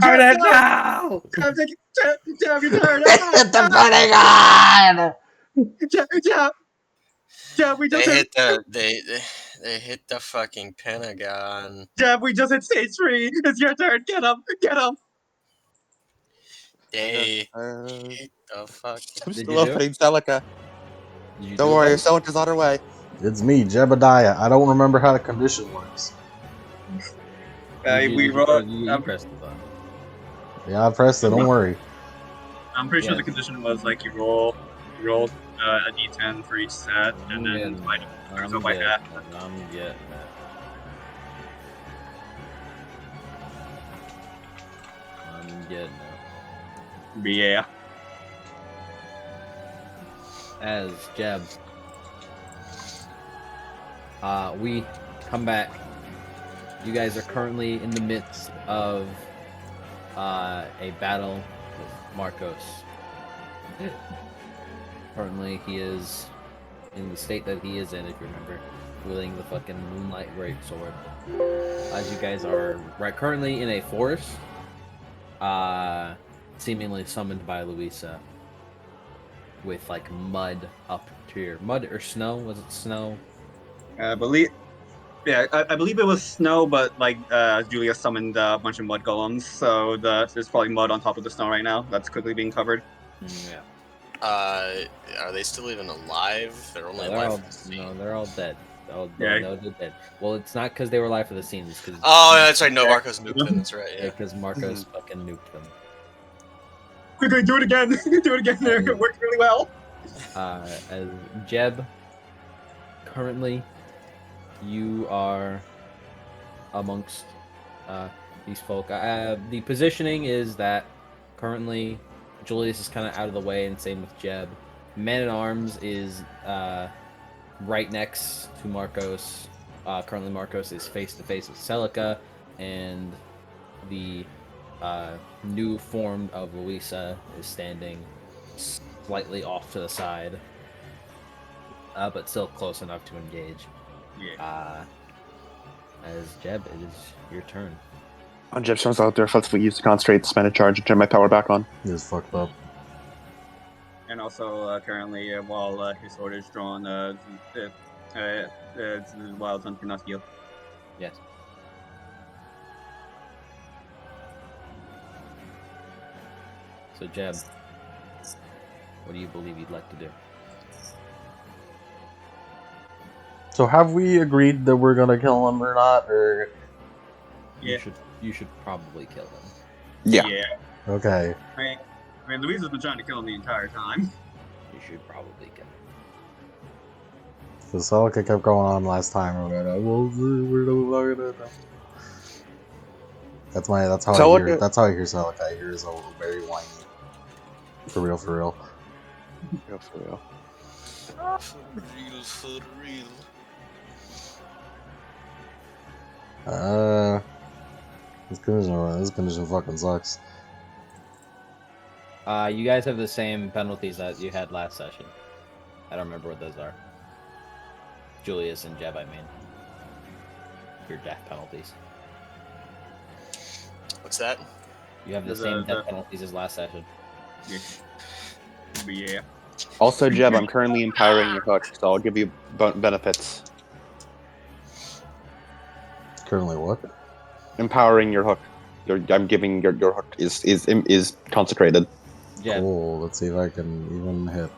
Turn it now! Jab, you turn. Hit the Pentagon! Jab, we just hit. They hit the fucking Pentagon. Jab, we just hit stage 3. It's your turn. Get up. They hit the fucking. I'm Did still you do opening Celica. Did you Don't do worry, it? Celica's on her way. It's me, Jebediah. I don't remember how the condition works. We roll. You pressed the button. Yeah, I pressed it. Don't worry. I'm pretty sure Yeah. the condition was like you roll a d10 for each set, and then divide it by half. I'm getting it. But yeah. As Jeb, we come back. You guys are currently in the midst of a battle with Marcos. Currently, he is in the state that he is in, if you remember, wielding the fucking Moonlight Greatsword. As you guys are currently in a forest, seemingly summoned by Louisa, with like mud up to your mud or snow. Was it snow? I believe it was snow, but like Julia summoned a bunch of mud golems, so there's probably mud on top of the snow right now. That's quickly being covered. Yeah. Are they still even alive? They're only They're alive all, for the scene. no, they're all dead. No, Yeah. they're dead. Well, it's not because they were alive for the scene. It's because Oh, that's right. No, Marcos nuked them. That's right. Yeah. because Marcos fucking nuked them. Quickly, do it again. Do it again. It worked really well. As Jeb, currently, you are amongst these folk. The positioning is that currently Julius is kind of out of the way, and same with Jeb. Man-at-Arms is right next to Marcos. Currently, Marcos is face-to-face with Celica, and the new form of Louisa is standing slightly off to the side, but still close enough to engage. Yeah. As Jeb, it is your turn. On Jeb turns out there, effectively use to concentrate, spend a charge, and turn my power back on. He was fucked up. And also, currently, while his sword is drawn, Wild Hunt cannot heal. Yes. So Jeb, what do you believe you'd like to do? So have we agreed that we're gonna kill him or not? Or Yeah. You should probably kill him. Yeah. okay. I mean, Louisa's been trying to kill him the entire time. You should probably kill him. The Celica kept going on last time. We're gonna. That's how I hear. That's how I hear Celica. I hear is very whiny. For real. For real. For real. This condition fucking sucks. You guys have the same penalties that you had last session. I don't remember what those are. Julius and Jeb, I mean. Your death penalties. What's that? You have the same death penalties as last session. Yeah. But yeah. Also, Jeb, I'm currently empowering your hook, so I'll give you benefits. Currently what? Empowering your hook. I'm giving your hook is consecrated. Jeb, Cool. Let's see if I can even hit.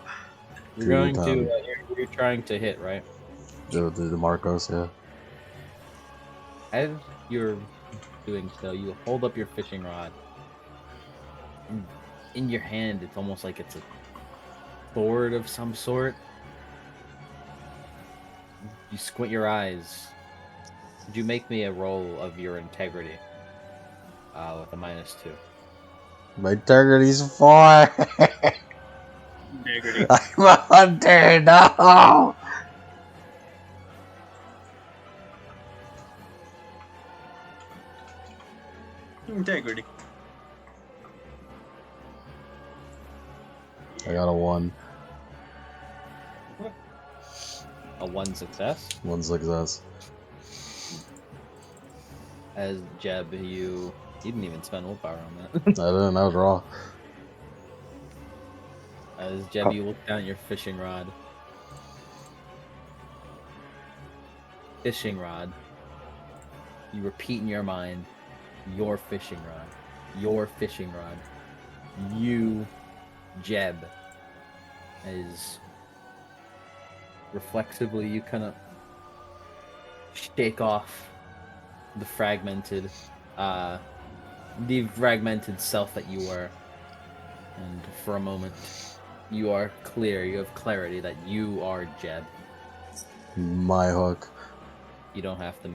you're going to you're trying to hit, right? The Marcos, yeah. As you're doing so, you hold up your fishing rod. In your hand, it's almost like it's a sword of some sort. You squint your eyes. Would you make me a roll of your integrity? With a -2. My integrity's 4. Integrity. I'm a hunter. No. Integrity. I got a 1. A 1 success. 1 success. As Jeb, you You didn't even spend willpower on that. I didn't. That was raw. As Jeb, you look down at your fishing rod. Fishing rod. You repeat in your mind, your fishing rod. Your fishing rod. You, Jeb, as reflexively you kind of shake off the fragmented self that you were, and for a moment you are clear, you have clarity that you are Jeb. My hook. You don't have to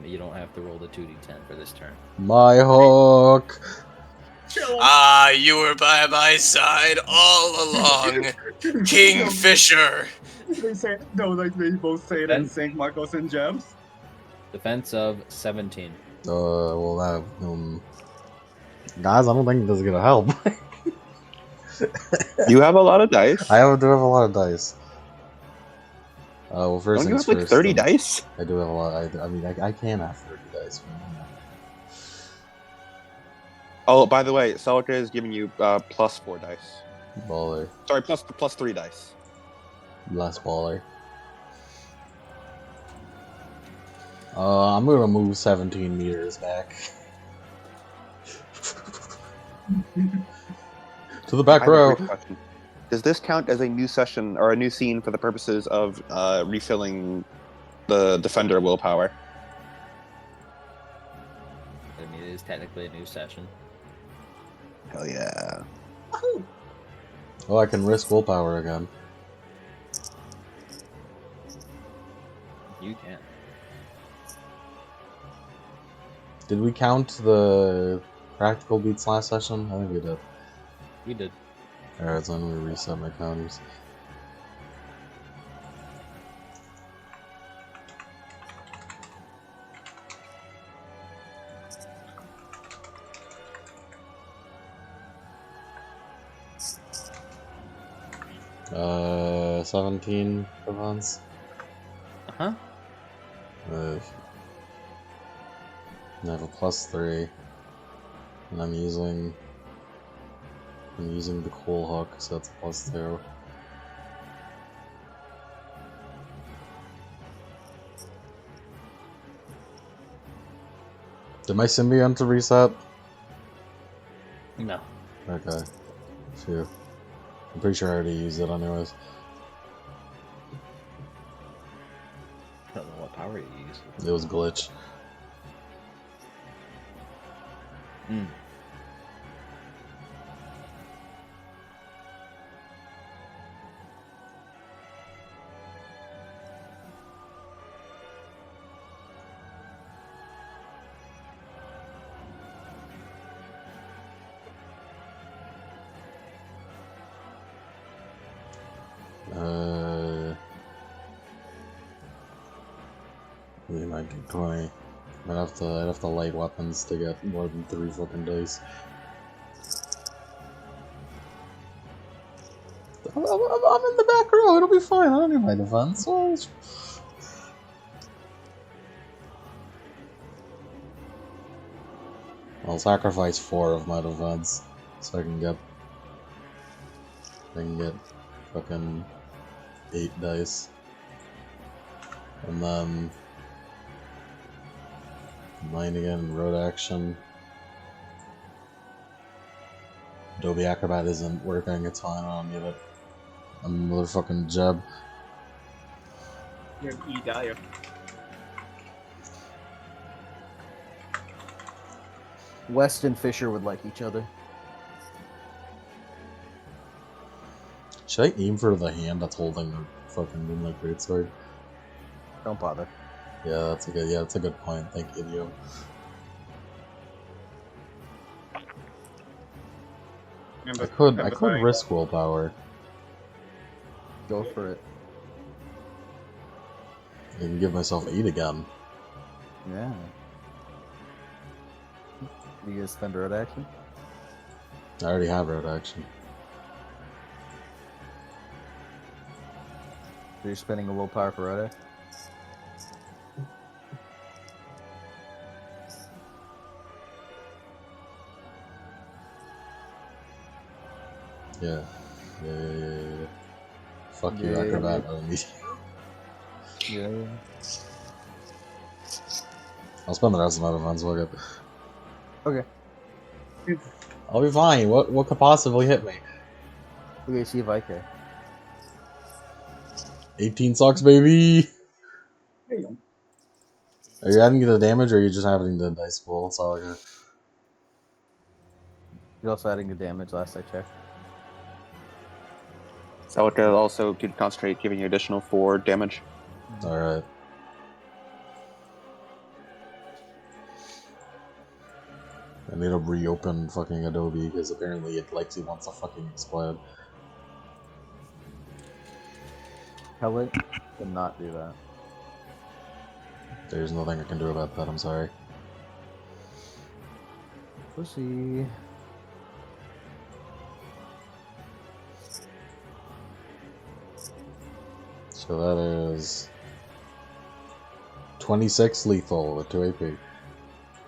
roll the 2d10 for this turn. My hook. You were by my side all along, Kingfisher. They say no, like they both say it in sync, Marcos and Jeb. Defense of 17. Well, that guys, I don't think this is gonna help. You have a lot of dice. do have a lot of dice. Well, first Don't you things have like first, 30 dice? I do have a lot. I mean, I can have 30 dice. Oh, by the way, Celica is giving you +4 dice. Baller. Sorry, plus 3 dice. Less baller. I'm gonna move 17 meters back. To the back I have a row. brief question. Does this count as a new session or a new scene for the purposes of refilling the defender willpower? I mean, it is technically a new session. Hell yeah. Oh, I can risk willpower again. You can. Did we count the practical beats last session? I think we did. We did. Alright, so I'm gonna reset my counters. Uh, 17 defense. Uh-huh. I have a +3, and I'm using the cool hook, so that's a +2. Did my symbiont reset? No. Okay. Phew. I'm pretty sure I already used it anyways. I don't know what power you use. It was glitch. Hmm. We might get 20. I'd have to light weapons to get more than 3 fucking dice. I'm in the back row, it'll be fine, I don't need my defense. I'll sacrifice 4 of my defense so I can get fucking 8 dice. And then 9 again, road action. Adobe Acrobat isn't working, it's fine, I don't need it. I'm a motherfucking Jeb. You're an E-Dyer. West and Fisher would like each other. Should I aim for the hand that's holding the fucking Moonlight Greatsword? Don't bother. Yeah, that's a good point. Thank you, Dio. I could risk willpower. Go for it. I can give myself 8 again. Yeah. You gonna spend road action? I already have road action. So you're spending a willpower for road action? Yeah. Yeah. Fuck you, Yeah. acrobat. I don't need you. Yeah. I'll spend the rest of my defense. Fuck it. Okay. I'll be fine. What could possibly hit me? Okay, see if I care. 18 sucks, baby. There you go. Are you adding the damage, or are you just having the dice pool? That's all I got. You're also adding the damage last I checked. Celica also could concentrate, giving you additional 4 damage. All right. I need to reopen fucking Adobe because apparently it likes it wants to fucking explode. Tell it to not do that. There's nothing I can do about that. I'm sorry. Pussy. So that is 26 lethal with 2 AP.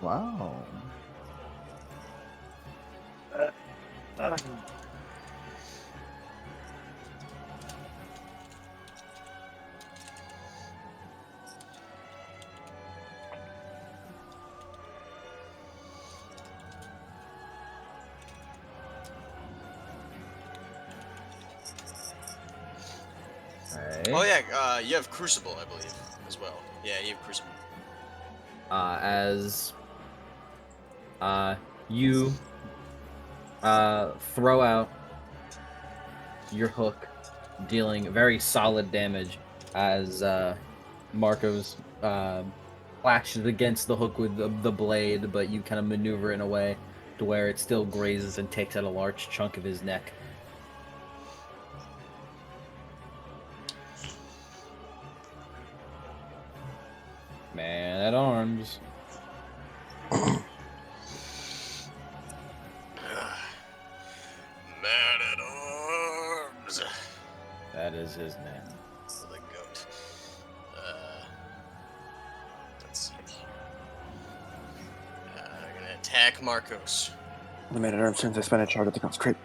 Wow. Oh yeah, you have Crucible, I believe, as well. Yeah, you have Crucible. As you throw out your hook, dealing very solid damage as Marcos flashes against the hook with the blade, but you kind of maneuver it in a way to where it still grazes and takes out a large chunk of his neck. Man at arms. Man at arms. That is his name. The goat. Let's see. I'm gonna attack Marcos. The man at arms turns to spend a charge to concentrate.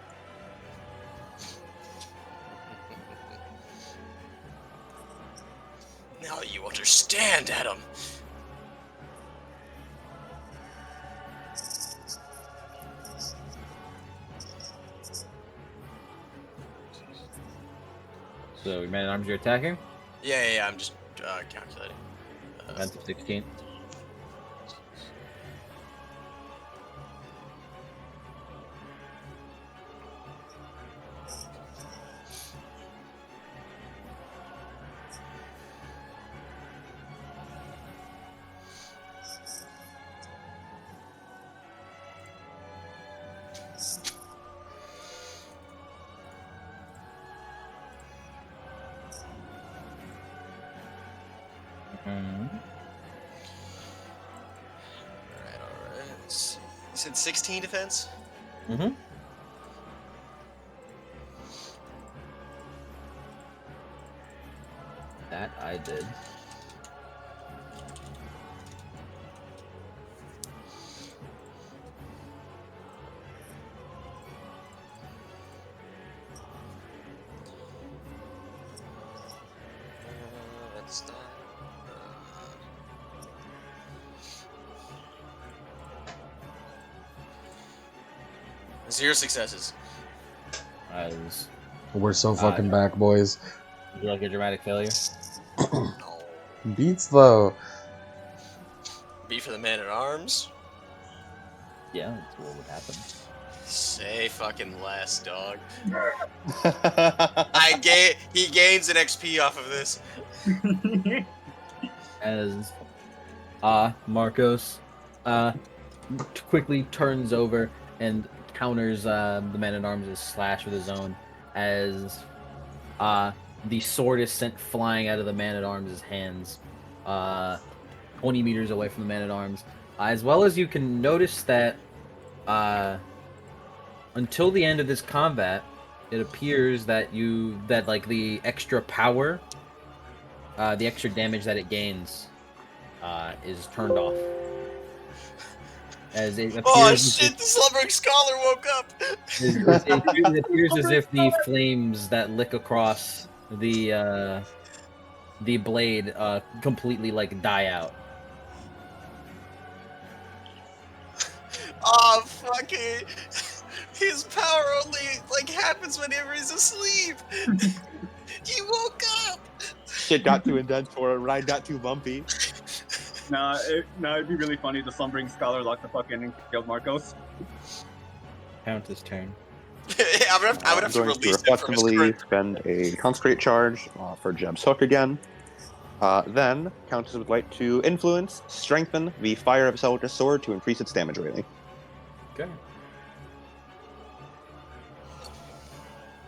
Now you understand, Adam. So, your man at arms, you're attacking? Yeah, I'm just calculating. Defensive 16. Alright. Let's see. You said 16 defense? Mm-hmm. That I did. That's not. 0 successes. As We're so fucking back, boys. would you like a dramatic failure? No. Beats though. B for the man at arms. Yeah, that's what would happen. Say fucking less, dog. He gains an XP off of this. As Marcos quickly turns over and counters the man at arms' slash with his own, as the sword is sent flying out of the man at arms' hands 20 meters away from the man at arms. As well as you can notice that until the end of this combat, it appears that like the extra power, the extra damage that it gains is turned off. as it appears Oh as shit! The slumbering scholar woke up. it appears as if the flames that lick across the blade completely like die out. Oh fucking! His power only like happens whenever he's asleep. He woke up. Shit got too intense for it. Ride got too bumpy. It'd be really funny. The slumbering scholar locked the fuck in and killed Marcos. Countess' turn. I would have to I'm going release to him from his reflectively current. spend a concentrate charge for Jeb's hook again. Then, Countess would like to influence, strengthen the fire of Celica's sword to increase its damage rating. Okay.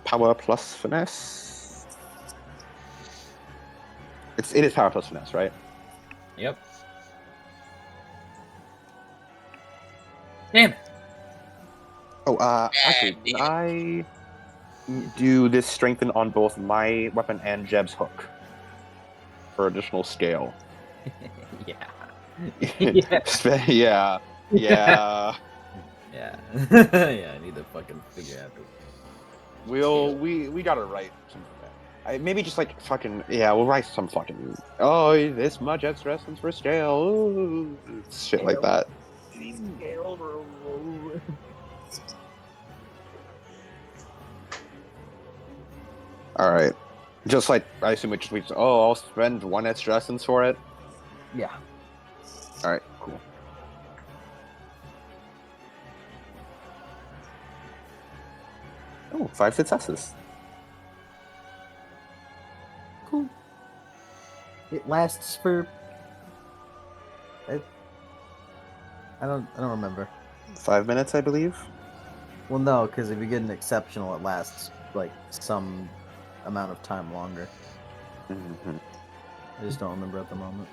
Power plus finesse. It is power plus finesse, right? Yep. Damn it. Oh, actually, can I do this strengthen on both my weapon and Jeb's hook for additional scale? Yeah. Yeah. Yeah. Yeah. Yeah, I need to fucking figure out this. We gotta write some. Maybe just like fucking we'll write some fucking this much extra essence for scale, ooh, shit like that. All right, just like I assume it just means I'll spend 1 extra essence for it. Yeah. All right, cool. Oh, 5 successes. Cool. It lasts for. I don't remember. 5 minutes, I believe. Well, no, because if you get an exceptional, it lasts like some amount of time longer. Mm-hmm. I just don't remember at the moment.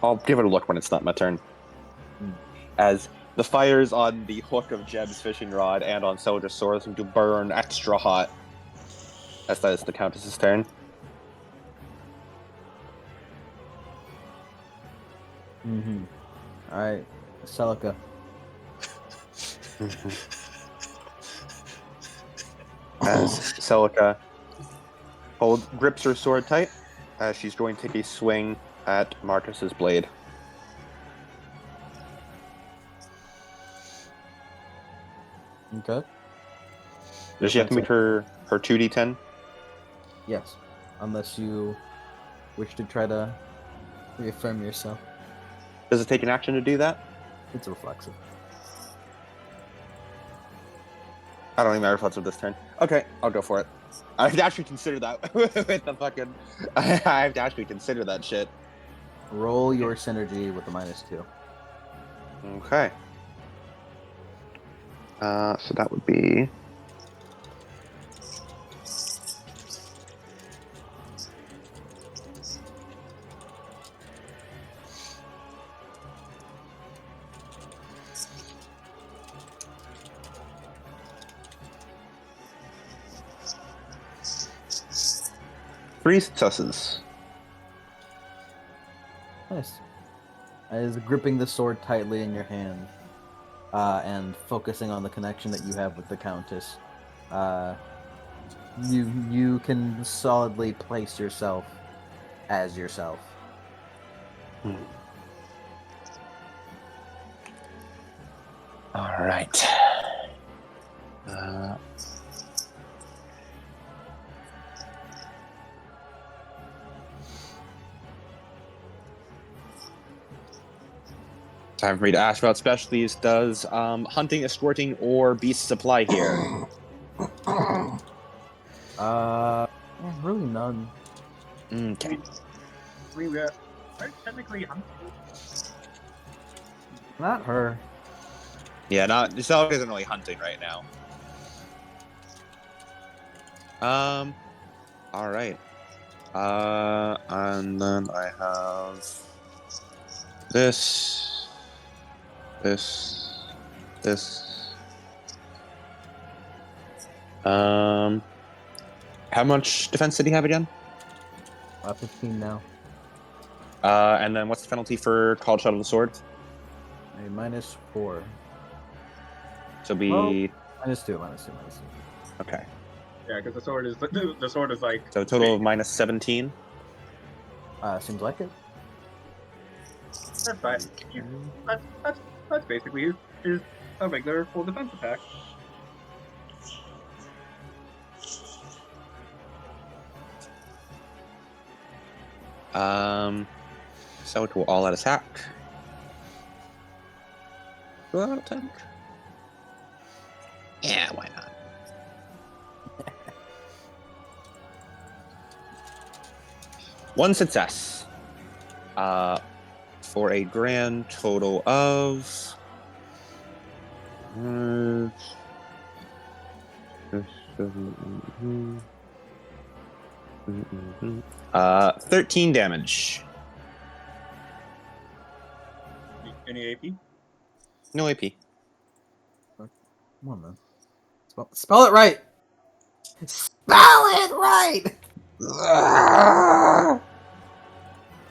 I'll give it a look when it's not my turn. As the fires on the hook of Jeb's fishing rod and on Celica's sword seem to burn extra hot. As that is the Countess's turn. Mm-hmm. Alright, Celica. As Celica grips her sword tight, as she's going to take a swing at Marcus's blade. Okay. Does she have to make her 2d10? Yes. Unless you wish to try to reaffirm yourself. Does it take an action to do that? It's reflexive. I don't think my reflexive this turn. Okay, I'll go for it. I have to actually consider that with the fucking. I have to actually consider that shit. Roll your synergy with a -2. Okay. So that would be. Three successes. Nice. As gripping the sword tightly in your hand, and focusing on the connection that you have with the Countess, you can solidly place yourself as yourself. All right. Time for me to ask about specialties. Does hunting, escorting, or beasts apply here? Really none. Okay. We are technically Not her. Yeah, not Celica isn't really hunting right now. All right. And then I have this. How much defense did he have again? 15 now. And then what's the penalty for called shot of the sword? A -4. So be Well- -2. okay. Yeah, because the sword is like. So a total of -17. Seems like it. That's fine. That's basically is a regular full defense attack. So it will all out attack. All out attack. Yeah, why not? One success. For a grand total of 13 damage. Any AP? No AP. Come on, man. Spell it right. Spell it right.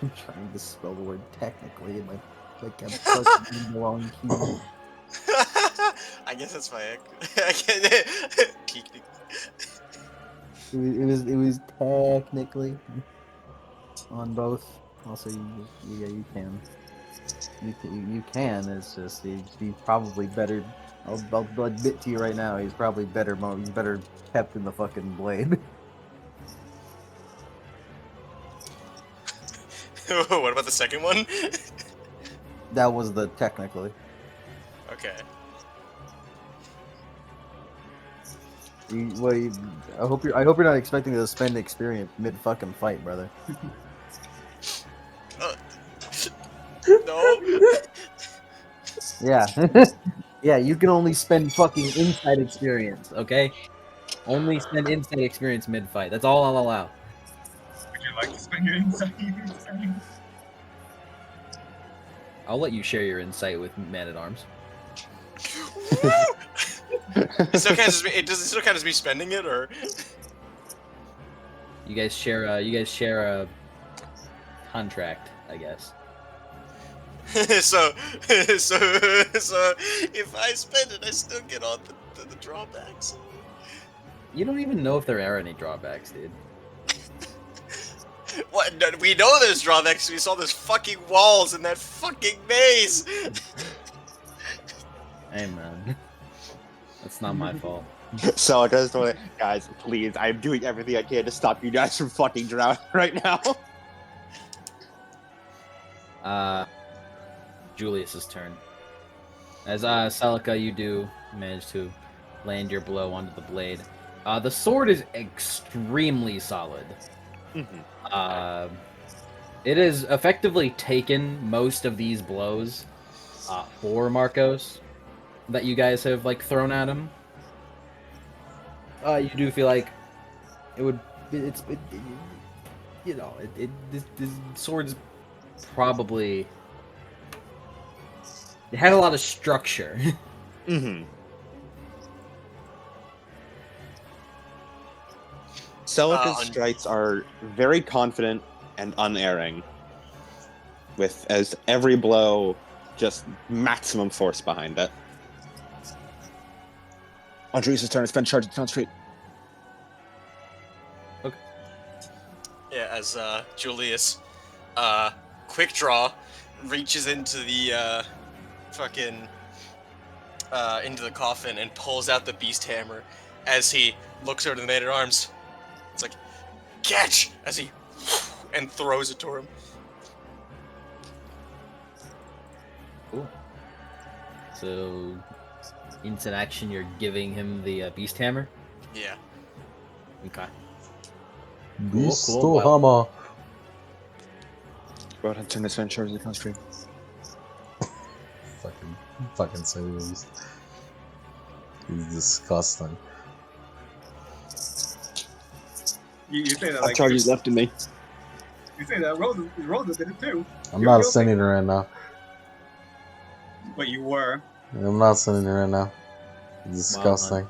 I'm trying to spell the word technically, and like I'm fucking wrong key. I guess that's my peak. It was technically on both. Also, you can. You can. It's just he's probably better. I'll admit to you right now, he's probably better. He's better kept in the fucking blade. What about the second one? That was the technically. Okay. I hope you're not expecting to spend experience mid fucking fight, brother. No. Yeah. Yeah, you can only spend fucking insight experience, okay? Only spend insight experience mid fight. That's all I'll allow. Would you like to spend your insight? I'll let you share your insight with Man at Arms. It still counts as me. Does it still count as me spending it, or? You guys share a contract, I guess. so if I spend it, I still get all the drawbacks. You don't even know if there are any drawbacks, dude. What? No, we know there's drawbacks. We saw those fucking walls in that fucking maze. Hey, man. That's not my fault. So I just want to, guys, please, I'm doing everything I can to stop you guys from fucking drowning right now. Julius's turn. As Celica, you do manage to land your blow onto the blade. The sword is extremely solid. Mm-hmm. It has effectively taken most of these blows for Marcos that you guys have like thrown at him. You do feel like it would. This sword's probably. It had a lot of structure. Mm-hmm. Celica's strikes are very confident and unerring, with as every blow just maximum force behind it. Andreas' turn. Spend charge to concentrate. Okay. Yeah, as Julius, quick draw, reaches into the fucking into the coffin and pulls out the beast hammer. As he looks over to the man at arms, it's like, catch! As he and throws it to him. Cool. So, instant action, you're giving him the beast hammer. Yeah. Okay. Beast cool. to hammer. Go ahead and turn this on charge to concentrate. Fucking serious. He's disgusting. You say that like Charges left in me. you say that Rosa did it too. I'm You're not guilty. sending it right now. But you were. I'm not sending it right now. Disgusting.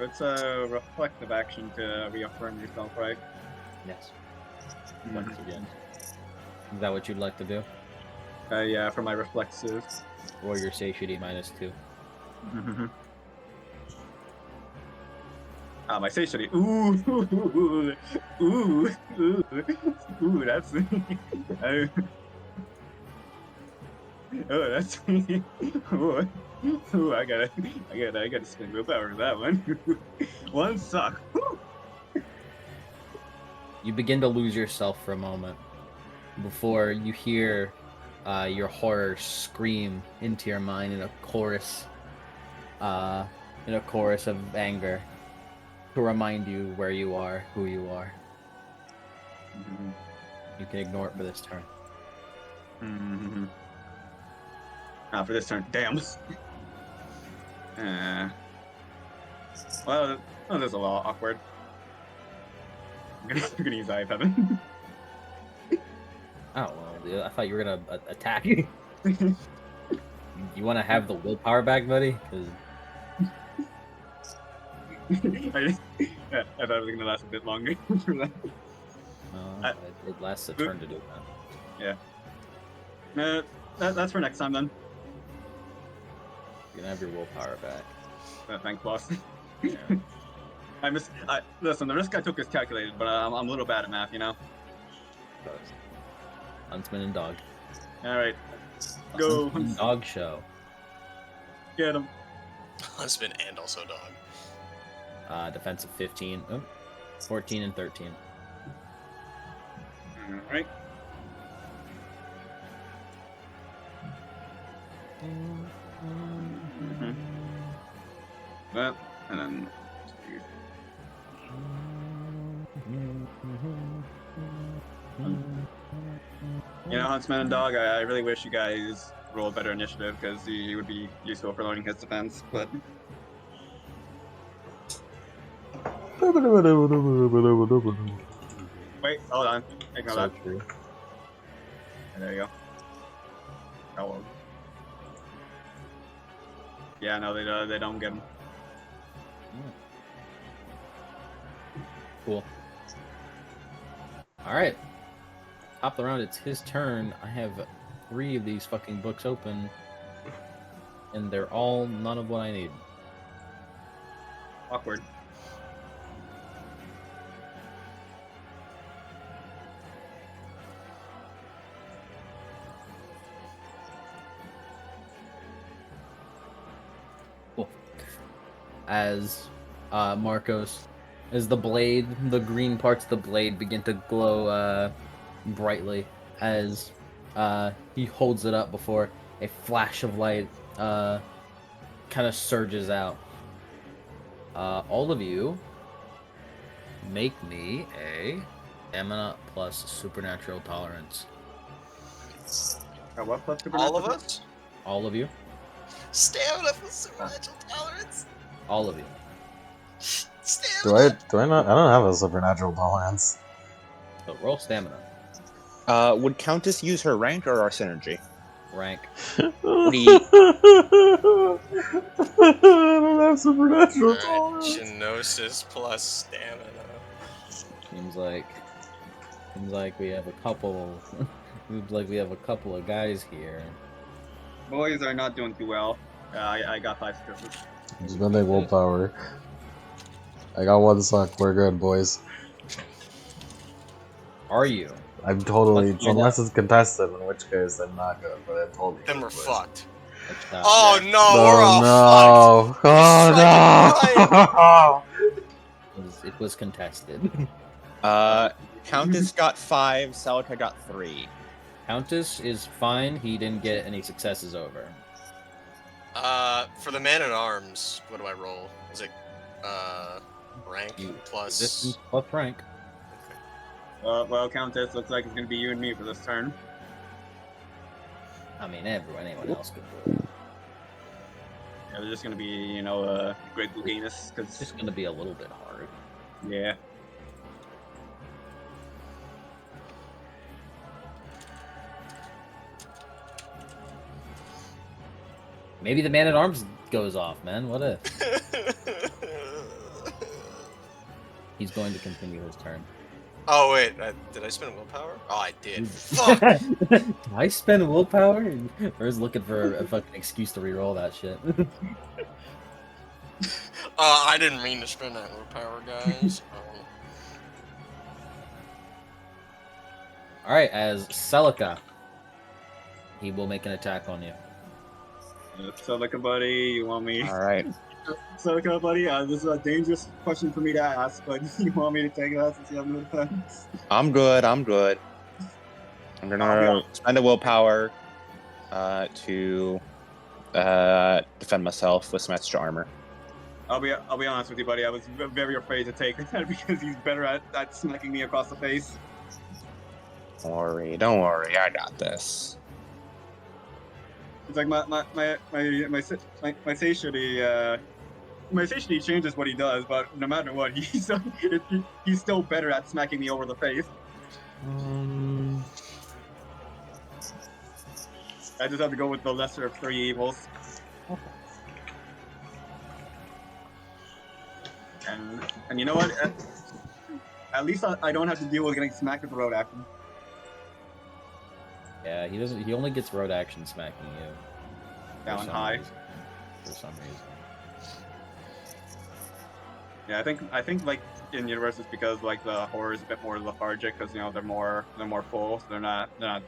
It's a reflective action to reaffirm yourself, right? Yes. Once again. Is that what you'd like to do? Yeah, for my reflexive. Or your satiety -2. Ah, my satiety. Ooh, ooh, ooh, that's. Oh, that's. Ooh, ooh, I gotta spend willpower for that one. One suck. You begin to lose yourself for a moment before you hear your horror scream into your mind in a chorus of anger to remind you where you are, who you are. You can ignore it for this turn. For this turn, damn. Well, that's a little awkward. I'm gonna use Eye of Heaven. Oh well, dude, I thought you were gonna attack. You want to have the willpower back, buddy? Because I thought it was gonna last a bit longer for that. it lasts a turn to do that. Yeah. That's for next time then. You're gonna have your willpower back. Thanks, boss. Yeah. Listen, the risk I took is calculated, but I'm a little bad at math, you know. Huntsman and dog. All right, The go. Huntsman and dog show. Get him. Husband and also dog. Defensive 15. 14 and 13. All right. Well, and then. You know, Huntsman and Dog, I really wish you guys rolled better initiative because he would be useful for learning his defense, but. Wait, hold on. Ignore So that. true. There you go. Oh, well. Yeah, no, they don't get him. Cool. All right. Top of the round, it's his turn. I have 3 of these fucking books open, and they're all none of what I need. Awkward. Cool. As Marcos, as the green parts of the blade begin to glow brightly, as he holds it up before a flash of light kind of surges out. All of you make me a stamina plus supernatural tolerance. What plus All of us? All of you. Stamina for supernatural tolerance? All of you. Stamina! Do I not? I don't have a supernatural tolerance. So roll stamina. Would Countess use her rank or our synergy? Rank. We- I don't have supernatural Alright, tolerance. Genosis plus stamina. Seems like we have a couple. Seems like we have a couple of guys here. Boys are not doing too well. I got 5 successes. Spending willpower. I got 1 suck. We're good, boys. Are you? I'm totally. Let's find Unless it's contested, in which case I'm not good. But I'm totally. Then good, we're boys. fucked. Let's not. Oh no, we're all Oh fucked! no! Oh no! It was contested. Countess got 5, Celica got 3. Countess is fine. He didn't get any successes over. For the man at arms, what do I roll? Is it rank plus Resistance plus rank. Well, Countess, looks like it's gonna be you and me for this turn. I mean, anyone else could do it. Yeah, they're just gonna be, you know, Great Bucanus, It's because just gonna be a little bit hard. yeah. Maybe the man at arms goes off, man. What if? He's going to continue his turn. Oh wait, did I spend willpower? Oh, I did. Fuck. Did I spend willpower? Or is looking for a fucking excuse to reroll that shit. I didn't mean to spend that willpower, guys. Alright, as Celica, he will make an attack on you. Celica, buddy, you want me? All right. Celica, buddy, this is a dangerous question for me to ask, but you want me to take that since you have no defense? I'm good. I'm good. I'm gonna spend a willpower to defend myself with some extra armor. I'll be honest with you, buddy. I was very afraid to take that because he's better at smacking me across the face. Don't worry, I got this. It's like my satiety changes what he does, but no matter what, he's still better at smacking me over the face. I just have to go with the lesser of three evils. And you know what? At least I don't have to deal with getting smacked with the road action. Yeah, he doesn't. He only gets road action smacking you. Down high. For some reason. Yeah, I think like in universe it's because like the horror is a bit more lethargic because they're more full, so they're not. At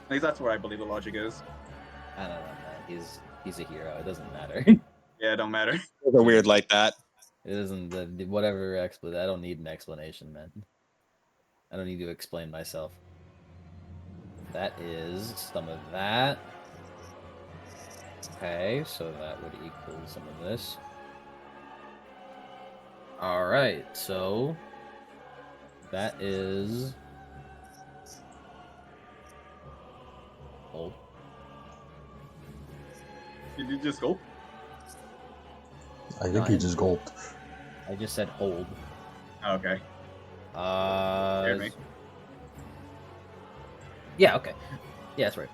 least that's where I believe the logic is. I don't know, man. He's a hero. It doesn't matter. Yeah, it don't matter. They're weird like that. It isn't the whatever explanation. I don't need an explanation, man. I don't need to explain myself. That is some of that. Okay, so that would equal some of this. Alright, so that is hold. Did you just go? I think he just gulped. I just said hold. Okay. Scared me. Yeah, okay. Yeah, that's right.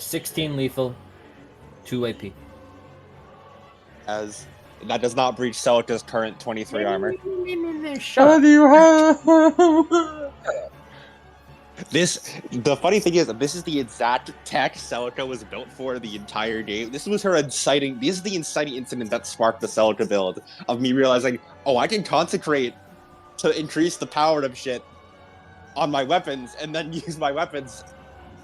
16 lethal, 2 AP. As that does not breach Celica's current 23 armor. How do you have? The funny thing is, this is the exact tech Celica was built for the entire game. This is the inciting incident that sparked the Celica build of me realizing, oh, I can consecrate to increase the power of shit on my weapons and then use my weapons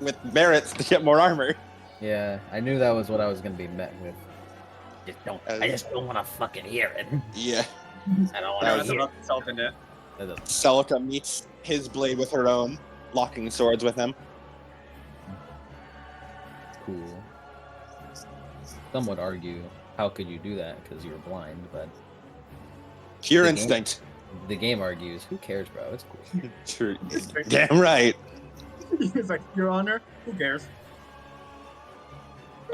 with merits to get more armor. Yeah, I knew that was what I was gonna be met with. I just don't want to fucking hear it. Yeah. I don't want to hear it. Self in it. Celica meets his blade with her own, locking swords with him. Cool. Some would argue, how could you do that? Because you were blind, but Pure The instinct. the game argues, who cares, bro? It's cool. True. Damn right. He's like, Your Honor, who cares?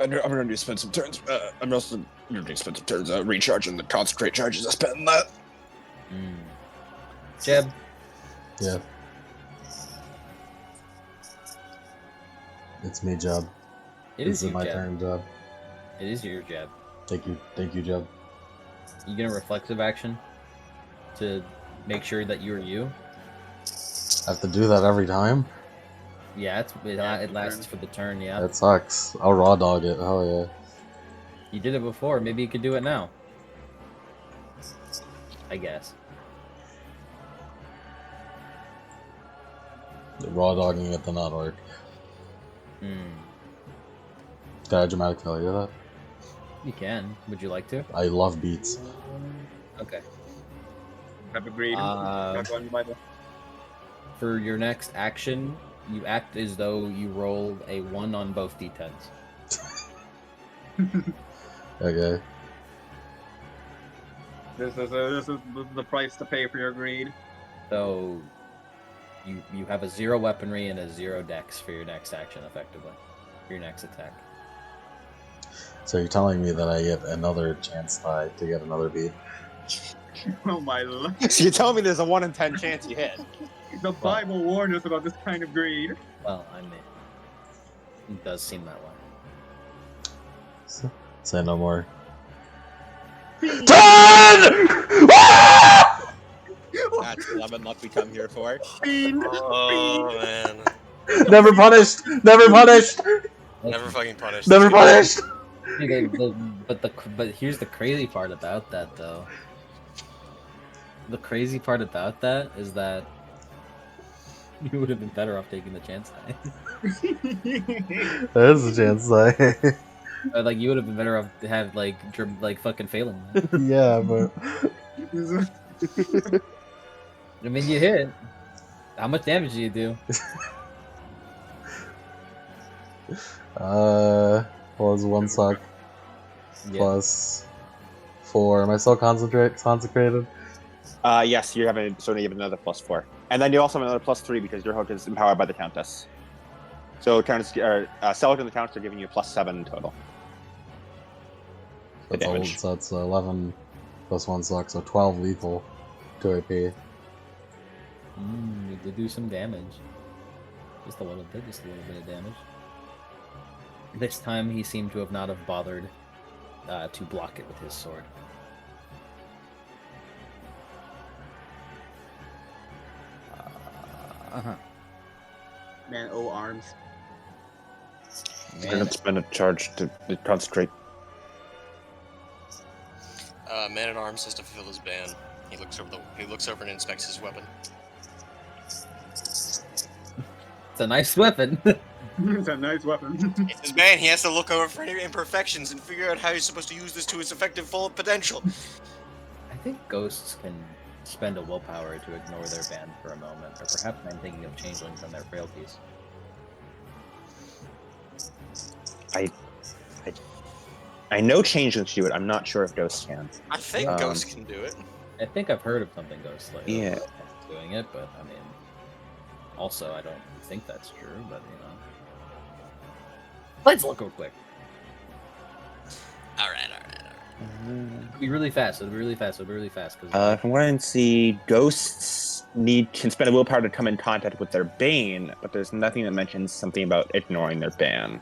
I'm gonna do spend some turns. I'm also gonna spend some turns recharging the concentrate charges I spent on that. Jeb, Yeah. It's me, Jeb. it This is is you, my Jeb. turn, Jeb. It is your Jeb. Thank you, Jeb. You get a reflexive action to make sure that you're you. I have to do that every time? Yeah, it lasts for the turn, yeah. That sucks. I'll raw dog it. Oh yeah. You did it before, maybe you could do it now. I guess. The raw dogging it did not work. Hmm. Can I dramatically tell you that? You can. Would you like to? I love beats. Okay. Have agreed. For your next action, you act as though you rolled a 1 on both d10s. Okay. This is the price to pay for your greed. So you have a 0 weaponry and a 0 dex for your next action, effectively. For your next attack. So you're telling me that I get another chance to get another beat? Oh my lord. So you're telling me there's a 1 in 10 chance you hit? The Bible warned us about this kind of greed. Well, I mean, it does seem that way. Say no more. What natural 11 luck we come here for. Oh man, Never punished. Never punished. never fucking punished. Never That's good. punished. But here's the crazy part about that though. The crazy part about that is that you would have been better off taking the chance die. There's a chance. Like you would have been better off to have like fucking failing that. Yeah, but I mean, you hit. How much damage do you do? well, it's 1 suck Yeah. plus 4. Am I still consecrated? Yes, you have certainly have another +4. And then you also have another +3 because your hook is empowered by the Countess. So Countess, Celica and the Countess are giving you +7 in total. The That's damage. so that's 11 plus 1 suck, so 12 lethal, 2 AP. You did do some damage. Just a little bit of damage. This time he seemed to have not have bothered to block it with his sword. Man, oh arms. You're going to spend a charge to concentrate. Man at Arms has to fulfill his ban. He looks over and inspects his weapon. It's a nice weapon. It's a nice weapon. It's his ban. He has to look over for any imperfections and figure out how he's supposed to use this to its effective full potential. I think ghosts can spend a willpower to ignore their ban for a moment, or perhaps I'm thinking of changelings and their frailties. I know changelings do it. I'm not sure if ghosts can. I think ghosts can do it. I think I've heard of something ghosts like Yeah. doing it, but I mean, also I don't think that's true. But you know, let's look real quick. All right. It'll be really fast. Because From what I can see, ghosts can spend a willpower to come in contact with their bane, but there's nothing that mentions something about ignoring their ban.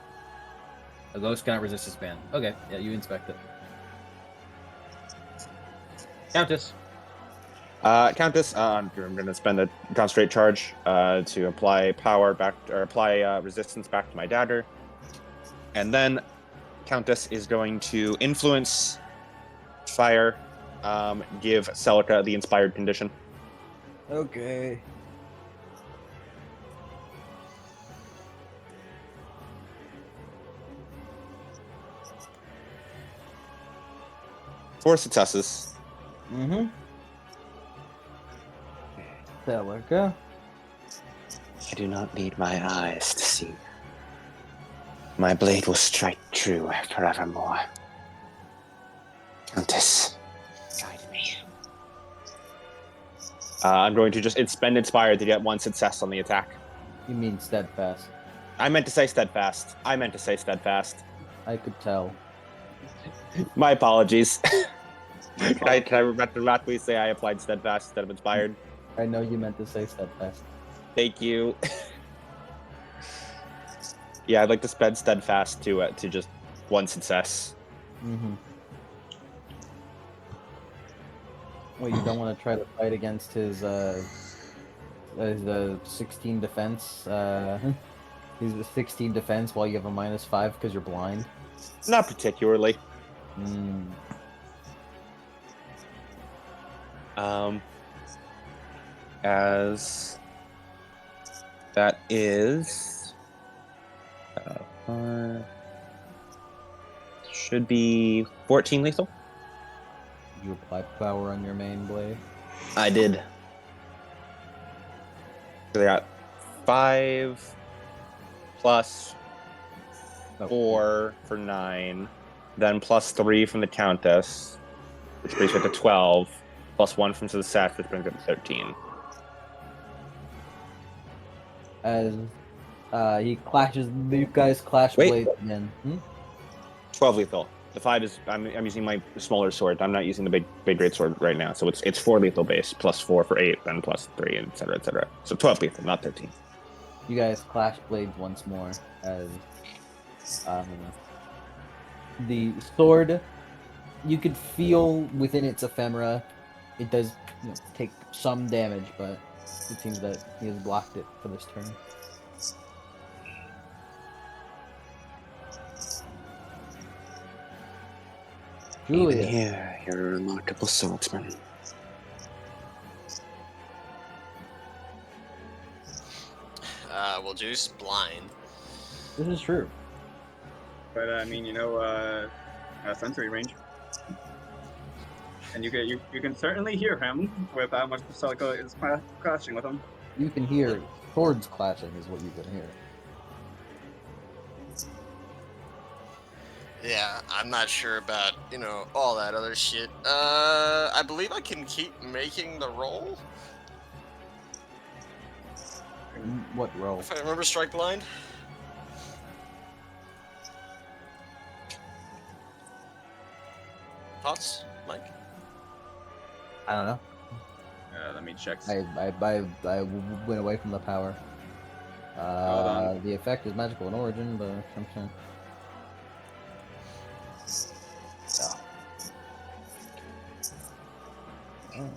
a ghost cannot resist his ban. Okay, yeah, you inspect it. Countess. Countess, I'm going to spend a concentrate charge to apply power back, or apply resistance back to my dagger, and then Countess is going to influence fire, give Celica the inspired condition. Okay. Four successes. Mm-hmm. Celica. I do not need my eyes to see. My blade will strike true forevermore. Countess, guide me. I'm going to just spend Inspired to get one success on the attack. You mean steadfast? I meant to say steadfast. I could tell. My apologies. Can I automatically say I applied steadfast instead of inspired? I know you meant to say steadfast. Thank you. Yeah, I'd like to spend steadfast to just one success. Mm-hmm. Well, you don't want to try to fight against his 16 defense. He's a 16 defense while you have a -5 because you're blind. Not particularly. As that is should be 14 lethal. Did you apply power on your main blade? I did. So they got 5 plus 4 for 9, then plus 3 from the Countess, which brings it to 12, plus 1 from the Sash, which brings it to 13. As he clashes, you guys clash Wait. blades again. 12 lethal. The 5 is I'm using my smaller sword. I'm not using the big great sword right now, so it's 4 lethal base, plus 4 for 8, then plus 3, and etc. etc. So 12 lethal, not 13. You guys clash blades once more as the sword. You could feel within its ephemera it does take some damage, but it seems that he has blocked it for this turn. Even Julia, here, you're a remarkable swordsman. Well, Juice blind. this is true. But I mean, sensory range, and you can certainly hear him with how much Basilica is clashing with him. You can hear swords clashing is what you can hear. Yeah, I'm not sure about, all that other shit. I believe I can keep making the roll. What roll? If I remember Strike Blind. Thoughts, Mike? I don't know. Let me check. I went away from the power. Hold on. The effect is magical in origin, but I'm saying. Oh.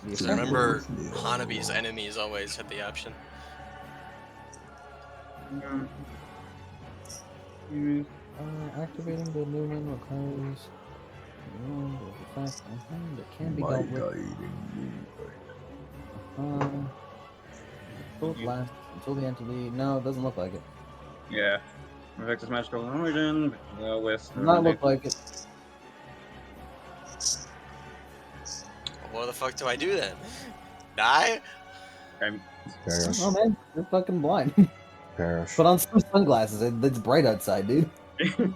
The So effect remember, is- Hanabi's enemies always had the option. activating the movement requires the effect that can be dealt with. Both last until the entity. No, it doesn't look like it. Yeah. Effect is magical in origin, with... Does not look like it. What the fuck do I do then? Die? Perish. Oh man, you're fucking blind. Perish. Put on some sunglasses. It's bright outside, dude. Because,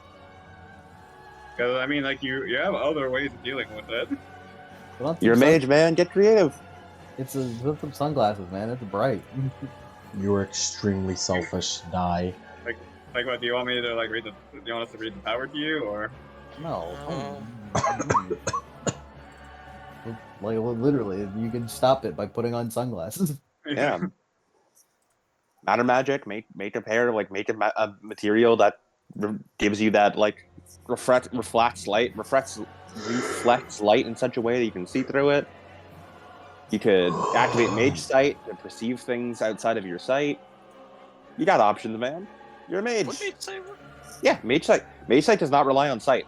I mean, like, you have other ways of dealing with it. Put on some You're a mage, man. Get creative. Put some sunglasses, man. It's bright. You are extremely selfish. Die. Like, what, do you want me to, like, do you want us to read the power to you, or? No. Like, literally, you can stop it by putting on sunglasses. Yeah. Matter magic. Make a pair. Make a material that gives you that reflects light in such a way that you can see through it. You could activate Mage Sight to perceive things outside of your sight. You got options, man. You're a mage. What did they say? Yeah, Mage Sight. Mage Sight does not rely on sight.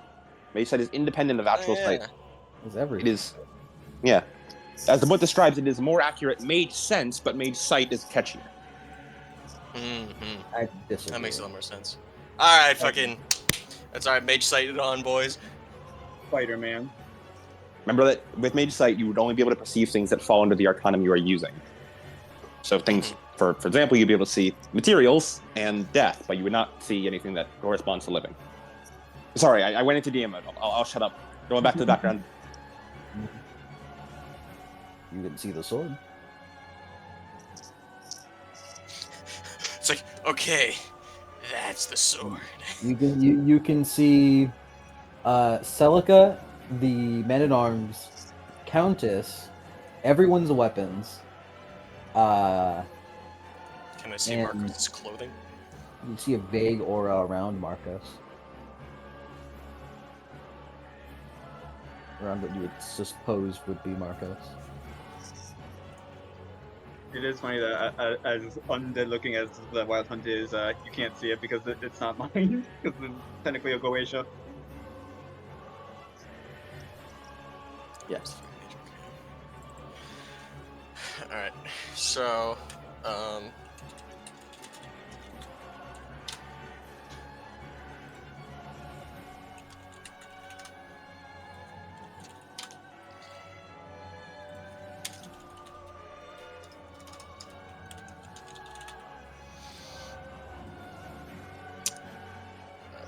Mage Sight is independent of actual sight. It's everything. It is, yeah. As the book describes, it is more accurate Mage Sense, but Mage Sight is catchier. Mm-hmm. I disagree. That makes a lot more sense. Alright, fucking... That's alright, Mage Sighted on, boys. Spider-Man. Remember that with Mage Sight, you would only be able to perceive things that fall under the Arcanum you are using. So things, for example, you'd be able to see materials and death, but you would not see anything that corresponds to living. Sorry, I went into DM mode. I'll shut up. Going back to the background. You can see the sword. It's like, okay, that's the sword. You can see Celica, the men-at-arms, Countess, everyone's weapons. Can I see And- Marcus' clothing? You see a vague aura around Marcus. Around what you would suppose would be Marcus. It is funny that as undead looking as the Wild Hunt is, you can't see it because it's not mine. Because it's technically a Goetia. Yes. Alright, so,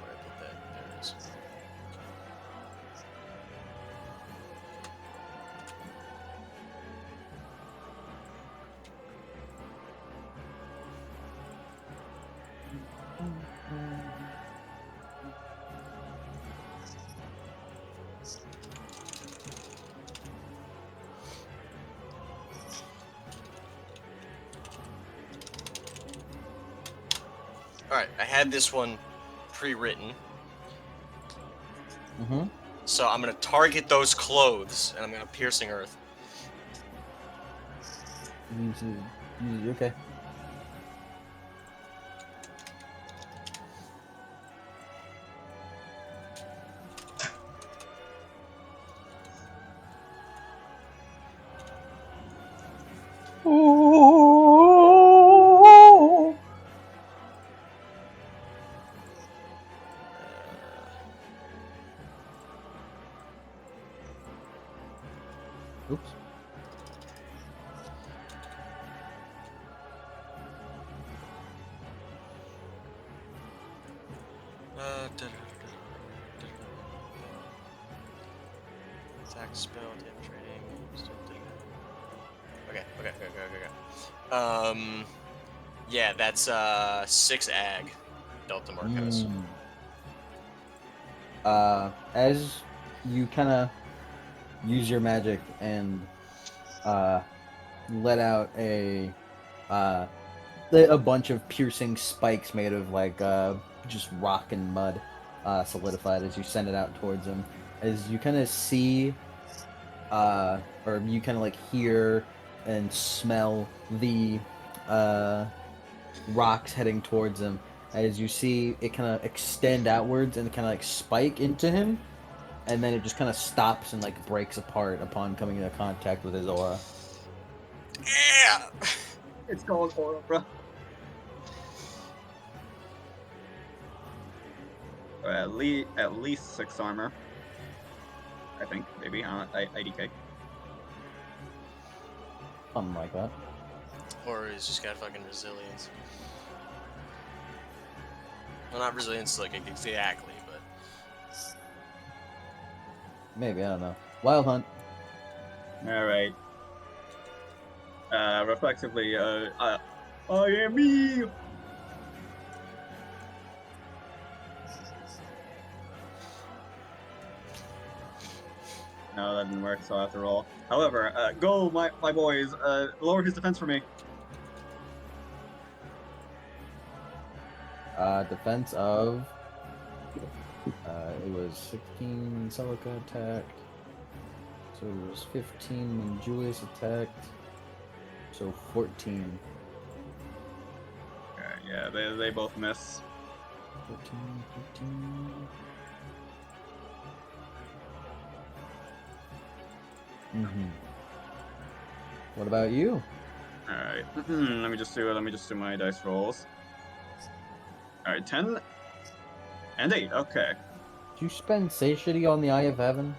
where did I put that? There it is. Alright, I had this one pre-written. Mm-hmm. So I'm gonna target those clothes, and I'm gonna piercing earth. Okay. Oops. Attack spell, damage rating. Okay. Yeah, that's 6 ag. Delta Marcos. As you kind of use your magic and let out a bunch of piercing spikes made of like just rock and mud, solidified as you send it out towards him. As you kind of see, or you kind of like hear and smell the rocks heading towards him. As you see it kind of extend outwards and kind of like spike into him, and then it just kind of stops and like breaks apart upon coming into contact with his aura. Yeah! It's called aura, bro. At least 6 armor. I think, maybe. 80k. Something like that. Or he's just got fucking resilience. Well, not resilience like exactly, but Maybe, I don't know. Wild Hunt. Alright. Reflexively, I am me! No, that didn't work, so I have to roll. However, go, my boys, lower his defense for me. Defense of... it was 16 Celica attacked. So it was 15 when Julius attacked. So 14. Yeah, they both miss. 14, 15... What about you? Alright, let me just do my dice rolls. Alright, 10 and 8, okay. Did you spend satiety on the Eye of Heaven?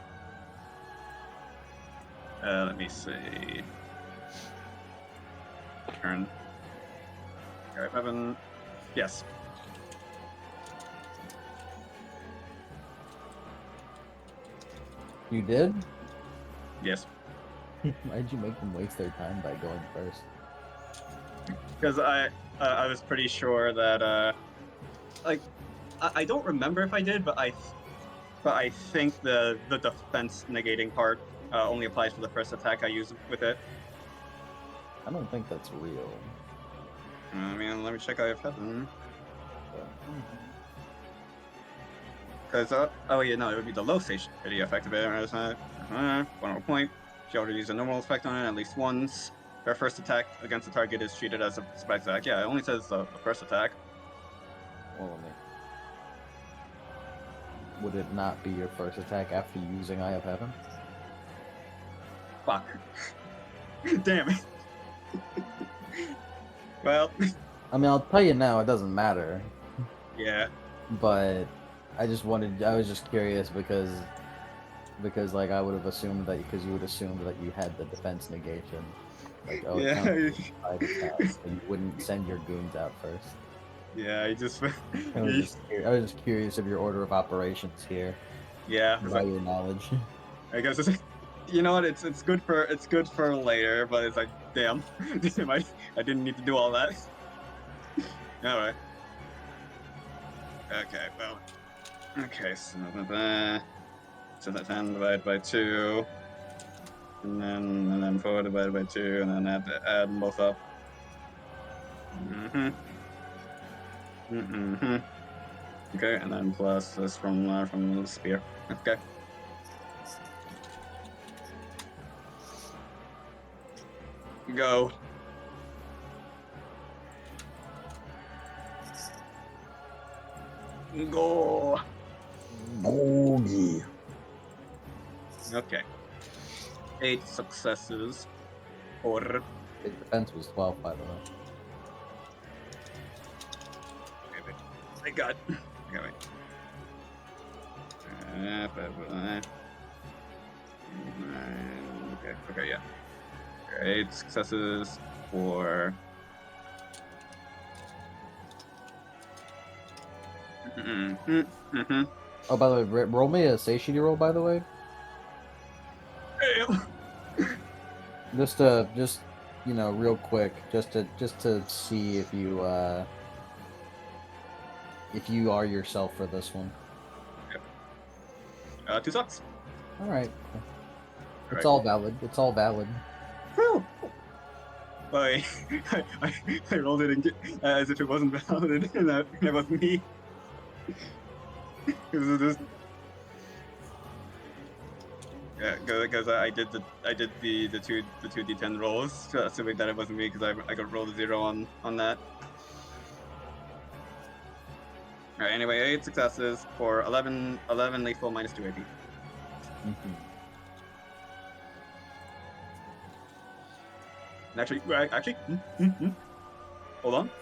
Let me see. Turn. Alright, 11. Yes. You did? Yes. Why'd you make them waste their time by going first? Because I was pretty sure that like I don't remember if I did, but I think the defense negating part only applies for the first attack I use with it. I don't think that's real. I mean, let me check out if heaven. Because oh yeah, no, it would be the low satiety effect of it. One more point. She already used a normal effect on it at least once. Her first attack against the target is treated as a surprise attack. Yeah, it only says the first attack. Well, would it not be your first attack after using Eye of Heaven? Fuck. Damn it. Well. I mean, I'll tell you now, it doesn't matter. Yeah. But I was just curious because like I would have assumed that, because you would assume that you had the defense negation. Like, oh, Yeah. it counts as attacks, so you wouldn't send your goons out first. Yeah, I just. I was just curious of your order of operations here. Yeah. By your knowledge. I guess it's, you know what? It's good for later, but it's like, damn, I didn't need to do all that. All right. Okay. Well. Okay. So that's 10 divided by 2, and then 4 divided by 2, and then add them both up. Okay, and then plus this from the spear. Okay. Go. Go. Googie. Okay. 8 successes. Or His defense was 12, by the way. I got. Okay, wait. Okay, yeah. 8 successes for. Mm-hmm. Oh, by the way, roll me a satiety roll, by the way. Just you know, real quick, just to see if you are yourself for this one. 2 sucks. All right. It's Right. all valid. It's all valid. Whew. I rolled it as if it wasn't valid, and that it wasn't me. Because because I did the 2d10 rolls, assuming that it wasn't me, because I got rolled a 0 on that. Alright, anyway, 8 successes for 11 lethal minus 2 AP. Mm-hmm. Actually, hold on.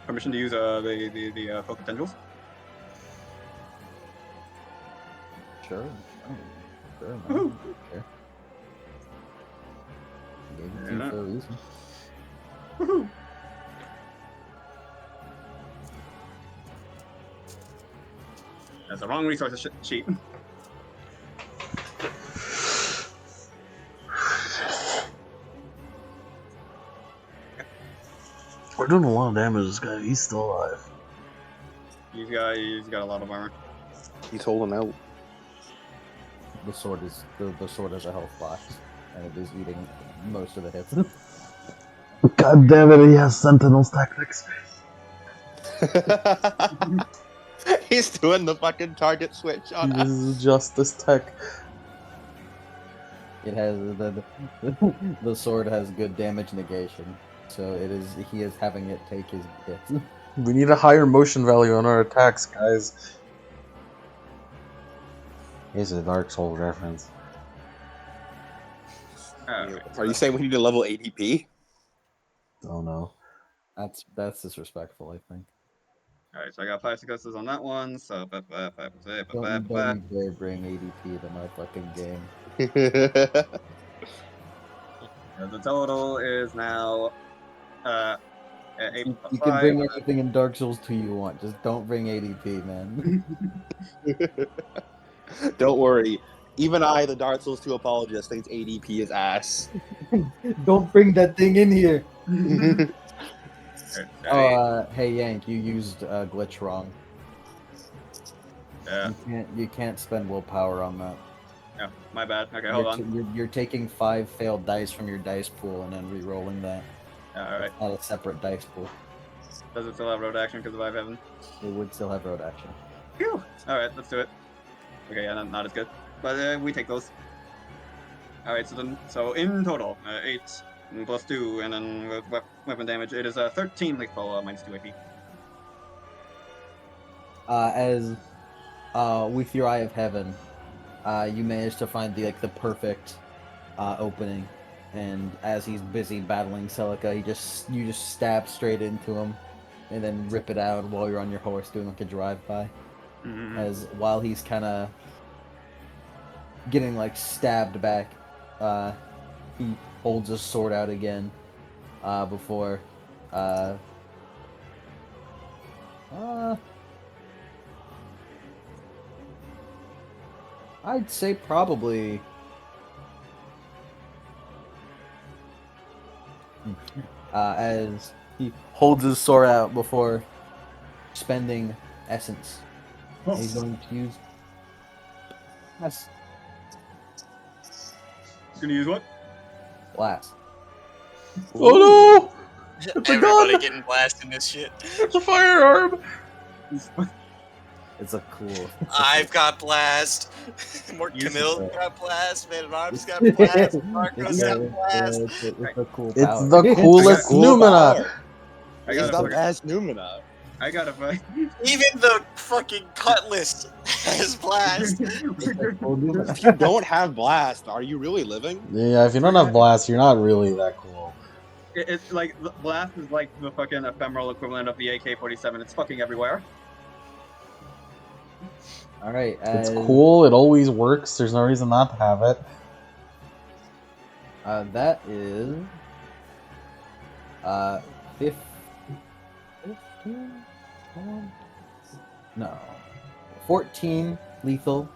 Permission to use the focus tendrils. Sure. Oh, sure. Man. Woohoo. Sure. Gave it to Yeah. you for a reason. Woohoo! That's the wrong resources sheet. We're doing a lot of damage to this guy. He's still alive. He's got a lot of armor. He's holding out. The sword is the sword is a health box, and it is eating most of the hits. God damn it, he has Sentinel's tactics. He's doing the fucking target switch on He us. uses Justice Tech. It has the sword has good damage negation, so he is having it take his hits. We need a higher motion value on our attacks, guys. Here's a Dark Souls reference. Are you saying we need to level ADP? Oh no. That's disrespectful, I think. Alright, so I got 5 successes on that one, so Don't you dare bring ADP to my fucking game. the total is now 8 You plus can 5. bring anything in Dark Souls 2 you want, just don't bring ADP, man. Don't worry. Even I, the Dark Souls 2 apologist, thinks ADP is ass. Don't bring that thing in here. Alright, Hey Yank, you used glitch wrong. yeah, You can't spend willpower on that. yeah, my bad. Okay, hold on. You're taking 5 failed dice from your dice pool and then re-rolling that. Alright, Not a separate dice pool. does it still have road action because of I7? It would still have road action. Phew! Alright, let's do it. Okay, yeah, not as good. But we take those. Alright, so in total, 8 plus 2, and then with weapon damage, it is 13 lethal minus 2 AP. With your Eye of Heaven, you manage to find the perfect opening, and as he's busy battling Celica, you just stab straight into him, and then rip it out while you're on your horse doing a drive-by. Mm-hmm. As while he's kind of getting stabbed back, he holds his sword out again before I'd say probably as he holds his sword out before spending essence. He's going to use blast. Gonna use what? Blast. Oh no! It's a Everybody gun! getting blasted in this shit. It's a firearm! It's a cool. I've got blast. More You- Camille got blast. Man at Arms got blast. Marcos got blast. It's a cool It's power. the coolest Cool Numina. power. I He's gotta the fucking- best Numina. I gotta fight. Even the fucking Cutlass has blast. If you don't have blast, are you really living? Yeah, if you don't have blast, you're not really that cool. It's like the blast is like the fucking ephemeral equivalent of the AK-47. It's fucking everywhere. All right. It's cool. It always works. There's no reason not to have it. That is 15. No, 14 lethal,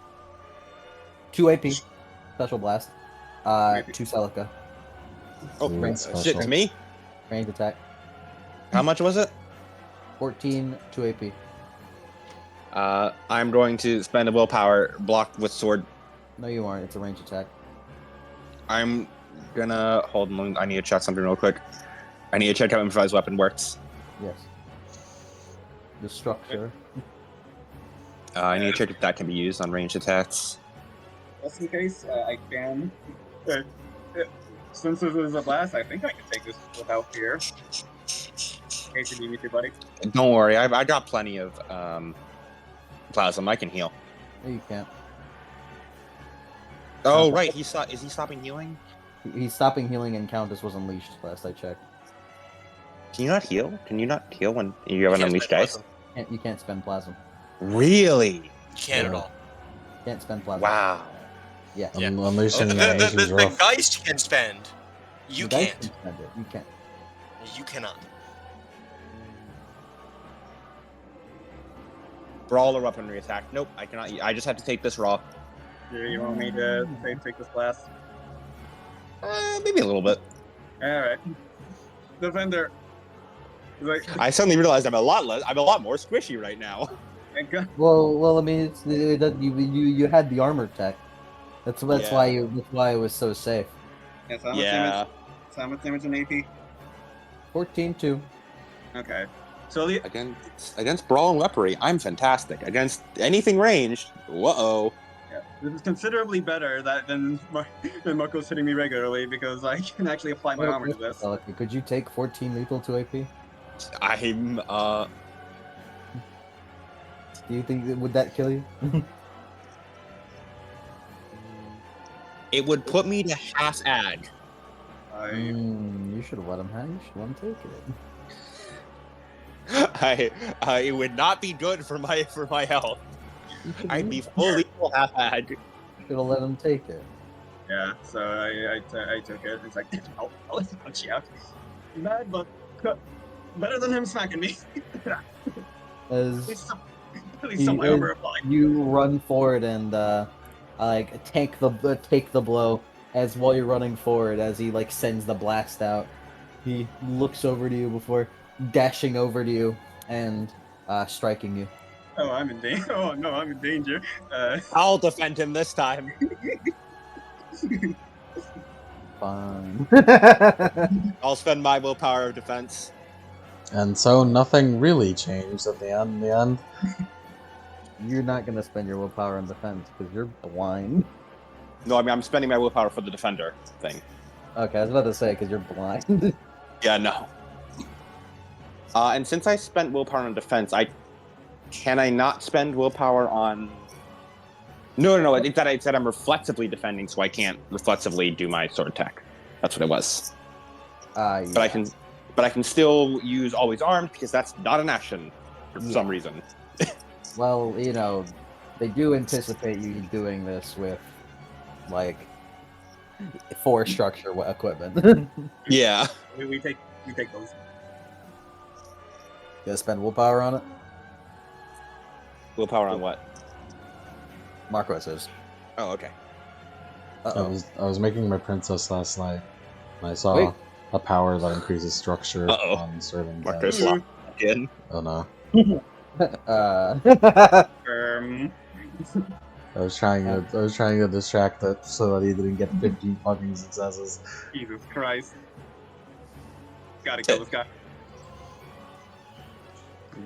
2 AP, special blast, 2 Celica, Oh, Ooh, range special. shit, to me? range attack, How much was it? 14, 2 AP. I'm going to spend a willpower, block with sword. No, you aren't. It's a range attack. I'm gonna hold on. I need to check something real quick. I need to check how improvised weapon works. Yes. The structure. I need to check if that can be used on ranged attacks. Just in case, I can. Since this is a blast, I think I can take this without fear. In case you need me to, buddy. Don't worry, I got plenty of plasma. I can heal. No, you can't. Oh right, is he stopping healing? He's stopping healing and Countess was unleashed last I checked. Can you not heal? Can you not heal when you have an Can't unleashed spend dice? plasma. You can't spend plasma. Really? Can't at all. Can't spend plasma. Wow. Yeah. Yeah. Unleashing The, that the, is the rough. Geist can spend. You guys can't. can spend it. You can't. You cannot. Brawl or weaponry attack? Nope, I cannot. I just have to take this raw. Do you want me to take this blast? Maybe a little bit. Alright. Defender. He's like, I suddenly realized I'm a lot more squishy right now. thank God. Well, I mean, you had the armor tech. That's Yeah. why it was so safe. Yeah, so how much Yeah. damage? So how much damage in AP? 14-2. Okay. So the Against brawl and weaponry, I'm fantastic. Against anything ranged, whoa. yeah, this is considerably better than Marco's hitting me regularly because I can actually apply my armor to this. Okay, could you take 14 lethal to AP? I'm Do you think would that kill you? it would put me to half ag. You should have let him have. You should let him take it. It would not be good for my health. I'd be fully half ag. Should have let him take it. Yeah, so I took it. It's like, I'll punch you out. Bad, but better than him smacking me. As At least some armor applied. you run forward and like take the blow as while you're running forward as he like sends the blast out. He looks over to you before dashing over to you and striking you. Oh, I'm in danger. Oh no, I'm in danger. I'll defend him this time. Fine. I'll spend my willpower of defense. And so nothing really changed at the end. In the end, You're not gonna spend your willpower on defense because you're blind. No, I mean I'm spending my willpower for the defender thing. Okay, I was about to say because you're blind. Yeah, no. And since I spent willpower on defense, can I not spend willpower on? No. It's that I'm reflexively defending, so I can't reflexively do my sword tech. That's what it was. Yeah. But I can still use always armed because that's not an action for some reason. Well, you know, they do anticipate you doing this with, like, 4 structure equipment. Yeah. we take those. You gotta spend willpower on it? Willpower on what? Marco says. Oh, okay. Uh-oh. I was making my princess last night, and I saw Wait. a power that increases structure Uh-oh. on certain Marcus guys. locked in. Oh no! I was trying to distract it so that he didn't get 15 fucking successes. Jesus Christ. Gotta kill this guy.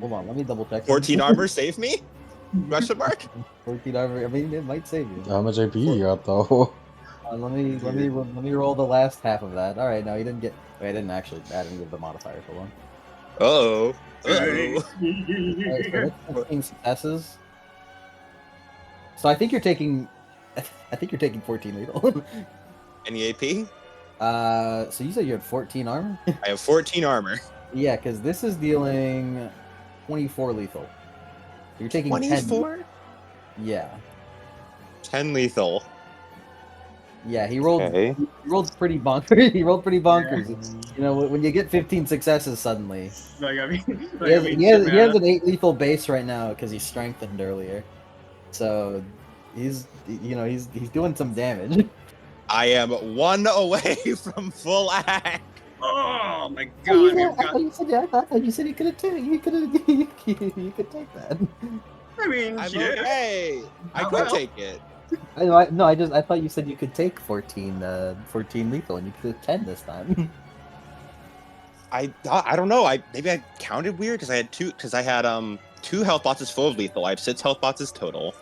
Hold on, let me double check. 14 armor, save me? Question mark? 14 armor. I mean, it might save you. How much AP you got though? Let me roll the last half of that. All right, no, you didn't get. Wait, I didn't actually. I didn't give the modifier. Hold on. Uh-oh. Alright, so that's 15 successes. So I think you're taking. I think you're taking 14 lethal. Any AP? So you said you had 14 armor? I have 14 armor. Yeah, because this is dealing 24 lethal. You're taking 10. 24? Yeah. 10 lethal. Yeah, he rolled. Okay. He rolled pretty bonkers. He rolled pretty bonkers. You know, when you get 15 successes suddenly, Like, I mean, he has an 8 lethal base right now because he strengthened earlier. So he's doing some damage. I am 1 away from full act. Oh my I god. thought you said you could take. You could take that. I mean, I'm yeah. okay. I Oh, could well. take it. I thought you said you could take 14 lethal and you could 10 this time. I don't know. Maybe I counted weird because I had 2 health boxes full of lethal. I have 6 health boxes total.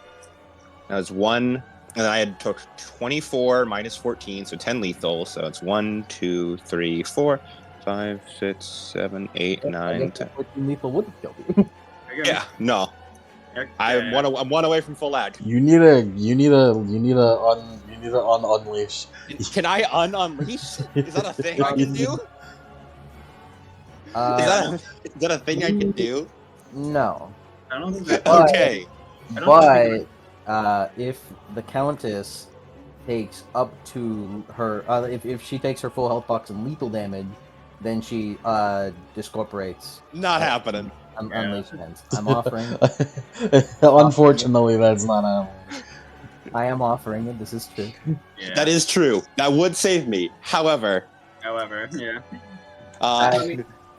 That was 1, and then I had took 24 minus 14, so 10 lethal. So it's 1, 2, 3, 4, 5, 6, 7, 8, 9, 10. 14 lethal would have killed you. Yeah, no. I'm one away from full act. You need a unleash. Can I unleash? Is that a thing I can do? Is that a thing I can do? No. I don't think that. But- Okay. But if the Countess takes up to her, if she takes her full health box and lethal damage, then she discorporates. Not happening. Unleashments. I'm offering. Unfortunately, that's not happening. I am offering it. This is true. Yeah. That is true. That would save me. However, Yeah.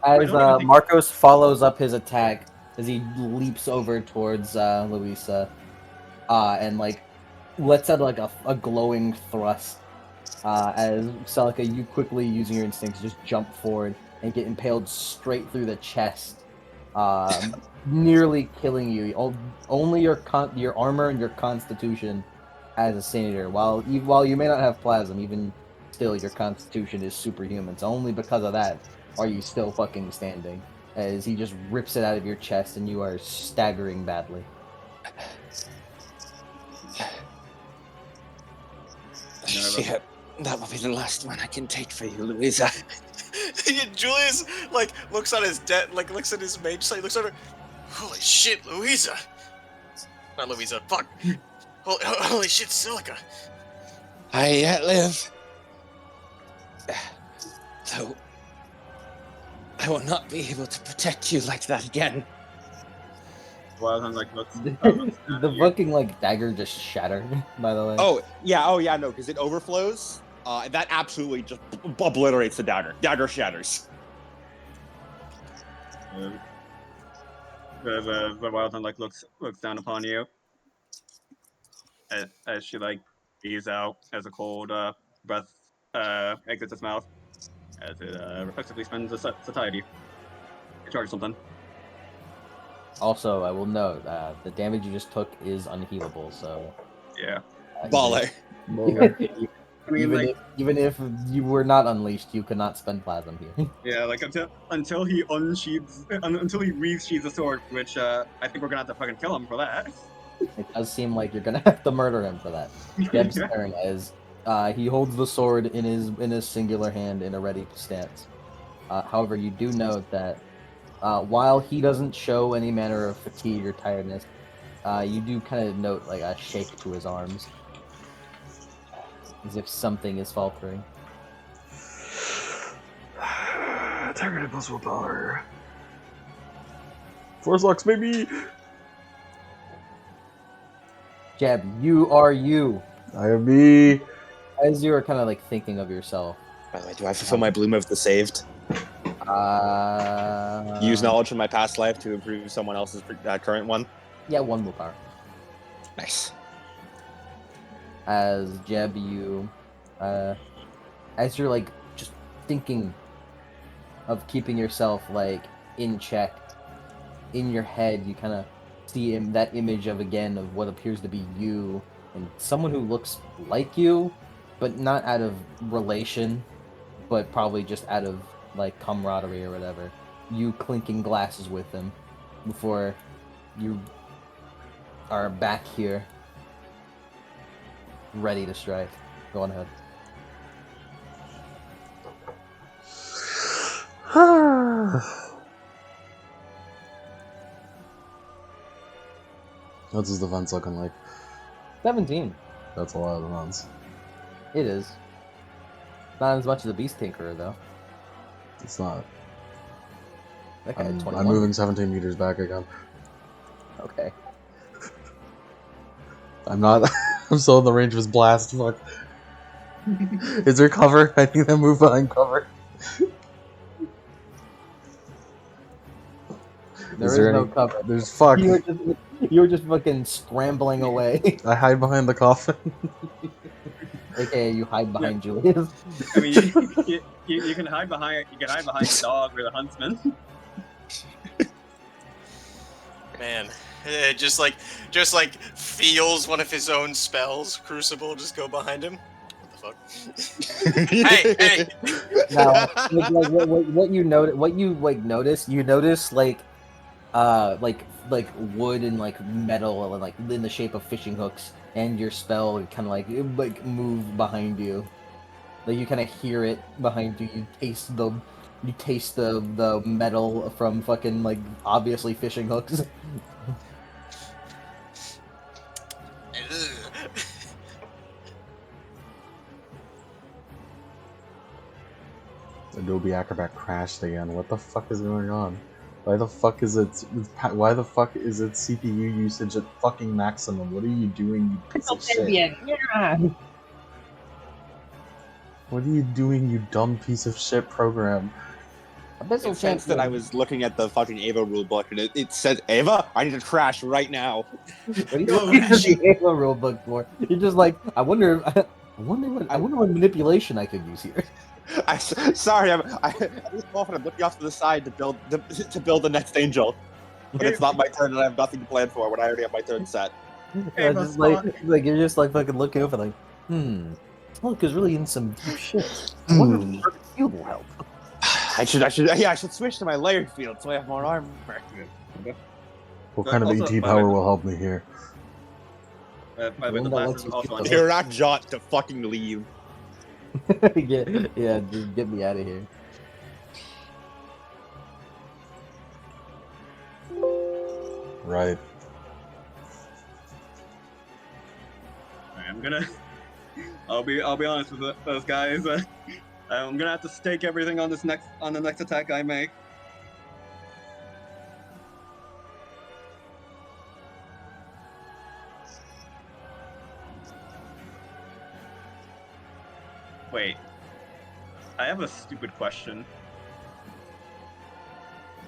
As Marcos follows up his attack as he leaps over towards Luisa, and like lets out like a glowing thrust. As Celica, you quickly using your instincts just jump forward and get impaled straight through the chest, nearly killing you. Only your armor and your constitution as a senator. While you may not have plasm, even still your constitution is superhuman. So only because of that are you still fucking standing. As he just rips it out of your chest and you are staggering badly. Shit. That will be the last one I can take for you, Louisa. Julius like looks at his looks at his mage slate, looks at her. Holy shit, Louisa! Not Louisa. Fuck. Holy shit, Celica. I yet live. Though I will not be able to protect you like that again. Well, I'm like, looks. The fucking like dagger just shattered. By the way. Oh yeah, no, because it overflows. That absolutely just obliterates the dagger. Dagger shatters. The Wildland like looks down upon you as she like breathes out as a cold breath exits its mouth as it reflexively spends a satiety. You charge something. Also, I will note the damage you just took is unhealable. So. Yeah. Baller. I mean, even if you were not unleashed, you could not spend plasm here. Yeah, like until he unsheathes, until he resheathes the sword, which I think we're gonna have to fucking kill him for that. It does seem like you're gonna have to murder him for that. Jeb's turn as he holds the sword in his singular hand in a ready stance. However, you do note that while he doesn't show any manner of fatigue or tiredness, you do kind of note like a shake to his arms, as if something is faltering. Targeted plus willpower. Force locks, baby! Jeb, you are you. I am me. As you are kind of like thinking of yourself. By the way, do I fulfill my bloom of the saved? Use knowledge from my past life to improve someone else's current one? Yeah, 1 willpower. Nice. As Jeb, you, as you're like just thinking of keeping yourself like in check, in your head, you kind of see that image of what appears to be you and someone who looks like you, but not out of relation, but probably just out of like camaraderie or whatever. You clinking glasses with them before you are back here, ready to strike. Go on ahead. What's his defense looking like? 17. That's a lot of defense. It is. Not as much as a Beast Tinkerer, though. It's not. That guy had I'm 21. moving 17 meters back again. Okay. I'm not. I'm still in the range of his blast. Fuck. Is there cover? I need to move behind cover. There is no any cover. There's fuck. You were just fucking scrambling away. I hide behind the coffin. AKA you hide behind Julius. I mean, you can hide behind the dog or the huntsman. Man, it just like feels one of his own spells. Crucible just go behind him. What the fuck? hey! Now, what you notice? You notice like wood and like metal and like in the shape of fishing hooks, and your spell kind of like move behind you. Like you kind of hear it behind you. You taste the metal from fucking like obviously fishing hooks. Adobe Acrobat crashed again. What the fuck is going on? Why the fuck is it CPU usage at fucking maximum? What are you doing, you piece of shit? Yeah. What are you doing, you dumb piece of shit program? Abyssal It sense that I was looking at the fucking Ava rulebook and it said, Ava, I need to crash right now. What are you using the Ava rulebook for? You're just like, I wonder what manipulation I could use here. Sorry, I'm often I'm looking off to the side to build the next angel. But it's not my turn and I have nothing to plan for when I already have my turn set. Just like you're just like fucking looking over like, Smoke is really in some deep shit. I wonder if the field will help. I should switch to my layered field so I have more armor. What kind of Also, AT by power the way- will help me here? By the way, the blast is also on You're not Jot to fucking leave. yeah, just get me out of here. Right. I'm gonna. I'll be honest with those guys. I'm gonna have to stake everything on the next attack I make. Wait. I have a stupid question.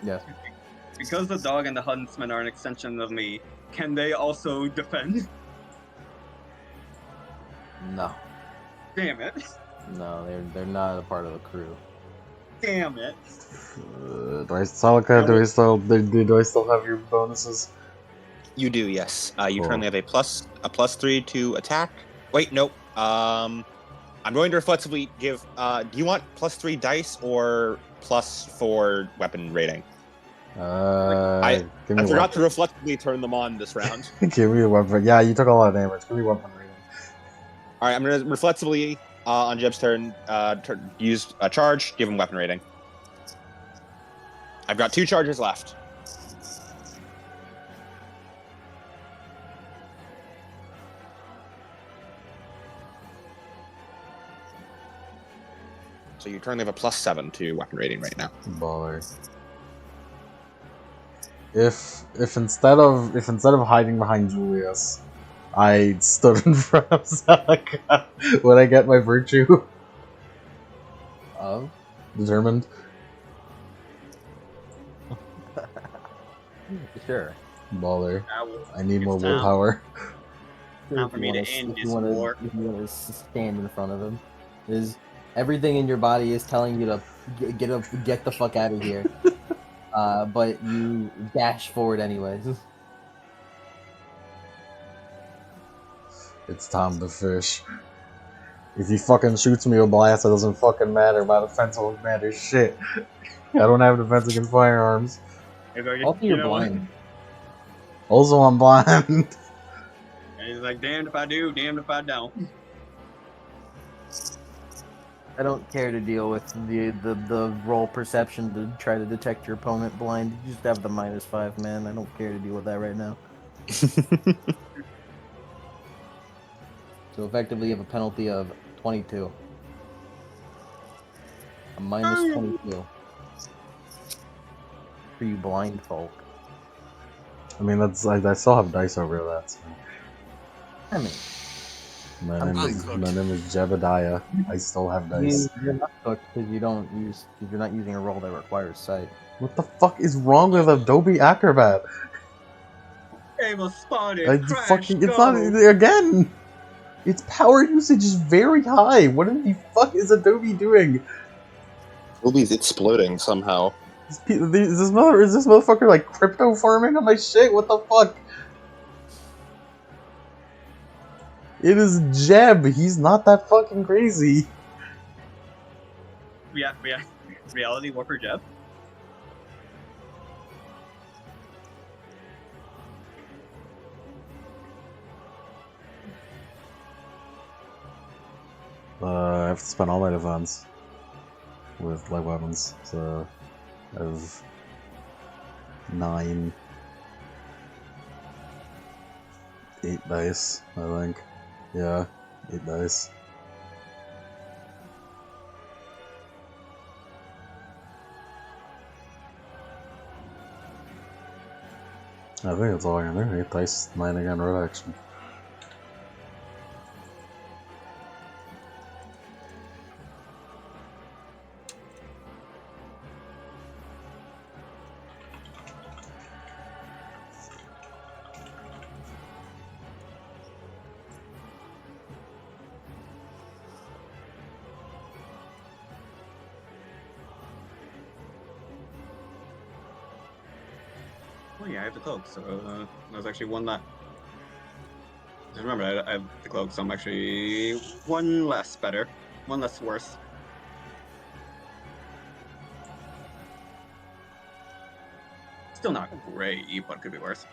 Yes. Because the dog and the huntsman are an extension of me, can they also defend? No. Damn it. No, they're not a part of the crew. Damn it. Do I still have your bonuses? You do, yes. You Cool. currently have a +3 to attack. Wait, nope. I'm going to reflexively give. Do you want +3 dice or +4 weapon rating? I Give me a forgot to reflexively turn them on this round. weapon. Give me a weapon. Yeah, you took a lot of damage. Give me weapon rating. All right, I'm going to reflexively on Jeb's turn use a charge. Give him weapon rating. I've got 2 charges left. So you currently have a +7 to weapon rating right now. Baller. If instead of hiding behind Julius, I stood in front of Zalaka, would I get my virtue? Oh. Determined. Sure. Baller. Now I need more It's time. willpower. Time for me to end this war. If you want to stand in front of him, everything in your body is telling you to get the fuck out of here. But you dash forward anyways. It's time to fish. If he fucking shoots me with blast, it doesn't fucking matter. My defense won't matter shit. I don't have defense against firearms. Also, you're blind. Also, I'm blind. And he's like, damned if I do, damned if I don't. I don't care to deal with the roll perception to try to detect your opponent blind. You just have the -5, man. I don't care to deal with that right now. So effectively, you have a penalty of 22. A -22. For you blind folk. I mean, that's I still have dice over that. So. I mean, My I'm name is Jebediah. I still have dice. you're not cooked because you're not using a roll that requires sight. What the fuck is wrong with Adobe Acrobat? Able spotted, I crash, fucking, it's go. not, again! Its power usage is very high! What in the fuck is Adobe doing? Adobe's exploding somehow. Is this motherfucker like crypto farming on my shit? What the fuck? It is Jeb, he's not that fucking crazy. Yeah, reality warper Jeb. I have to spend all my defense with light weapons, so I have 8 dice, I think. Yeah, 8 dice. I think that's all I can do. 8 dice, 9 again, red action. Oh yeah, I have the cloak, so there's actually one left. Just remember, I have the cloak, so I'm actually one less better, one less worse. Still not great, but could be worse.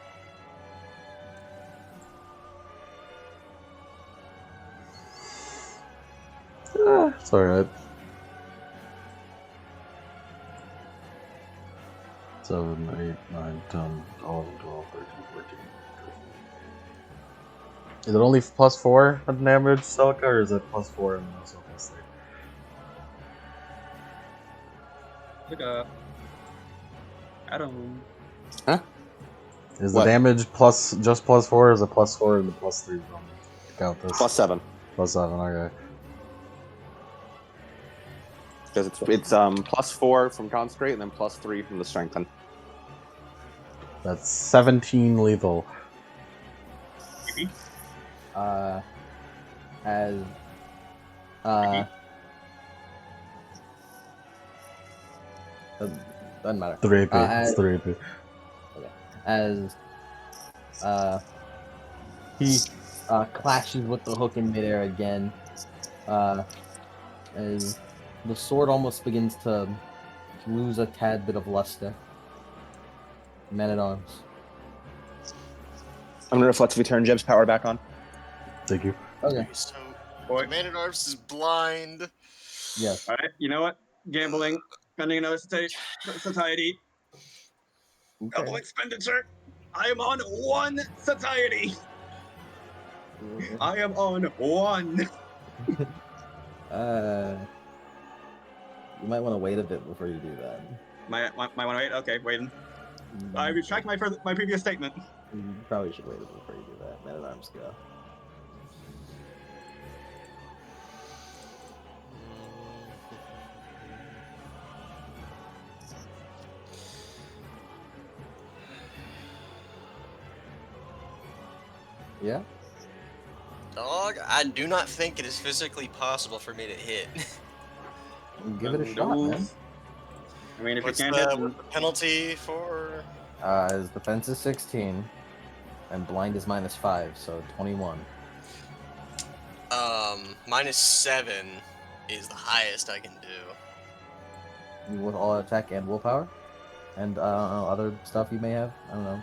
It's alright. 7, 8, 9, 10, 11, 12, 13, 14. Is it only +4 on damage, Celica, or is it +4 and also +3? Look up. Adam. Huh? Is What? the damage plus just +4, or is it +4 and the +3 from count this? +7. +7, okay. Because it's +4 from Consecrate and then +3 from the Strengthen. That's 17 lethal. As doesn't matter. 3 AP. As- It's 3 AP. As he clashes with the hook in midair again, as the sword almost begins to lose a tad bit of luster. Man-at-Arms. I'm gonna reflexively turn Jeb's power back on. Thank you. Okay. So, Boy. Man-at-Arms is blind. Yes. Alright, you know what? Gambling, spending another satiety. Double expenditure. I am on 1 satiety. I am on 1. You might want to wait a bit before you do that. My 108. Okay, waiting. I retract my previous statement. You probably should wait a bit before you do that. Man-at-Arms go. Yeah? Dog, I do not think it is physically possible for me to hit. Give it a shot, man. I mean, if What's you can't hit, the penalty for? His defense is 16, and blind is -5, so 21. -7 is the highest I can do. With all attack and willpower, and other stuff you may have. I don't know.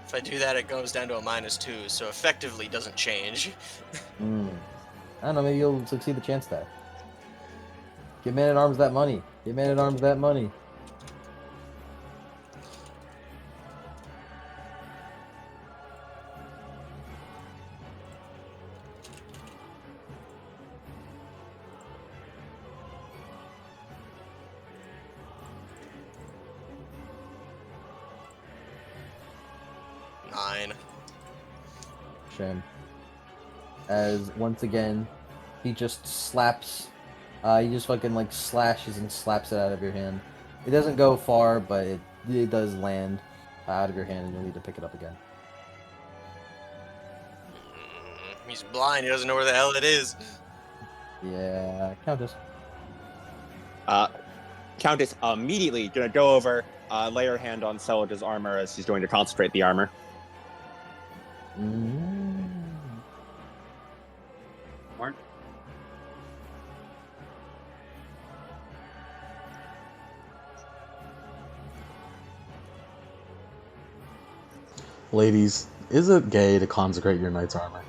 If I do that, it goes down to a -2, so effectively doesn't change. I don't know. Maybe you'll succeed the chance die. Give Man at Arms that money. Give Man at Arms that money. Shame. As once again, he just slaps. He just fucking like slashes and slaps it out of your hand. It doesn't go far, but it does land out of your hand, and you'll need to pick it up again. He's blind. He doesn't know where the hell it is. Yeah, Countess. Countess immediately gonna go over, lay her hand on Selage's armor as she's going to concentrate the armor. Mark? Ladies, is it gay to consecrate your knight's armor?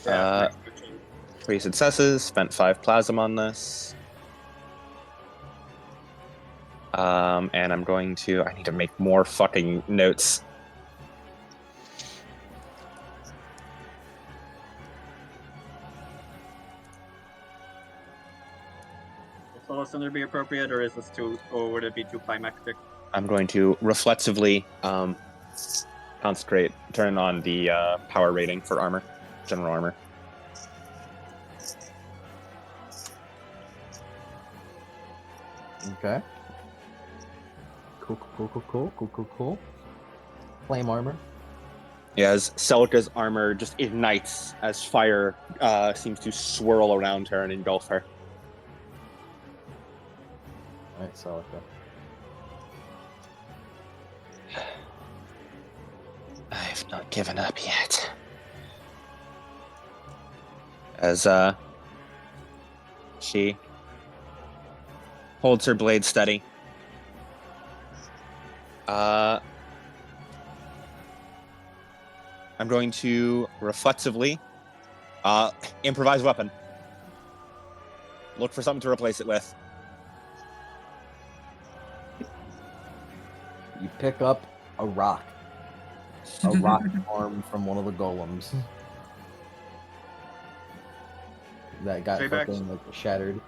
Yeah, 3 successes, spent 5 plasm on this. And I'm going to... I need to make more fucking notes. Will Thunder be appropriate, or is this too, or would it be too climactic? I'm going to reflexively concentrate, turn on the power rating for armor, general armor. Okay. Cool. Flame armor. Yeah, as Celica's armor just ignites as fire seems to swirl around her and engulf her. Alright, Celica. I've not given up yet. As she holds her blade steady. I'm going to reflexively improvise weapon. Look for something to replace it with. You pick up a rock. A rock arm from one of the golems. That got Stay back. fucking like shattered.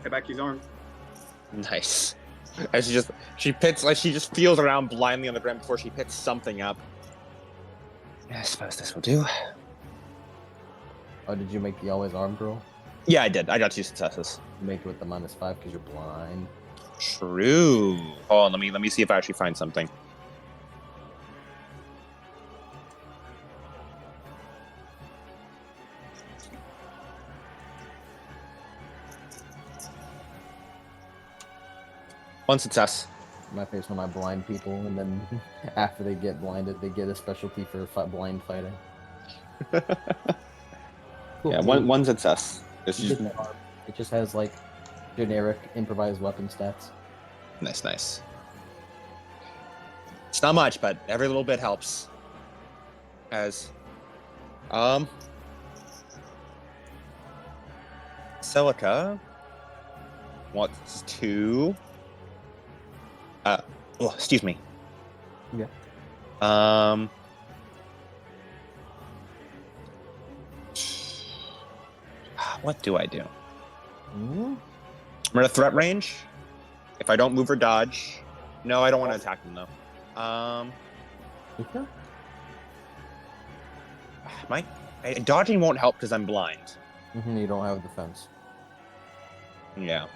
Get back his arm. Nice. As she just feels around blindly on the ground before she picks something up. I suppose this will do. Oh, did you make the always arm girl? Yeah, I did. I got 2 successes. You make it with the -5 because you're blind. True. Hold on, let me see if I actually find something. One success. My face when I blind people, and then after they get blinded, they get a specialty for blind fighting. Cool. Yeah, one success. It's You just get the arm. It just has like generic improvised weapon stats. nice. It's not much, but every little bit helps. As Celica wants to excuse me. Yeah. What do I do? Mm-hmm. I'm at a threat range. If I don't move or dodge. No, I don't want to attack them though. Okay. Dodging won't help because I'm blind. You don't have defense. Yeah.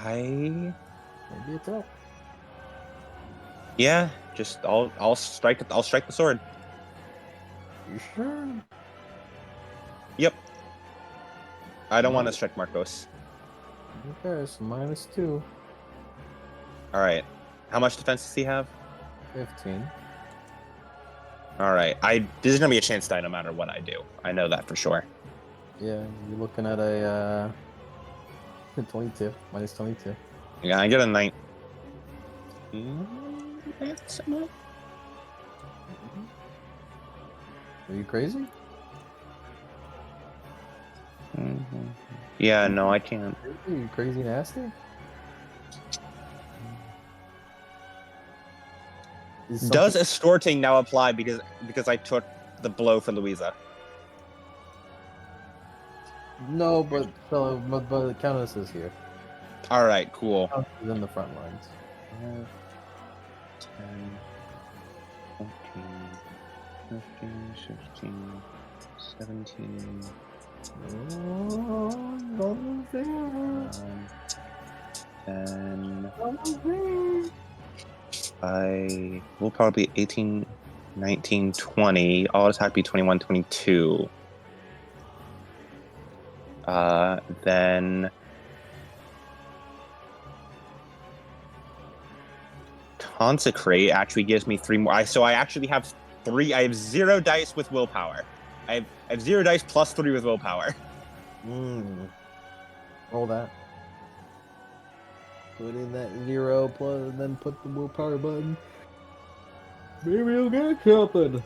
Maybe it's up. Yeah, just I'll strike the sword. You sure? Yep. I don't want to strike Marcos. Okay, so -2. All right. How much defense does he have? 15. All right. There's gonna be a chance die no matter what I do. I know that for sure. Yeah, you're looking at a 22 minus 22. Yeah, I get a 9. Are you crazy? Yeah, no, I can't. Are you crazy nasty? Is Does something- escorting now apply because I took the blow for Louisa? No, but the Countess is here. All right, cool. Countess is in the front lines. 10, 14, 15, 16, 17, Oh, almost there. 10. Almost there. I will probably be 18, 19, 20. All attack be 21, 22. Then Consecrate actually gives me 3 more. So I actually have 3. I have 0 dice with willpower. I have 0 dice plus 3 with willpower. Roll that. Put in that 0 plus, and then put the willpower button. Maybe you'll get something.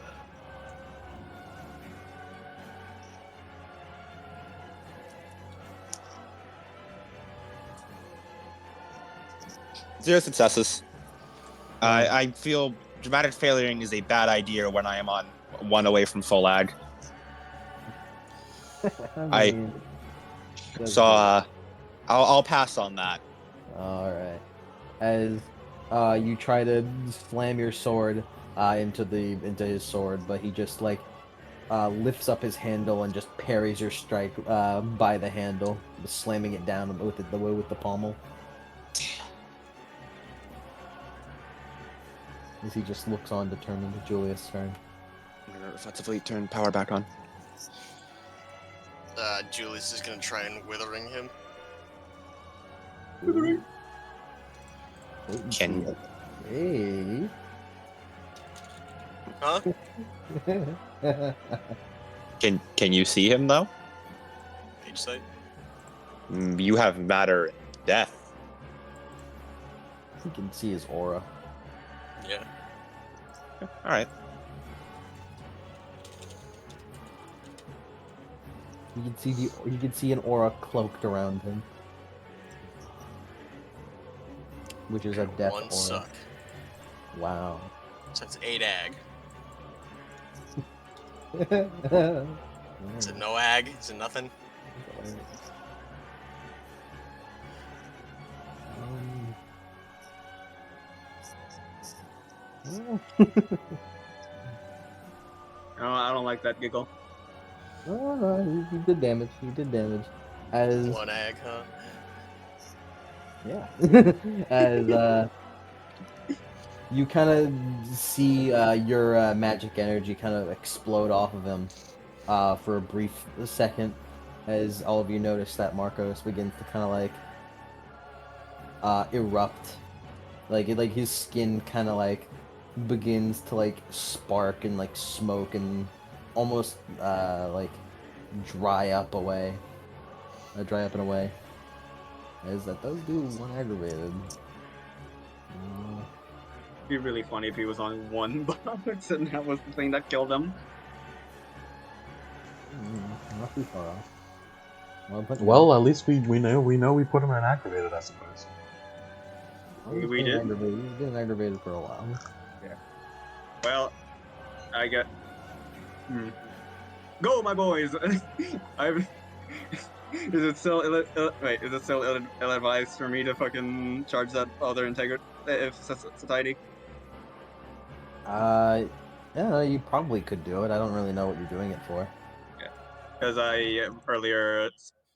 Zero successes. I feel dramatic failuring is a bad idea when I am on 1 away from full ag. So I'll pass on that. All right. As you try to slam your sword into his sword, but he just lifts up his handle and just parries your strike by the handle, slamming it down with the pommel. As he just looks on, determined. Julius' turn. I'm gonna effectively turn power back on. Julius is gonna try and withering him. Can Hey. Huh? can you see him though? Page sight. You have matter and death. You can see his aura. Yeah. All right. You can see an aura cloaked around him, which is a death One aura. suck. Wow. So that's 8 ag. Is it no ag? Is it nothing? I don't like that giggle. No, he did damage. He did damage. As 1 ag, huh? yeah, as you kind of see your magic energy kind of explode off of him for a brief second, as all of you notice that Marcos begins to kind of erupt, like his skin kind of begins to spark and smoke and almost dry up in a way. As that does do 1 aggravated. It'd be really funny if he was on 1 box and that was the thing that killed him. Not too far off. Well, at least we know we put him in aggravated, I suppose. We did. He's been aggravated for a while. Well, I get. Go, my boys! I've. Is it still wait? Is it still ill-advised for me to fucking charge that other integrity if society? Yeah, no, you probably could do it. I don't really know what you're doing it for. Yeah, because I earlier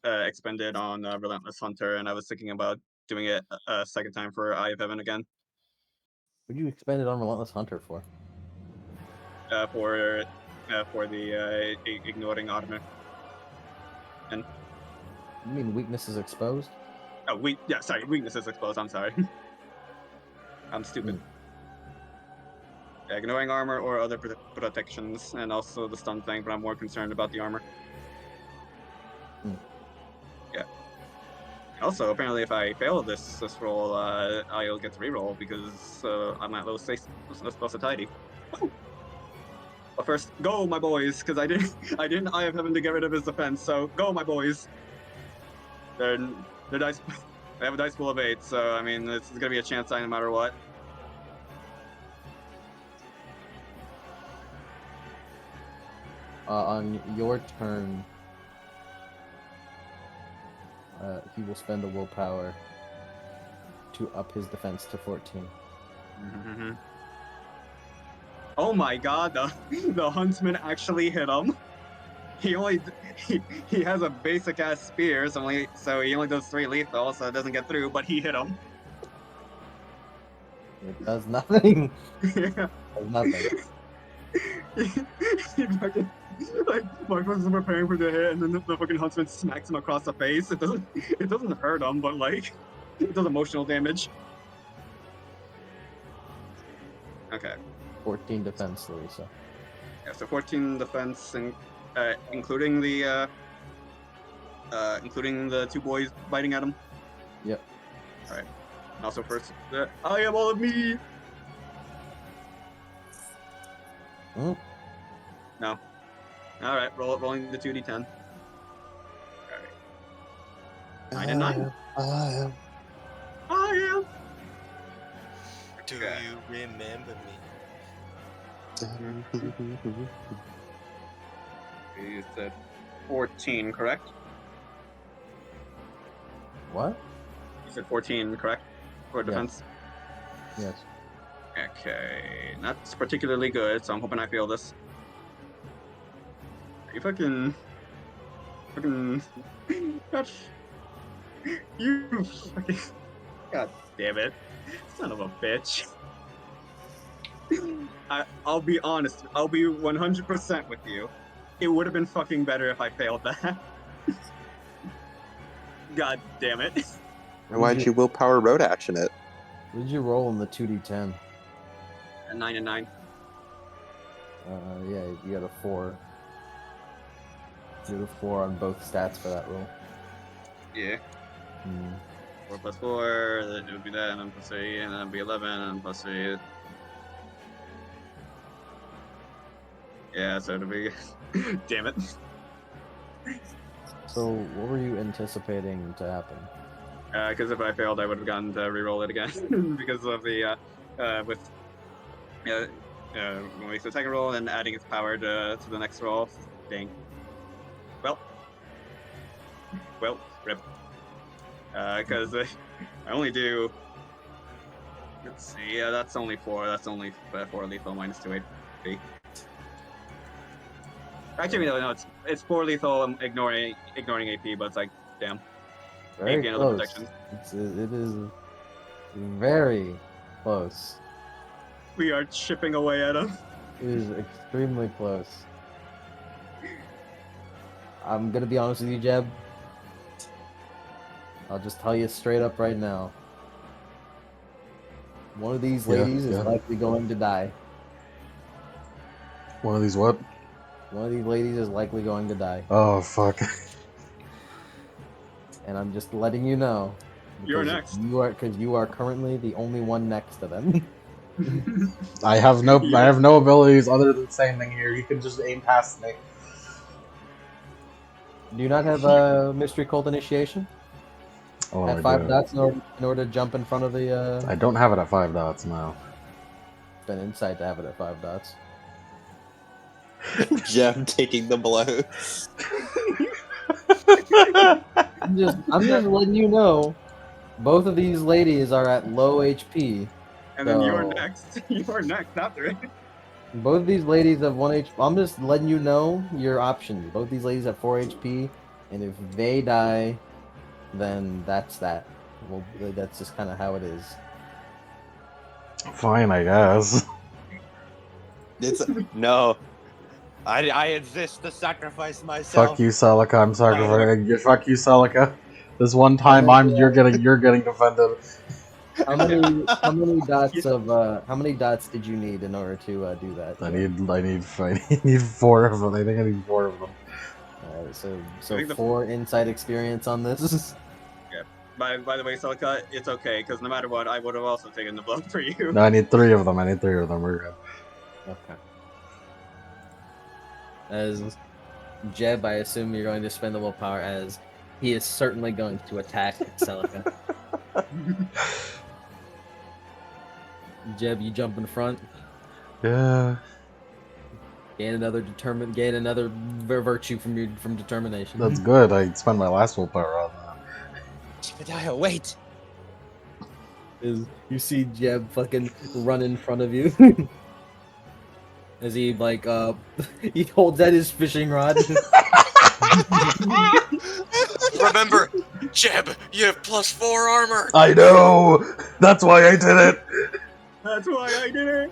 expended on Relentless Hunter, and I was thinking about doing it a second time for Eye of Heaven again. What'd you expend it on Relentless Hunter for? For the ignoring Ottoman. And You mean weakness is exposed? weakness is exposed. I'm sorry. I'm stupid. Yeah, ignoring armor or other protections, and also the stun thing, but I'm more concerned about the armor. Yeah. Also, apparently, if I fail this roll, I'll get to reroll because I'm at low society. But first, go, my boys, because I didn't eye of heaven to get rid of his defense. So go, my boys. Their dice, they have a dice pool of 8, so I mean, this is gonna be a chance die no matter what. On your turn, he will spend a willpower to up his defense to 14. Mm-hmm. Oh my god, the huntsman actually hit him. He has a basic ass spear, so he only does 3 lethal, so it doesn't get through, but he hit him. It does nothing. Yeah. It does nothing. He fucking, like, Marcus is preparing for the hit, and then the fucking huntsman smacks him across the face. It doesn't hurt him, but like, it does emotional damage. Okay. 14 defense, Louisa. Yeah, so 14 defense, and including the 2 boys biting at him. Yep. All right. And also first, I am all of me. Mm. No. All right. Rolling the 2d10. All right. 9 and 9. I am. Do Okay. you remember me? You said 14, correct? What? You said 14, correct? For defense? Yes. Okay. That's particularly good, so I'm hoping I fail this. You fucking... God, you fucking... God damn it. Son of a bitch. I'll be honest. I'll be 100% with you. It would have been fucking better if I failed that. God damn it. Why'd you willpower road action it? What did you roll in the 2d10? A 9 and 9. Yeah, you got a 4. You got a 4 on both stats for that roll. Yeah. 4 plus 4, it would be that, and then plus 3, and then it'd be 11, and plus 3. Yeah, so it'll be... Damn it. So, what were you anticipating to happen? Because if I failed, I would have gotten to reroll it again. Because of the, when we do the second roll and adding its power to the next roll. Dang. Well, rip. Because I only do... Let's see, yeah, that's only 4. That's only 4 lethal minus 2 HP. Actually, no, it's 4 lethal, ignoring AP, but it's like, damn. Very AP and other close. protections. It is very close. We are chipping away at him. It is extremely close. I'm gonna be honest with you, Jeb. I'll just tell you straight up right now. One of these ladies is likely going to die. One of these what? One of these ladies is likely going to die. Oh, fuck. And I'm just letting you know. You're next. Because you are currently the only one next to them. I have no abilities other than standing here. You can just aim past me. Do you not have a mystery cult initiation? Oh, At 5 dots in order to jump in front of the... I don't have it at 5 dots now. It's been insight to have it at 5 dots. Jeff taking the blows. I'm just letting you know, both of these ladies are at low HP. And then you're So- next. You're next after it. Both of these ladies have 1 HP. I'm just letting you know your options. Both these ladies have 4 HP, and if they die, then that's that. Well, that's just kind of how it is. Fine, I guess. No. I exist to sacrifice myself. Fuck you, Celica. I'm sacrificing. Fuck you, Celica. This one time, you're getting defended. How many dots of how many dots did you need in order to do that? I need 4 of them. I think I need 4 of them. So think the- 4 insight experience on this. By the way, Celica, it's okay, because no matter what, I would have also taken the blow for you. No, I need 3 of them. We're good. Okay. As Jeb, I assume you're going to spend the willpower as he is certainly going to attack Celica. Jeb, you jump in front. Yeah. Gain another virtue from determination. That's good. I spent my last willpower on that. Jebediah, wait! Is you see Jeb fucking run in front of you as he like he holds out his fishing rod. Remember, Jeb, you have +4 armor. I know! That's why I did it! That's why I did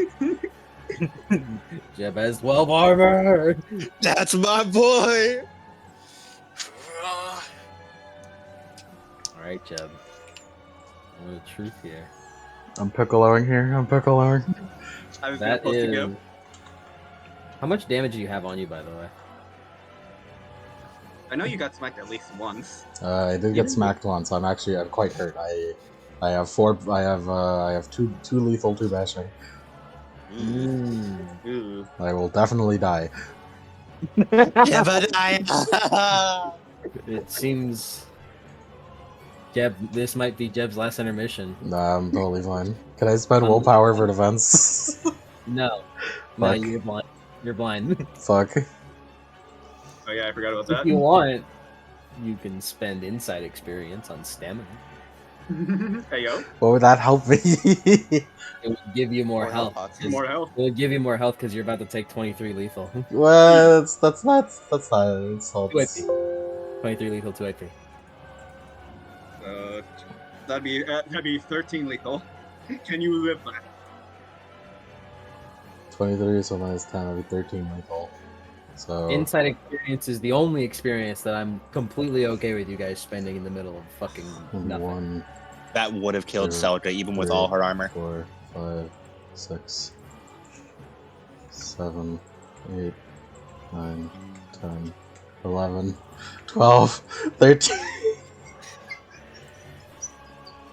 it. Jeb has 12 armor. That's my boy! All right, Jeb. The truth here. I'm piccoloing here. I was That supposed to is. go. How much damage do you have on you, by the way? I know you got smacked at least once. I did get smacked once. I'm quite hurt. I have 2 lethal, 2 bashing. Ooh. I will definitely die. Jebediah! It seems. Jeb, this might be Jeb's last intermission. Nah, I'm totally fine. Can I spend willpower for defense? No. Fuck. No, you're blind. You're blind. Fuck. Oh yeah, I forgot about If that. you want, you can spend insight experience on stamina. Hey yo, What would that help me? It would give you more More health. health pots. 'cause- more health. It would give you more health because you're about to take 23 lethal. Well, that's not. It's all. 2 AP. 23 lethal, 2 AP. That'd be 13 lethal. Can you live that? 23, so minus 10, that'd be 13 lethal. So Insight experience is the only experience that I'm completely okay with you guys spending in the middle of fucking nothing. 1, That would have killed Sure. Celica even with Sure. all her armor. 4, 5, 6, 7, 8, 9, 10, 11, 12, 13.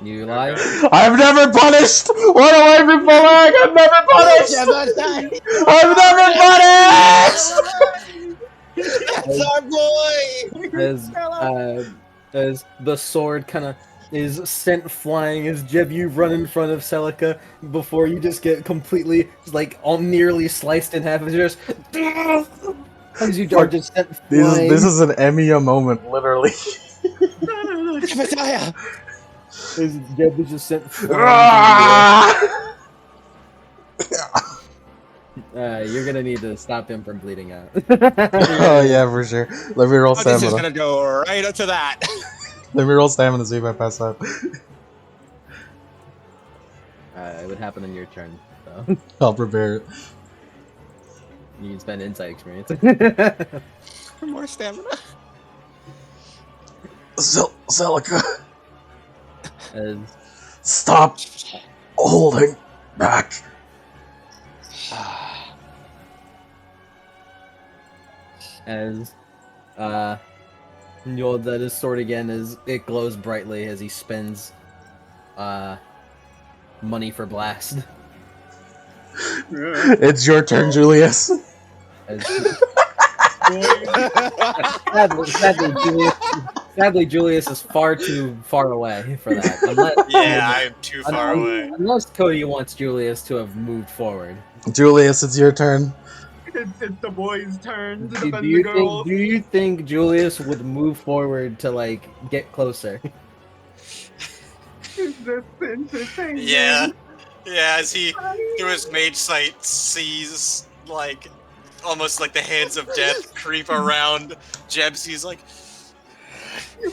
You lie? I'm never punished! What do I be pulling? I'm never punished! I'm never punished! That's our boy! As the sword kind of is sent flying as Jeb, you run in front of Celica before you just get completely, like, all nearly sliced in half. As you just, as you are just sent flying. This is an Emiya moment, literally. Jebediah! As Jeb is just sent flying. Ah! You're gonna need to stop him from bleeding out. Oh yeah, for sure. Let me roll Oh, this is stamina. gonna go right up to that. Let me roll stamina to see if I pass out. It would happen on your turn, so I'll prepare it. you can spend insight experience. For more stamina. Celica, As stop holding back. as he holds out his sword again as it glows brightly as he spends money for blast. It's your turn, Julius. As, sadly, Julius is far too far away for that. Yeah, I'm too far away. Unless Cody wants Julius to have moved forward. Julius, it's your turn. It's the boys' turn to Do defend the you girls. think Julius would move forward to like get closer? Is this entertaining? Yeah. Yeah, as he, through his mage sight, sees, like, almost like the hands of death creep around Jebs. He's like, He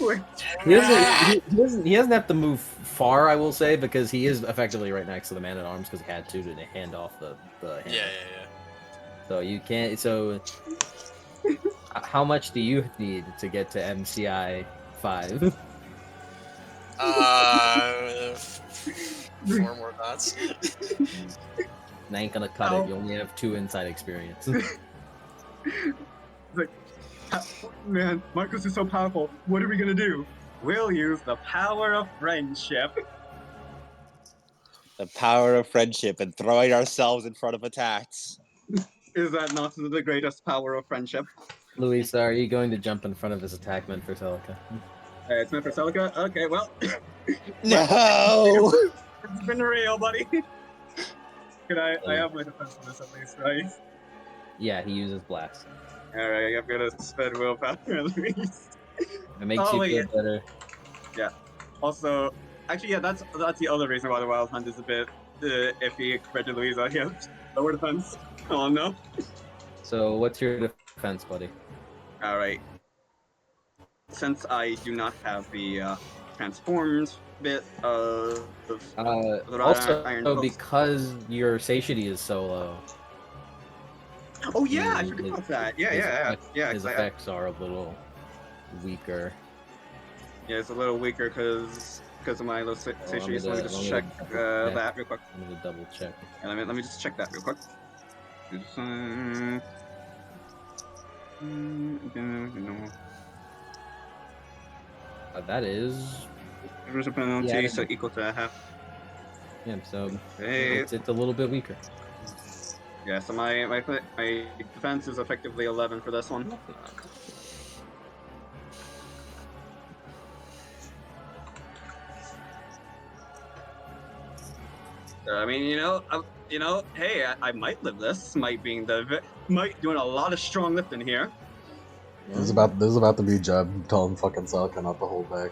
doesn't have to move far, I will say, because he is effectively right next to the man at arms because he had to hand off the hand. yeah. So you can't. So how much do you need to get to MCI 5? Four more dots. I ain't gonna cut Ow. it. You only have 2 inside experience. Man, Marcus is so powerful. What are we gonna do? We'll use the power of friendship. The power of friendship and throwing ourselves in front of attacks. Is that not the greatest power of friendship? Luisa, are you going to jump in front of his attackman for Celica? It's meant for Celica? Okay, well, No! it's been real, buddy. Can I have my defense on this at least, right? Yeah, he uses blast. Alright, I'm gonna spend willpower at least. It makes Oh, you wait, feel better. Also, actually, yeah, that's the other reason why the Wild Hunt is a bit iffy compared to Louisa. Yeah, lower defense. Oh no. So, what's your defense, buddy? Alright. Since I do not have the transformed bit of the Also, iron hooks. because your satiety is so low, Oh yeah, I his- forgot about that. Yeah, his yeah, effect- yeah. his 'Cause effects are a little weaker. yeah, it's a little weaker because of my low satiety. So let me just check double check. that real quick. I'm gonna double check. And let me just check that real quick. That is, There's a penalty, Yeah, so equal to half. yeah. So Hey, it's a little bit weaker. yeah. So my defense is effectively 11 for this one. I mean, hey, I might live this. Might doing a lot of strong lifting here. This is about to be Jeb telling fucking Salka not to hold back.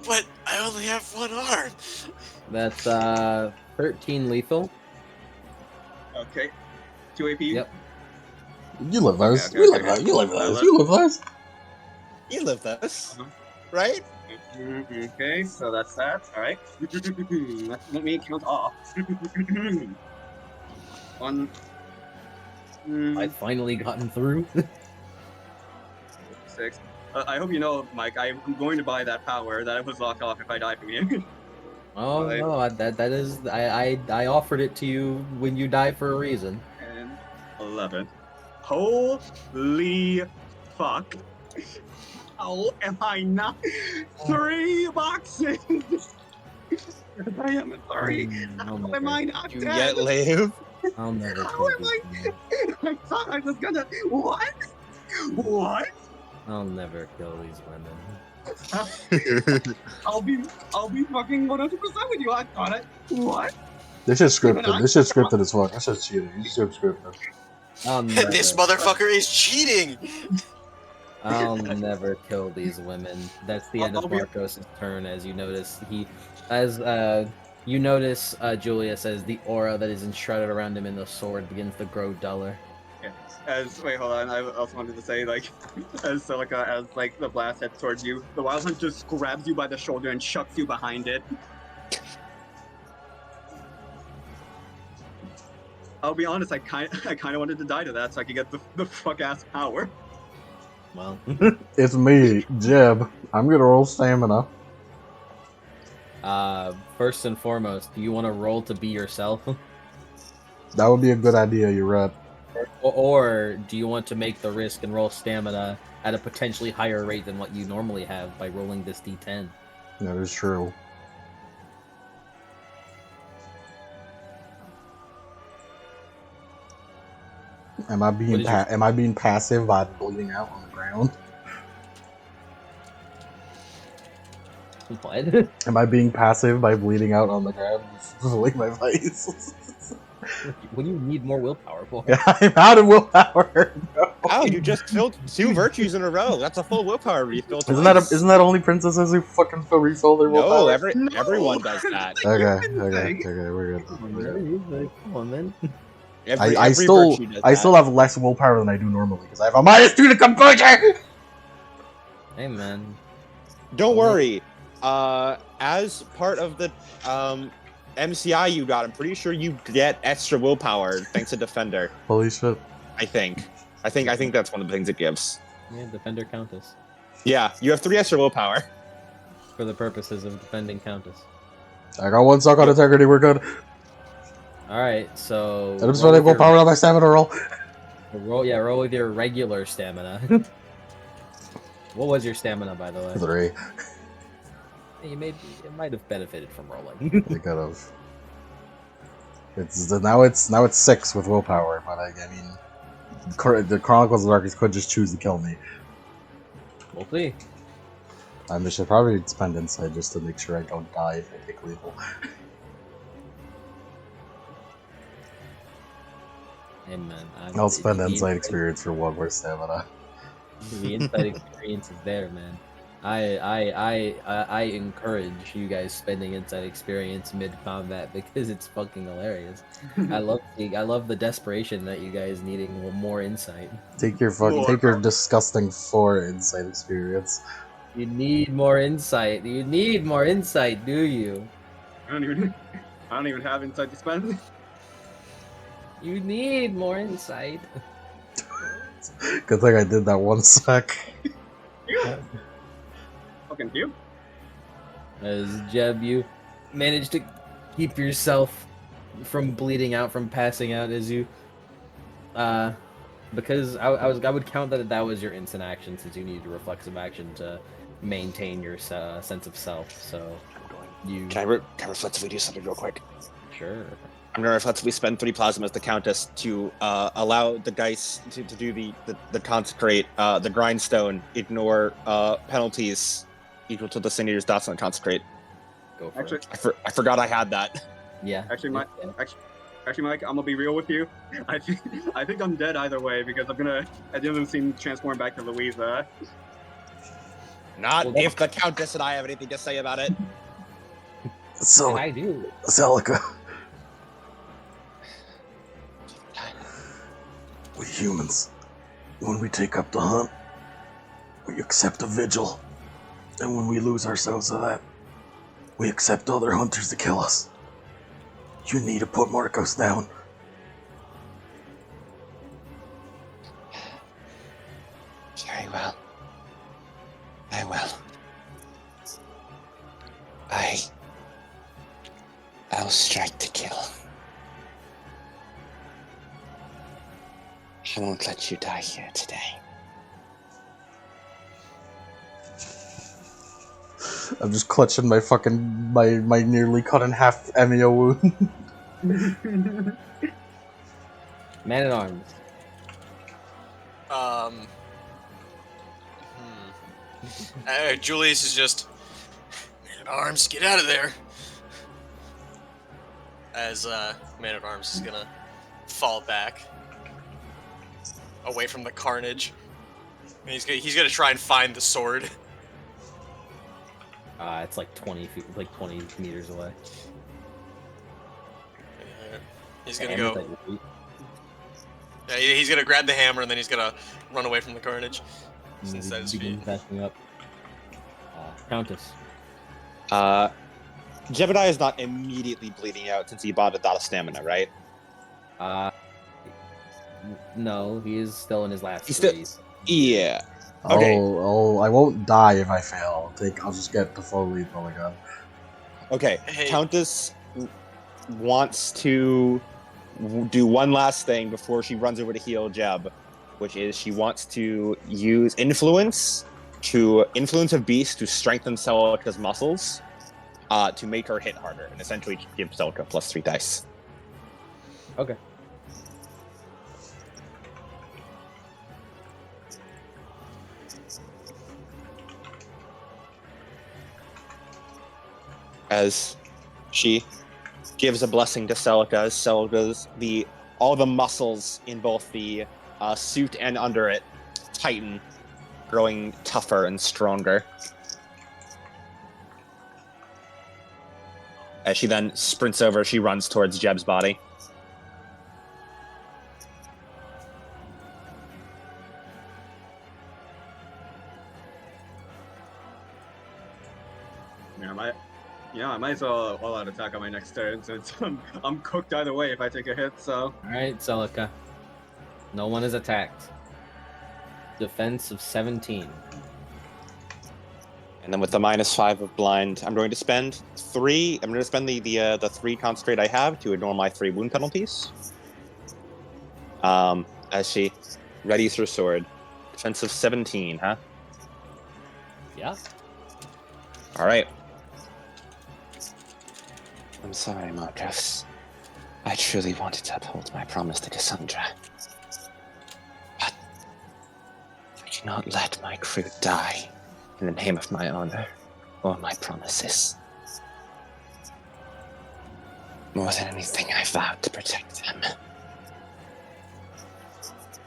But I only have one arm. That's 13 lethal. Okay, 2 AP. Yep. You live those. Okay, You live okay. those. You live those. You live those. You live this, Uh-huh. right? Okay, so that's that. All right. Let me count off. One. I've finally gotten through. 6. I hope you know, Mike. I'm going to buy that power that was locked off if I die from you. Oh Right. no, that is I offered it to you when you die for a reason. And 11. Holy fuck! How am I not 3 boxes? I am at 3. I'll How am never, I not You dead? yet live? I'll never How kill am this man. I thought I was gonna. What? What? I'll never kill these women. I'll be fucking 100% with you. I thought it. What? This shit's scripted. This shit's scripted as fuck. This shit's cheating. This shit's scripted. I'll never, This motherfucker is cheating. I'll never kill these women. That's the end of I'll be- Marcos' turn. As you notice, Julius, as the aura that is enshrouded around him in the sword begins to grow duller. Wait, hold on. I also wanted to say, like, as Silica, as like the blast heads towards you, the Wild Hunt just grabs you by the shoulder and chucks you behind it. I'll be honest. I kind of wanted to die to that so I could get the fuck ass power. Well, It's me, Jeb. I'm gonna roll stamina. first and foremost, do you want to roll to be yourself? That would be a good idea. You're right. Or do you want to make the risk and roll stamina at a potentially higher rate than what you normally have by rolling this d10? That is true. Am I being passive by bleeding out on the ground? What? Am I being passive by bleeding out on the ground? Like my face. What do you need more willpower for? I'm out of willpower. Oh, you just filled 2 virtues in a row. That's a full willpower refill. Isn't that only princesses who fucking refill their willpower? No, everyone does that. Okay, we're good. Come on, man. I still have less willpower than I do normally because I have a -2 to composure. Hey, man. Don't worry. As part of the MCI you got, I'm pretty sure you get extra willpower thanks to Defender. Holy shit! I think that's one of the things it gives. Yeah, Defender Countess. Yeah, you have 3 extra willpower. for the purposes of defending Countess. I got 1 suck on integrity. We're good. All right, so And I'm spending willpower on my stamina roll. roll with your regular stamina. What was your stamina, by the way? 3. It might have benefited from rolling. They could have. Now it's 6 with willpower, but I mean, the Chronicles of Darkness could just choose to kill me. We'll see. I should probably spend insight just to make sure I don't die if I take lethal. Hey man, I'll spend insight experience for 1 more stamina. The insight experience is there, man. I encourage you guys spending insight experience mid combat because it's fucking hilarious. I love the desperation that you guys needing more insight. Take your disgusting 4 insight experience. You need more insight. You need more insight, do you? I don't even have insight to spend. You need more insight. Good thing I did that 1 sec. Fucking you. As Jeb, you managed to keep yourself from bleeding out, from passing out, as you, because I would count that was your instant action, since you needed a reflexive action to maintain your sense of self. So you Can I reflexively do something real quick? sure. I'm gonna reflexively spend 3 plasmas to Countess to allow the dice to do the consecrate, the grindstone, ignore penalties equal to the Senator's dots on consecrate. Go for Actually, it. I forgot I had that. Yeah. Actually, Mike, I'm gonna be real with you. I think I'm dead either way because I'm gonna at the end of the scene transform back to Louisa. Not Well, if the Countess and I have anything to say about it. So, I do. Celica. We humans, when we take up the hunt, we accept a vigil. And when we lose ourselves to that, we accept other hunters to kill us. You need to put Marcos down. Very well. I will. I'll strike to kill. I won't let you die here today. I'm just clutching my fucking my nearly cut in half MEO wound. Man at arms. Julius is just, man at arms, get out of there. As man at arms is gonna fall back away from the carnage. And he's gonna try and find the sword. It's like 20 feet, like 20 meters away. He's gonna go. Yeah, he's gonna grab the hammer and then he's gonna run away from the carnage. Since that is feet. Backing up. Countess. Jebediah is not immediately bleeding out since he bought a dot of stamina, right? No, he is still in his last He's freeze. Yeah. Okay. Oh, I won't die if I fail. I'll just get the full lethal again. Okay. Hey. Countess wants to do one last thing before she runs over to heal Jeb, which is she wants to use influence a beast to strengthen Celica's muscles, to make her hit harder, and essentially give Celica plus 3 dice. Okay. As she gives a blessing to Celica, as Celica's all the muscles in both the suit and under it tighten, growing tougher and stronger. As she then sprints over, she runs towards Jeb's body. I might as well all-out attack on my next turn since I'm cooked either way if I take a hit. So. All right, Celica. No one is attacked. Defense of 17. And then with the -5 of blind, I'm going to spend 3. I'm going to spend the 3 concentrate I have to ignore my 3 wound penalties. As she readies her sword. Defensive 17, huh? Yeah. All right. I'm sorry, Marcus. I truly wanted to uphold my promise to Cassandra. But I cannot let my crew die in the name of my honor or my promises. More than anything, I vowed to protect them.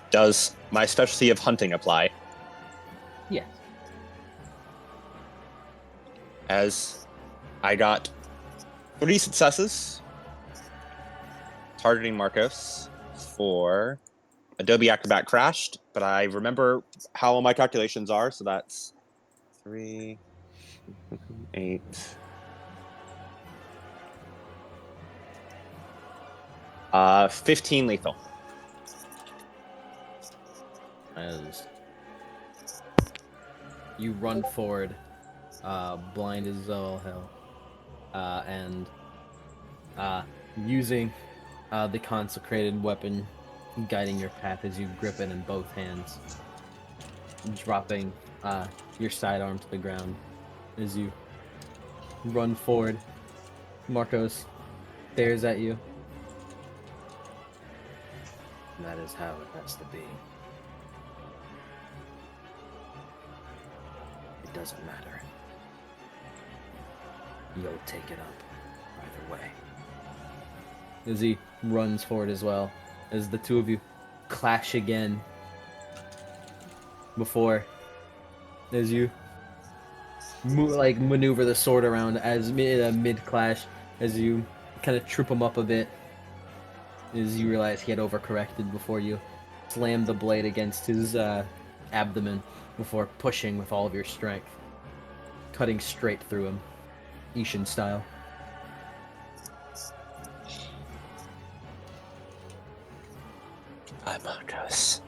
Does my specialty of hunting apply? Yes. As I got 3 successes targeting Marcos for Adobe Acrobat crashed, but I remember how all my calculations are, so that's 3, 8. 15 lethal. As you run forward, blind as all hell, and using the consecrated weapon guiding your path as you grip it in both hands, dropping your sidearm to the ground as you run forward. Marcos stares at you. That is how it has to be. It doesn't matter. You'll take it up either way. As he runs forward as well, as the two of you clash again before, as you maneuver the sword around as mid clash, as you kind of trip him up a bit, as you realize he had overcorrected before you slam the blade against his abdomen before pushing with all of your strength, cutting straight through him, Ishin style. I'm Marcos.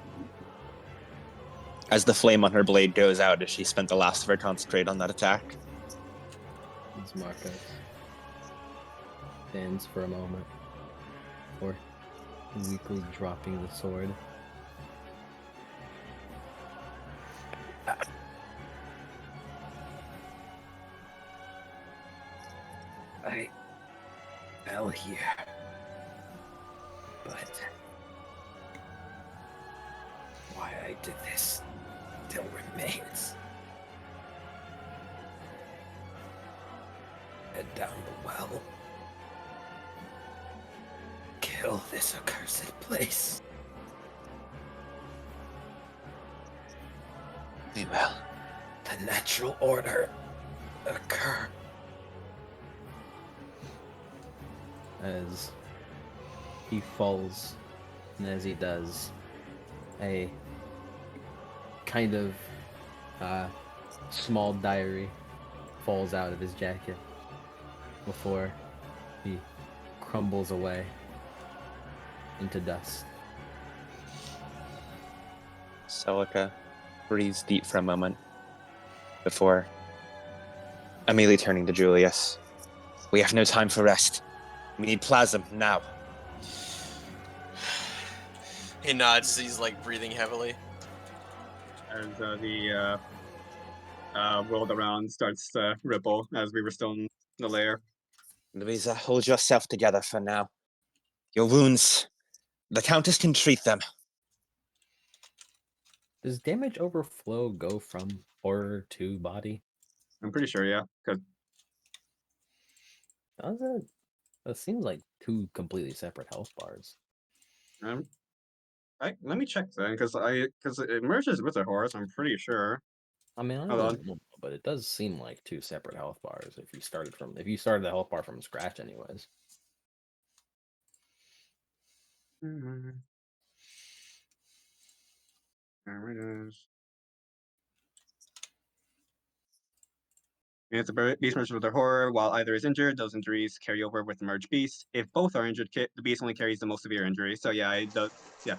As the flame on her blade goes out as she spent the last of her concentrate on that attack. As Marcos stands for a moment before weakly dropping the sword. I fell here, but why I did this still remains. Head down the well. Kill this accursed place. We will. The natural order occur. As he falls, and as he does, a kind of small diary falls out of his jacket before he crumbles away into dust. Celica breathes deep for a moment before immediately turning to Julius. We have no time for rest. We need plasm now. He nods. He's like breathing heavily. As the world around starts to ripple as we were still in the lair. Louisa, hold yourself together for now. Your wounds, the Countess can treat them. Does damage overflow go from horror to body? I'm pretty sure, yeah. Because Does it? That seems like two completely separate health bars. let me check then, because it merges with the horse. I'm pretty sure. I mean, I Hold on. don't know, but it does seem like two separate health bars if you started the health bar from scratch, anyways. There it is. If the beast merges with the horror, while either is injured, those injuries carry over with the merged beast. If both are injured, the beast only carries the most severe injury. So yeah, it does. Yeah.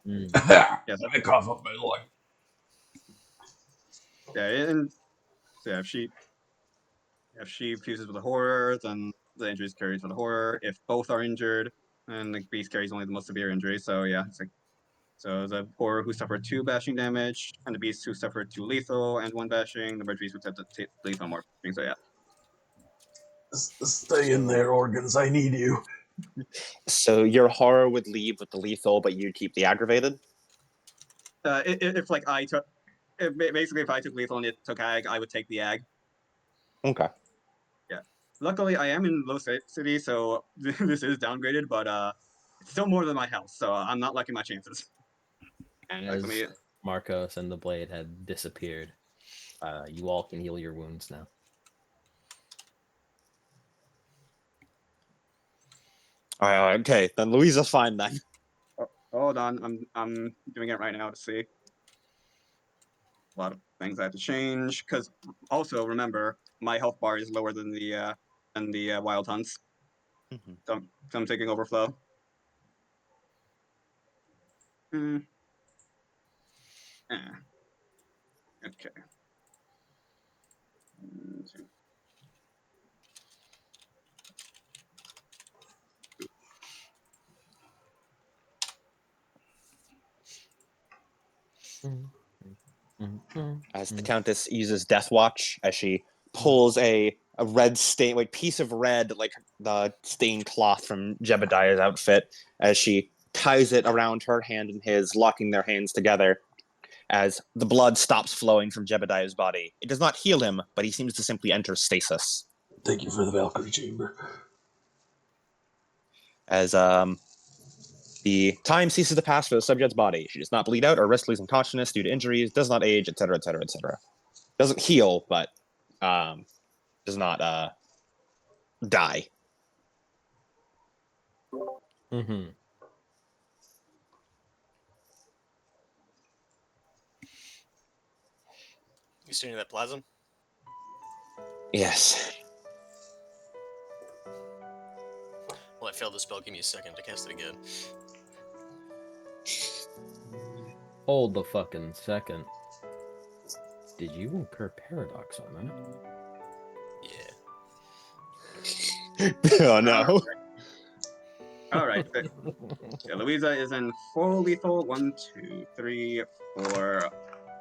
Yes. I cough up my lung. Yeah, and So yeah, if she fuses with the horror, then the injury is carried for the horror. If both are injured, then the beast carries only the most severe injury. So yeah, it's like so the horror who suffered 2 bashing damage, and the beast who suffered 2 lethal and 1 bashing. The red beast would have to take lethal more bashing. So yeah. Stay in there, organs. I need you. So your horror would leave with the lethal, but you'd keep the aggravated? If like I took, basically if I took lethal and it took ag, I would take the ag. Okay. Yeah. Luckily, I am in low city, so this is downgraded, but it's still more than my health, so I'm not liking my chances. As Let me. Marcos and the blade had disappeared, you all can heal your wounds now. Okay, then Louisa's fine then. Hold on, I'm doing it right now to see. A lot of things I have to change because also remember my health bar is lower than the wild hunts, so I'm taking overflow. Okay. As the Countess uses Death Watch, as she pulls a red stain, like piece of red, like the stained cloth from Jebediah's outfit, as she ties it around her hand and his, locking their hands together. As the blood stops flowing from Jebediah's body, it does not heal him, but he seems to simply enter stasis. Thank you for the Valkyrie chamber. As the time ceases to pass for the subject's body, she does not bleed out or risk losing consciousness due to injuries, does not age, etc., etc., etc. Doesn't heal, but does not die. Mm-hmm. You still need that plasm? Yes. Well, I failed the spell. Give me a second to cast it again. Hold the fucking second. Did you incur paradox on Yeah. Oh no. All right. Yeah, Louisa is in full lethal. 1, 2, 3, 4,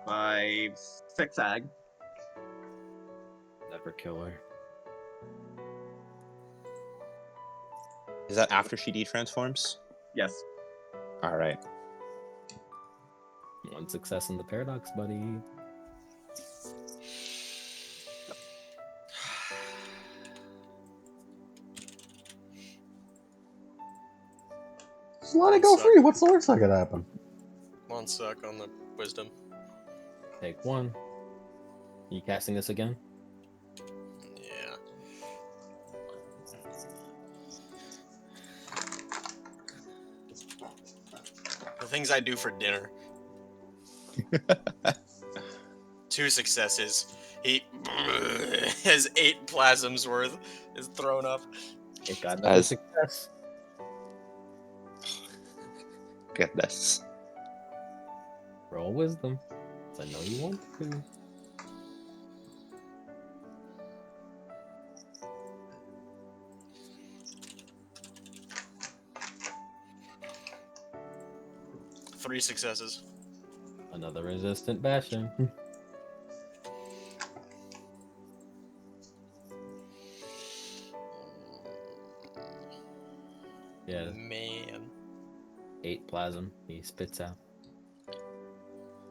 5, 6 ag. that? Never kill her. Is that after she detransforms? Yes. All right. 1 success in the paradox, buddy. Just let it go free. What's the worst that could happen? One suck on the wisdom. Take 1. You casting this again? Yeah. The things I do for dinner. 2 successes. He has 8 plasms worth is thrown up. It got another As- success. Goodness. Roll wisdom. 'Cause I know you want to. Three successes. Another resistant bashing. Yeah, Man. 8 plasm he spits out.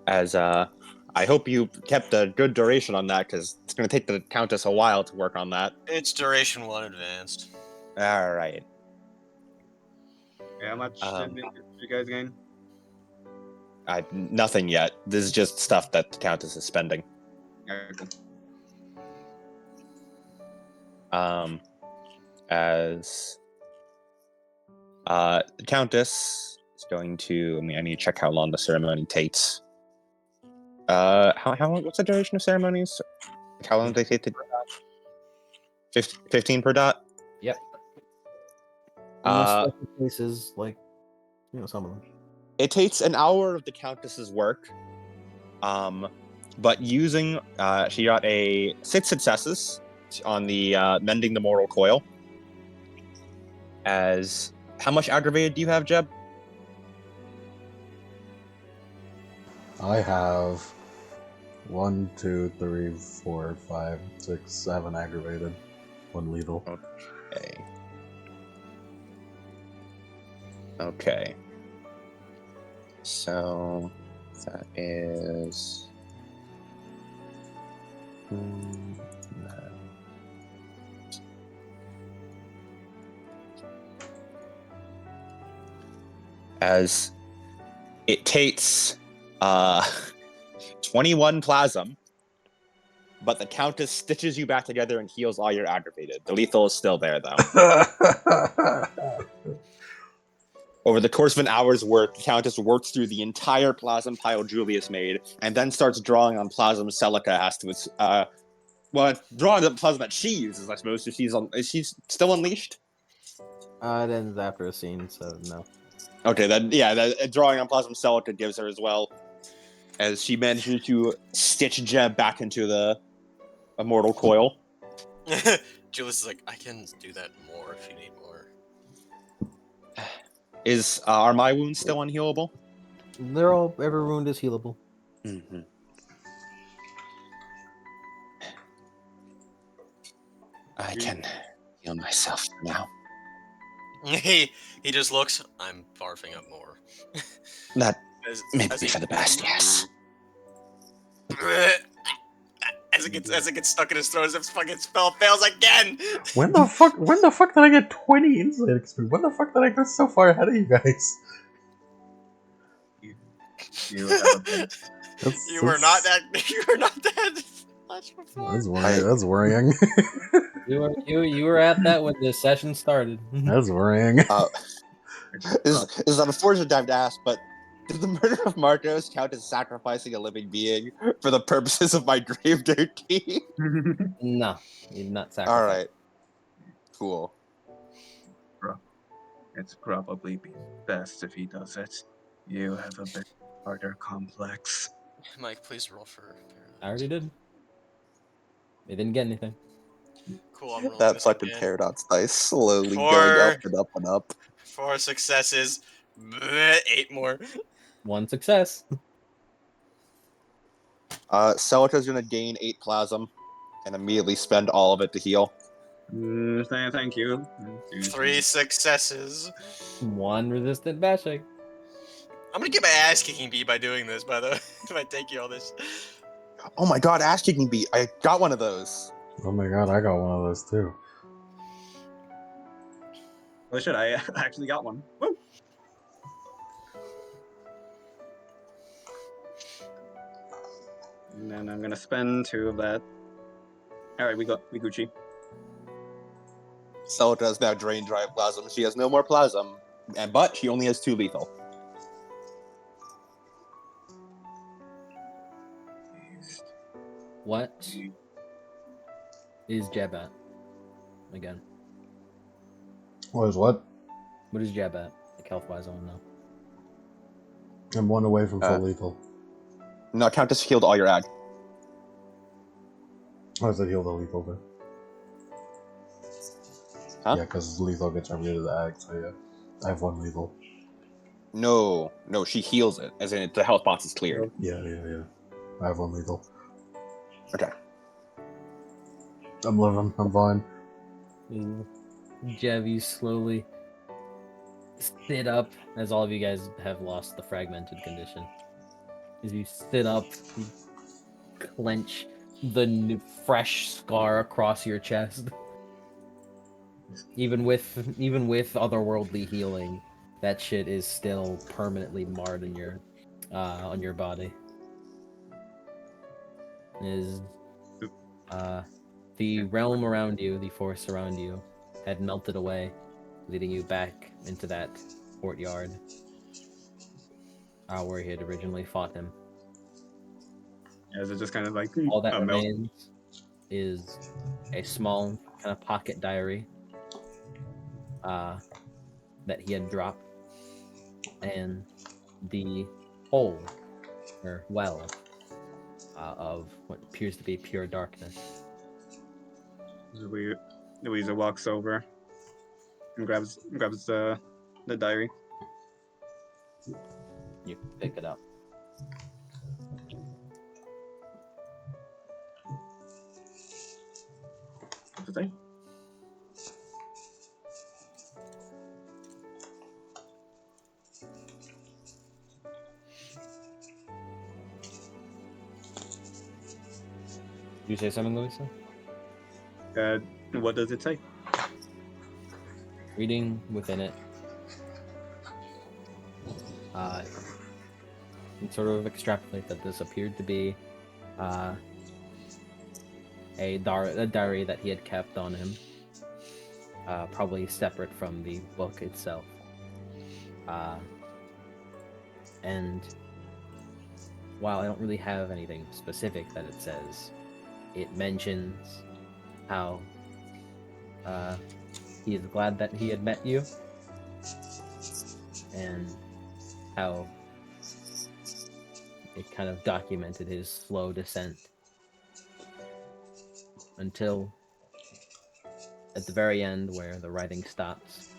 As I hope you kept a good duration on that, because it's going to take the Countess a while to work on that. It's duration 1 advanced. All right. Yeah, how much did you guys gain? Nothing yet. This is just stuff that the Countess is spending. Okay, cool. As the Countess is going to. I need to check how long the ceremony takes. How long? What's the duration of ceremonies? How long do they take to? 15 per dot. Yep. Uh, Unless special cases, like, some of them. It takes an hour of the Countess's work. but using she got a 6 successes on the mending the mortal coil. As how much aggravated do you have, Jeb? I have 1, 2, 3, 4, 5, 6, 7 aggravated. 1 lethal. Okay. So that is. As it takes 21 plasm, but the Countess stitches you back together and heals all your aggravated. The lethal is still there, though. Over the course of an hour's work, the Countess works through the entire plasm pile Julius made, and then starts drawing on plasm Celica has to. Drawing on plasma that she uses, I suppose. Is she still unleashed? It ends after a scene, so no. Okay, then yeah, drawing on plasma Celica gives her as well, as she manages to stitch Jeb back into the immortal coil. Julius is like, I can do that more if you need more. Are my wounds still unhealable? Every wound is healable. Mm-hmm. I can heal myself now. He just looks. I'm barfing up more. That As may be he- for the best, yes. As it gets stuck in his throat, as if fucking spell fails again. When the fuck did I get 20 insight experience? When the fuck did I get so far ahead of you guys? You have a bit. You were not that much before. That's worrying. You were at that when the session started. That's worrying. Is an unfortunate time to ask, but did the murder of Marcos count as sacrificing a living being for the purposes of my Gravedigger key? No, you did not sacrifice. All right, cool. It's probably be best if he does it. You have a bit harder complex. Mike, please roll for. I already did. They didn't get anything. Cool. I'm rolling That this fucking again. paradox dice slowly Four. going up and up and up. 4 successes. 8 more. 1 success. Celica's gonna gain 8 plasm and immediately spend all of it to heal. Thank you. 3 successes. 1 resistant bashing. I'm gonna get my ass kicking beat by doing this, by the way. If I take you all this. Oh my god, ass kicking beat! I got one of those. Oh my god, I got one of those too. Oh shit, I actually got one. Woo! And then I'm gonna spend 2 of that. Alright, we Gucci. Celica has now drained dry plasm. She has no more plasm, but she only has 2 lethal. What is Jeb at? Again. What is what? What is Jeb at? Like health-wise, I don't know. I'm 1 away from full lethal. No, Countess healed all your ag. Oh, does it heal the lethal too? Huh? Yeah, because lethal gets removed of the ag, so yeah. I have 1 lethal. No, she heals it, as in the health box is cleared. Yeah. I have 1 lethal. Okay. I'm living. I'm fine. Jeb, you slowly sit up, as all of you guys have lost the fragmented condition. As you sit up, you clench the fresh scar across your chest. Even with otherworldly healing, that shit is still permanently marred in your on your body. The realm around you, the force around you, had melted away, leading you back into that courtyard where he had originally fought him. Is it just kind of like All that a melt? remains is a small kind of pocket diary that he had dropped, and the hole, or well, of what appears to be pure darkness. Louisa walks over and grabs the diary. You pick it up. What's it say? Did you say something, Louisa? What does it say? Reading within it, and sort of extrapolate that this appeared to be a diary that he had kept on him, probably separate from the book itself. And while I don't really have anything specific that it says, it mentions how he is glad that he had met you, and how it kind of documented his slow descent until at the very end where the writing stops,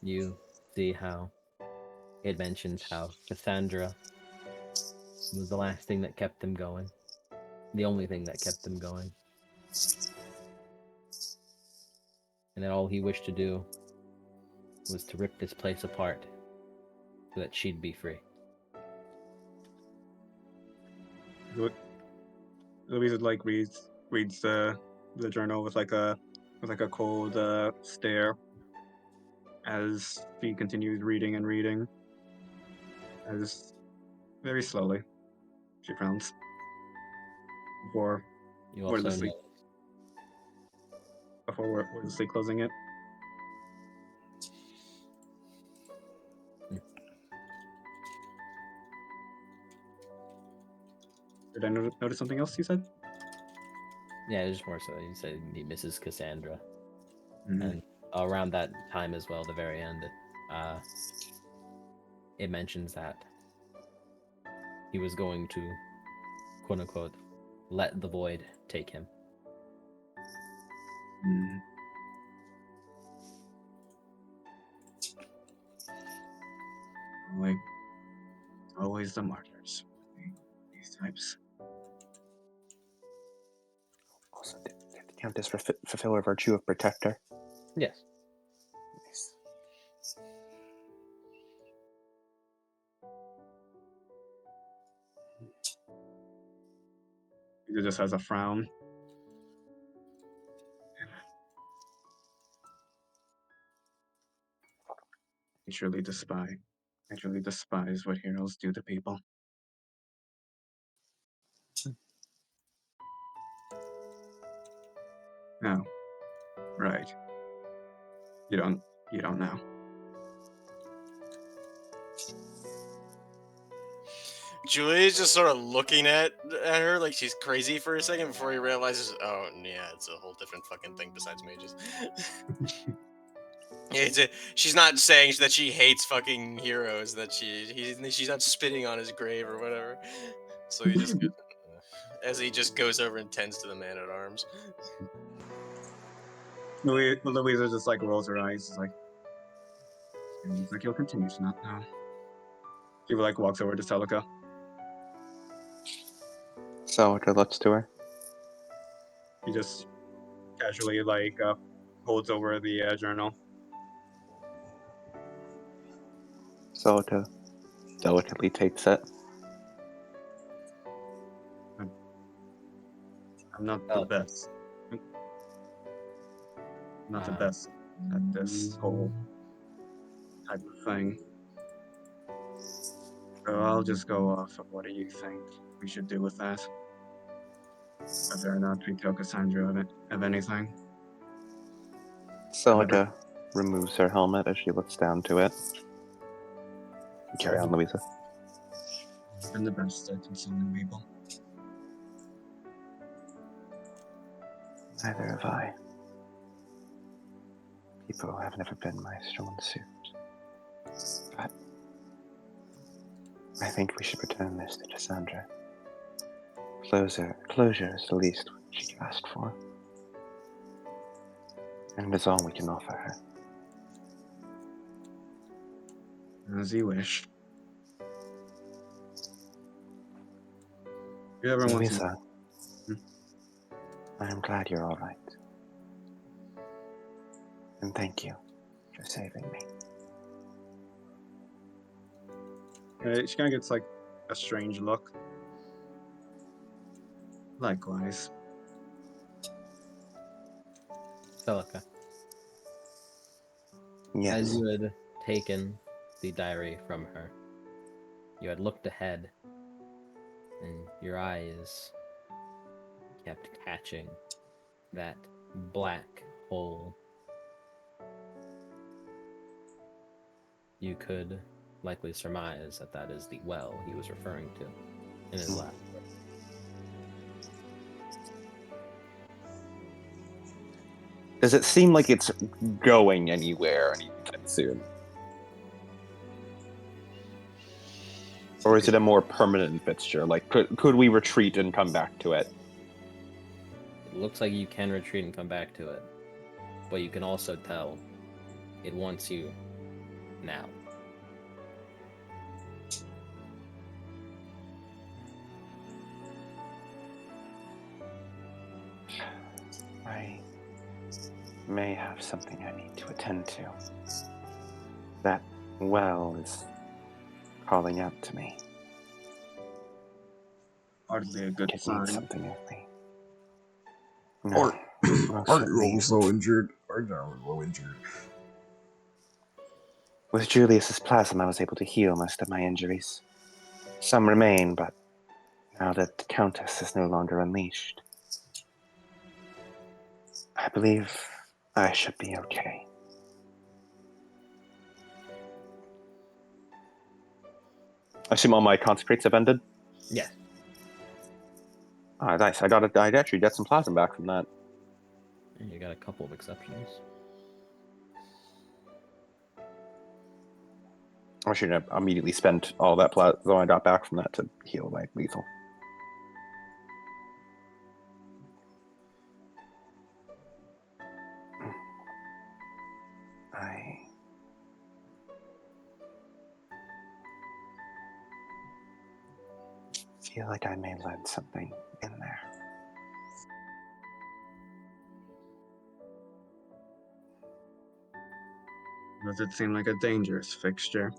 you see how it mentions how Cassandra was the last thing that kept him going, the only thing that kept him going, and that all he wished to do was to rip this place apart so that she'd be free. Louisa like reads the journal with like a cold stare as she continues reading and reading. As very slowly she frowns before You wordlessly know wordlessly closing it. Did I notice something else you said? Yeah, just more so. You said he misses Cassandra, Mhm. and around that time as well, the very end, it mentions that he was going to, quote unquote, let the void take him. Mhm. Like always the martyrs. These types. Also, did the Countess fulfill her virtue of protector? Yes. Nice. He just has a frown. I truly despise what heroes do to people. No. Right. You don't know. Julia's just sort of looking at her like she's crazy for a second before he realizes, oh yeah, it's a whole different fucking thing besides mages. She's not saying that she hates fucking heroes, that she's not spitting on his grave or whatever. So he just as he just goes over and tends to the man at arms. Louisa just like rolls her eyes. It's like, seems like you'll continue to not know. She like walks over to Celica. So it looks to her. He just casually like holds over the journal. So it delicately takes it. I'm not the best. I'm not the best at this whole type of thing. So I'll just go off of what do you think we should do with that? Whether or not we tell Cassandra of anything. Celica removes her helmet as she looks down to it. Carry on, Louisa. I'm the best at consoling people. Neither have I. People have never been my strong suit. But I think we should return this to Cassandra. Closure is the least she asked for. And it's all we can offer her. As you wish. If everyone wants Louisa, Hmm? I am glad you're all right. And thank you for saving me. She kind of gets like a strange look. Likewise. Celica, Yes. as you had taken the diary from her, you had looked ahead, and your eyes kept catching that black hole. You could likely surmise that that is the well he was referring to in his last words. Does it seem like it's going anywhere anytime soon? Or is it a more permanent fixture? Like, could we retreat and come back to it? It looks like you can retreat and come back to it, but you can also tell it wants you now. I may have something I need to attend to. That well is calling out to me. Hardly a good It sign. needs something of me. Aren't, most aren't at you least. also injured? Aren't you also injured? With Julius's plasma, I was able to heal most of my injuries. Some remain, but now that the Countess is no longer unleashed, I believe I should be okay. I assume all my consecrates have ended? Yeah. Ah, nice. I actually got some plasma back from that. And you got a couple of exceptions. I should have immediately spent all that plasma I got back from that to heal my lethal. I feel like I may learn something in there. Does it seem like a dangerous fixture?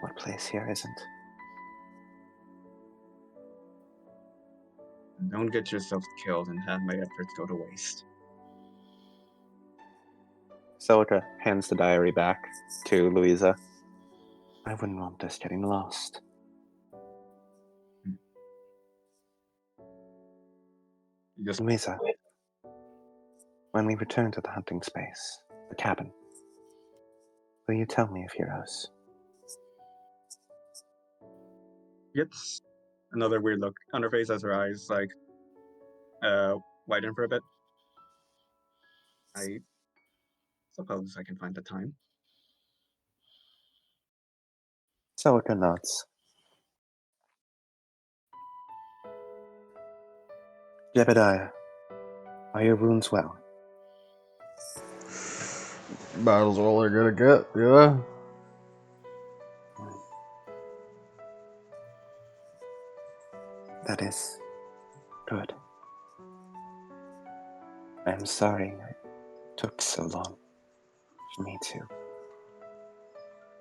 What place here isn't? Don't get yourself killed and have my efforts go to waste. Celica hands the diary back to Louisa. I wouldn't want this getting lost. You just Louisa, when we return to the hunting space, the cabin, will you tell me of heroes? gets another weird look on her face as her eyes like widen for a bit. I suppose I can find the time. Celica nods. Jebediah, are your wounds well? About as well they're gonna get, yeah. That is good. I am sorry it took so long for me to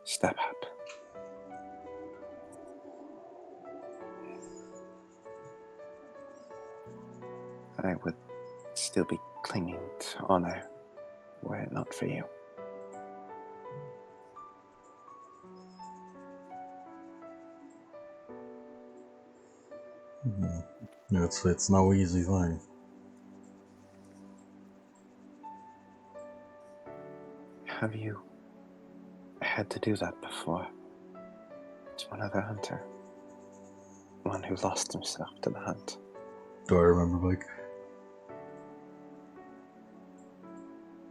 step up. I would still be clinging to honor were it not for you. It's no easy thing. Have you had to do that before? To another hunter? One who lost himself to the hunt. Do I remember, Mike?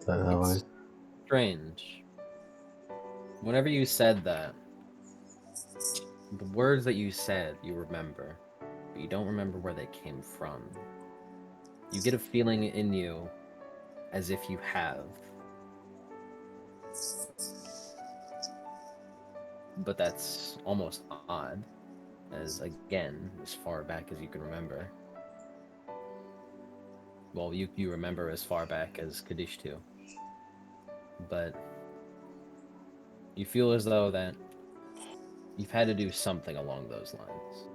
Is that how It's strange. Whenever you said that, The words that you said, you remember, but you don't remember where they came from. You get a feeling in you as if you have. But that's almost odd, as again, as far back as you can remember. Well, you remember as far back as Kaddish too. But you feel as though that you've had to do something along those lines.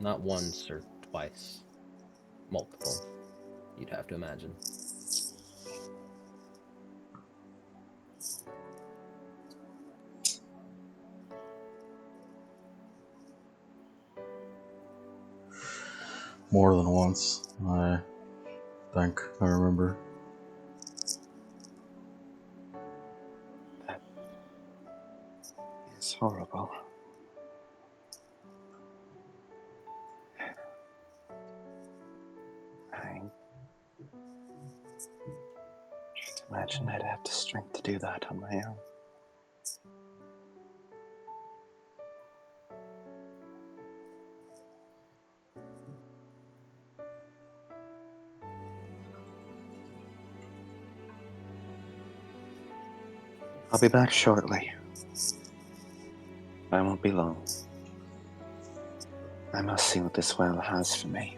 Not once or twice. Multiple, you'd have to imagine. More than once, I think I remember. It's horrible. I can't imagine I'd have the strength to do that on my own. I'll be back shortly. I won't be long. I must see what this well has for me.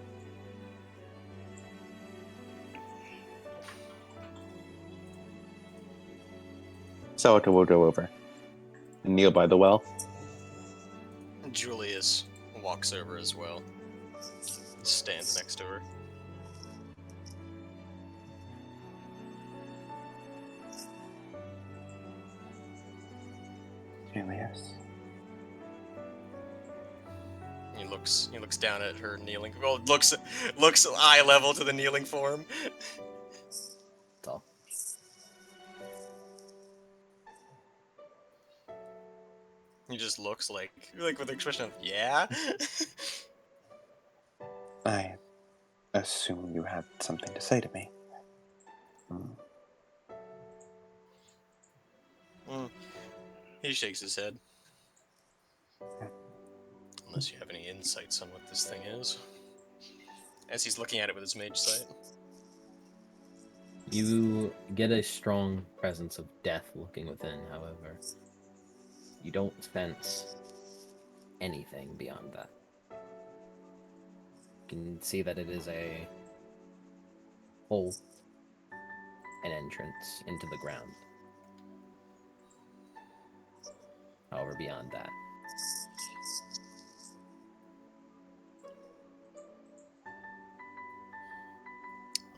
So we'll go over and kneel by the well. Julius walks over as well. Stands next to her. Julius. He looks down at her kneeling. Well, looks eye level to the kneeling form. That's all. He just looks like with the expression of yeah. I assume you had something to say to me. He shakes his head. Unless you have any insights on what this thing is. As he's looking at it with his mage sight. You get a strong presence of death looking within, however. You don't sense anything beyond that. You can see that it is a hole, an entrance into the ground. However, beyond that.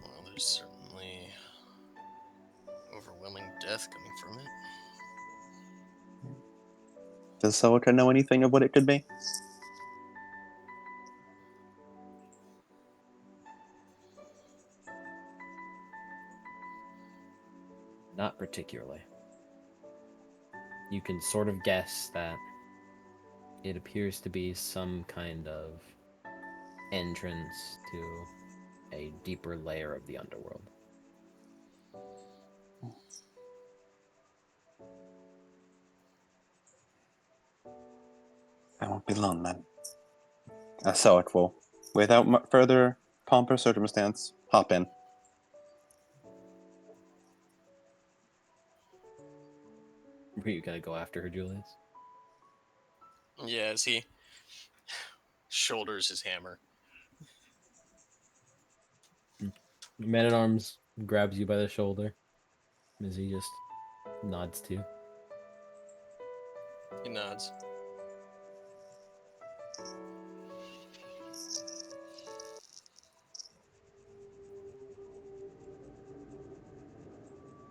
Well, there's certainly overwhelming death coming from it. Does Celica know anything of what it could be? Not particularly. You can sort of guess that it appears to be some kind of entrance to a deeper layer of the underworld. I won't be long then. So it will, without further pomp or circumstance, hop in. Were you gonna go after her, Julius? Yeah, as he shoulders his hammer. Man-at-Arms grabs you by the shoulder as he just nods to you. He nods.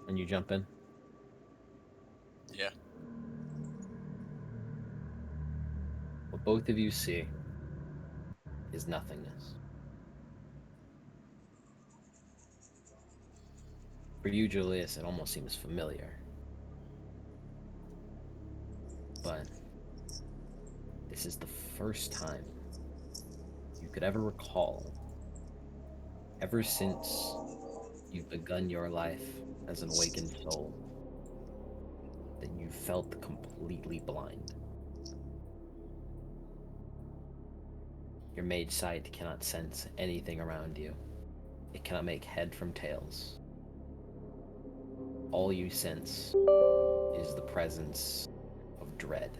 And you jump in. Yeah. What both of you see is nothingness. For you, Julius, it almost seems familiar. But this is the first time you could ever recall, ever since you've begun your life as an awakened soul, then you felt completely blind. Your mage sight cannot sense anything around you. It cannot make head from tails. All you sense is the presence of dread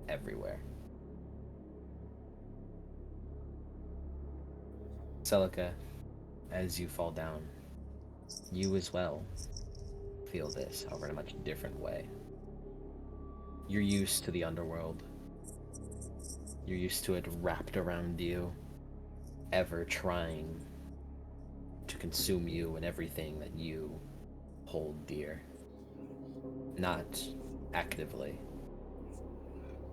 everywhere. Celica, as you fall down, you as well feel this, however, in a much different way. You're used to the underworld. You're used to it wrapped around you, ever trying to consume you and everything that you hold dear. Not actively,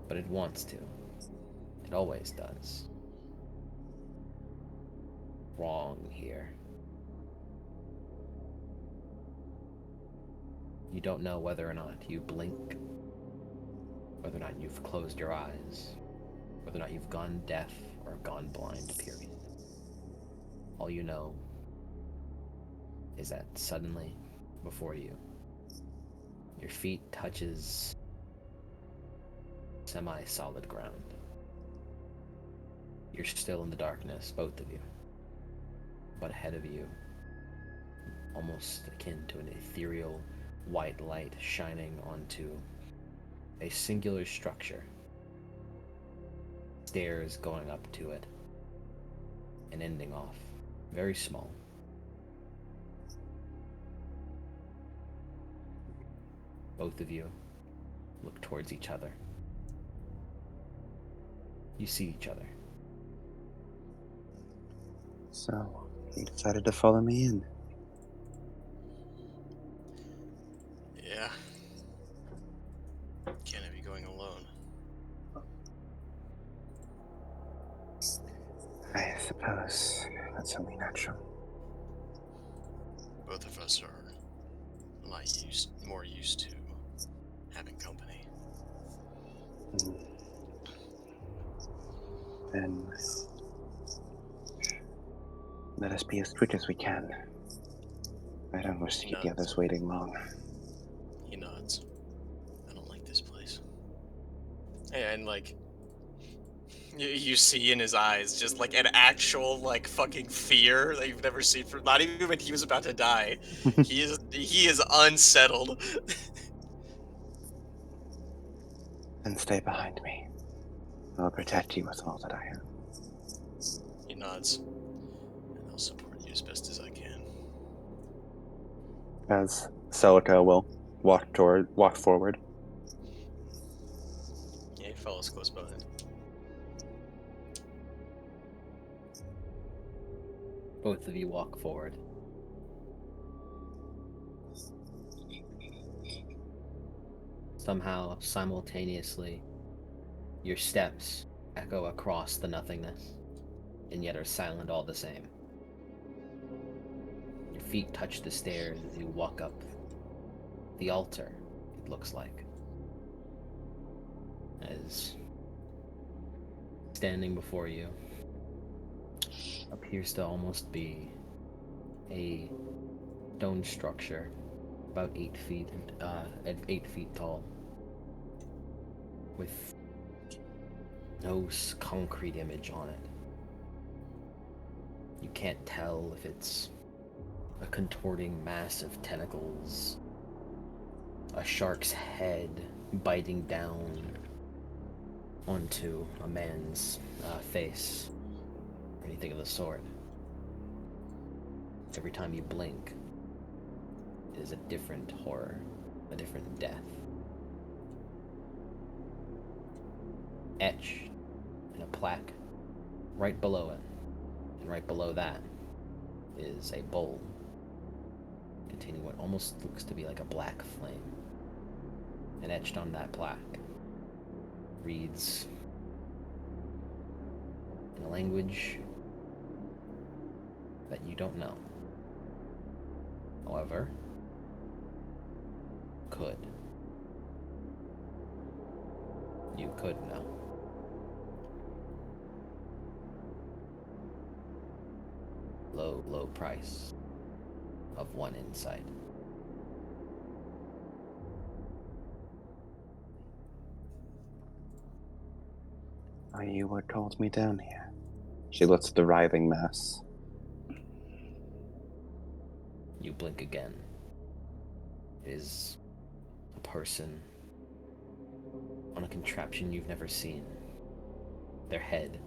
but it wants to. It always does. Wrong here. You don't know whether or not you blink, whether or not you've closed your eyes, whether or not you've gone deaf or gone blind, period. All you know is that suddenly, before you, your feet touches semi-solid ground. You're still in the darkness, both of you. But ahead of you, almost akin to an ethereal white light shining onto a singular structure. Stairs going up to it and ending off. Very small. Both of you look towards each other. You see each other. So, you decided to follow me in. Yeah. Can't have you going alone. I suppose that's only natural. Both of us are a lot more used to having company. Then let us be as quick as we can. I don't wish to keep the others waiting long. He nods. I don't like this place. And like, you see in his eyes just like an actual like fucking fear that you've never seen from. Not even when he was about to die. He is unsettled. Then stay behind me. I'll protect you with all that I have. He nods. And I'll support you as best as I can. As Celica will walk forward. Yeah, he follows close behind. Both of you walk forward. Somehow, simultaneously, your steps echo across the nothingness, and yet are silent all the same. Your feet touch the stairs as you walk up the altar, it looks like. As standing before you appears to almost be a stone structure about 8 feet at 8 feet tall, with no concrete image on it. You can't tell if it's a contorting mass of tentacles, a shark's head biting down onto a man's face, or anything of the sort. Every time you blink, it is a different horror, a different death. Etched in a plaque right below it, and right below that is a bowl containing what almost looks to be like a black flame. And etched on that plaque reads, in a language that you don't know. However, you could know. Low price. of 1 insight. Are you what called me down here? She looks at the writhing mass. You blink again. It is a person on a contraption you've never seen. Their head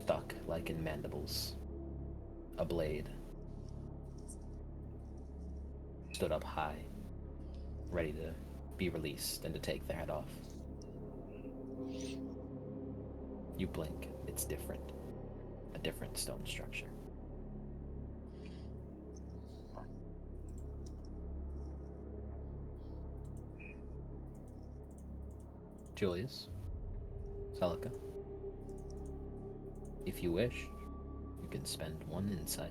stuck like in mandibles. A blade stood up high, ready to be released and to take their head off. You blink, it's different. A different stone structure. Julius, Celica, if you wish, you can spend 1 insight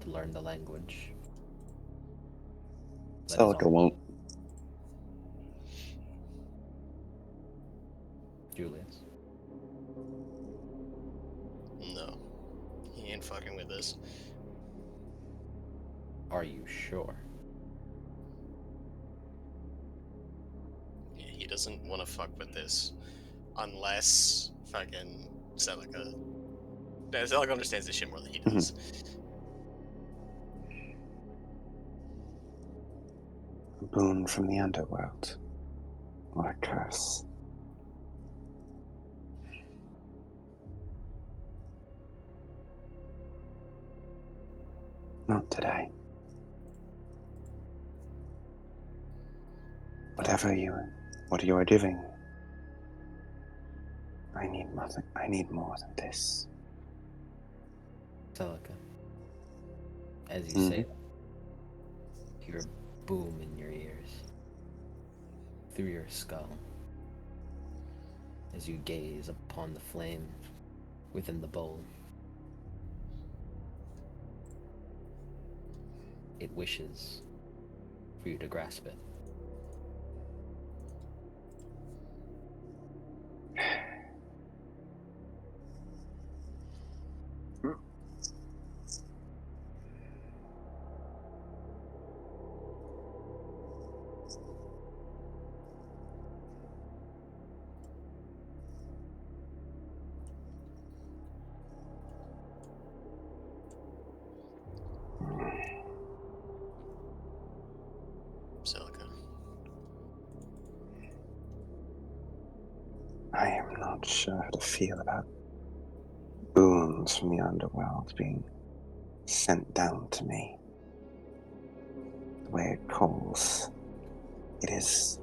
to learn the language. That is Celica all. won't. Julius. No. He ain't fucking with this. Are you sure? Yeah, he doesn't want to fuck with this. Unless fucking Celica. No, Celica understands this shit more than he does. A boon from the underworld. Or a curse. Not today. What you are giving, I need nothing. I need more than this. Celica, as you say that, hear a boom in your ears, through your skull, as you gaze upon the flame within the bowl. It wishes for you to grasp it. Celica. I am not sure how to feel about boons from the underworld being sent down to me. The way it calls. It is.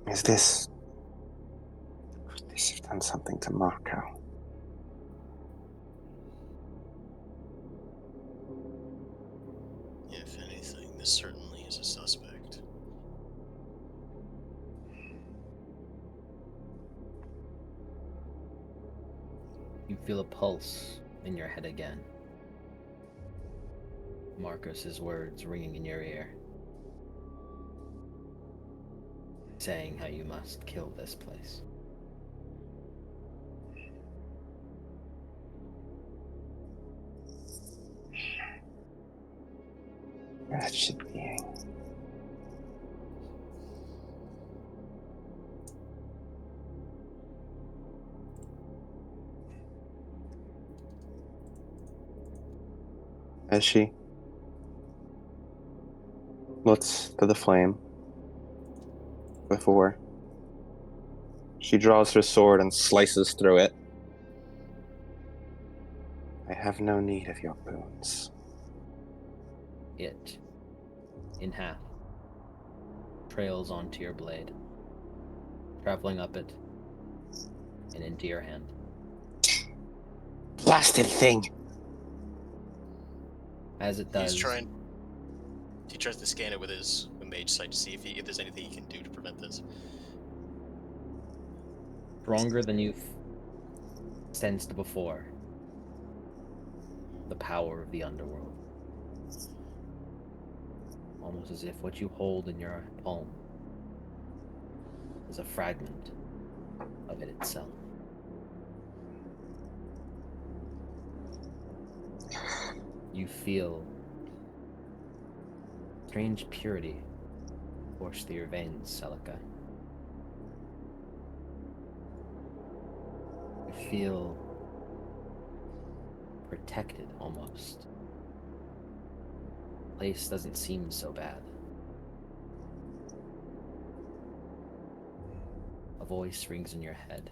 Is this. Could this have done something to Marco? If anything, this certainly is a suspect. You feel a pulse in your head again. Marcus's words ringing in your ear, saying how you must kill this place. Wretched being. As she looks to the flame before she draws her sword and slices through it. I have no need of your boons. It, in half, trails onto your blade, traveling up it and into your hand. Blasted thing! As it does, He tries to scan it with his mage sight to see if there's anything he can do to prevent this. stronger than you've sensed before, the power of the underworld. Almost as if what you hold in your palm is a fragment of it itself. You feel strange purity course through your veins, Celica. You feel protected almost. The place doesn't seem so bad. A voice rings in your head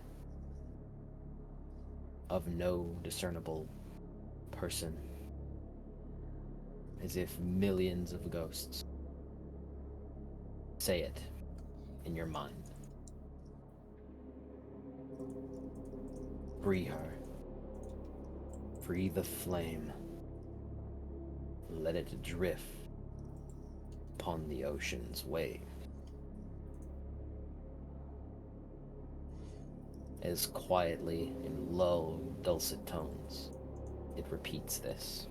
of no discernible person, as if millions of ghosts say it in your mind. Free her. Free the flame. Let it drift upon the ocean's wave. As quietly, in low, dulcet tones, it repeats this.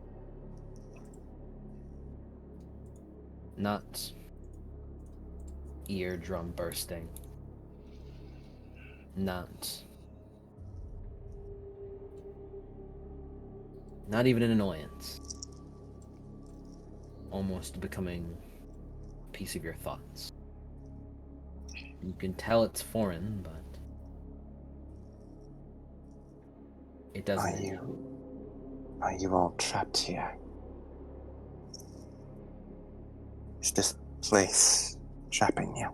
Not eardrum bursting. Not even an annoyance. Almost becoming a piece of your thoughts. You can tell it's foreign, but it doesn't. Are you all trapped here? Is this place trapping you?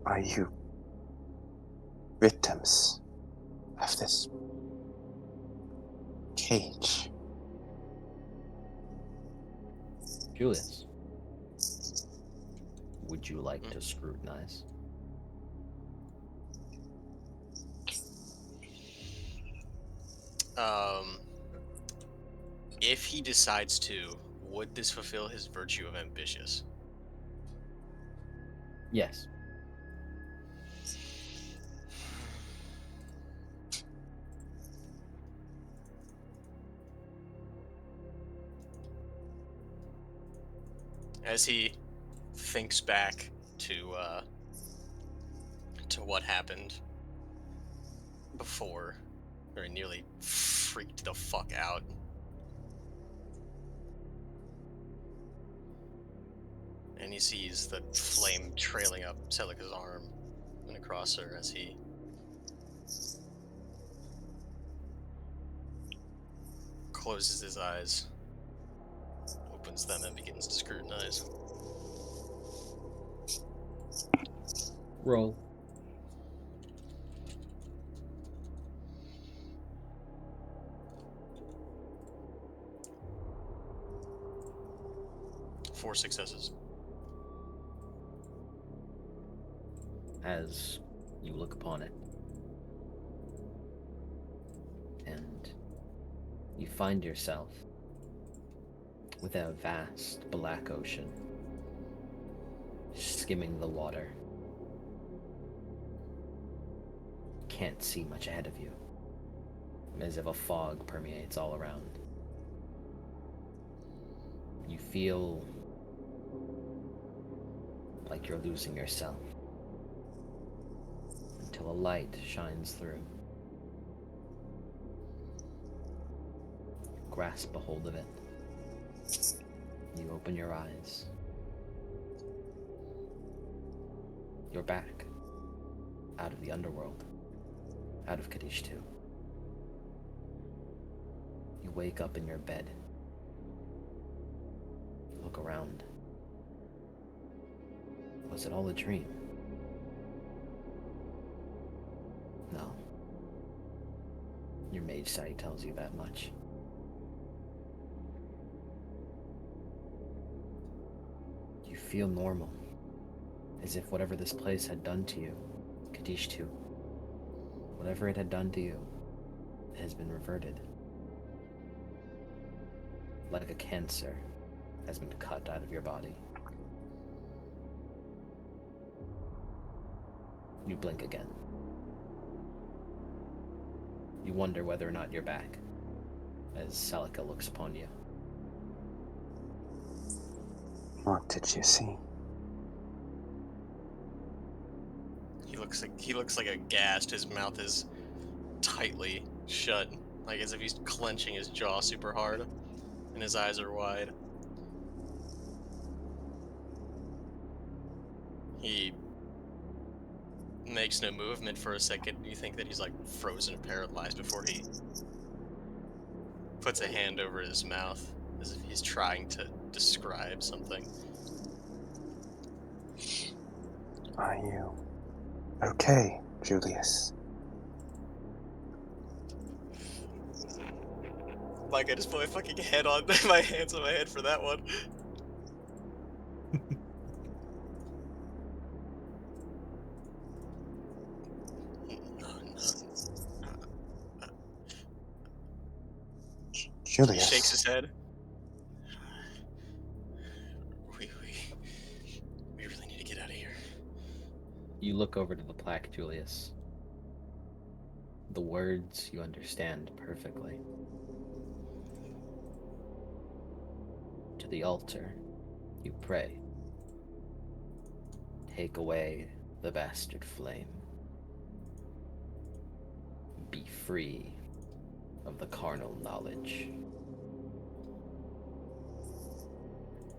Are you victims of this cage? Julius, would you like to scrutinize? If he decides to, would this fulfill his virtue of ambitious? Yes. As he thinks back to what happened before, where he nearly freaked the fuck out. And he sees the flame trailing up Celica's arm and across her as he closes his eyes, opens them, and begins to scrutinize. Roll. Four successes. As you look upon it, and you find yourself with a vast black ocean skimming the water. Can't see much ahead of you, as if a fog permeates all around. You feel like you're losing yourself until a light shines through. Grasp a hold of it. You open your eyes. You're back, out of the underworld, out of Kadish 2. You wake up in your bed. Look around. Was it all a dream? No. Your mage sight tells you that much. You feel normal, as if whatever this place had done to you, Kadish 2, whatever it had done to you, has been reverted. Like a cancer has been cut out of your body. You blink again. You wonder whether or not you're back, as Celica looks upon you. What did you see? He looks like aghast. His mouth is tightly shut, like as if he's clenching his jaw super hard, and his eyes are wide. He makes no movement for a second. You think that he's like frozen and paralyzed before he puts a hand over his mouth as if he's trying to describe something. Are you okay, Julius? Like, I just put my fucking head on my hands on my head for that one. He Julius. shakes his head. We really need to get out of here. You look over to the plaque, Julius. The words you understand perfectly. To the altar, you pray. Take away the bastard flame. Be free of the carnal knowledge.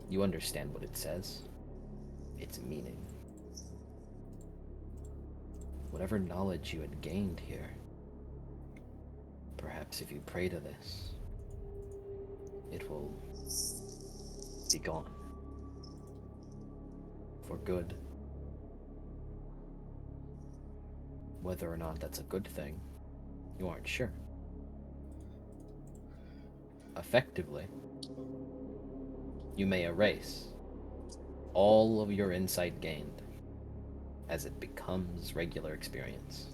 You understand what it says, its meaning. Whatever knowledge you had gained here, perhaps if you pray to this, it will be gone. For good. Whether or not that's a good thing, you aren't sure. Effectively, you may erase all of your insight gained as it becomes regular experience,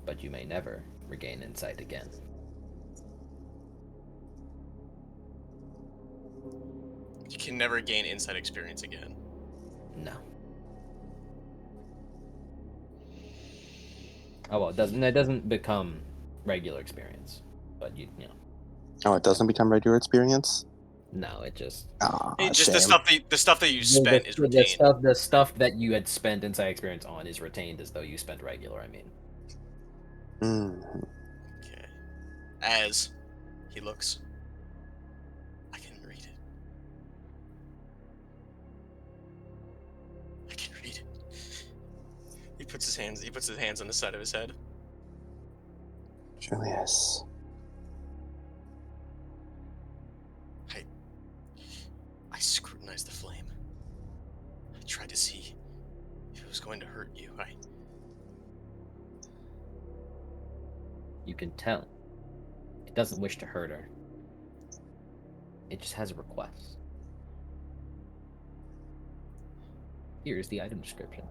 but you may never regain insight again. You can never gain insight experience again. No. Oh well, it doesn't become regular experience, but you know. Oh, it doesn't become regular experience? No, it just Ah, It's just shame. the stuff that you spent is retained. the stuff that you had spent insight experience on is retained as though you spent regular. I mean, Mm. Okay. As he looks, I can read it. I can read it. He puts his hands on the side of his head. Julius. I scrutinized the flame. I tried to see if it was going to hurt you. you can tell it doesn't wish to hurt her. It just has a request. Here's the item description.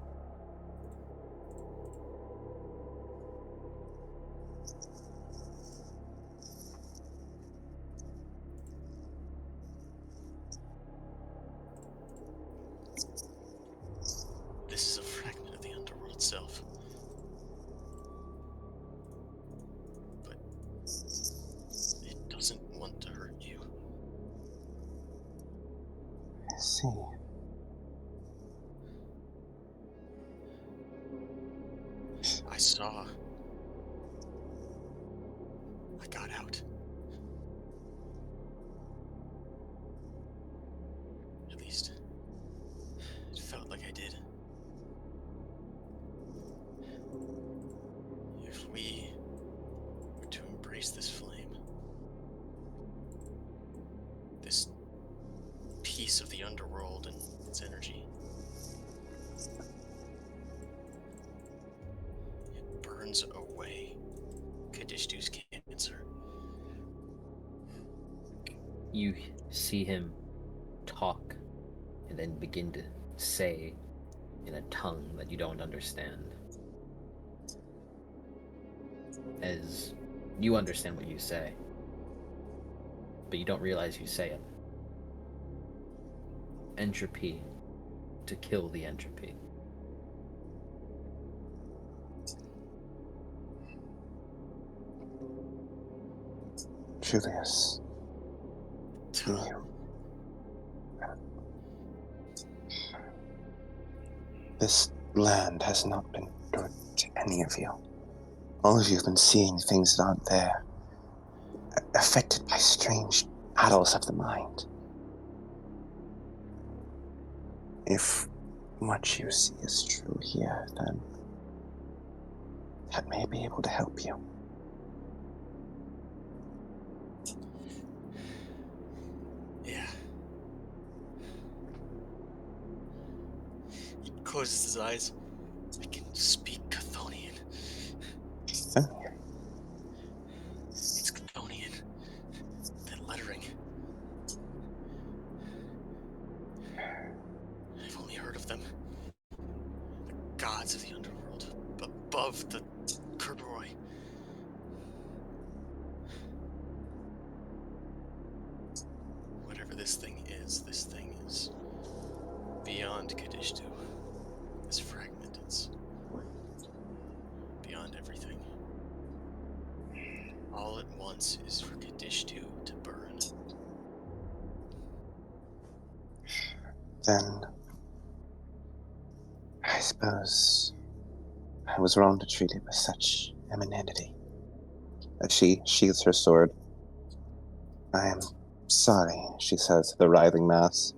This is a fragment of the underworld itself. But it doesn't want to hurt you. I see. I saw. I got out. At least, it felt like I did. If we were to embrace this flame, this piece of the underworld and its energy, it burns away Kadishtu's cancer. You see him talk and then begin to say in a tongue that you don't understand. As you understand what you say, but you don't realize you say it. Entropy to kill the entropy. Julius. You. This land has not been good to any of you. All of you have been seeing things that aren't there. affected by strange battles of the mind. If what you see is true here, then that may be able to help you. Yeah. He closes his eyes. I can speak Chthonian. It's Chthonian. That lettering. I've only heard of them. The gods of the underworld. Above the corduroy. Whatever this thing is beyond Kadishtu. This fragment, it's beyond everything. All it wants is for Kadishtu to burn. Then I suppose I was wrong to treat it with such amenity. As she sheathes her sword. I am sorry, she says to the writhing mass.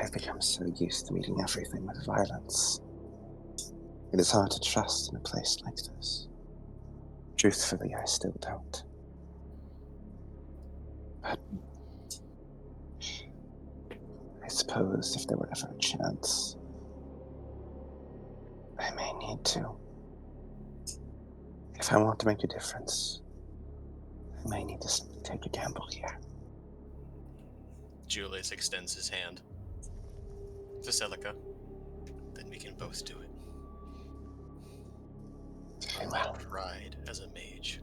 I've become so used to meeting everything with violence. It is hard to trust in a place like this. Truthfully, I still don't. But I suppose if there were ever a chance, I may need to. If I want to make a difference, I may need to simply take a gamble here. Julius extends his hand to Celica. Then we can both do it. Very On well. that ride as a mage,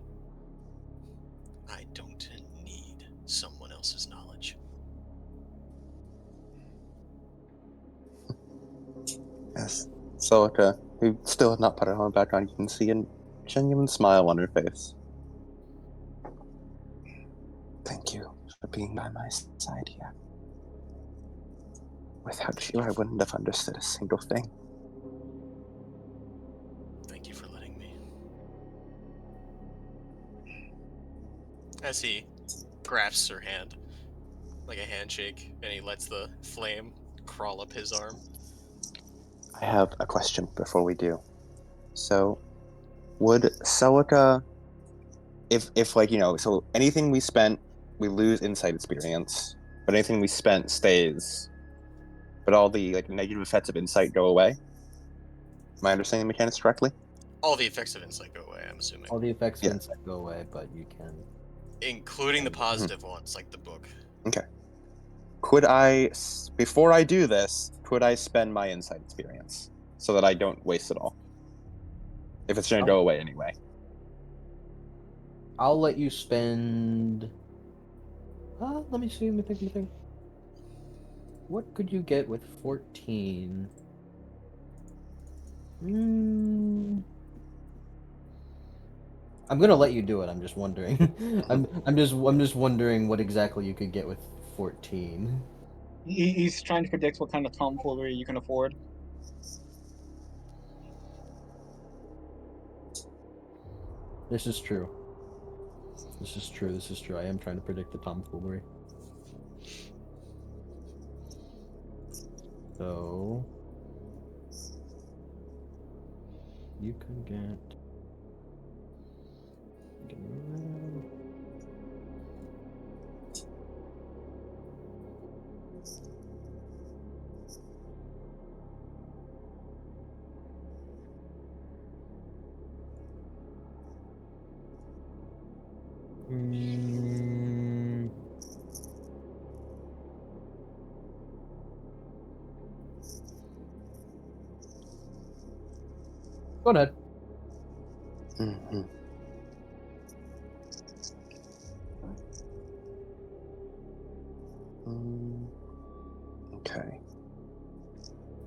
I don't need someone else's knowledge. Yes. Celica, who still had not put her arm back on, you can see a genuine smile on her face. Thank you for being by my side here. Without you, I wouldn't have understood a single thing. Thank you for letting me. As he grasps her hand, like a handshake, and he lets the flame crawl up his arm. I have a question before we do. So, would Celica, if like, so anything we spent, we lose insight experience, but anything we spent stays, but all the like negative effects of insight go away? Am I understanding the mechanics correctly? All the effects of insight go away, I'm assuming. All the effects Yeah. of insight go away, but you can. Including the positive ones, like the book. Okay. Could I, before I do this, could I spend my insight experience so that I don't waste it all? If it's going to go away anyway. I'll let you spend. Let me see. Let me think. What could you get with 14? I'm gonna let you do it. I'm just wondering. I'm just wondering what exactly you could get with 14. He's trying to predict what kind of tomfoolery you can afford. This is true. This is true. This is true. I am trying to predict the tomfoolery. So you can get. Go ahead. Mm-hmm. Okay.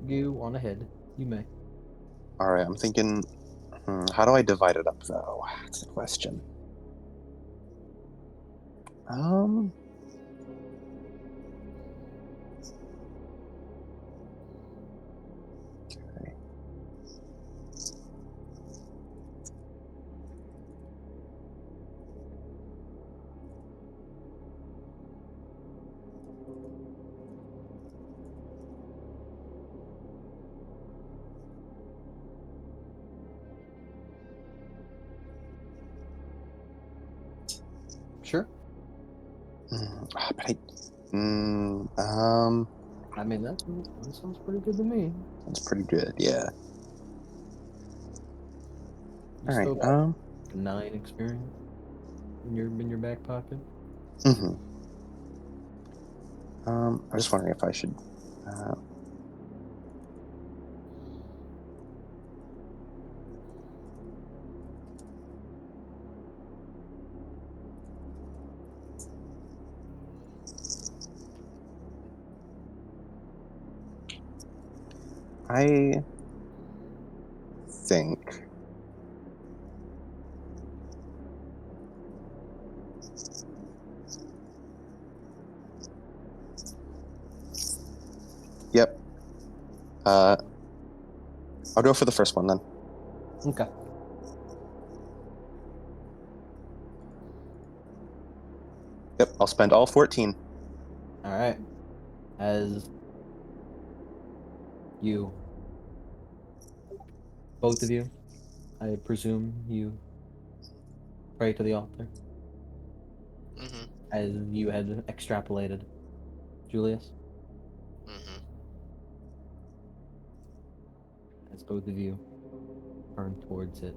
You on ahead. You may. All right. I'm thinking. How do I divide it up, though? That's the question. Okay. Sure. But I mean, that sounds pretty good to me. that's pretty good. Yeah. You All still right. got 9 experience in your back pocket. Mm-hmm. I'm just wondering if I should. I think. Yep. I'll go for the first one then. Okay. Yep. I'll spend all 14. All right. As you, both of you, I presume you pray to the altar Mm-hmm. as you had extrapolated, Julius. Mm-hmm. As both of you turn towards it,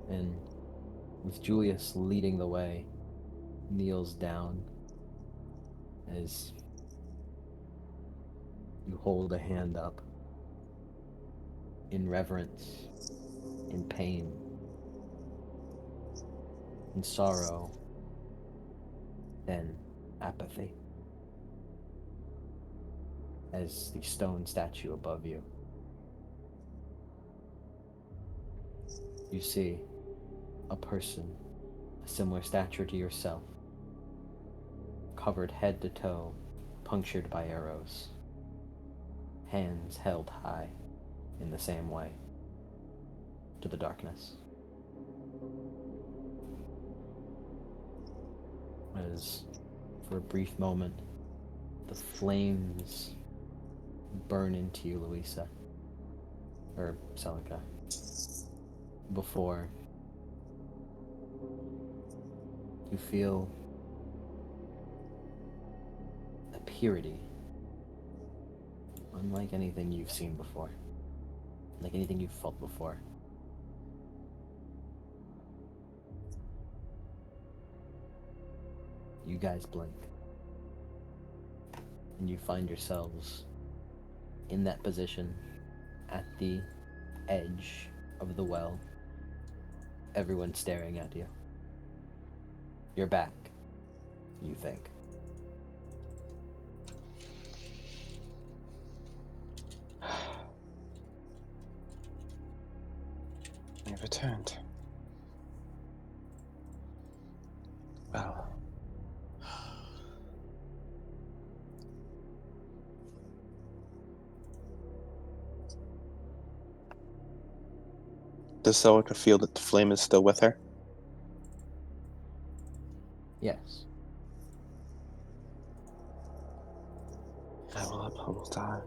and with Julius leading the way, kneels down as you hold a hand up in reverence, in pain, in sorrow, then apathy. As the stone statue above you, you see a person, a similar stature to yourself, covered head to toe, punctured by arrows, hands held high in the same way to the darkness. As for a brief moment, the flames burn into you, Louisa, or Celica, before you feel a purity unlike anything you've seen before, like anything you've felt before. You guys blink, and you find yourselves in that position at the edge of the well, everyone staring at you. You're back, you think. I've returned. Well. Does Celica feel that the flame is still with her? Yes. I will uphold our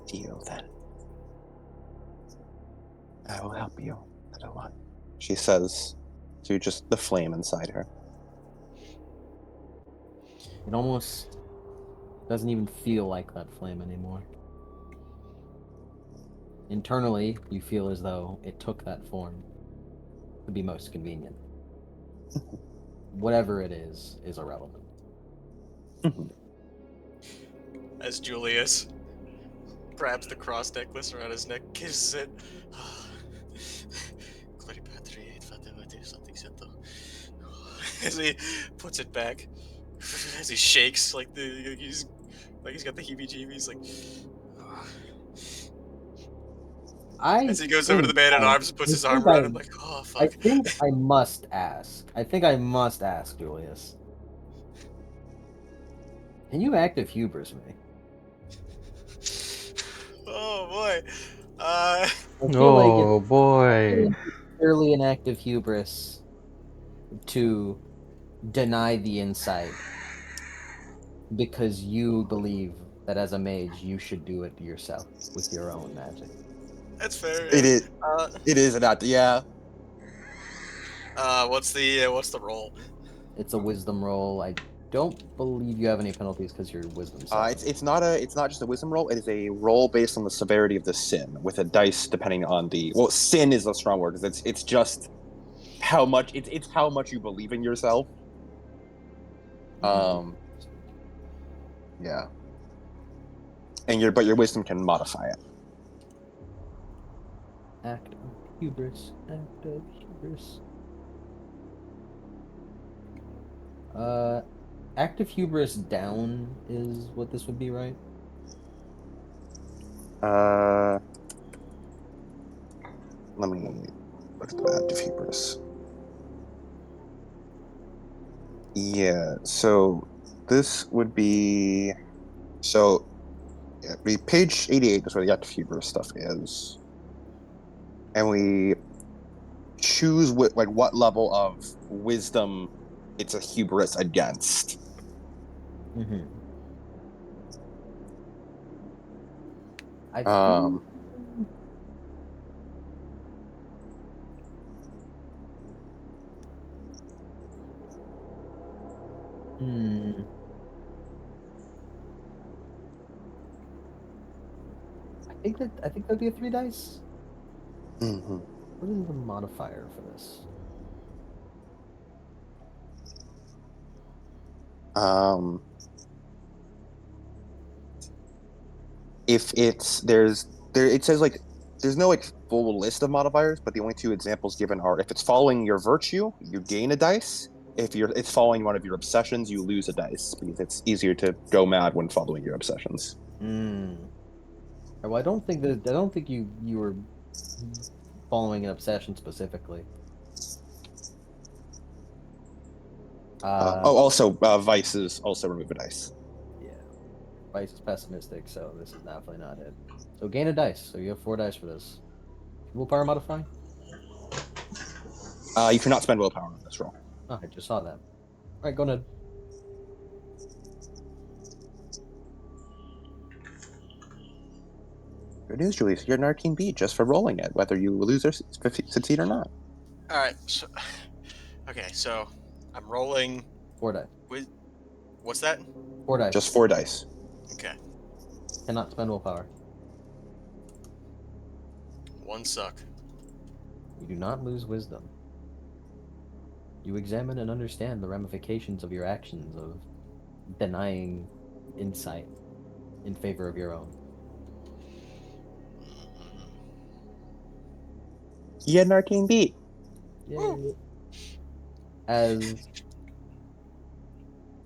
deal then. I will help you, little one, she says to just the flame inside her. It almost doesn't even feel like that flame anymore. Internally, you feel as though it took that form to be most convenient. Whatever it is irrelevant. As Julius grabs the cross necklace around his neck, kisses it. As he puts it back, as he shakes like he's got the heebie-jeebies, like. As he goes over to the man at arms and puts his arm around him, like, oh fuck. I think I must ask, Julius. Can you active hubris me? Oh boy. I feel Oh like boy. it's purely an act of hubris to deny the insight because you believe that as a mage you should do it yourself with your own magic. That's fair. It is. Uh, It is not. Yeah. what's the roll? It's a wisdom roll. I don't believe you have any penalties because you're wisdom. It's not just a wisdom roll. It is a roll based on the severity of the sin, with a dice depending on the. Well, sin is a strong word because it's just how much it's how much you believe in yourself. Yeah. And your wisdom can modify it. Act of hubris. Act of hubris. Active hubris down is what this would be, right? Let me look at the active hubris. Yeah, so this would be page 88 is where the active hubris stuff is. And we choose what level of wisdom it's a hubris against. Mm-hmm. I Um, think... I think that'd be a 3 dice. mhm. What is the modifier for this? If it's it says there's no full list of modifiers, but the only two examples given are if it's following your virtue, you gain a dice. If it's following one of your obsessions, you lose a dice because it's easier to go mad when following your obsessions. Well, I don't think you were following an obsession specifically. Also, vices also remove a dice. Yeah. Vice is pessimistic, so this is definitely not it. So gain a dice. So you have 4 dice for this. Willpower modify? You cannot spend willpower on this roll. Oh, I just saw that. Alright, go ahead. Good news, Julius. You're an arcane beat just for rolling it, whether you lose or succeed or not. All right. So, okay. So I'm rolling 4 dice. with. What's that? 4 dice. Just 4 dice. Okay. Cannot spend willpower. 1 suck. You do not lose wisdom. You examine and understand the ramifications of your actions of denying insight in favor of your own. You had an arcane beat. Yay. As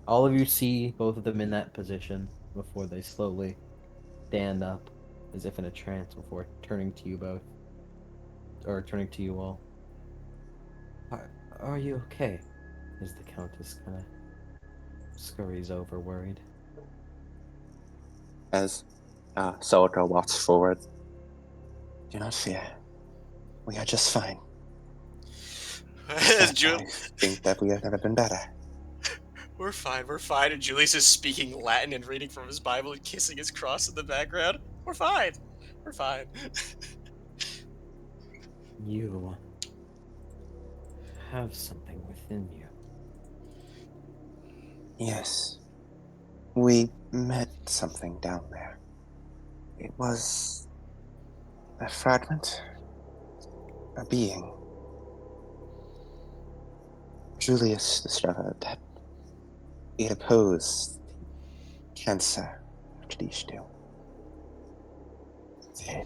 all of you see both of them in that position before they slowly stand up as if in a trance before turning to you both. Or turning to you all. Are you okay? As the Countess kind of scurries over, worried. As Soldier walks forward. Do not fear. We are just fine. As I think that we have never been better. We're fine. We're fine. And Julius is speaking Latin and reading from his Bible and kissing his cross in the background. We're fine. We're fine. You have something within you. Yes. We met something down there. It was a fragment. A being. Julius discovered that it opposed the cancer of Tradishtu. The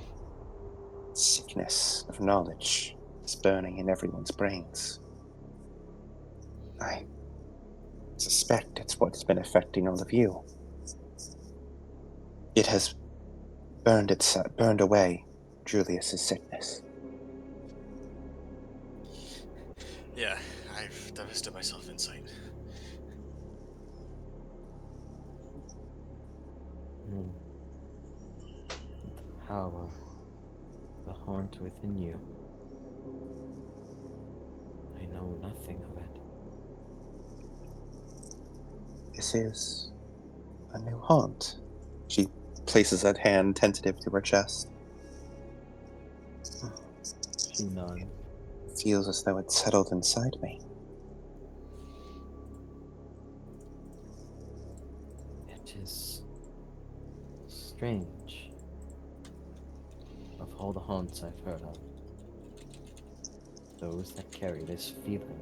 sickness of knowledge is burning in everyone's brains. I suspect it's what's been affecting all of you. It has burned away Julius's sickness. Yeah, I've divested myself insight. The power, the haunt within you. I know nothing of it. This is a new haunt. She places a hand tentative to her chest. She nods. Feels as though it settled inside me. It is strange. Of all the haunts I've heard of, those that carry this feeling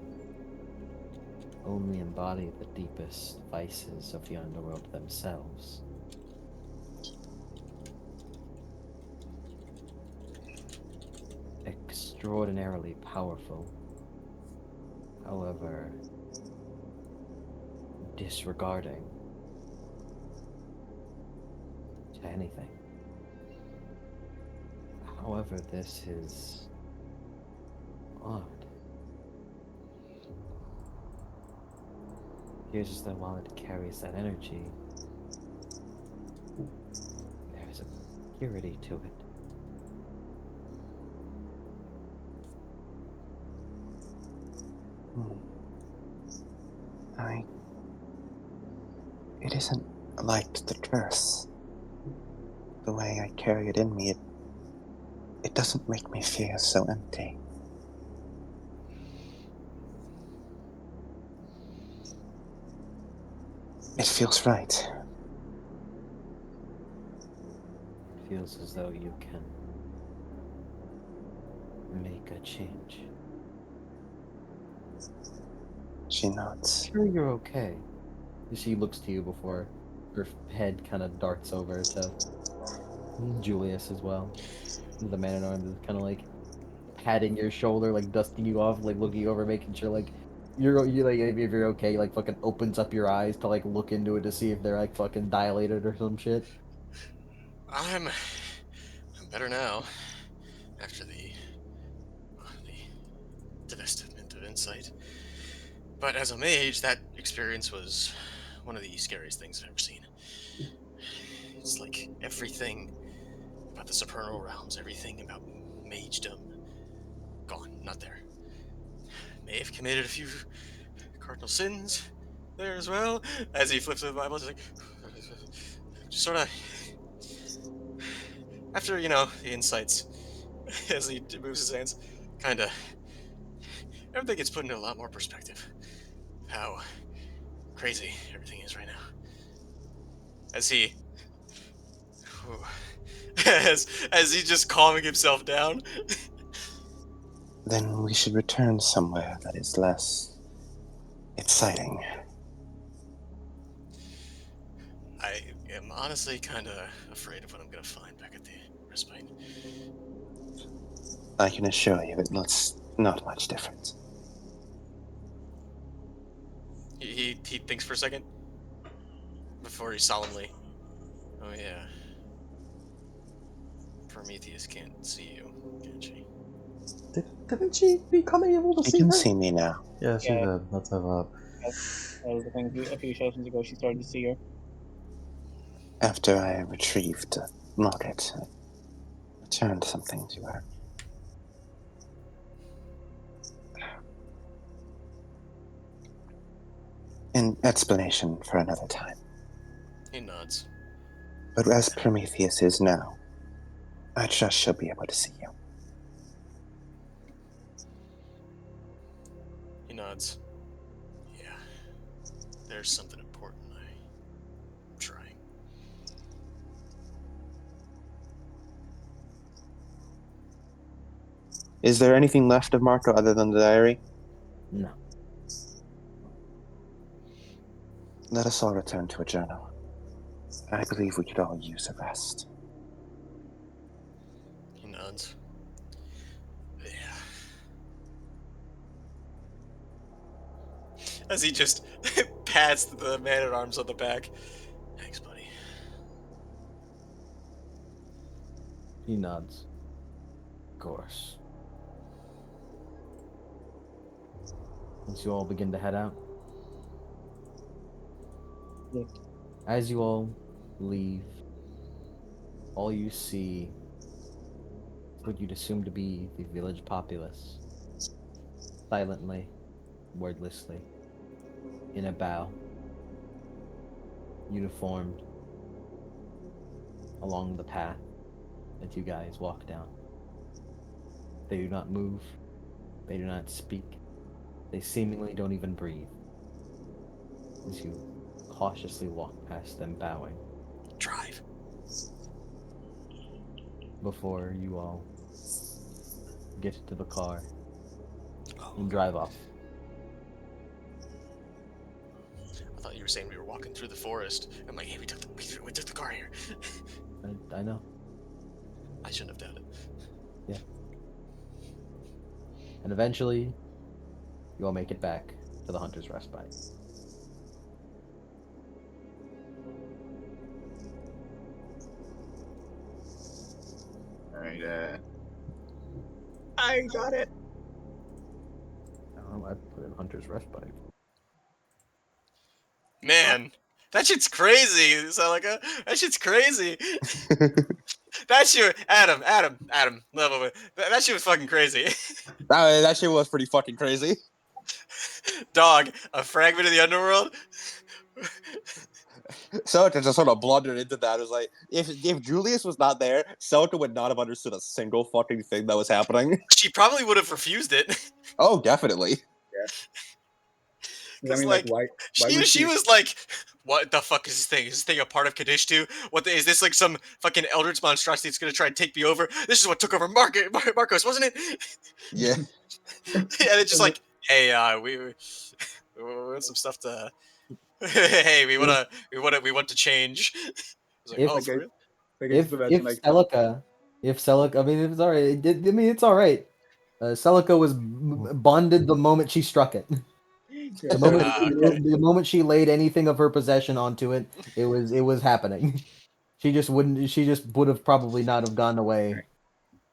only embody the deepest vices of the underworld themselves. Extraordinarily powerful, however, disregarding to anything. However, this is odd. Appears as though while it carries that energy, there's a purity to it. It isn't like the curse. The way I carry it in me, it doesn't make me feel so empty. It feels right. It feels as though you can make a change. She nods. Sure, you're okay. She looks to you before her head kind of darts over to Julius as well. The man in arms is kind of like patting your shoulder, like dusting you off, like looking over, making sure like you like if you're okay, like fucking opens up your eyes to like look into it to see if they're like fucking dilated or some shit. I'm better now after the divestment of insight. But as a mage, that experience was one of the scariest things I've ever seen. It's like everything about the supernal realms, everything about magedom, gone, not there. May have committed a few cardinal sins there as well. As he flips the Bible, just like, just sort of, after, you know, the insights, as he moves his hands, kind of, everything gets put into a lot more perspective. How crazy everything is right now. As he, as he's just calming himself down. Then we should return somewhere that is less exciting. I am honestly kind of afraid of what I'm going to find back at the respite. I can assure you it looks not much different. He thinks for a second before he solemnly, oh yeah, Prometheus can't see you, can she? Didn't she become able to You see can her? see me now. Yeah, she Yeah. did. That's what I thought. That was the thing. A few sessions ago, she started to see her. After I retrieved the locket, I returned something to her. An explanation for another time. He nods. But as Prometheus is now, I trust she'll be able to see you. He nods. Yeah, there's something important I'm trying. Is there anything left of Marco other than the diary? No. Let us all return to a journal. I believe we could all use a rest. He nods. Yeah. As he just pats the man-at-arms on the back. Thanks, buddy. He nods. Of course. Once you all begin to head out. Yeah. As you all leave, all you see is what you'd assume to be the village populace. Silently, wordlessly, in a bow, uniformed, along the path that you guys walk down. They do not move, they do not speak, they seemingly don't even breathe as you cautiously walk past them, bowing, Drive. before you all get to the car Oh, and drive off. I thought you were saying we were walking through the forest. I'm like, hey, we took the car here. I know. I shouldn't have doubted. And eventually, you all make it back to the Hunter's Respite. Alright, I got it. I put in Hunter's Respite. Man, that shit's crazy, Celica. That shit's crazy. That shit, Adam, level with. That shit was fucking crazy. That shit was pretty fucking crazy. Dog, a fragment of the underworld. Celica just sort of blundered into that. It was like, if Julius was not there, Celica would not have understood a single fucking thing that was happening. She probably would have refused it. Oh, definitely. I mean, like, why would she was like, what the fuck is this thing? Is this thing a part of Kaddish too? Is this like some fucking eldritch monstrosity that's gonna try and take me over? This is what took over Marcos, wasn't it? Yeah. And it's just like, hey, we want some stuff to. Hey, we want to change. It's like, If- oh, for real? If Celica, I mean, it's all right. I mean, it's all right. Celica was bonded the moment she struck it. The moment she laid anything of her possession onto it, it was happening. She just would have probably not have gone away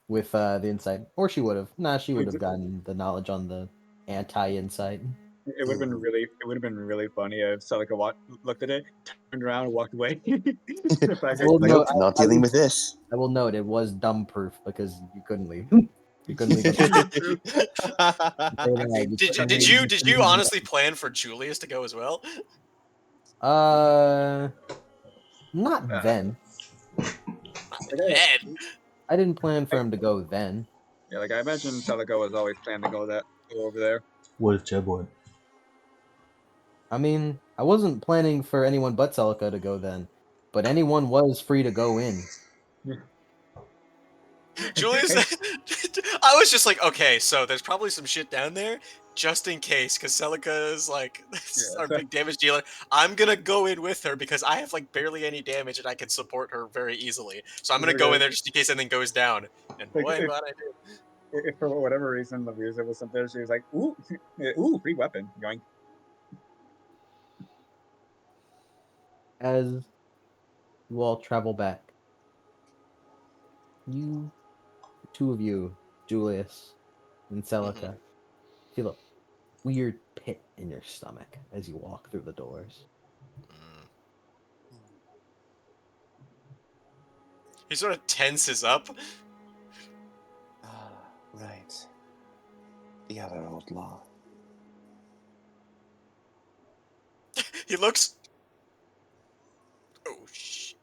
with the insight, or she would have. Nah, she would have gotten the knowledge on the anti-insight. It would have been really funny if Celica looked at it, turned around, and walked away. Well, no, Not dealing with this. I will note it was dumb proof because you couldn't leave. You couldn't leave. Did you honestly plan for Julius to go as well? Not then. Ed. I didn't plan for him to go then. Yeah, like I imagine Celica was always planning to go over there. What if Jeb went? I mean, I wasn't planning for anyone but Celica to go then, but anyone was free to go in. Julius, I was just like, okay, so there's probably some shit down there, just in case, because Celica is like our big damage dealer. I'm gonna go in with her because I have like barely any damage and I can support her very easily. So I'm gonna go in there just in case anything goes down. And boy, I'm glad I did. If for whatever reason the music was something, she was like, ooh, free weapon, going. As you all travel back, the two of you, Julius and Celica, feel a weird pit in your stomach as you walk through the doors. He sort of tenses up. Ah, right. The other old law. He looks. Oh shit.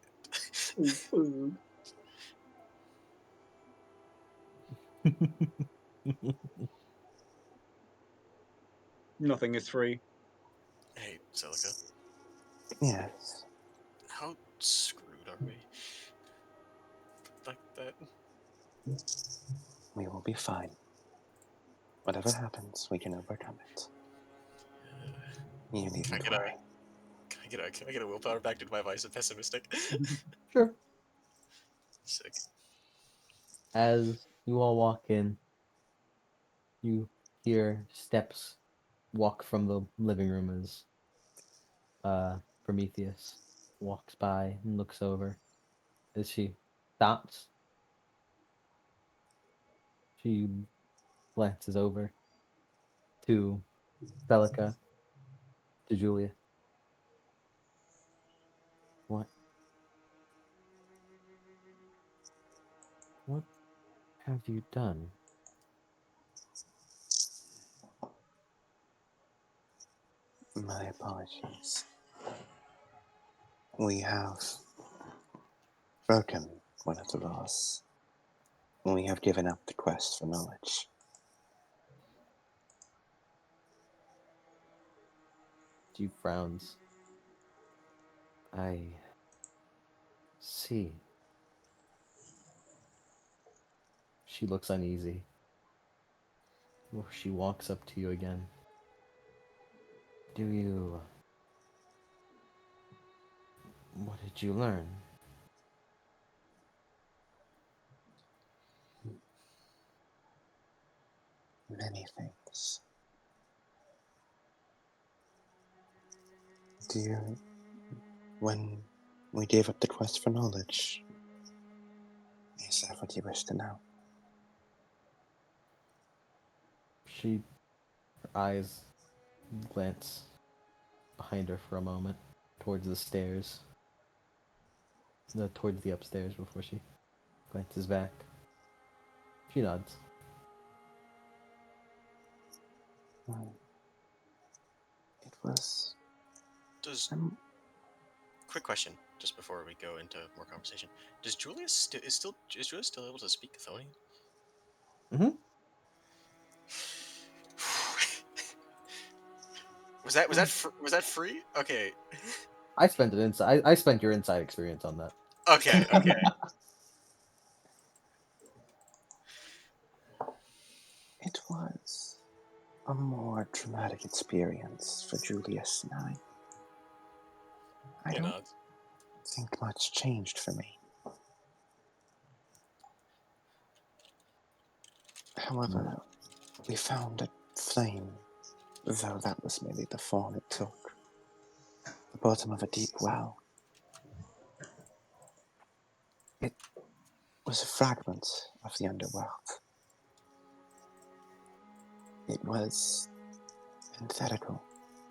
Nothing is free. Hey, Celica. Yes. How screwed are we? Like that. We will be fine. Whatever happens, we can overcome it. You needn't worry. Can I get a willpower back to my vice of pessimistic? Sure. Sick. As you all walk in, you hear steps walk from the living room as Prometheus walks by and looks over. As she stops, she glances over to Celica, to Julia. What have you done? My apologies. We have broken one of the laws. We have given up the quest for knowledge. She frowns. I see. She looks uneasy. She walks up to you again. What did you learn? Many things. When we gave up the quest for knowledge, is that what you wish to know? Her eyes glance behind her for a moment, towards the stairs. No, towards the upstairs before she glances back. She nods. It was. Does quick question just before we go into more conversation? Does Julius is Julius still able to speak Chthonian? Mm-hmm. Was that free? Okay. I spent I spent your inside experience on that. Okay. It was a more traumatic experience for Julius and I. I don't think much changed for me. However, we found a flame, though that was merely the form it took. The bottom of a deep well. It was a fragment of the underworld. It was antithetical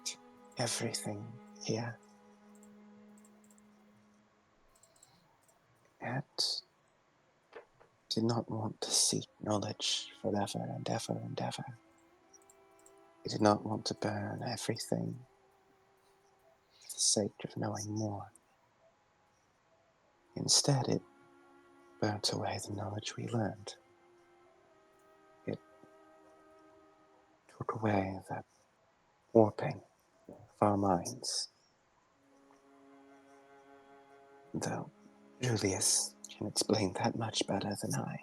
to everything here. It did not want to seek knowledge forever and ever and ever. It did not want to burn everything for the sake of knowing more. Instead, it burnt away the knowledge we learned. It took away the warping of our minds. Though Julius can explain that much better than I.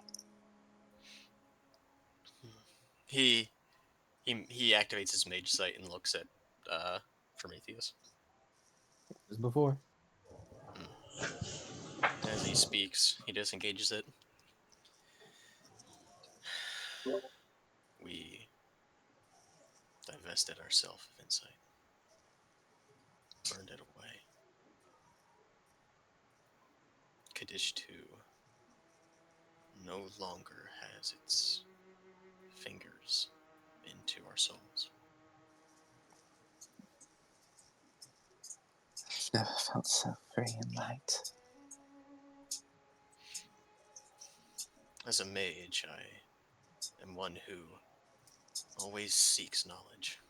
He activates his mage sight and looks at Prometheus. As before. As he speaks, he disengages it. We divested ourselves of insight. Burned it away. Kaddish 2 no longer has its fingers into our souls. I've never felt so free and light. As a mage, I am one who always seeks knowledge.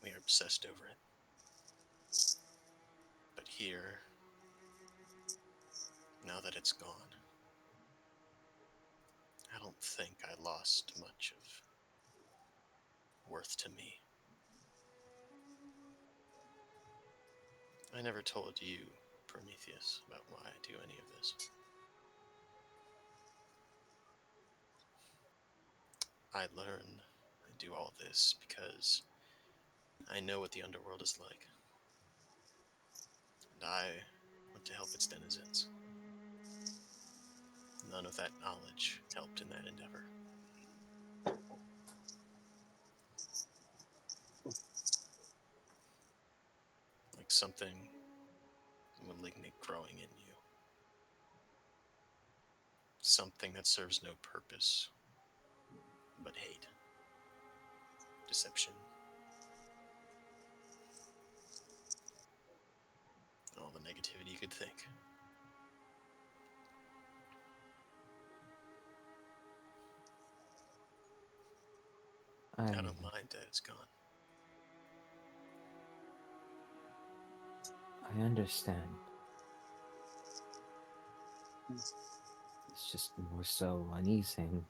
We are obsessed over it. But here, now that it's gone, I don't think I lost much of worth to me. I never told you, Prometheus, about why I do any of this. I do all this because I know what the underworld is like. And I want to help its denizens. None of that knowledge helped in that endeavor. Like something malignant growing in you. Something that serves no purpose but hate, deception, all the negativity you could think. I don't mind that it's gone. I understand. It's just more so uneasing,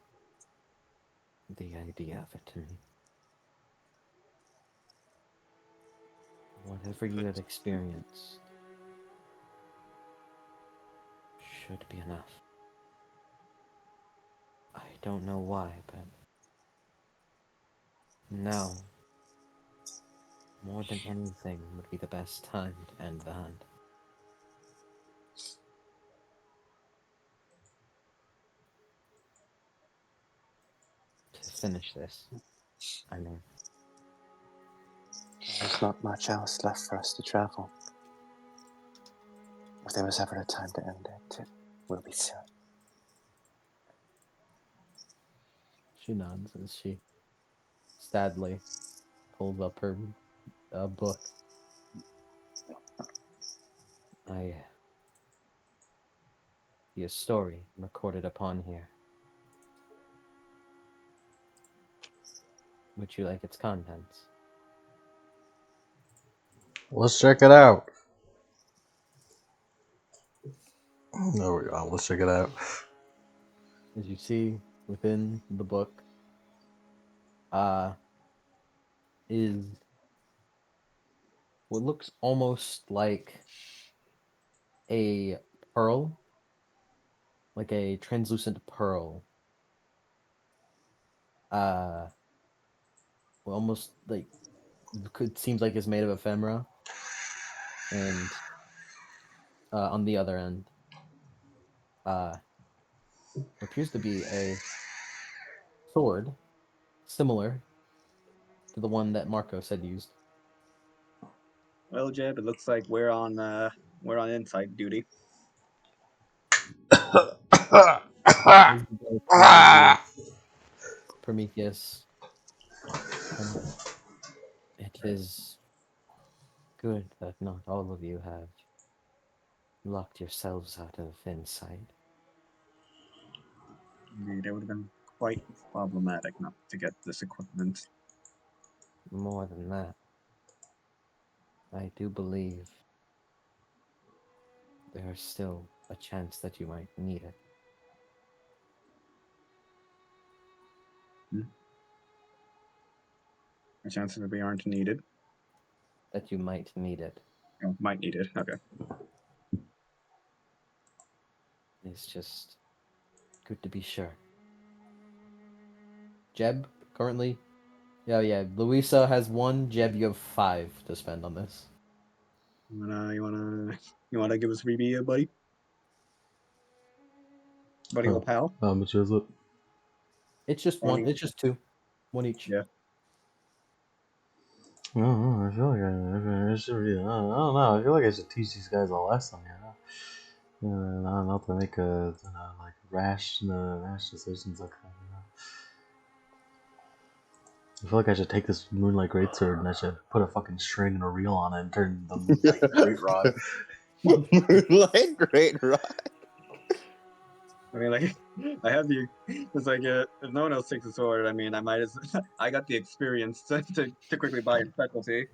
the idea of it to me. Whatever you have experienced should be enough. I don't know why, but now, more than anything, would be the best time to end the hunt. To finish this, I mean. There's not much else left for us to travel. If there was ever a time to end it, it will be soon. She nods as she sadly pulls up her book. I see a story recorded upon here. Would you like its contents? Let's check it out. There we go. Let's check it out. As you see within the book, is what looks almost like a pearl, like a translucent pearl. Well, almost like seems like it's made of ephemera, and on the other end, appears to be a sword similar to the one that Marcos had used. Well, Jeb, it looks like we're on inside duty. As you both know, Prometheus, and it is good that not all of you have locked yourselves out of insight. Indeed, it would have been quite problematic not to get this equipment. More than that, I do believe there's still a chance that you might need it. The chances that we aren't needed. That you might need it. Oh, might need it. Okay. It's just good to be sure. Jeb, currently? Yeah. Louisa has 1. Jeb, you have 5 to spend on this. You wanna give us a freebie, buddy? Buddy, Oh. old pal. How much is it? It's just 1. It's just 2. 1 each. Yeah. I don't know. I feel like I should read. I don't know. I feel like I should teach these guys a lesson. Not to make like rash decisions like that. I feel like I should take this Moonlight Greatsword and I should put a fucking string and a reel on it and turn the Moonlight Great Rod. Moonlight Great Rod. I mean, like, I have the. It's like if no one else takes a sword, I mean, I might as. I got the experience to quickly buy a specialty.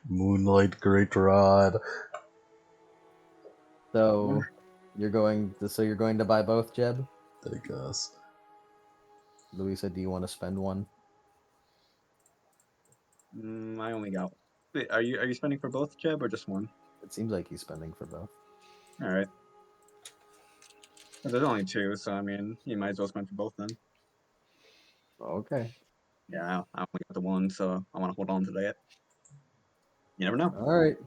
Moonlight Great Rod. So you're going to buy both, Jeb? I guess. Louisa, do you want to spend 1? I only got. Wait, are you spending for both, Jeb, or just 1? It seems like he's spending for both. All right. Well, there's only 2, so I mean, you might as well spend for both then. Okay. Yeah, I only got the 1, so I want to hold on to that. You never know. All right.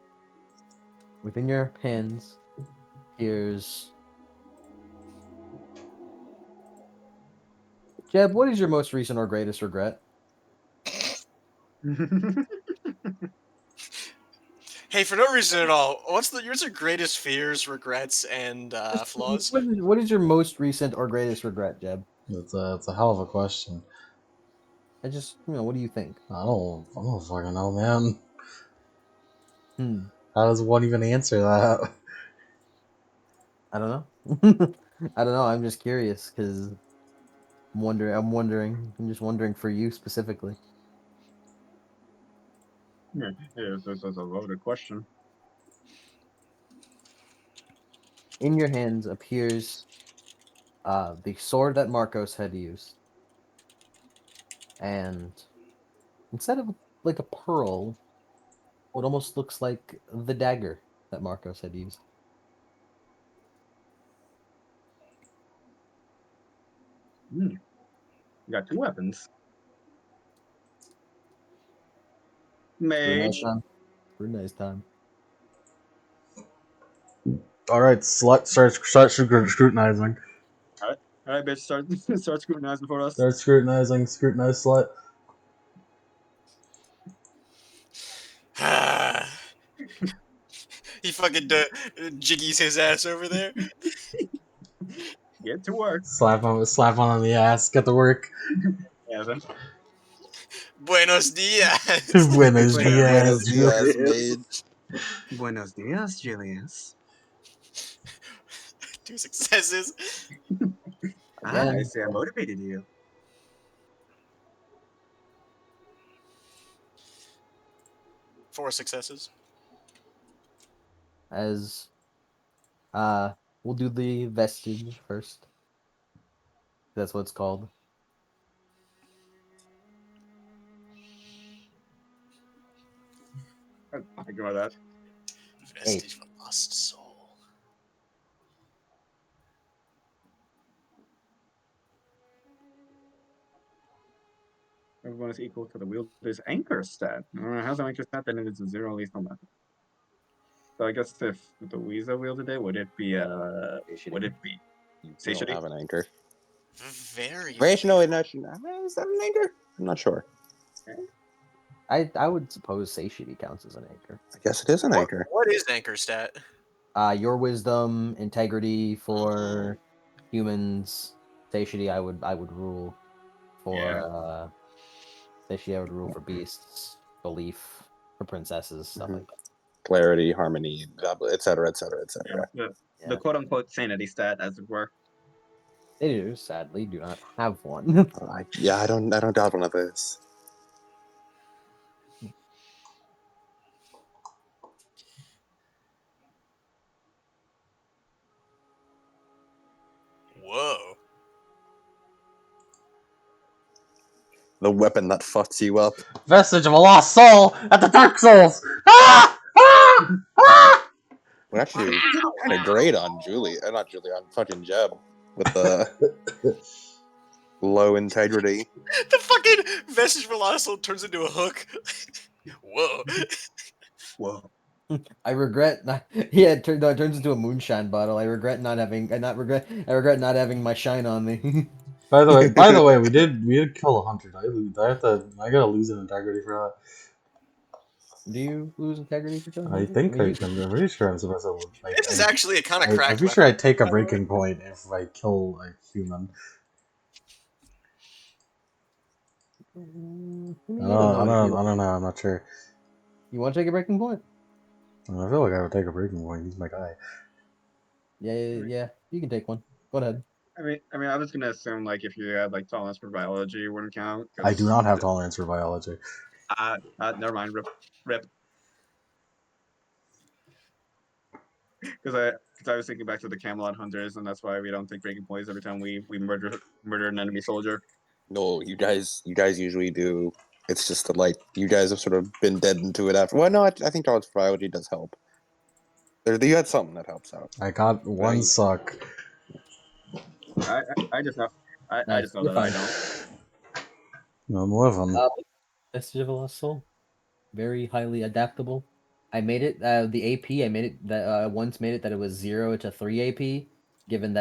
Within your hands, here's Jeb. What is your most recent or greatest regret? Hey, for no reason at all, what's your greatest fears, regrets, and flaws? What is your most recent or greatest regret, Jeb? It's a hell of a question. I just, what do you think? I don't fucking know, man. Hmm. How does one even answer that? I don't know. I don't know. I'm just curious because I'm wondering. I'm just wondering for you specifically. Yeah, this is a loaded question. In your hands appears the sword that Marcos had used, and instead of like a pearl. What almost looks like the dagger that Marcos had used. You got 2 weapons. Mage. Scrutinize time. All right, slut, start scrutinizing. Alright, bitch, start scrutinizing for us. Start scrutinizing. Scrutinize, slut. He fucking jiggies his ass over there. Get to work. Slap on the ass. Get to work. Yeah, then. Buenos dias. Buenos Buenos dias, Diaz, Julius. mage. Buenos dias, Julius. 2 successes. I see I motivated you. Four successes. As we'll do the vestige first. That's what it's called. I'll think about that. Vestige of a lost soul. Everyone is equal to the wielder's anchor stat. How's the anchor stat? Then it's a 0 at least on that. So I guess if the Weezer wielded it, would it be You would it be don't satiety? have an anchor. Very. Wait, no, is that an anchor? I'm not sure. I would suppose satiety counts as an anchor. I guess it is an anchor. What is anchor stat? Your wisdom, integrity for humans, satiety I would rule for satiety I would rule for beasts, belief for princesses, stuff like that. Clarity, harmony, etc., etc., etc. The quote unquote sanity stat, as it were. They do, sadly, do not have one. I don't got one of those. Whoa. The weapon that fucks you up. Vestige of a lost soul at the Dark Souls. Ah! Ah! Ah! We're actually kind of great on not Julie, on fucking Jeb with the low integrity. The fucking vestige of a lost soul turns into a hook. Whoa. Whoa. I regret not. Yeah, it turns into a moonshine bottle. I regret not having. I regret not having my shine on me. By the way, we did kill a hunter. I gotta lose an integrity for Do you lose integrity for killing? that. I think I'm pretty sure I'm supposed to. This is actually a kind of I'm cracked pretty sure I weapon. take a breaking point if I kill a human. I don't know. I'm not sure. You want to take a breaking point? I feel like I would take a breaking point. He's my guy. Yeah. You can take one. Go ahead. I mean, I was gonna assume like if you had like tolerance for biology, it wouldn't count. I do not have tolerance for biology. Never mind. Rip. Because I was thinking back to the Camelot hunters, and that's why we don't take breaking points every time we murder an enemy soldier. No, you guys usually do. It's just that like you guys have sort of been dead into it after. Well, no, I think tolerance for biology does help. You had something that helps out. I got one suck. I just know. I just know that I don't. I'm living. Vestige of a Lost Soul. Very highly adaptable. I made it the AP. I made it that once made it that it was 0 to 3 AP, given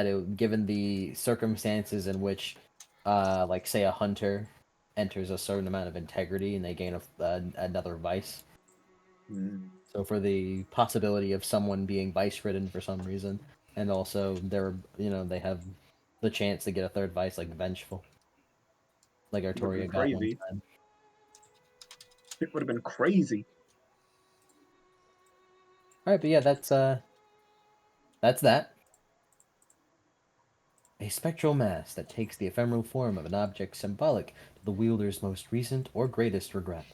the circumstances in which, like say a hunter enters a certain amount of integrity and they gain another vice. So for the possibility of someone being vice ridden for some reason, and also they have the chance to get a third vice like vengeful, like Artoria got one time. It would have been crazy. All right, but yeah, that's that. A spectral mass that takes the ephemeral form of an object symbolic to the wielder's most recent or greatest regret.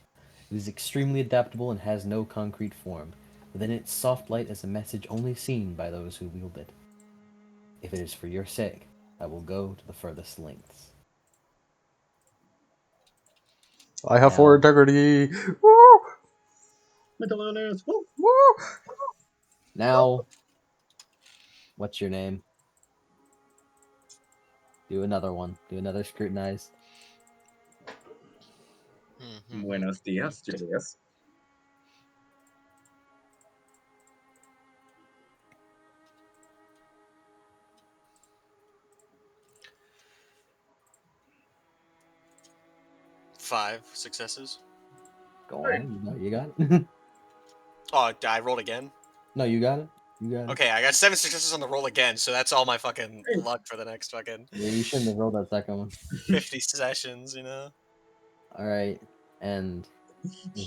It is extremely adaptable and has no concrete form. Within its soft light is a message only seen by those who wield it. If it is for your sake, I will go to the furthest lengths. I have Now- 4 integrity. Woo! Mental illness. Woo! Woo! Now, what's your name? Do another one. Do another scrutinize. Buenos dias, Julius. Five successes. Go on. You got it. Oh, I rolled again. No, you got it. You got it. Okay, I got 7 successes on the roll again, so that's all my fucking luck for the next fucking Yeah, you shouldn't have rolled that second one. 50 sessions, you know? All right, and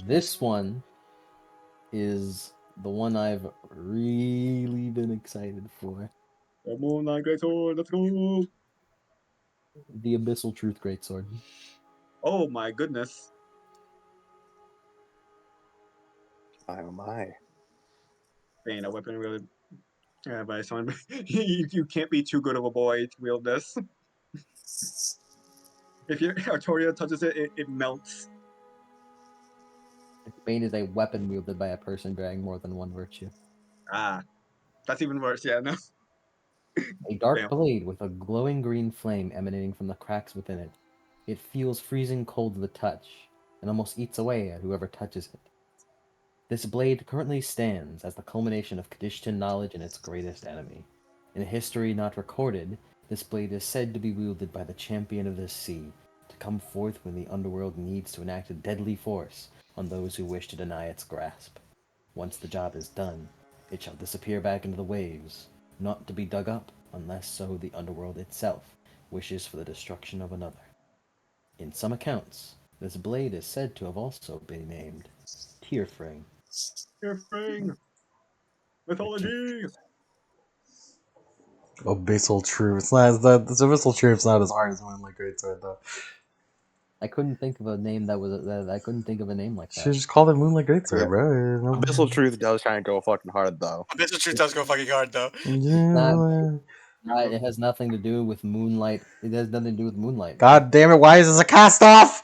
this one is the one I've really been excited for. The Moonlight Greatsword, let's go! The Abyssal Truth Greatsword. Oh my goodness. Oh my. Ain't a weapon really. Yeah, by someone. You can't be too good of a boy to wield this. If your Artoria touches it, it melts. Bane is a weapon wielded by a person bearing more than one virtue. Ah, that's even worse. Yeah, no. A dark Damn. blade with a glowing green flame emanating from the cracks within it. It feels freezing cold to the touch, and almost eats away at whoever touches it. This blade currently stands as the culmination of Cognition knowledge and its greatest enemy. In a history not recorded, this blade is said to be wielded by the champion of the sea, to come forth when the underworld needs to enact a deadly force on those who wish to deny its grasp. Once the job is done, it shall disappear back into the waves, not to be dug up unless so the underworld itself wishes for the destruction of another. In some accounts, this blade is said to have also been named Tearfring. Your fring. Mythology. Abyssal Truth. It's not as that. This Abyssal Truth's not as hard as Moonlight Greatsword though. I couldn't think of a name I couldn't think of a name like Should that. just call it Moonlight Greatsword, Yeah. bro. No- Abyssal Truth does kind of go fucking hard, though. Abyssal Truth does go fucking hard, though. Yeah. It has nothing to do with Moonlight. It has nothing to do with Moonlight. God damn it! Why is this a cast off?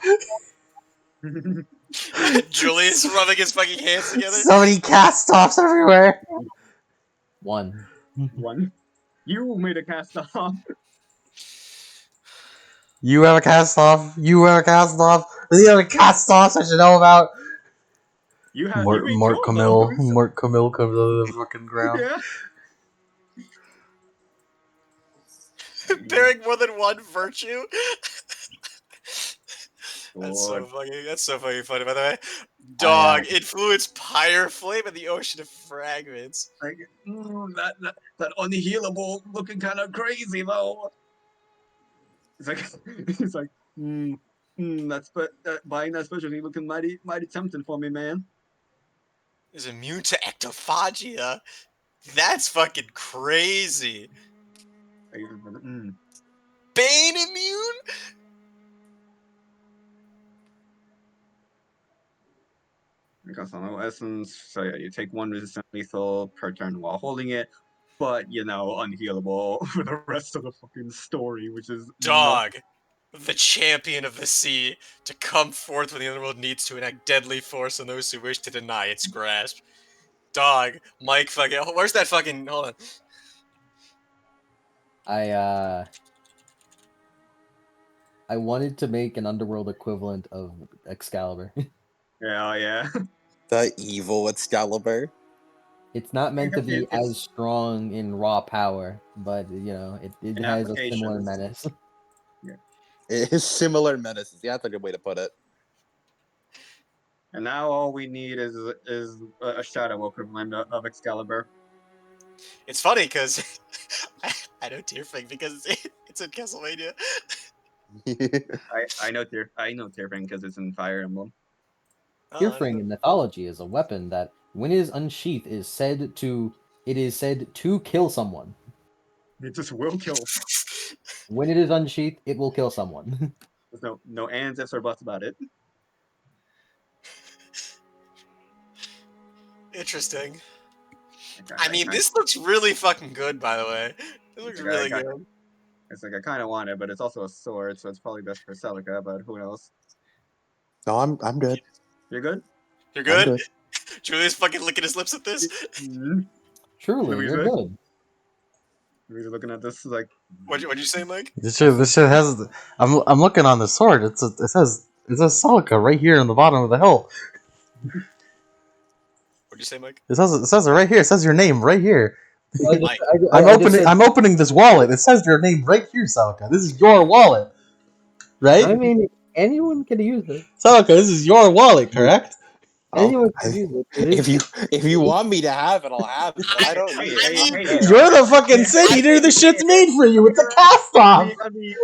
Julius rubbing his fucking hands together. So many cast offs everywhere. One. One. You made a cast off. You have a cast off. You have a cast off. The other cast offs I should know about. You have Mort you made 2 of Camille. those. Mort Camille comes out of the fucking ground. Yeah. Bearing more than one virtue. That's so Lord. fucking. That's so fucking funny, by the way. Dog influence pyre flame in the ocean of fragments. Like, that unhealable looking kind of crazy though. It's like it's like buying that specialty looking mighty tempting for me, man. Is immune to ectophagia. That's fucking crazy. Bane immune? Because no essence, so yeah, you take 1 resistant lethal per turn while holding it, but unhealable for the rest of the fucking story, which is Dog. The champion of the sea, to come forth when the underworld needs to enact deadly force on those who wish to deny its grasp. Dog, Mike fucking. Where's that fucking. Hold on. I wanted to make an underworld equivalent of Excalibur. Yeah. The evil Excalibur. It's not meant to be It's- as strong in raw power, but it In has a similar applications. menace. It is similar menaces. Yeah, that's a good way to put it. And now all we need is a shadow equivalent of Excalibur. It's funny because I know Tearfing because it's in Castlevania. I know Tearfing because it's in Fire Emblem. Oh, I Tearfring know. in mythology is a weapon that, when it is unsheathed, is said to kill someone. It just will kill. When it is unsheathed, it will kill someone. There's no ands, ifs, or buts about it. Interesting. Okay, I mean, this looks really fucking good, by the way. This looks Okay, really I got- good. It's like I kind of want it, but it's also a sword, so it's probably best for Celica. But who knows? No, I'm good. You're good? You're I'm good? good. Julius fucking licking his lips at this. Mhm. Truly, Louisa? you're good. We're looking at this like, What'd you say, Mike? This shit has. I'm looking on the sword. It says Celica right here on the bottom of the hilt. What'd you say, Mike? It says it right here. It says your name right here. Mike. I'm opening this wallet. It says your name right here, Celica. This is your wallet, right? I mean, anyone can use it. Celica, this is your wallet, correct? Anyone can use it. It is- If you want me to have it, I'll have it. But I don't need I it. mean- hey, You're the fucking senator. The shit's made for you. It's a cast off. I mean,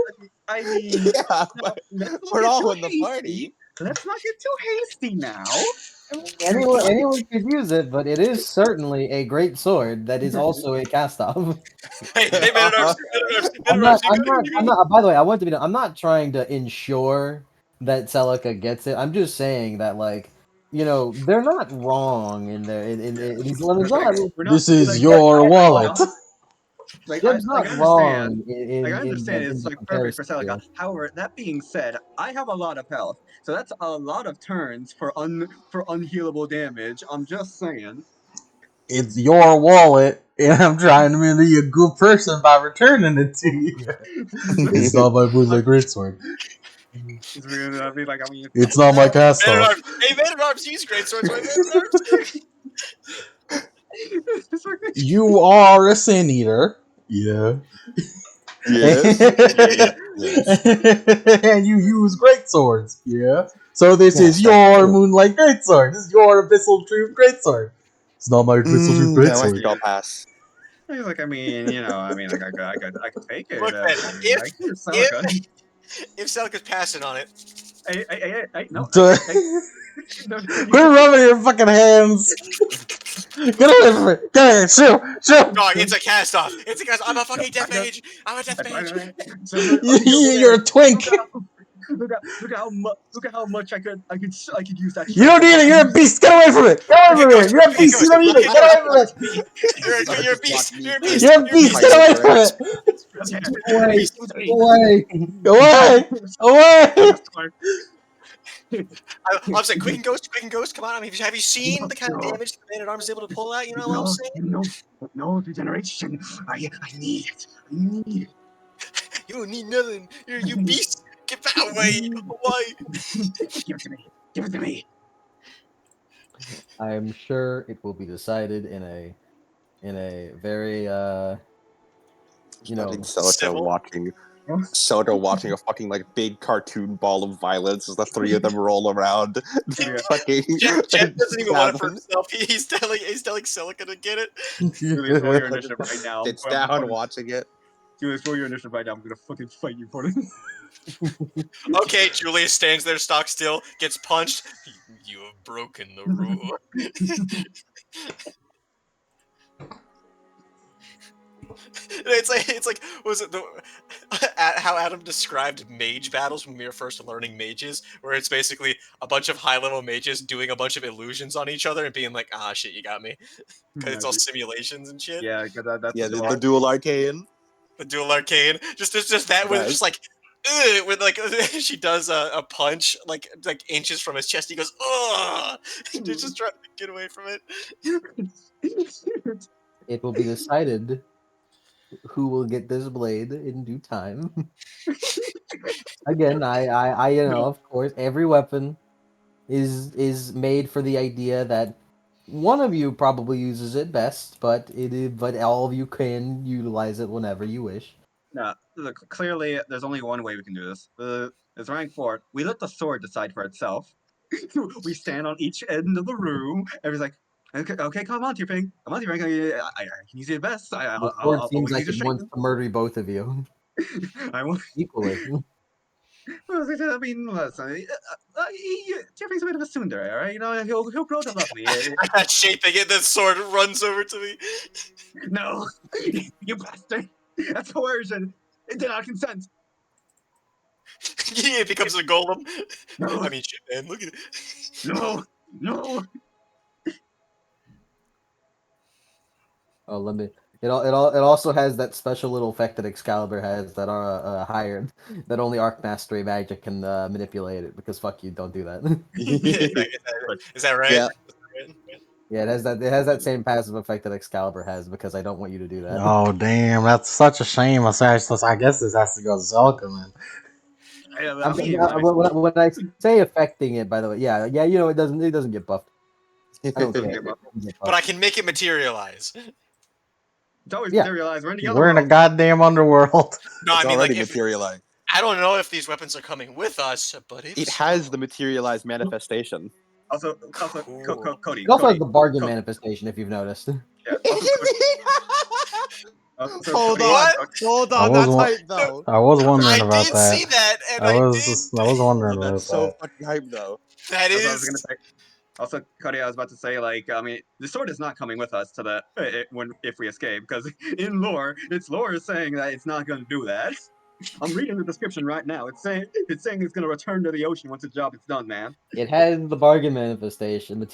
Yeah, but let's not we're get all too in the hasty. party. Let's not get too hasty now. anyone could use it, but it is certainly a great sword that is also a cast off. Hey, man at arms. Man at arms. I'm not. By the way, I want to be. I'm not trying to ensure that Celica gets it. I'm just saying that, like, they're not wrong in their in these lemons. We're not- This is like, your wallet. Like, Jeb's I not understand. wrong in Like, I understand in it's the like perfect for comparison Celica. However, that being said, I have a lot of health, so that's a lot of turns for unhealable damage. I'm just saying. It's your wallet, and I'm trying to be a good person by returning it to you. It's not my Moonlight Greatsword. It's gonna be like, I mean, It's not my cast Man at off. arms. Hey, man at arms. Use great swords. Man at arms. it's like, You are a sin eater. Yeah. Yes. And you use great swords. Yeah. So this Yes, is that's your true. Moonlight Greatsword. This is your Abyssal Truth Greatsword. It's not my Abyssal Truth No, I Greatsword. think I'll pass. he's like, I mean, like, I could take it. Look, man, I hear Celica. If Celica's passing on it, Hey, no. Duh. No, Quit rubbing your fucking hands. Get away from it. Get away. Shoot. dog, it's a cast off. It's a cast. I'm a fucking death mage. I'm a death mage. You're a twink. Look at how much I could use that. You don't need it. You're a beast. Get away from it. Get away from it. You're a beast. You don't need it. Get away from it. You're a beast. You're a beast. You're a beast. Get away from it. Away. Away. I'm saying, Quick and Ghost, come on. I mean, have you seen the kind of damage the Man at Arms is able to pull out? You know what I'm saying? No degeneration. I need it. I need it. You don't need nothing. You beast. Get that away. Why? Give it to me. Give it to me. I'm sure it will be decided in a very Celica Civil? watching a fucking like big cartoon ball of violence as the three of them roll around. Fucking Jet doesn't even want it for fathom. himself. He's telling Celica to get it. Julius, roll your initiative right now. Sits down watching it. Julius, roll your initiative right now. I'm gonna fucking fight you for this. Okay, Julius stands there stock still, gets punched. You have broken the rule. It's like was it how Adam described mage battles when we were first learning mages, where it's basically a bunch of high level mages doing a bunch of illusions on each other and being like, ah shit, you got me, because it's all simulations and shit. Yeah, because that's Yeah, the dual arcane. The dual arcane, just that with just like. Ugh, with like she does a punch like inches from his chest. He goes, ugh. He's just trying to get away from it. it will be decided who will get this blade in due time. Again, I of course, every weapon is made for the idea that one of you probably uses it best, but all of you can utilize it whenever you wish. No, look, clearly there's only one way we can do this. It's rank 4. We let the sword decide for itself. We stand on each end of the room. Everyone's like, okay, come on, Tipping. Come on, Tipping. I can use it best. The sword I'll seems always like use it your wants to murder both of you I want. equally. I mean, listen, Tipping's a bit of a tsundere, all right? You know, he'll grow to love me. That shaping it, that sword runs over to me. No, you bastard. That's coercion. It did not consent. Yeah, it becomes a golem. No. I mean, shit, man, look at it. No. Oh, let me. It also has that special little effect that Excalibur has that are hired that only Arc Mastery Magic can manipulate it because fuck you, don't do that. Is that right? Yeah. Yeah, it has that same passive effect that Excalibur has because I don't want you to do that. Oh damn, that's such a shame. I guess this has to go to Zelka, man. I'm, when I say affecting it, by the way, yeah, it doesn't get buffed. I don't care. It doesn't get But I buffed. can make it materialize. It's always Yeah. materialized. We're in the yellow We're in a world. goddamn underworld. No, It's I mean, like, already if, materialized. I don't know if these weapons are coming with us, but if It so- has the materialized manifestation. Also, Cool. Cody. It also has Cody, the bargain Cody, manifestation, if you've noticed. yeah, also, Hold Cody, on, What? hold I on. was That's wa- hype though. I was wondering I about did that. see that, and I I was wondering That's about so that. fucking hype though. That That's what I was gonna is. say. Also, Cody, I was about to say, like, I mean, the sword is not coming with us to the if we escape, because in lore, lore is saying that it's not going to do that. I'm reading the description right now. It's saying it's going to return to the ocean once the job is done, man. It has the bargain manifestation,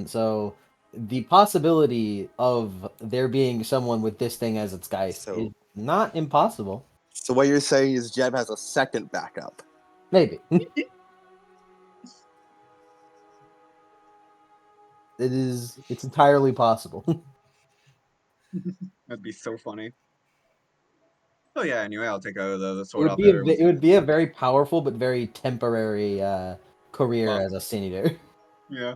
so the possibility of there being someone with this thing as its geist So- is not impossible. So what you're saying is Jeb has a second backup. Maybe. It's entirely possible. That'd be so funny. Oh yeah. Anyway, I'll take the It sword would off be there. it would be a very powerful but very temporary career Buff. as a sin eater. Yeah.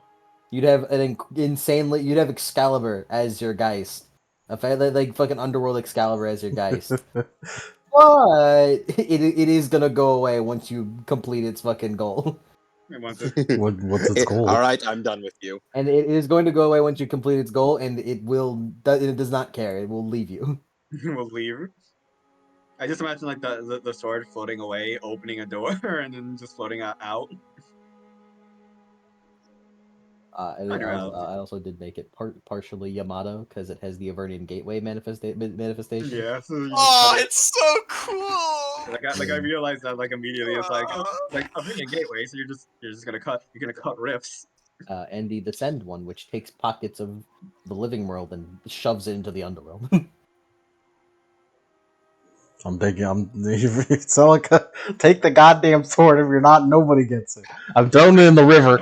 You'd have you'd have Excalibur as your geist. Like fucking Underworld Excalibur as your geist. But it is gonna go away once you complete its fucking goal. It wants it. What's its goal? All right, I'm done with you. And it is going to go away once you complete its goal, and it does not care. It will leave you. We'll leave. I just imagine like the sword floating away, opening a door, and then just floating out. I also did make it partially Yamato because it has the Avernian Gateway manifestation. Yeah. So you just Oh, cut it. it's so cool. Like I realized that like immediately. It's like a freaking gateway. So you're just gonna cut. You're gonna cut rifts. And the Descend one, which takes pockets of the living world and shoves it into the underworld. I'm Celica, take the goddamn sword. If you're not, nobody gets it. I'm throwing it in the river.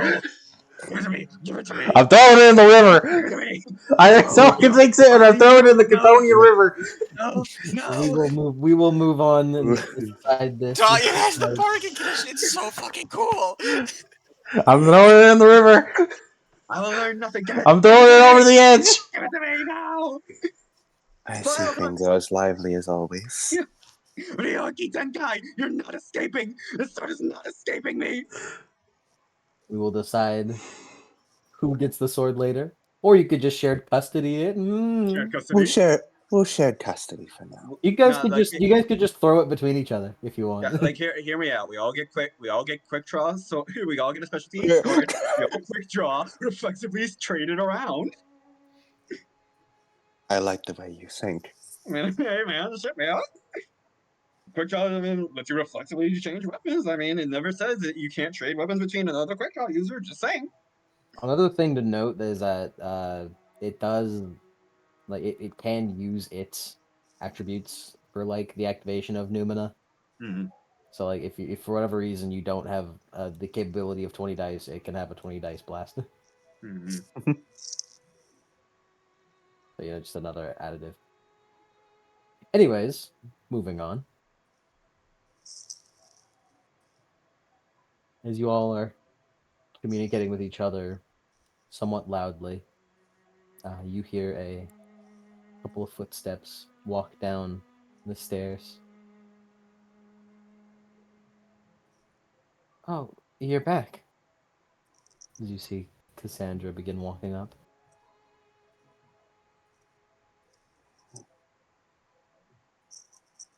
Give it to me. Give it to me. I'm throwing it in the river. Give it to me. Celica takes it and I throw it in the Cathonia River. No. We will move on and decide this. Dog, it has the bargain condition. It's so fucking cool. I'm throwing it in the river. I will learn nothing. I'm throwing it over the edge. Give it to me now. I see things are as lively as always. Ryoki Tenkai, you're not escaping. The sword is not escaping me. We will decide who gets the sword later, or you could just shared custody it. Shared custody. We'll share custody for now. You guys Nah, could like, you could just throw it between each other if you want. Yeah, like hear me out. We all get quick draws. So we all get a specialty sword. We all quick draw, reflexively trade it around. I like the way you think. Man, hey man, shit man. Quick draw lets you reflexively change weapons. I mean, it never says that you can't trade weapons between another quick draw user. Just saying. Another thing to note is that it does it can use its attributes for like the activation of Numina. Mm-hmm. So like if for whatever reason you don't have the capability of 20 dice, it can have a 20 dice blast. Mm-hmm. So just another additive. Anyways, moving on. As you all are communicating with each other somewhat loudly, you hear a couple of footsteps walk down the stairs. Oh, you're back. As you see Cassandra begin walking up.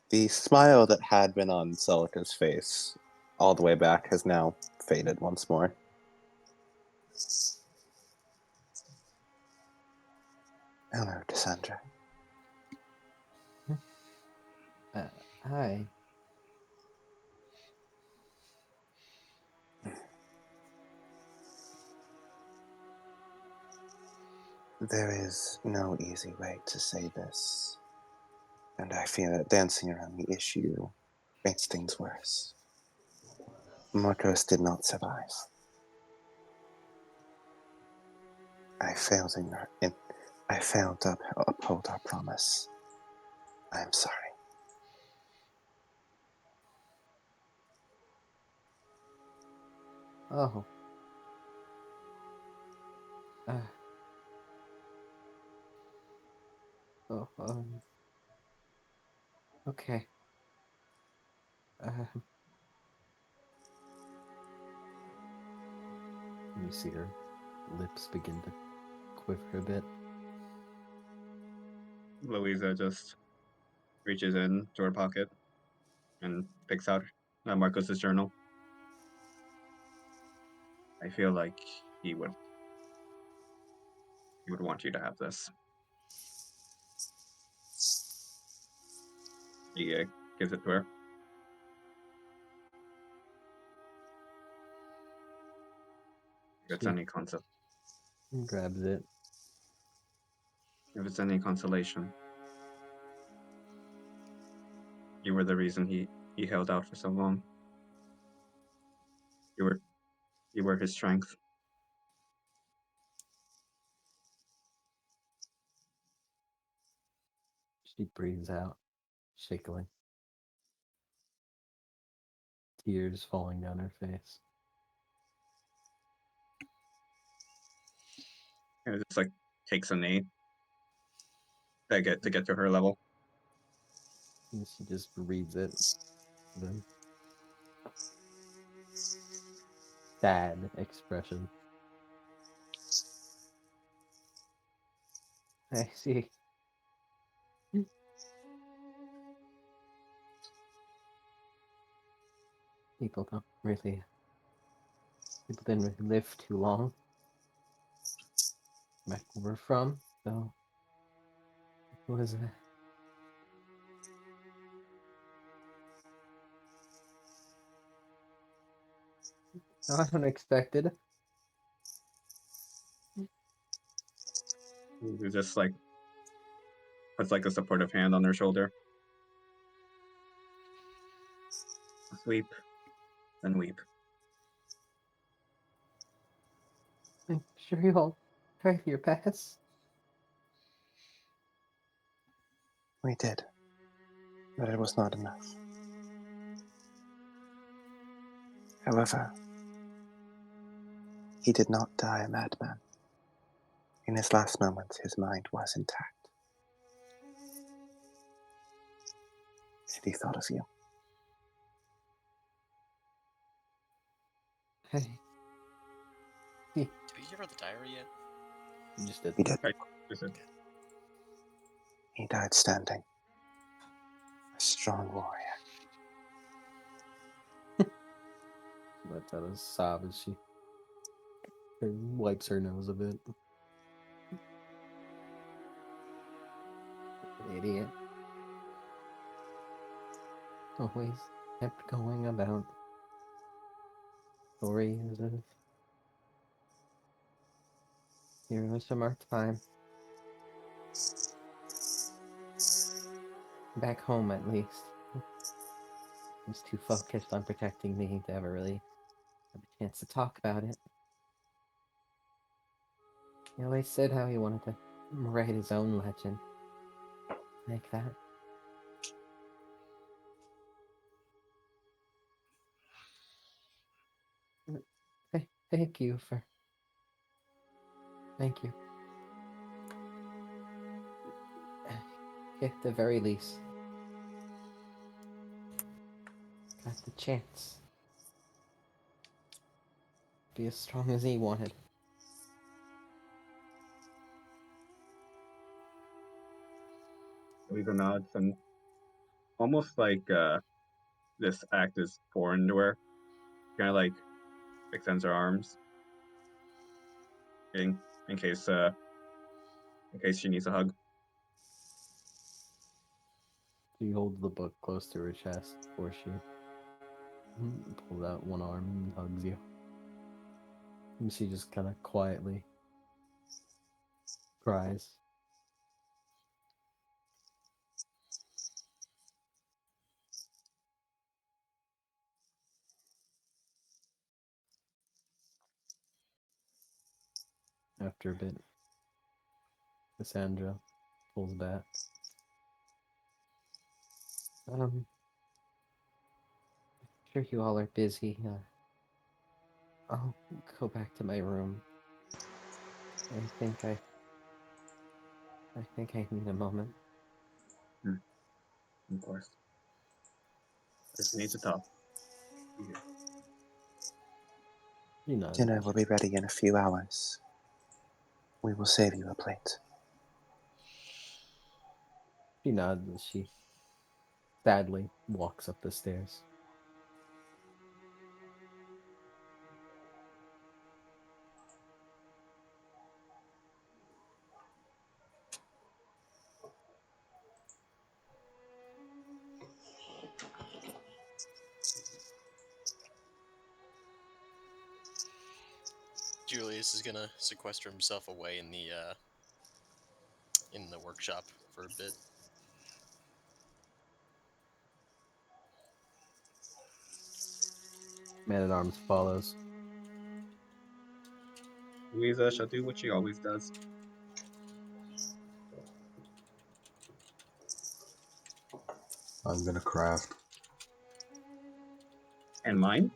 The smile that had been on Celica's face all the way back has now faded once more. Hello, Cassandra. Hi. There is no easy way to say this, and I fear that dancing around the issue makes things worse. Marcos did not survive. I failed to uphold our promise. I am sorry. Oh. Oh, okay. You see her lips begin to quiver a bit. Louisa just reaches in to her pocket and picks out Marcos's journal. I feel like he would want you to have this. He gives it to her. If it's She any consol- grabs it. if it's any consolation, you were the reason he held out for so long. You were his strength. She breathes out, shakily. Tears falling down her face. And it just like takes a knee to get to her level. And she just reads it. Then sad expression. I see. People don't really. People didn't really live too long. Back where we're from, so. What is it? Not unexpected. He just like puts like a supportive hand on her shoulder. Weep, then weep. I'm sure you all tried your best. We did, but it was not enough. However, he did not die a madman. In his last moments, his mind was intact. And he thought of you. Hey. Did we give her the diary yet? You just did. He did. Right. Just a- He died standing. A strong warrior. Lets out a sob as she wipes her nose a bit. Idiot. Always kept going about stories of heroes from our time. Back home, at least. He was too focused on protecting me to ever really have a chance to talk about it. He always said how he wanted to write his own legend. Like that. Thank you for... Thank you. At the very least, got the chance to be as strong as he wanted. Louisa nods and almost like this act is foreign to her. Kind of like extends her arms in case she needs a hug. She holds the book close to her chest before she pulls out one arm and hugs you. And she just kind of quietly cries. After a bit, Cassandra pulls back. Sure you all are busy. I'll go back to my room. I think I need a moment. Of course. Just need to talk. You know. Dinner will be ready in a few hours. We will save you a plate. She nods as she sadly walks up the stairs. Julius is gonna sequester himself away in the workshop for a bit. Man-at-Arms follows. Louisa shall do what she always does. I'm gonna craft. And mine?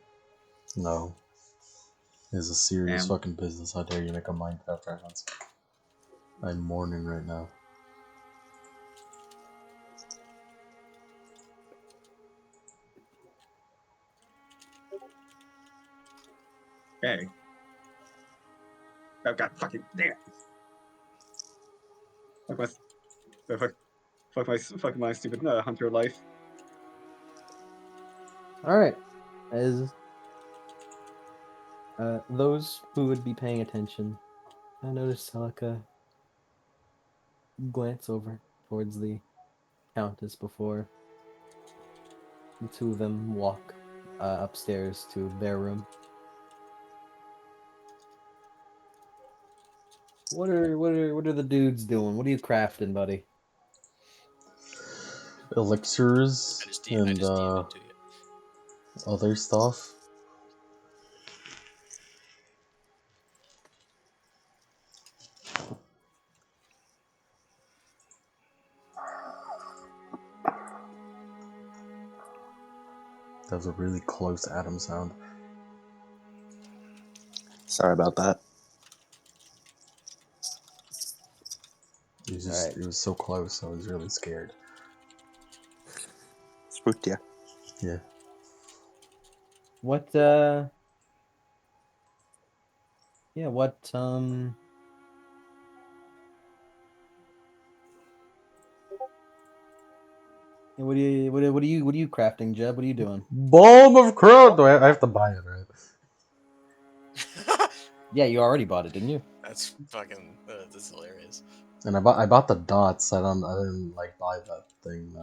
No. It's a serious Damn. fucking business. How dare you make a Minecraft reference? I'm mourning right now. Okay. Oh god, fucking damn. Fuck my stupid hunter life. All right. As those who would be paying attention, I noticed Celica glance over towards the Countess before the two of them walk upstairs to their room. What are the dudes doing? What are you crafting, buddy? Elixirs I just and DM'd it to you. other stuff. That was a really close Adam sound. Sorry about that. It was just, it was so close. I was really scared. Spooked you. Yeah. What yeah, what what are you crafting, Jeb? What are you doing? Balm of Crow. Do I have to buy it, right? Yeah, you already bought it, didn't you? That's fucking. That's hilarious. And I bought the dots. I didn't like buy that thing.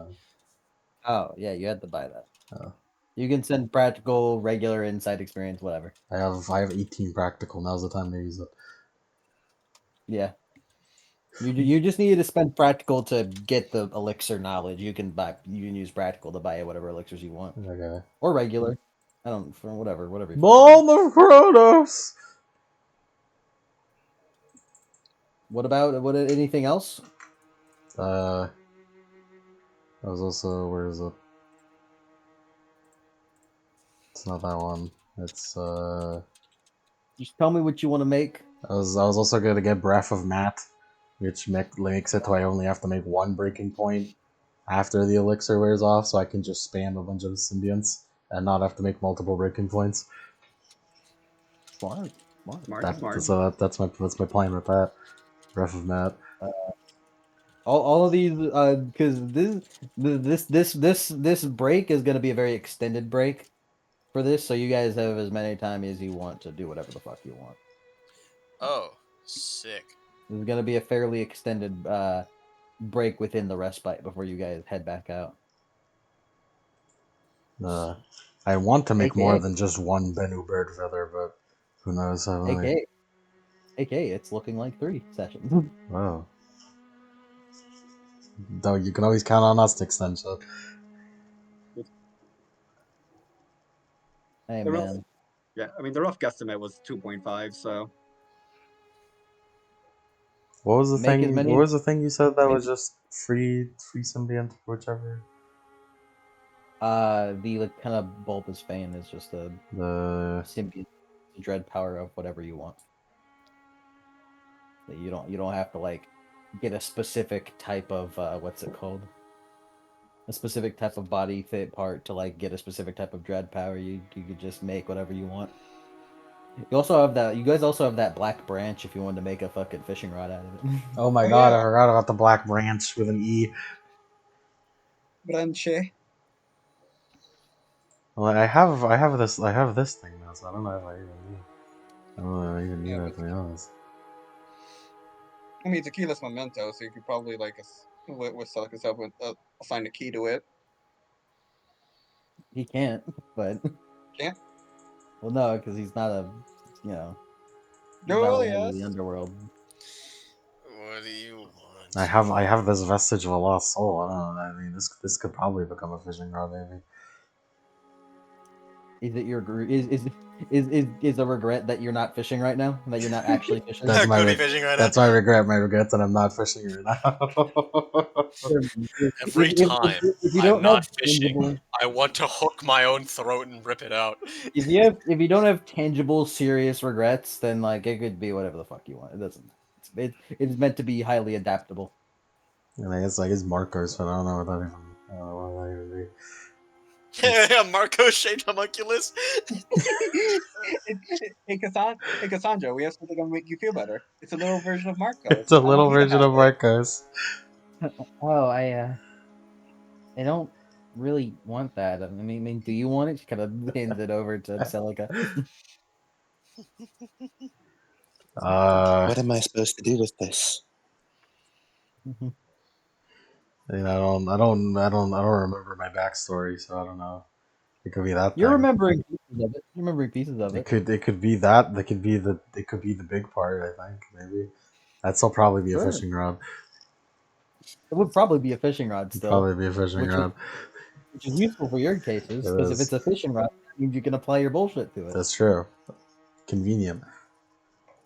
Oh, yeah, you had to buy that. Oh. You can send practical, regular, insight experience, whatever. I have 18 practical. Now's the time to use it. Yeah. You just needed to spend practical to get the elixir knowledge. You can use practical to buy whatever elixirs you want. Okay. Or regular. I don't for whatever you fucking Balm of Kronos. want. What anything else? I was also, where is it? It's not that one. It's Just tell me what you want to make. I was also gonna get Breath of Matt, which makes it so I only have to make one breaking point after the elixir wears off, so I can just spam a bunch of symbionts and not have to make multiple breaking points. Smart. That's my plan with that. Breath of Matt. All of these because this break is gonna be a very extended break for this, so you guys have as many time as you want to do whatever the fuck you want. Oh, sick. This is gonna be a fairly extended break within the respite before you guys head back out. I want to make more AKA. than just one Bennu bird feather, but who knows? AKA, aka it's looking like 3 sessions. Wow. Though you can always count on us to extend shit. Hey The rough, man, yeah, I mean the rough guesstimate was 2.5. So What was the Make as thing? many- What was the thing you said that make- was just free symbiont, whichever? the like, kind of bulbous vein is just a The symbiont dread power of whatever you want. That you don't have to like get a specific type of what's it called? A specific type of body fit part to like get a specific type of dread power. You could just make whatever you want. You also have that. You guys also have that black branch if you wanted to make a fucking fishing rod out of it. oh my Oh, god, yeah. I forgot about the black branch with an E. Branche. Well, I have this thing now, so I don't know if I even need. I don't know if I even need Yeah, that, to be honest. I mean, it's a keyless memento, so you could probably like with Celica's help assign a key to it. He can't, but Can't? well, no, because he's not a, you know, he's No, not a really, lord of the yes. underworld. What do you want? I have this vestige of a lost soul. I don't know. I mean, this could probably become a fishing rod, maybe. Is it your is a regret that you're not fishing right now? That you're not actually fishing? That's my Could be re- fishing right that's now. my regret. My regret's that I'm not fishing right now. Every time if you I'm don't not have fishing, tangible, I want to hook my own throat and rip it out. if you don't have tangible, serious regrets, then like it could be whatever the fuck you want. It doesn't. It's meant to be highly adaptable. And I guess Marcos, but I don't know what that even. I don't know what that even be. Marco shaped homunculus. Hey, Cassandra, we have something that'll make you feel better. It's a little version of Marco. It's a I want little you to version have of it. Marcos. Oh, I don't really want that. I mean, do you want it? She kind of hands it over to Celica. What am I supposed to do with this? I don't remember my backstory, so I don't know. It could be that You're thing. remembering pieces of it. You're remembering pieces of it. It could be that. It could be the big part. I think maybe that'd still probably be Sure. a fishing rod. It would probably be a fishing rod It'd still, probably be a fishing which rod. which is useful for your cases, It because if is. it's a fishing rod, it means you can apply your bullshit to it. That's true. Convenient.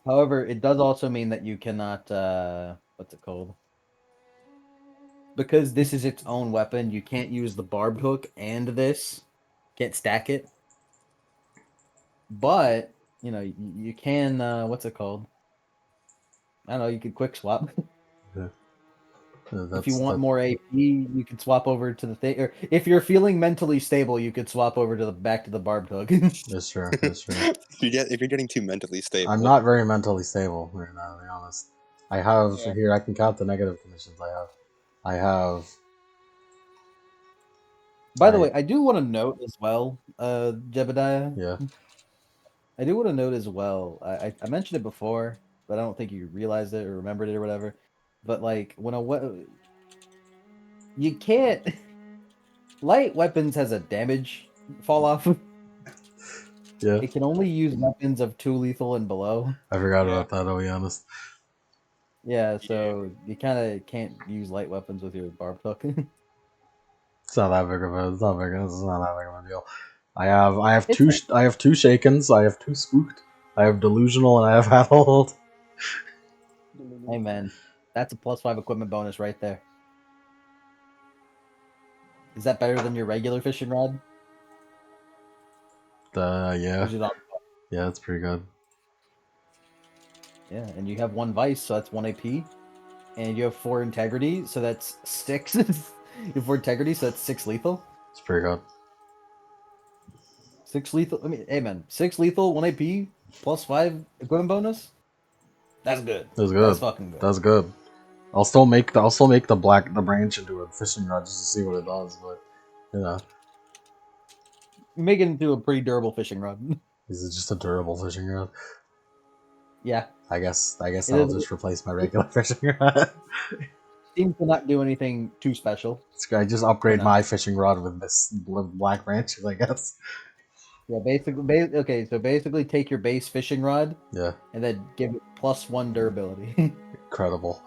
However, it does also mean that you cannot, what's it called? Because this is its own weapon, you can't use the barbed hook and this. Can't stack it. But, you know, you can, what's it called? I don't know, you could quick swap. If you want more AP, you can swap over to the thing. Or if you're feeling mentally stable, you could swap over to back to the barbed hook. That's true. That's true. If you're getting too mentally stable, I'm not very mentally stable right now, to be honest. I have Yeah. here. I can count the negative conditions I have. I have. By the way, I do want to note as well, Jebediah. Yeah. I do want to note as well. I mentioned it before, but I don't think you realized it or remembered it or whatever. But like when you can't light weapons has a damage fall off. Yeah. It can only use weapons of 2 lethal and below. I forgot Yeah. about that. I'll be honest. Yeah, so you kind of can't use light weapons with your barbed hook. It's not that big of a. It's not big. It's not that big of a deal. I have It's two. not- I have 2 shakens. I have 2 spooked. I have delusional, and I have addled. Hey man, that's a +5 equipment bonus right there. Is that better than your regular fishing rod? Yeah. Which is all- Yeah, it's pretty good. Yeah, and you have 1 vice, so that's 1 AP. And you have 4 integrity, so that's 6. You have 4 integrity, so that's 6 lethal. It's pretty good. 6 lethal. I mean, hey man, 6 lethal, 1 AP, +5 equipment bonus. That's good. That's good. That's fucking good. That's good. I'll still make the branch into a fishing rod just to see what it does, but you know, Make it into a pretty durable fishing rod. this is just a durable fishing rod. Yeah, I guess It I'll is- just replace my regular fishing rod. seems to not do anything too special. I just upgrade You know. my fishing rod with this black branches, I guess. Yeah, okay, so basically take your base fishing rod Yeah, and then give it +1 durability. incredible.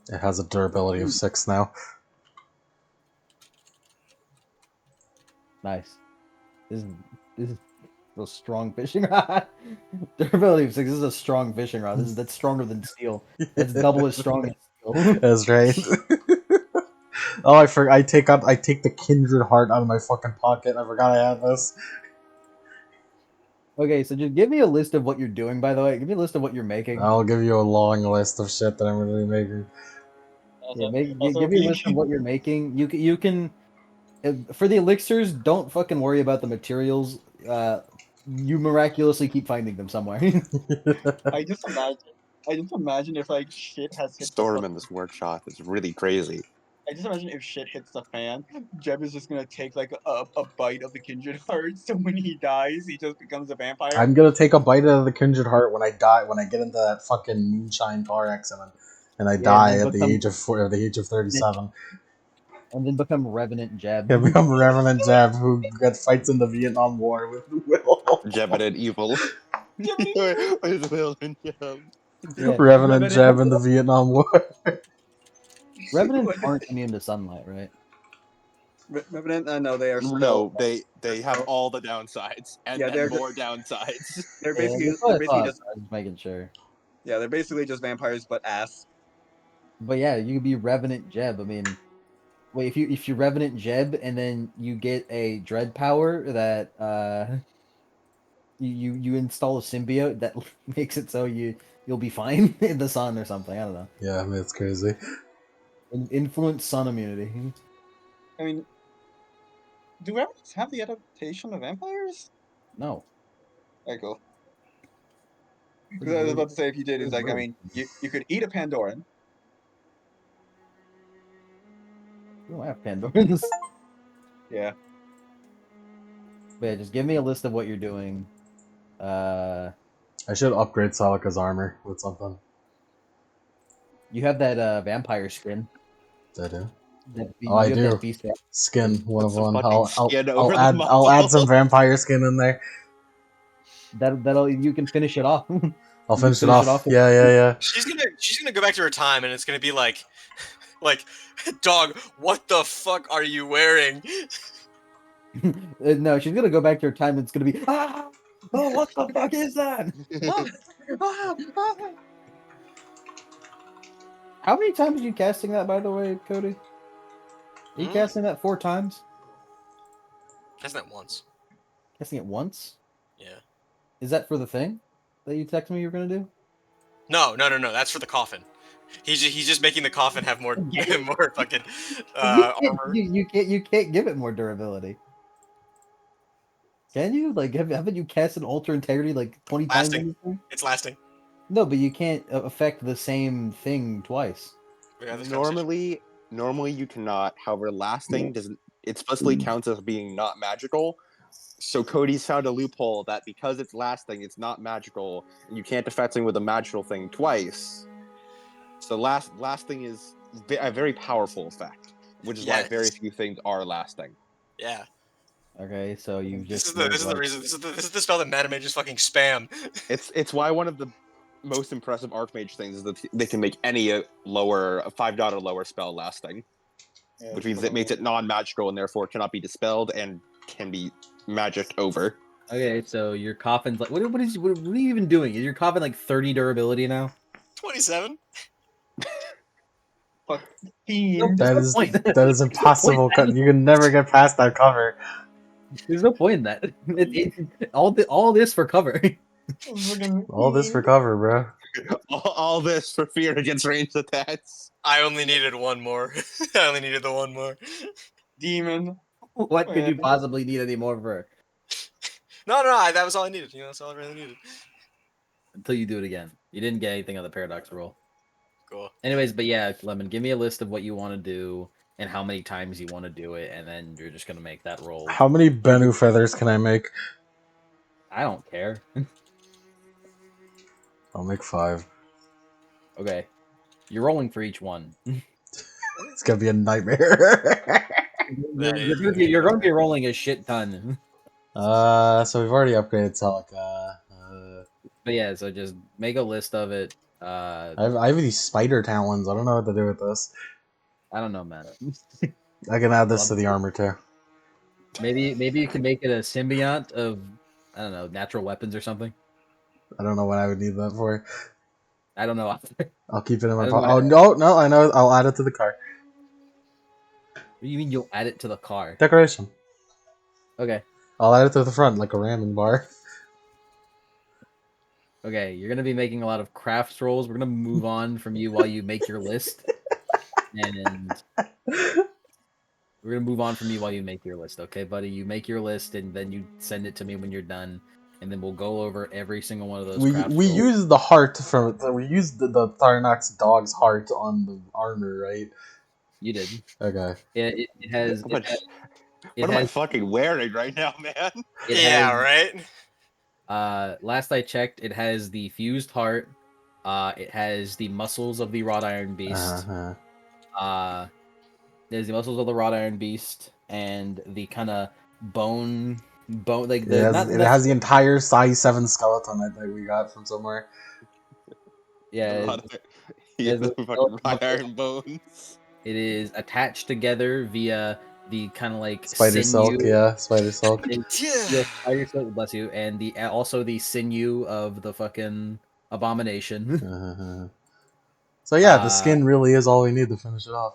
It has a durability of 6 now. Nice. This is a strong fishing rod. Durability of 6. This is a strong fishing rod. That's stronger than steel. That's double as strong as steel. That's right. Oh, I take the kindred heart out of my fucking pocket. I forgot I had this. Okay, so just give me a list of what you're doing. By the way, give me a list of what you're making. I'll give you a long list of shit that I'm gonna be making. Yeah, Also, give me a list of what you're making. You can for the elixirs, don't fucking worry about the materials. You miraculously keep finding them somewhere. I just imagine if like shit has hit the Storm in this workshop is really crazy. I just imagine if shit hits the fan, Jeb is just gonna take like a bite of the kindred heart, so when he dies, he just becomes a vampire. I'm gonna take a bite out of the kindred heart when I die. When I get into that fucking moonshine car accident, and I die at the age of 37. And then become Revenant Jeb. I become Revenant Jeb, who fights in the Vietnam War with Will. Jebedid evil. With Will and Jeb. Yeah. Revenant Jeb in the Vietnam War. Revenants aren't immune to sunlight, right? Revenant? No, they are still. No, they have all the downsides and, Yeah, they're more downsides. They're Yeah, basically that's what I basically thought. just I was just making sure. yeah, they're basically just vampires, but ass. But yeah, you could be Revenant Jeb. I mean, wait, if you Revenant Jeb and then you get a dread power that you install a symbiote that makes it so you'll be fine in the sun or something. I don't know. Yeah, I mean, it's crazy. Influence sun immunity. I mean, do revenants have the adaptation of vampires? No. Alright, cool. Because I was about to say, if you did, it's like, I mean, you could eat a Pandoran. We don't have Pandorans. Yeah. But yeah, just give me a list of what you're doing. I should upgrade Salika's armor with something. You have that vampire skin. I do. You I have do. that beast. Skin, one Put of some one. fucking skin over the I'll add muzzle. some vampire skin in there. That'll you can finish it off. I'll You finish it finish it off. off with- Yeah. She's gonna go back to her time, and it's gonna be like, dog, what the fuck are you wearing? No, she's gonna go back to her time. And it's gonna be oh, what the fuck is that? How many times are you casting that, by the way, Cody? Are you casting that 4 times? Casting that once. Casting it once? Yeah. Is that for the thing that you texted me you were gonna do? No. That's for the coffin. He's just making the coffin have more more fucking armor. You can't give it more durability. Can you? Like, haven't you cast an Ultra Integrity like 20 times? Lasting. on this thing? It's lasting. No, but you can't affect the same thing twice. We had this conversation. Normally you cannot. However, lasting doesn't. It explicitly counts as being not magical. So Cody's found a loophole that because it's lasting, it's not magical, and you can't affect something with a magical thing twice. So lasting is a very powerful effect, which is why Yes. very few things are lasting. Yeah. Okay, so you just This is the reason. This is the spell that Madame Mage just fucking spam. It's why one of the most impressive Archmage things is that they can make any a $5 or lower spell lasting, which means it makes it non-magical and therefore cannot be dispelled and can be magicked over. Okay, so your coffin's like what are you even doing? Is your coffin like 30 durability now? 27. That is impossible. You can never get past that cover. There's no point in that. All this for cover. All this for cover, bro. All this for fear against ranged attacks. I only needed one more. I only needed the one more. Demon. What could you possibly need any more for? No, that was all I needed. That's all I really needed. Until you do it again. You didn't get anything on the paradox roll. Cool. Anyways, but yeah, Lemon, give me a list of what you want to do and how many times you want to do it, and then you're just gonna make that roll. How many Bennu feathers can I make? I don't care. I'll make 5. Okay. You're rolling for each one. It's gonna be a nightmare. You're going to be rolling a shit ton. So we've already upgraded Celica. But yeah, so just make a list of it. I have these spider talons. I don't know what to do with this. I don't know, man. I can add this to the armor too. Maybe you can make it a symbiont of, I don't know, natural weapons or something. I don't know what I would need that for. I don't know. I'll keep it in my I don't pocket. know. Oh no, I know. I'll add it to the car. What do you mean you'll add it to the car? Decoration. Okay. I'll add it to the front like a ramen bar. Okay, you're gonna be making a lot of crafts rolls. We're gonna move on from you while you make your list, and we're gonna move on from you while you make your list. Okay, buddy? You make your list, and then you send it to me when you're done, and then we'll go over every single one of those. We crafts we rolls. used the heart from we used the Tharnax dog's heart on the armor, right? You did. Okay. It has. What It am I has. fucking wearing right now, man? It Yeah, has. right. Last I checked, it has the fused heart. It has the muscles of the wrought iron beast. There's the muscles of the wrought iron beast and the kind of bone, like It the has, not it the has the entire size 7 skeleton I think we got from somewhere. yeah. Yeah, There's the a fucking skeleton wrought of it. iron bones. It is attached together via the kind of like Spider silk, sinew. yeah, spider silk. Yeah. Spider silk, bless you, and the also the sinew of the fucking abomination. So yeah, the skin really is all we need to finish it off.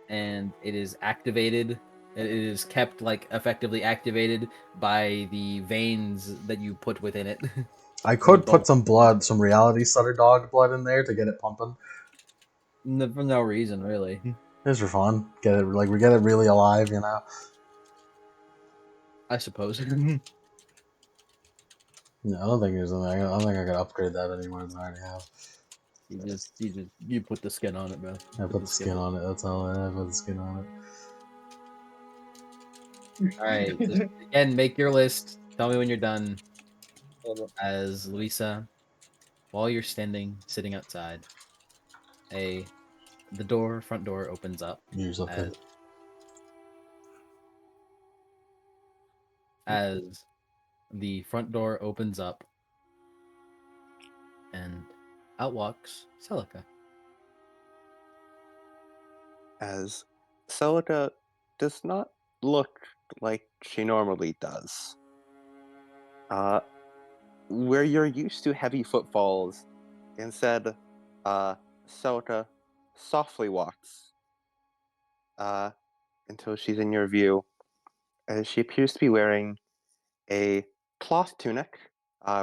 And it is activated. It is kept like effectively activated by the veins that you put within it. I could put some blood, some reality sutter dog blood in there to get it pumping. For no reason, really. Just for fun. Get it like we get it really alive, you know. I suppose. No, I don't think there's anything. I don't think I can upgrade that any more than I already have. You put the skin on it, bro. I put the skin on it. That's all. I put the skin on it. All right. Again, make your list. Tell me when you're done. As Luisa, while you're sitting outside, the front door opens up. Use something. As the front door opens up, and out walks Celica. As Celica does not look like she normally does. Where you're used to heavy footfalls, instead, Celica softly walks until she's in your view, as she appears to be wearing a cloth tunic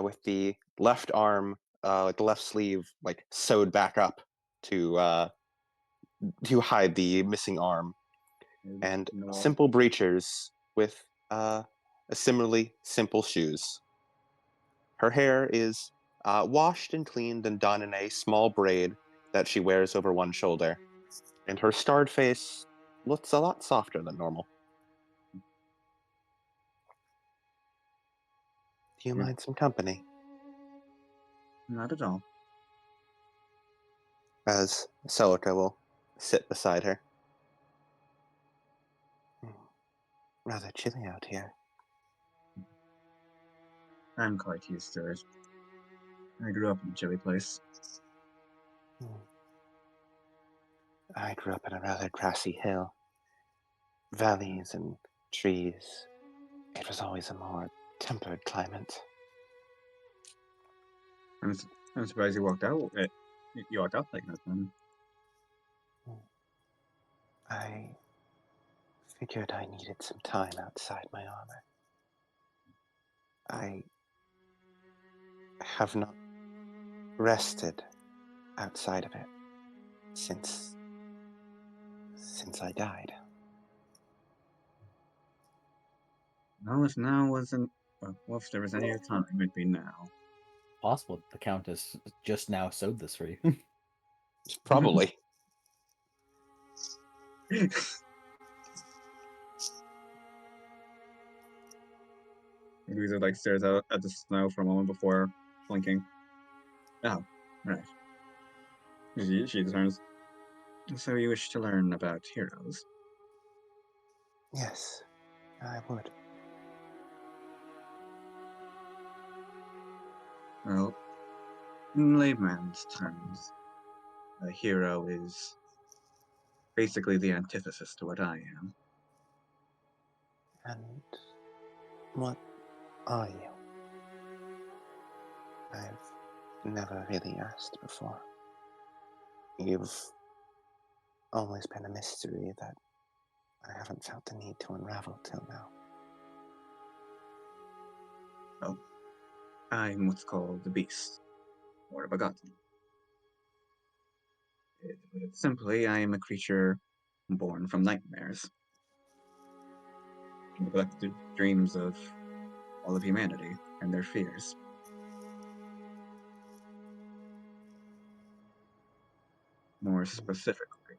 with the left arm, like the left sleeve, like sewed back up to hide the missing arm, and simple breeches with similarly simple shoes. Her hair is washed and cleaned and done in a small braid that she wears over one shoulder, and her starred face looks a lot softer than normal. Do you mind some company? Not at all. As Celica will sit beside her. Rather chilly out here. I'm quite used to it. I grew up in a chilly place. I grew up in a rather grassy hill. Valleys and trees. It was always a more tempered climate. I'm surprised you walked out. You walked out like that then. I figured I needed some time outside my armor. I have not rested outside of it since I died. Well, if now wasn't, well, if there was any other time, it'd be now. Possible the Countess just now sewed this for you. Probably. Louisa like stares out at the snow for a moment before blinking. Oh, right. She turns. So you wish to learn about heroes? Yes, I would. Well, in layman's terms, a hero is basically the antithesis to what I am. And what are you? I've never really asked before. You've always been a mystery that I haven't felt the need to unravel till now. Well, I'm what's called the beast, or a begotten. To put it simply, I am a creature born from nightmares. Neglected dreams of all of humanity and their fears. More specifically,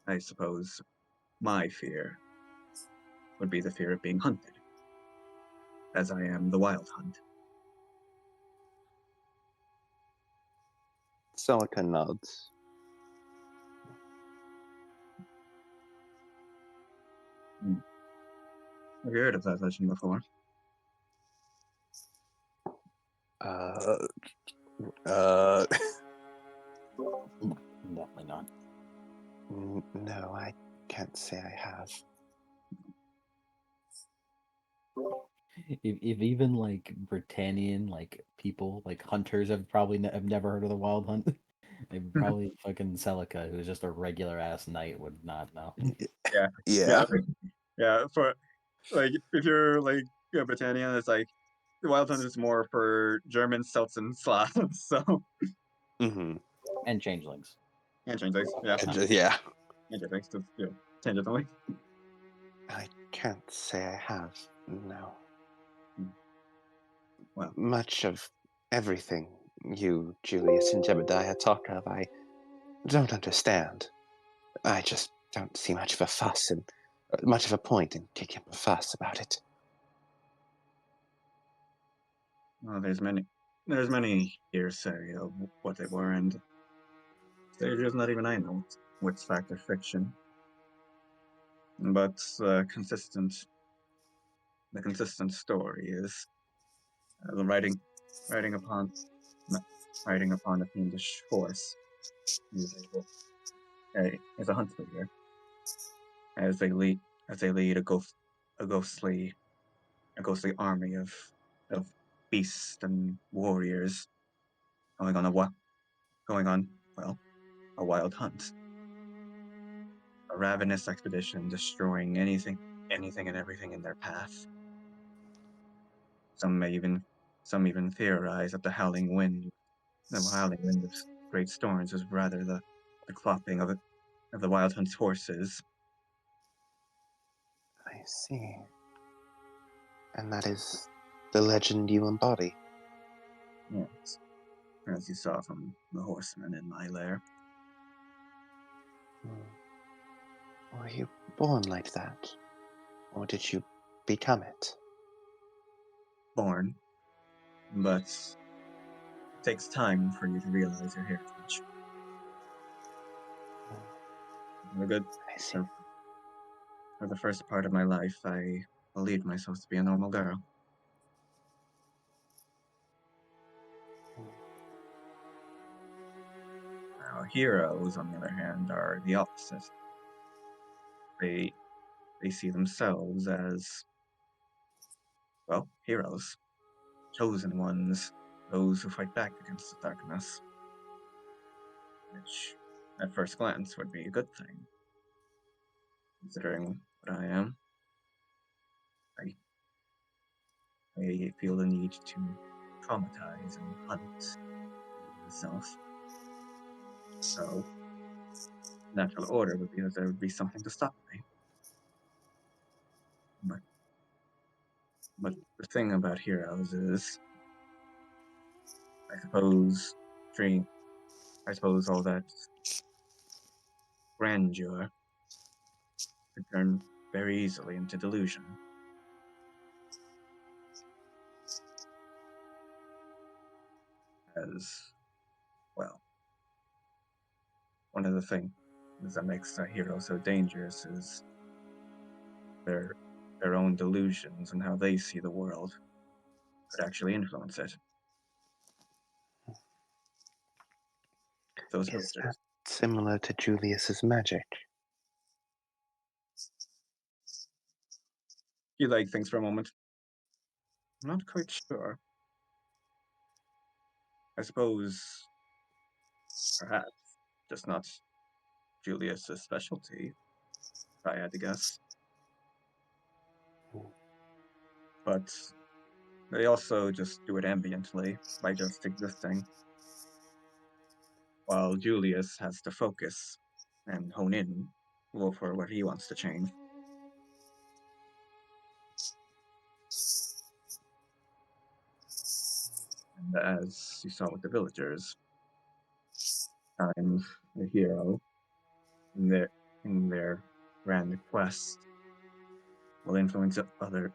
I suppose my fear would be the fear of being hunted, as I am the wild hunt. Celica nods. Have you heard of that legend before? Uh, uh, Definitely not. no, I can't say I have. If even like Britannian like people like hunters have probably have never heard of the Wild Hunt, they probably fucking Celica, who's just a regular ass knight, would not know. Yeah. Yeah. Yeah, for like if you're like a Britannian, it's like the wild hunt is more for Germans, Celts, and Slavs. So Mm-hmm. And changelings. and changelings, yeah, Yeah. and changelings, just tangentially. I can't say I have. No. Well, Much of everything you, Julius, and Jebediah talk of, I don't understand. I just don't see much of a fuss and much of a point in kicking up a fuss about it. well, there's many hearsay of what they were, and there's not even I know what's fact or fiction. But the consistent story is the riding upon no, riding upon a fiendish force is a hunt leader as they lead a ghostly a ghostly army of beasts and warriors going on going on well a wild hunt, a ravenous expedition destroying anything and everything in their path. Some may even some even theorize that the howling wind of great storms was rather the clopping of the wild hunt's horses. I see. And that is the legend you embody. Yes, as you saw from the horsemen in my lair. Were you born like that? Or did you become it? Born, but it takes time for you to realize your heritage. For good, I see. for the first part of my life, I believed myself to be a normal girl. Now, heroes, on the other hand, are the opposite. They they see themselves as, well, heroes, chosen ones, those who fight back against the darkness, which at first glance would be a good thing, considering what I am. I, I feel the need to traumatize and hunt myself. So, natural order would be that there would be something to stop me. But but the thing about heroes is, I suppose, dream. I suppose all that grandeur could turn very easily into delusion. As well, one of the thing, that makes a hero so dangerous is their own delusions and how they see the world could actually influence it. Those Is villagers. that similar to Julius's magic? He like thinks for a moment. I'm not quite sure. I suppose perhaps just not Julius's specialty, if I had to guess. But they also just do it ambiently by just existing, while Julius has to focus and hone in for what he wants to change. And as you saw with the villagers, and the hero in their grand quest will influence others,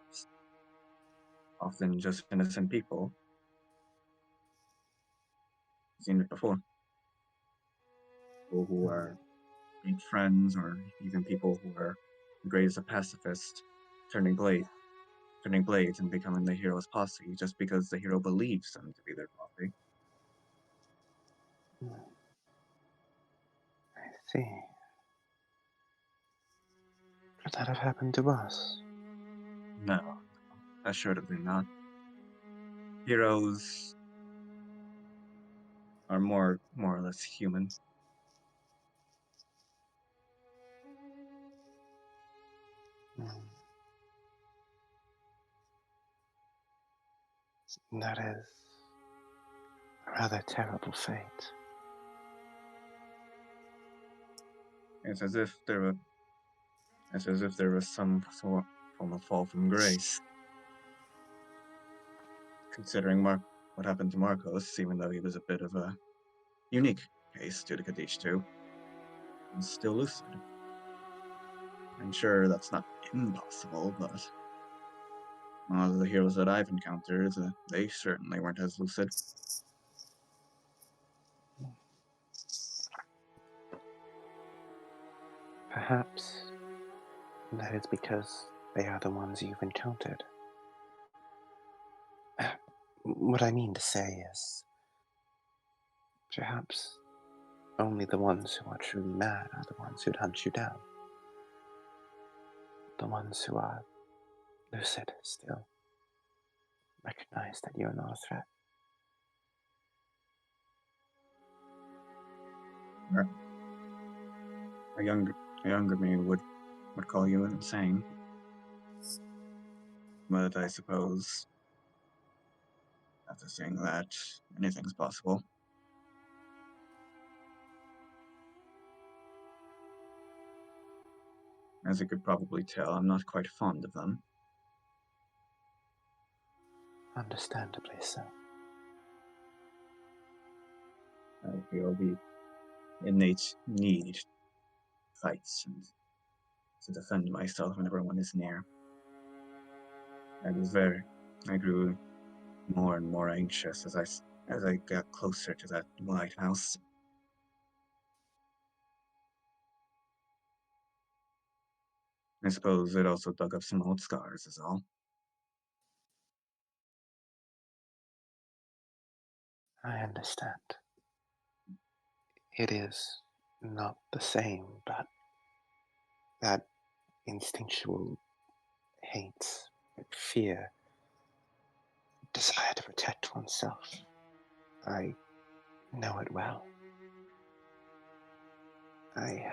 often just innocent people. I've seen it before. People who are great friends, or even people who are great as a pacifist, turning blades and becoming the hero's posse just because the hero believes them to be their posse. I see. Could that have happened to us? No, assuredly not. Heroes are more or less human. Hmm. That is a rather terrible fate. It's as if there was some sort form of fall from grace. Considering what happened to Marcos, even though he was a bit of a unique case due to Kadish too, he's still lucid. I'm sure that's not impossible, but a lot of the heroes that I've encountered, they certainly weren't as lucid. Perhaps that is because they are the ones you've encountered. What I mean to say is, perhaps only the ones who are truly mad are the ones who'd hunt you down. The ones who are lucid still recognize that you're not a threat. A younger me would call you insane. But I suppose after saying that, anything's possible. As you could probably tell, I'm not quite fond of them. Understandably so. I feel the innate need to fight and to defend myself when everyone is near. I grew more and more anxious as I got closer to that lighthouse. I suppose it also dug up some old scars, is all. I understand. It is not the same, but that instinctual hate, fear, desire to protect oneself, I know it well. I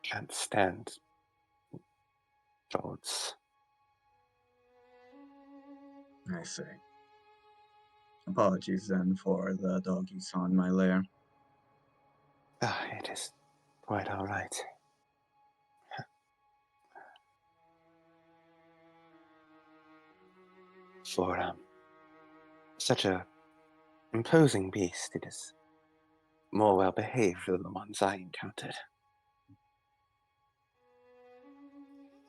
can't stand thoughts. I see. Apologies then for the dog you saw in my lair. It is quite all right. For such a imposing beast, it is more well behaved than the ones I encountered.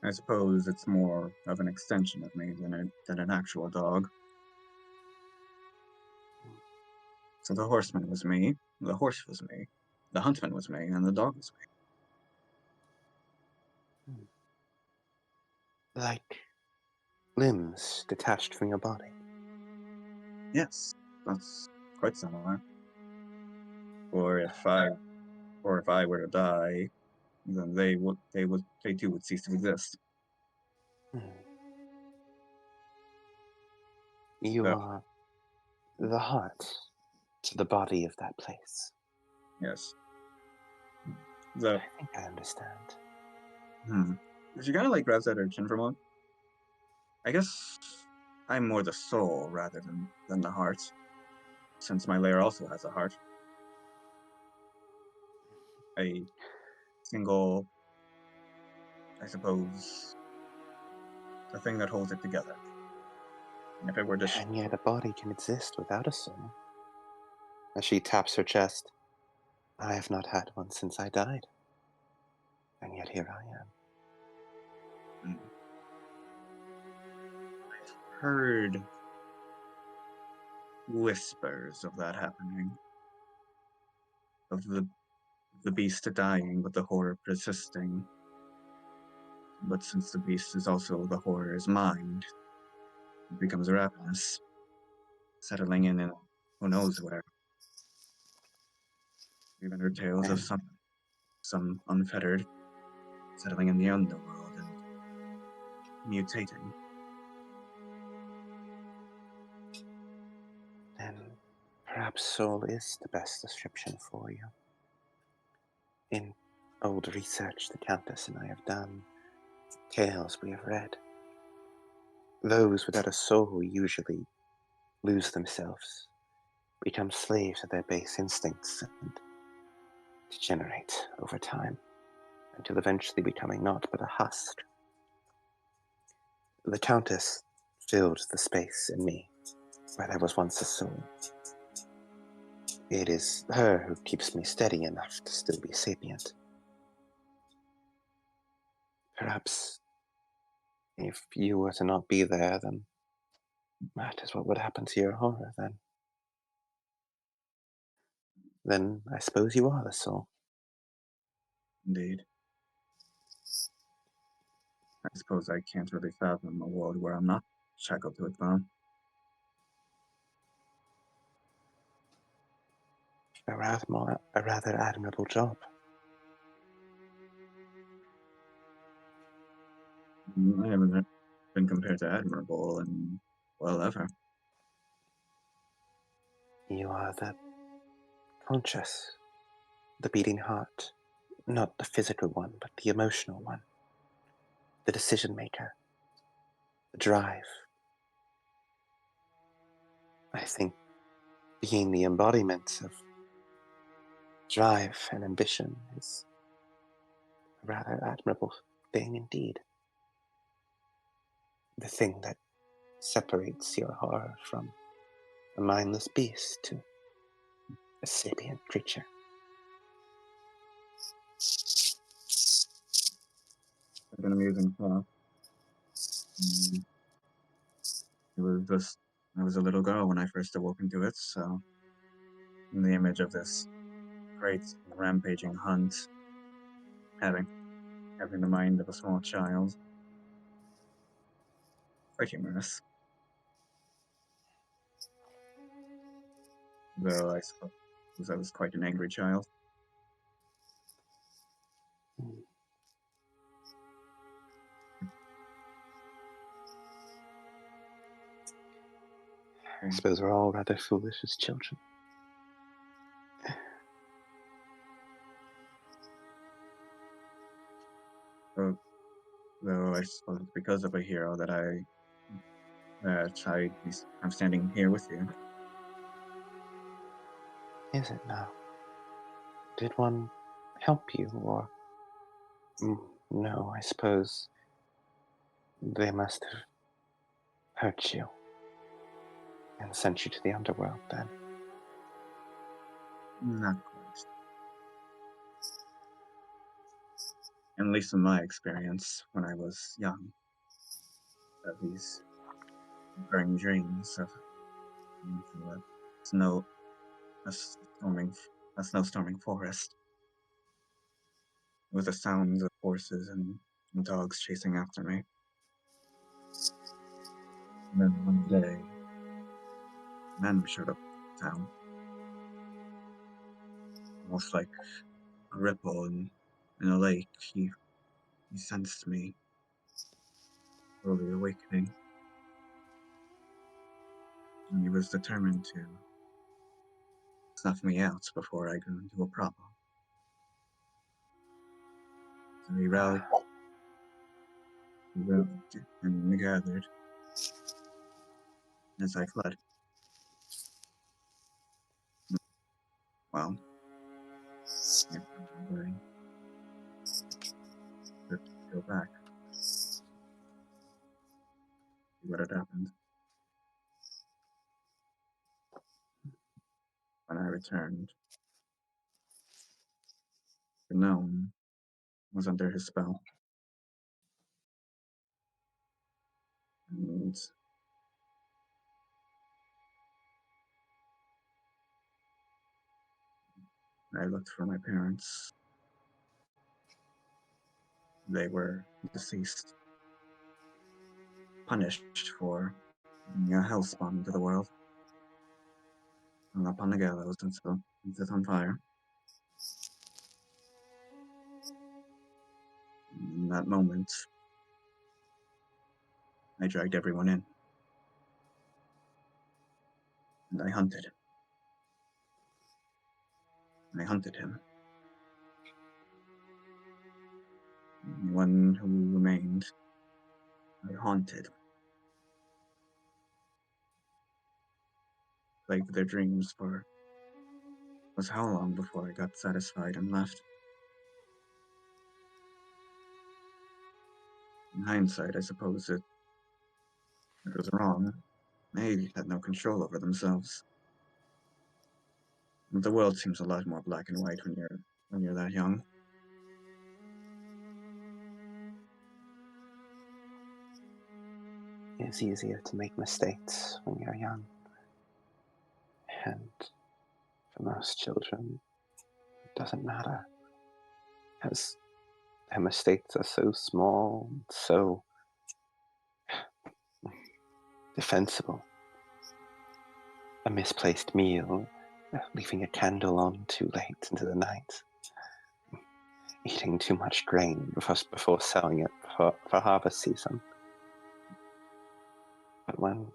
I suppose it's more of an extension of me than an actual dog. So the horseman was me, the horse was me, the huntsman was me and the dog was me. Like limbs detached from your body. Yes, that's quite similar. Or if I were to die, then they too would cease to exist. Hmm. You So are the heart to the body of that place. yes. So I think I understand. she kind of like grabs at her chin for a moment. I guess I'm more the soul rather than the heart, since my lair also has a heart. A single, I suppose, a thing that holds it together. And if it were to And yet a body can exist without a soul. As she taps her chest, I have not had one since I died. And yet here I am. I've heard whispers of that happening, of the beast dying, but the horror persisting. But since the beast is also the horror's mind, it becomes ravenous, settling in who knows where. We've heard tales of And some unfettered, settling in the underworld and mutating. then perhaps soul is the best description for you. In old research the Countess and I have done, tales we have read, those without a soul usually lose themselves, become slaves of their base instincts, and degenerate over time, until eventually becoming naught but a husk. The Countess filled the space in me where there was once a soul. It is her who keeps me steady enough to still be sapient. Perhaps if you were to not be there, then that is what would happen to your horror then. Then I suppose you are the soul. Indeed. I suppose I can't really fathom a world where I'm not shackled to a throne. A rather admirable job. I haven't been compared to admirable in, well, ever. You are the conscious, the beating heart, not the physical one, but the emotional one, the decision maker, the drive. I think being the embodiment of drive and ambition is a rather admirable thing indeed. The thing that separates your horror from a mindless beast to a sapient creature. It's an amusing thought. It was just, I was a little girl when I first awoke into it, so in the image of this great rampaging hunt, having having the mind of a small child, quite humorous. Though I suppose I was quite an angry child. I suppose we're all rather foolish as children. Though I suppose it's because of a hero that I'm standing here with you. Is it now? Did one help you, or no? I suppose they must have hurt you and sent you to the underworld. Then Not quite. At least in my experience, when I was young, of these recurring dreams of into a snow, a storming, a snowstorming forest. was the sounds of horses and dogs chasing after me. And then one day, a man showed up in town, almost like a ripple in a lake. He sensed me slowly awakening, and he was determined to snuff me out before I grew into a problem. So he rallied and gathered as I fled. Well, I found a way to go back, see what had happened. When I returned, the gnome was under his spell, and I looked for my parents. They were deceased, punished for bringing a hellspawn into the world, hung up on the gallows and set on fire. And in that moment, I dragged everyone in, and I hunted. I hunted him. Anyone who remained, I haunted, plagued their dreams for was how long before I got satisfied and left. In hindsight, I suppose it was wrong. They had no control over themselves. But the world seems a lot more black and white when you're that young. It's easier to make mistakes when you're young. And for most children, it doesn't matter. Because their mistakes are so small, so defensible. A misplaced meal, leaving a candle on too late into the night, eating too much grain before selling it for harvest season. But when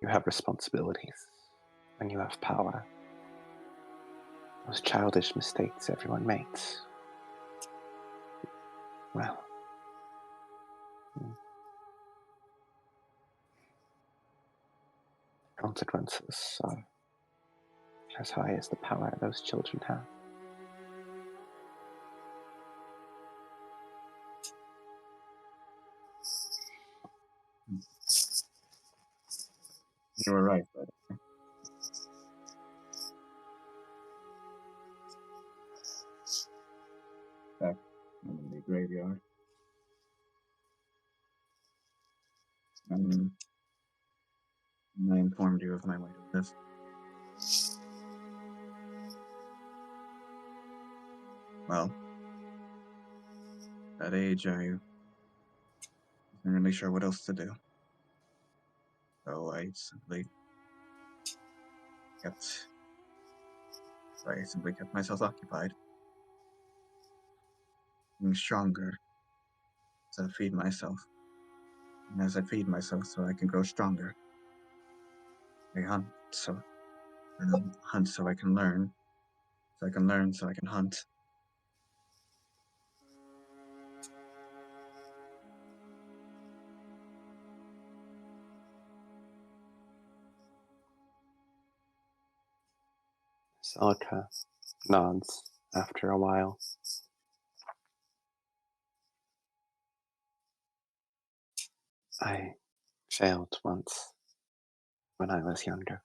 you have responsibilities, when you have power, those childish mistakes everyone makes, well, consequences are as high as the power those children have. You were right, but back in the graveyard. And I informed you of my way to live. Well, at that age, I wasn't really sure what else to do. So kept I simply kept myself occupied, being stronger to feed myself. And as I feed myself so I can grow stronger, I hunt so I can learn, so I can learn so I can hunt. Celica nods after a while. I failed once when I was younger.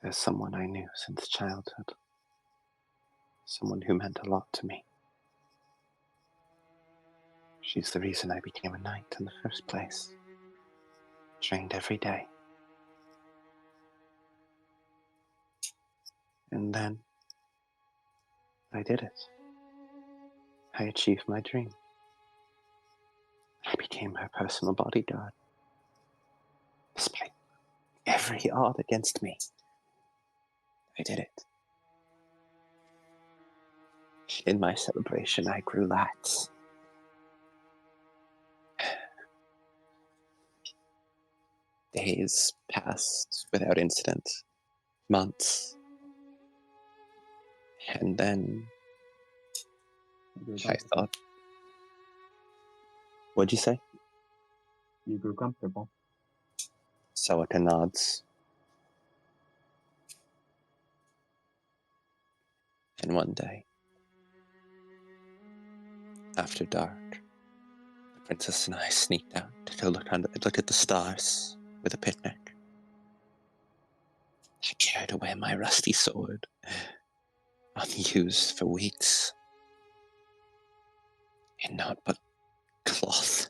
There's someone I knew since childhood, someone who meant a lot to me. She's the reason I became a knight in the first place. Trained every day. And then I did it. I achieved my dream. I became her personal bodyguard. Despite every odd against me, I did it. In my celebration, I grew lax. Days passed without incident. Months. And then I thought, what'd you say? You grew comfortable. Celica nods. And one day, after dark, the princess and I sneaked out to go look at the stars with a picnic. I carried away my rusty sword, unused for weeks, in naught but cloth.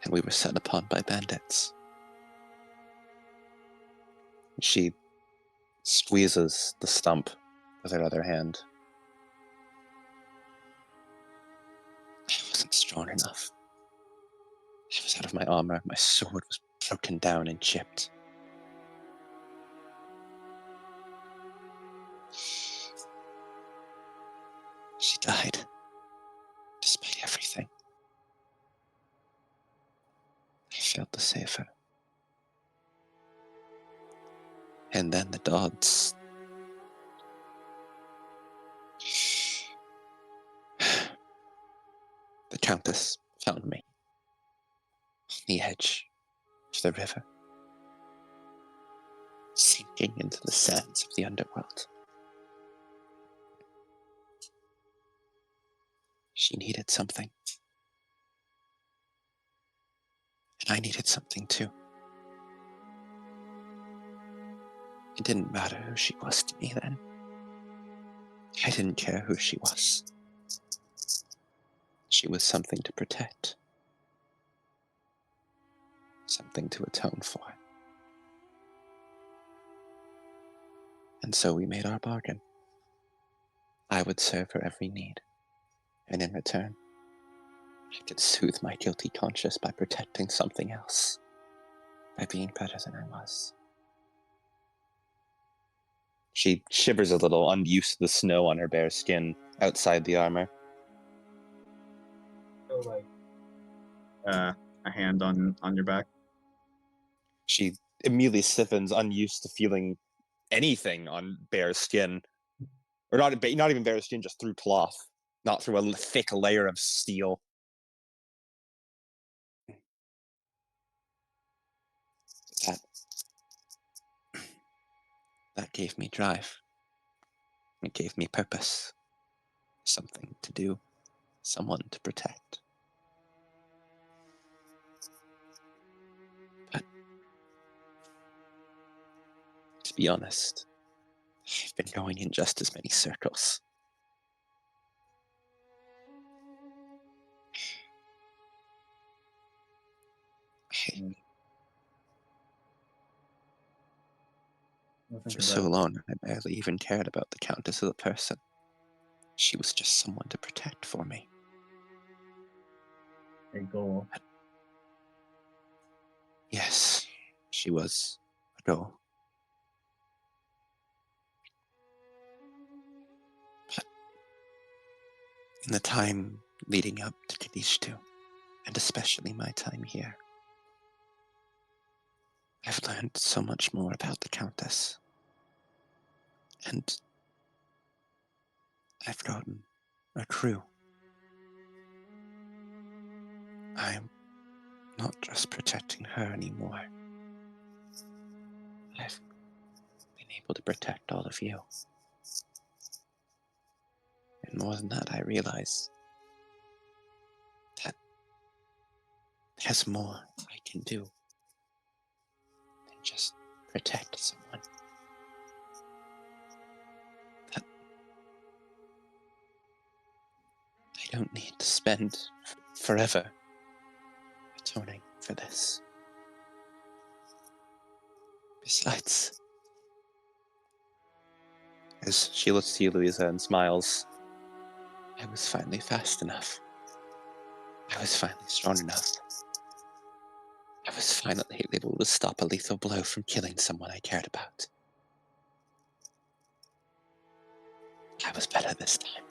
And we were set upon by bandits. She squeezes the stump with her other hand. I wasn't strong enough. I was out of my armor. My sword was broken down and chipped. She died, despite everything. I failed to save her. And then the gods. The Countess found me on the edge of the river, sinking into the sands of the underworld. She needed something. And I needed something too. It didn't matter who she was to me then. I didn't care who she was. She was something to protect. Something to atone for. And so we made our bargain. I would serve her every need, and in return, I could soothe my guilty conscience by protecting something else, by being better than I was. She shivers a little, unused to the snow on her bare skin outside the armor. So, like, a hand on your back. She immediately stiffens, unused to feeling anything on bare skin. Or not even bare skin, just through cloth, not through a thick layer of steel. That gave me drive. It gave me purpose. Something to do. Someone to protect. But to be honest, I've been going in just as many circles. For so long, I barely even cared about the Countess as a person. She was just someone to protect for me. A goal. Yes, she was a goal. But in the time leading up to Cognition, and especially my time here, I've learned so much more about the Countess. And I've gotten a crew. I'm not just protecting her anymore. I've been able to protect all of you. And more than that, I realize that there's more I can do than just protect someone. That I don't need to spend forever atoning for this. Besides, as she looks to you, Louisa, and smiles, I was finally fast enough. I was finally strong enough. I was finally able to stop a lethal blow from killing someone I cared about. I was better this time.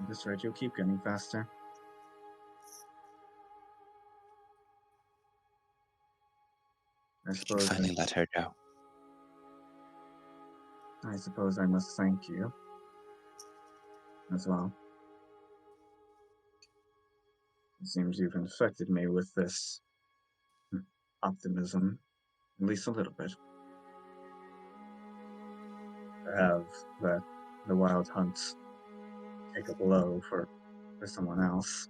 At this rate, you'll keep getting faster. I You suppose. finally let her go. I suppose I must thank you as well. It seems you've infected me with this optimism, at least a little bit. To have the wild hunt take a blow for someone else.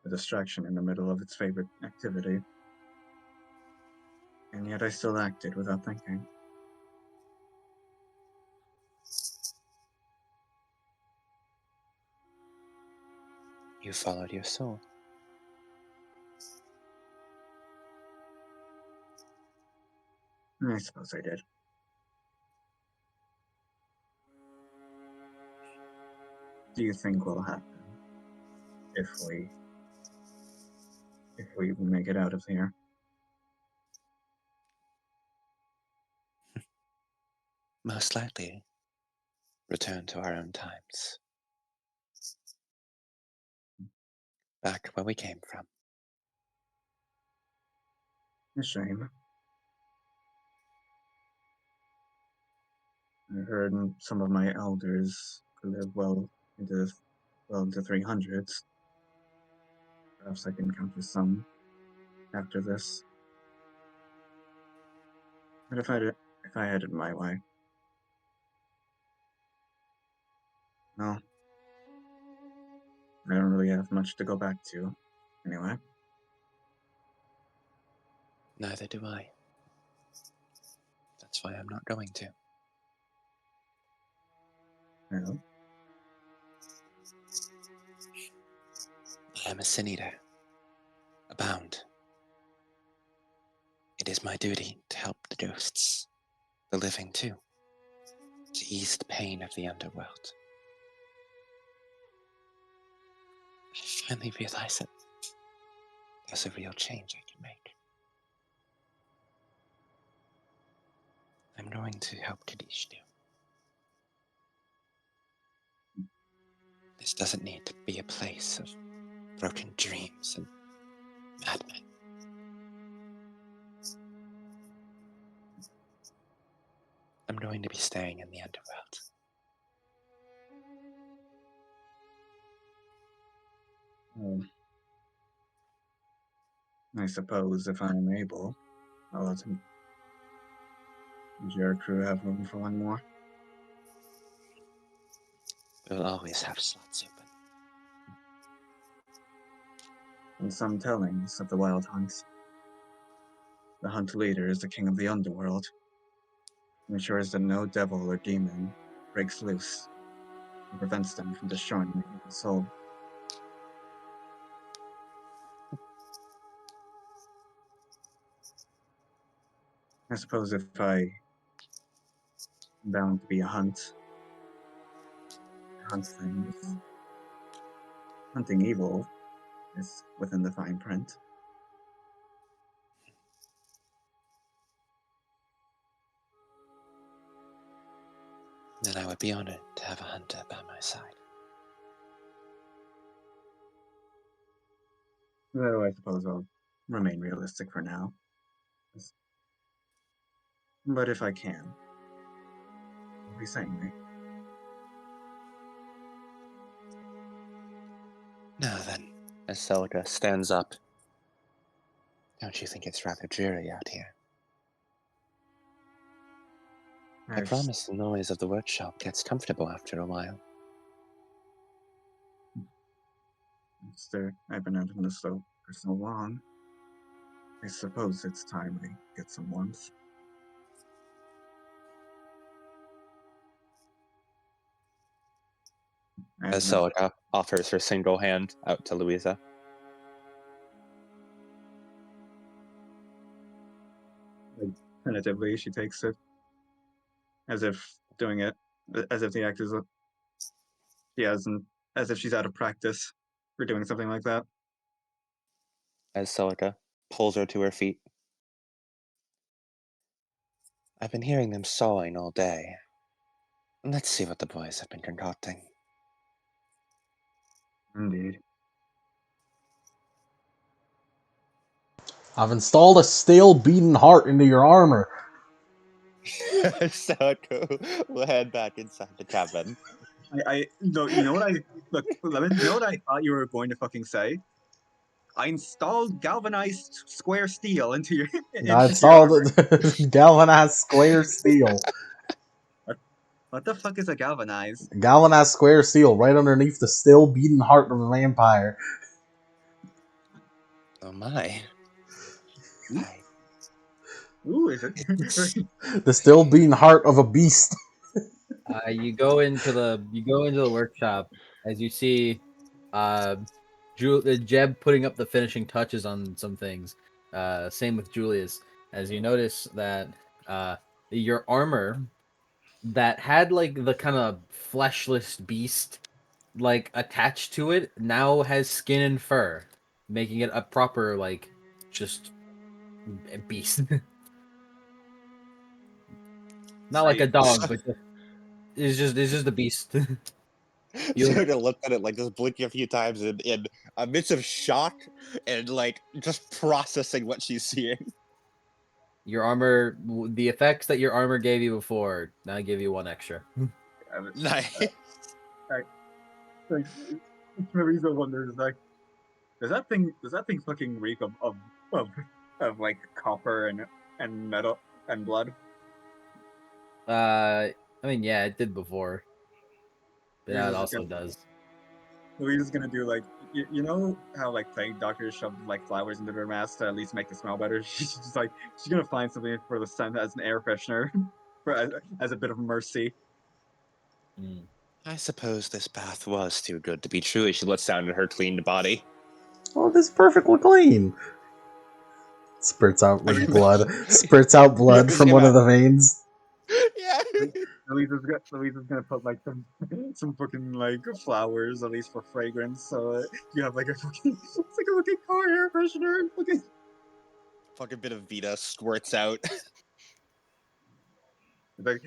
A distraction in the middle of its favorite activity. And yet I still acted without thinking. You followed your soul. I suppose I did. Do you think will happen if we make it out of here? Most likely, return to our own times. Back where we came from. A shame. I heard some of my elders could live well into 300s. Perhaps I can encounter some after this. But if I had it my way, no, I don't really have much to go back to. Anyway, Neither do I. That's why I'm not going to. well, I am a sin eater. A bound. It is my duty to help the ghosts. The living too. To ease the pain of the underworld. I finally realize that there's a real change I can make. I'm going to help Kadish do. This doesn't need to be a place of broken dreams and madmen. I'm going to be staying in the underworld. I suppose if I'm able, I'll let him. Does your crew have room for one more? We'll always have slots open. In some tellings of the wild hunt, the hunt leader is the king of the underworld, and ensures that no devil or demon breaks loose and prevents them from destroying the human soul. I suppose if I am bound to be a hunt things, hunting evil is within the fine print. Then I would be honored to have a hunter by my side. Though I suppose I'll remain realistic for now. But if I can, I'll be saying me. Now then, as Celica stands up, don't you think it's rather dreary out here? I promise the noise of the workshop gets comfortable after a while. I've been out on the slope for so long. I suppose it's time I get some warmth. As Celica offers her single hand out to Louisa. Tentatively, she takes it, as if doing it, as if the act is she hasn't, as if she's out of practice for doing something like that. As Celica pulls her to her feet. I've been hearing them sawing all day. Let's see what the boys have been concocting. Indeed. I've installed a stale beaten heart into your armor. Celica will head back inside the cabin. No, you know what I look, Lemon. You know what I thought you were going to fucking say? I installed galvanized square steel into your I into your installed armor. galvanized square steel. What the fuck is a galvanized? Galvanized square steel right underneath the still beaten heart of a vampire. Oh my. Ooh, is it? The still beating heart of a beast. You go into the workshop as you see Jeb putting up the finishing touches on some things. Same with Julius, as you notice that your armor that had like the kind of fleshless beast like attached to it now has skin and fur, making it a proper like just beast. Not like a dog, but it's just a beast. Celica looked at it like just blinking a few times in a midst of shock and like just processing what she's seeing. Your armor, the effects that your armor gave you before, now give you one extra. Nice. Like, Marisa wonders, like, does that thing fucking reek of like copper and metal and blood? I mean, yeah, it did before, but now it Marisa's also gonna, does. Louisa's gonna do like you know how like plague doctors shove like flowers into their mask to at least make it smell better. She's just like she's gonna find something for the scent as an air freshener, as a bit of mercy. Mm. I suppose this bath was too good to be true as she lets down in her cleaned body. Oh, this is perfectly clean. Spurts out like blood. Spurts out blood from one of the veins. Yeah. Louisa's gonna put like some fucking like flowers at least for fragrance, so you have like a fucking it's like a fucking car air freshener. Fucking Fucking bit of Vita squirts out. like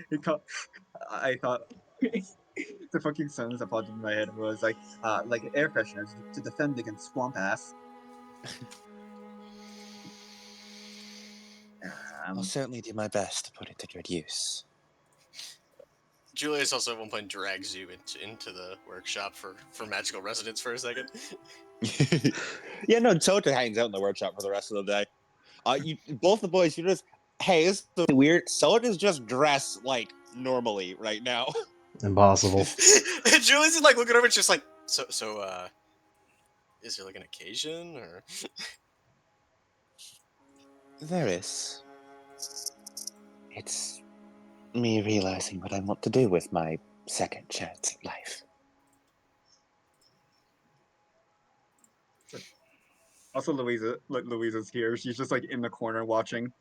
I thought the fucking sentence that popped in my head was like air fresheners to defend against swamp ass. I'll certainly do my best to put it to good use. Julius also at one point drags you into the workshop for magical resonance for a second. Yeah, no, Tota hangs out in the workshop for the rest of the day. You both the boys, you just hey, this is weird. Soda's just dressed like normally right now. Impossible. Julius is like looking over, it's just like so. Is there like an occasion or? There is. It's me realizing what I want to do with my second chance at life. Also, Louisa's here. She's just like in the corner watching.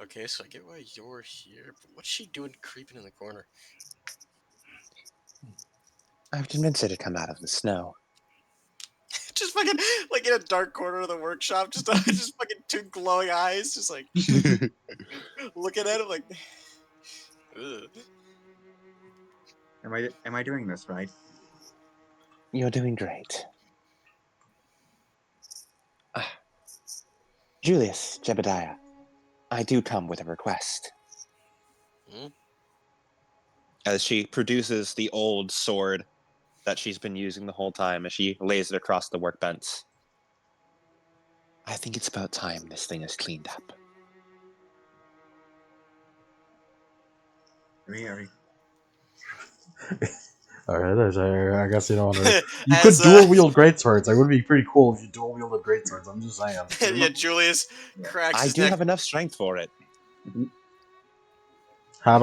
Okay, so I get why you're here, but what's she doing creeping in the corner? I've convinced her to come out of the snow. Just fucking like in a dark corner of the workshop, just fucking two glowing eyes, just like looking at him like. Ugh. Am I doing this right? You're doing great. Julius, Jebediah, I do come with a request. As she produces the old sword that she's been using the whole time as she lays it across the workbench. I think it's about time this thing is cleaned up. Alright, I guess you don't want to. You As, could dual wield greatswords. It would be pretty cool if you dual wielded greatswords. I'm just saying. Yeah, Julius cracks I his do neck. have enough strength for it. How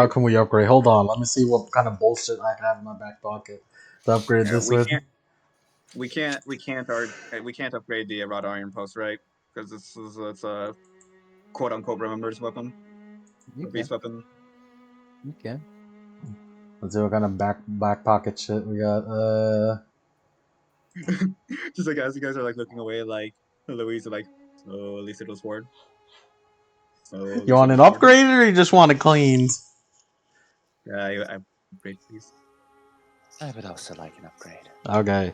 can we upgrade? Hold on, let me see what kind of bullshit I have in my back pocket to upgrade this with. We can't upgrade the wrought iron post, right? because it's a quote unquote remembers weapon, You a beast weapon. You can. Let's see what kind of back pocket shit we got. Just like as you guys are like looking away, like Louise is like slowly sit with sword. You want it upgraded or you just want it cleaned? Yeah, I upgrade please. I would also like an upgrade. Okay.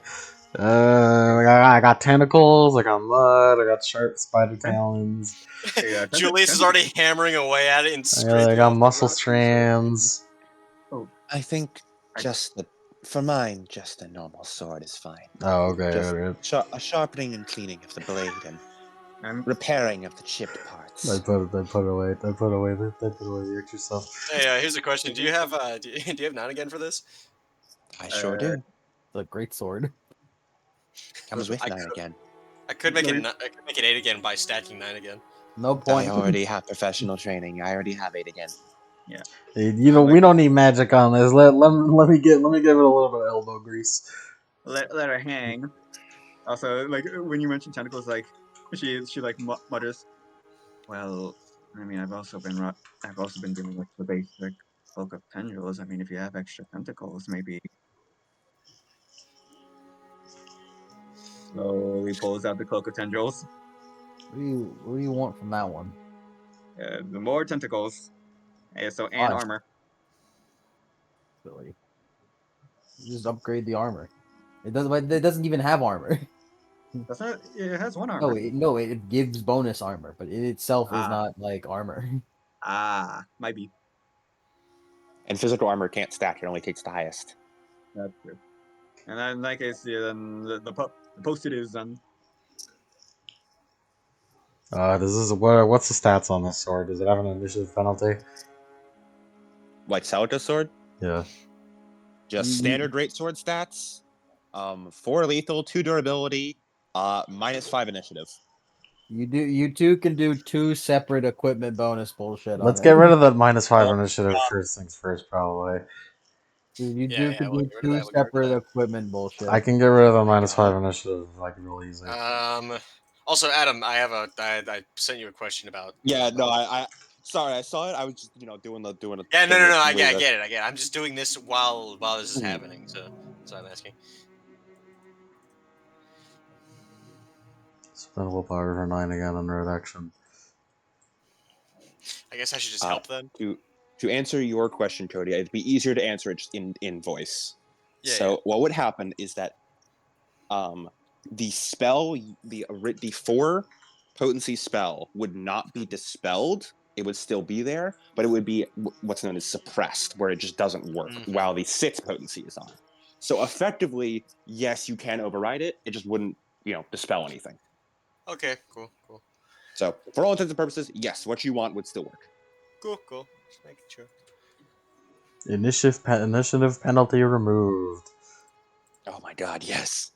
I got tentacles, I got mud, I got sharp spider talons, Yeah, Julius is already hammering away at it and I scraping got off the muscle rock. strands. I think for mine, just a normal sword is fine. Oh, okay. Just Okay. a sharpening and cleaning of the blade and repairing of the chipped parts. I put away the extra stuff. Hey, here's a question: Do you have do you have 9 again for this? I sure do. The great sword. Comes with I 9 could- again. I could make it. I could make it 8 again by stacking 9 again. No I point. already have professional training. I already have 8 again. Hey, you know, we don't need magic on this. Let me give it a little bit of elbow grease. let her hang. Also, like when you mention tentacles, like she like mutters, "Well, I mean, I've also been dealing with the basic bulk of tendrils. I mean, if you have extra tentacles, maybe." Slowly pulls out the cloak of tendrils. What do you want from that one? The more tentacles, and Why? armor. Silly. You just upgrade the armor. It doesn't even have armor. That's not. It has one armor. It gives bonus armor, but it itself is not like armor. Might be. And physical armor can't stack. It only takes the highest. That's true. And then in that case, yeah, then the post-it is done. What's the stats on this sword? Does it have an initiative penalty? Like Celica's sword? Yeah. Just standard greatsword stats. 4 lethal, 2 durability, -5 initiative. You two can do 2 separate equipment bonus bullshit. Let's on get it. rid of that -5 initiative first things first, probably. Dude, you Yeah, can we'll do get rid of 2 that, we'll get rid of separate that. equipment bullshit. I can get rid of the -5 initiative like real easy. Also, Adam, I sent you a question about. Yeah, no, I sorry, I saw it. I was just doing a Yeah, no, I way get it. I'm just doing this while this is happening, so I'm asking. Spend willpower for 9 again on road action. I guess I should just help them. To answer your question, Cody, it'd be easier to answer it just in voice. Yeah, so what would happen is that the spell, the 4 potency spell would not be dispelled. It would still be there, but it would be what's known as suppressed, where it just doesn't work while the 6 potency is on. So effectively, yes, you can override it. It just wouldn't, dispel anything. Okay, cool. So for all intents and purposes, yes, what you want would still work. Cool. Just making sure. Initiative penalty removed. Oh my god, yes.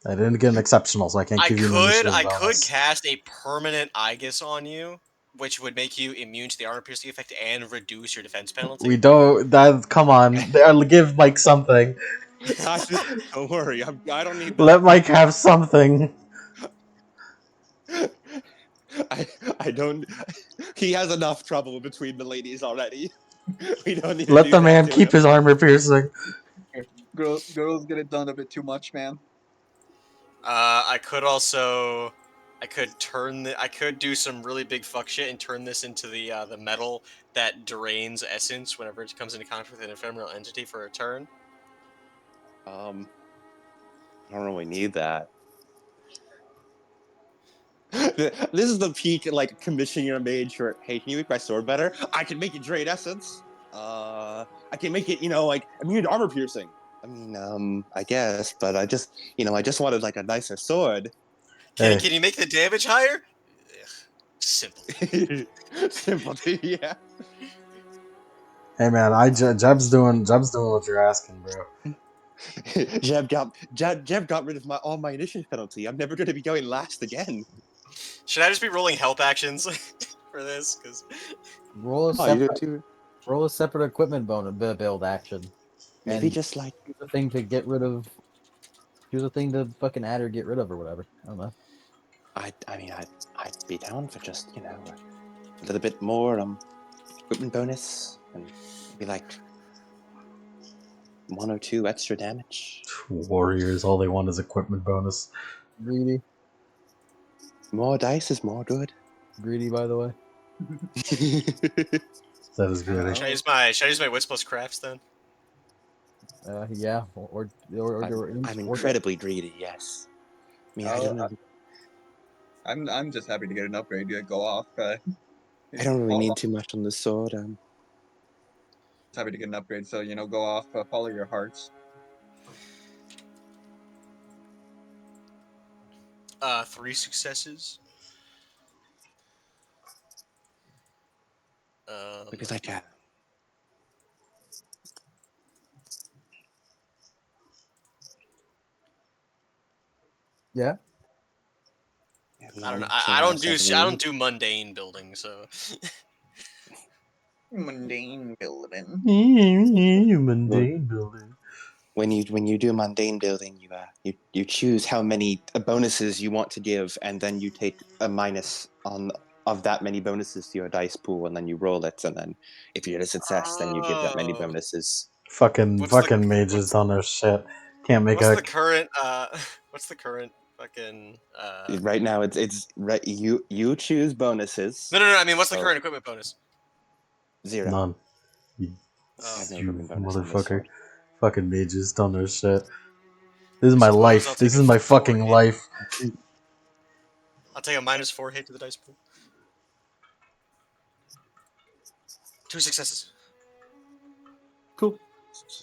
I didn't get an exceptional, so I can't give you an initiative I bonus. could cast a permanent Aegis on you, which would make you immune to the armor piercing effect and reduce your defense penalty. We don't. Come on. Give Mike something. Don't worry, I don't need that. Let Mike have something. I don't. He has enough trouble between the ladies already. We don't need. Let the man keep his armor piercing. Girls get it done a bit too much, man. I could do some really big fuck shit and turn this into the metal that drains essence whenever it comes into contact with an ephemeral entity for a turn. I don't really need that. This is the peak, commissioning your mage for, hey, can you make my sword better? I can make it drain essence. I can make it, immune to armor piercing. I mean, I guess, but I just wanted a nicer sword. Hey. Can you make the damage higher? Ugh, simple. Simpleton, yeah. Hey man, Jeb's doing what you're asking, bro. Jeb got rid of all my initiative penalty. I'm never going to be going last again. Should I just be rolling help actions for this? Because roll a separate equipment build action. Maybe and just choose a thing to get rid of. Choose a thing to fucking add or get rid of or whatever. I don't know. I mean, I'd be down for just, a little bit more equipment bonus and maybe like 1 or 2 extra damage. Warriors, all they want is equipment bonus. Greedy. More dice is more good. Greedy, by the way. That is greedy. Should I use my wits plus crafts then? Yeah. I'm incredibly greedy, yes. I mean, I don't know. I'm just happy to get an upgrade to go off. I don't really need too much on the sword. Happy to get an upgrade, so go off. Follow your hearts. 3 successes. Maybe like a... Yeah. I don't know. I don't do mundane building, so. Mundane building. Mundane building. When you do mundane building, you choose how many bonuses you want to give, and then you take a minus of that many bonuses to your dice pool, and then you roll it, and then if you get a success, then you give that many bonuses. Fucking mages don't know shit. Can't make What's the current? What's the current fucking? Right now, it's right. You choose bonuses. No. I mean, what's the current equipment bonus? 0. None. I have no You equipment bonus on this motherfucker. sword. Fucking mages don't know shit. This is my Suppose I'll life. take This a is my 4 fucking hit. life. I'll take a -4 hit to the dice pool. 2 successes. Cool.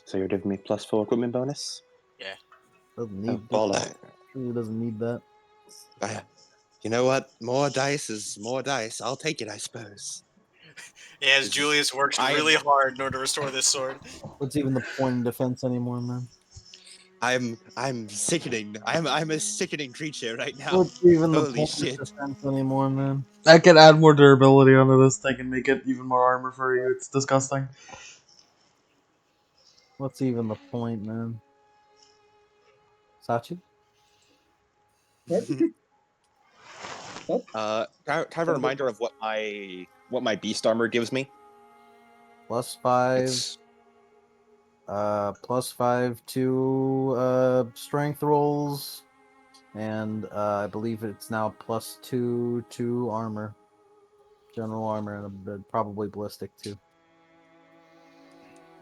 So you're giving me +4 equipment bonus? Yeah. Doesn't need Really doesn't need that. You know what? More dice is more dice. I'll take it, I suppose. Yeah, as Julius works really hard in order to restore this sword. What's even the point in defense anymore, man? I'm sickening. I'm a sickening creature right now. What's even the Holy point shit. of defense anymore, man? I can add more durability onto this thing and make it even more armor for you. It's disgusting. What's even the point, man? Sachi? Can I have a reminder of what my beast armor gives me? +5. +5 to strength rolls, and I believe it's now +2 to armor, general armor, and a bit, probably ballistic too.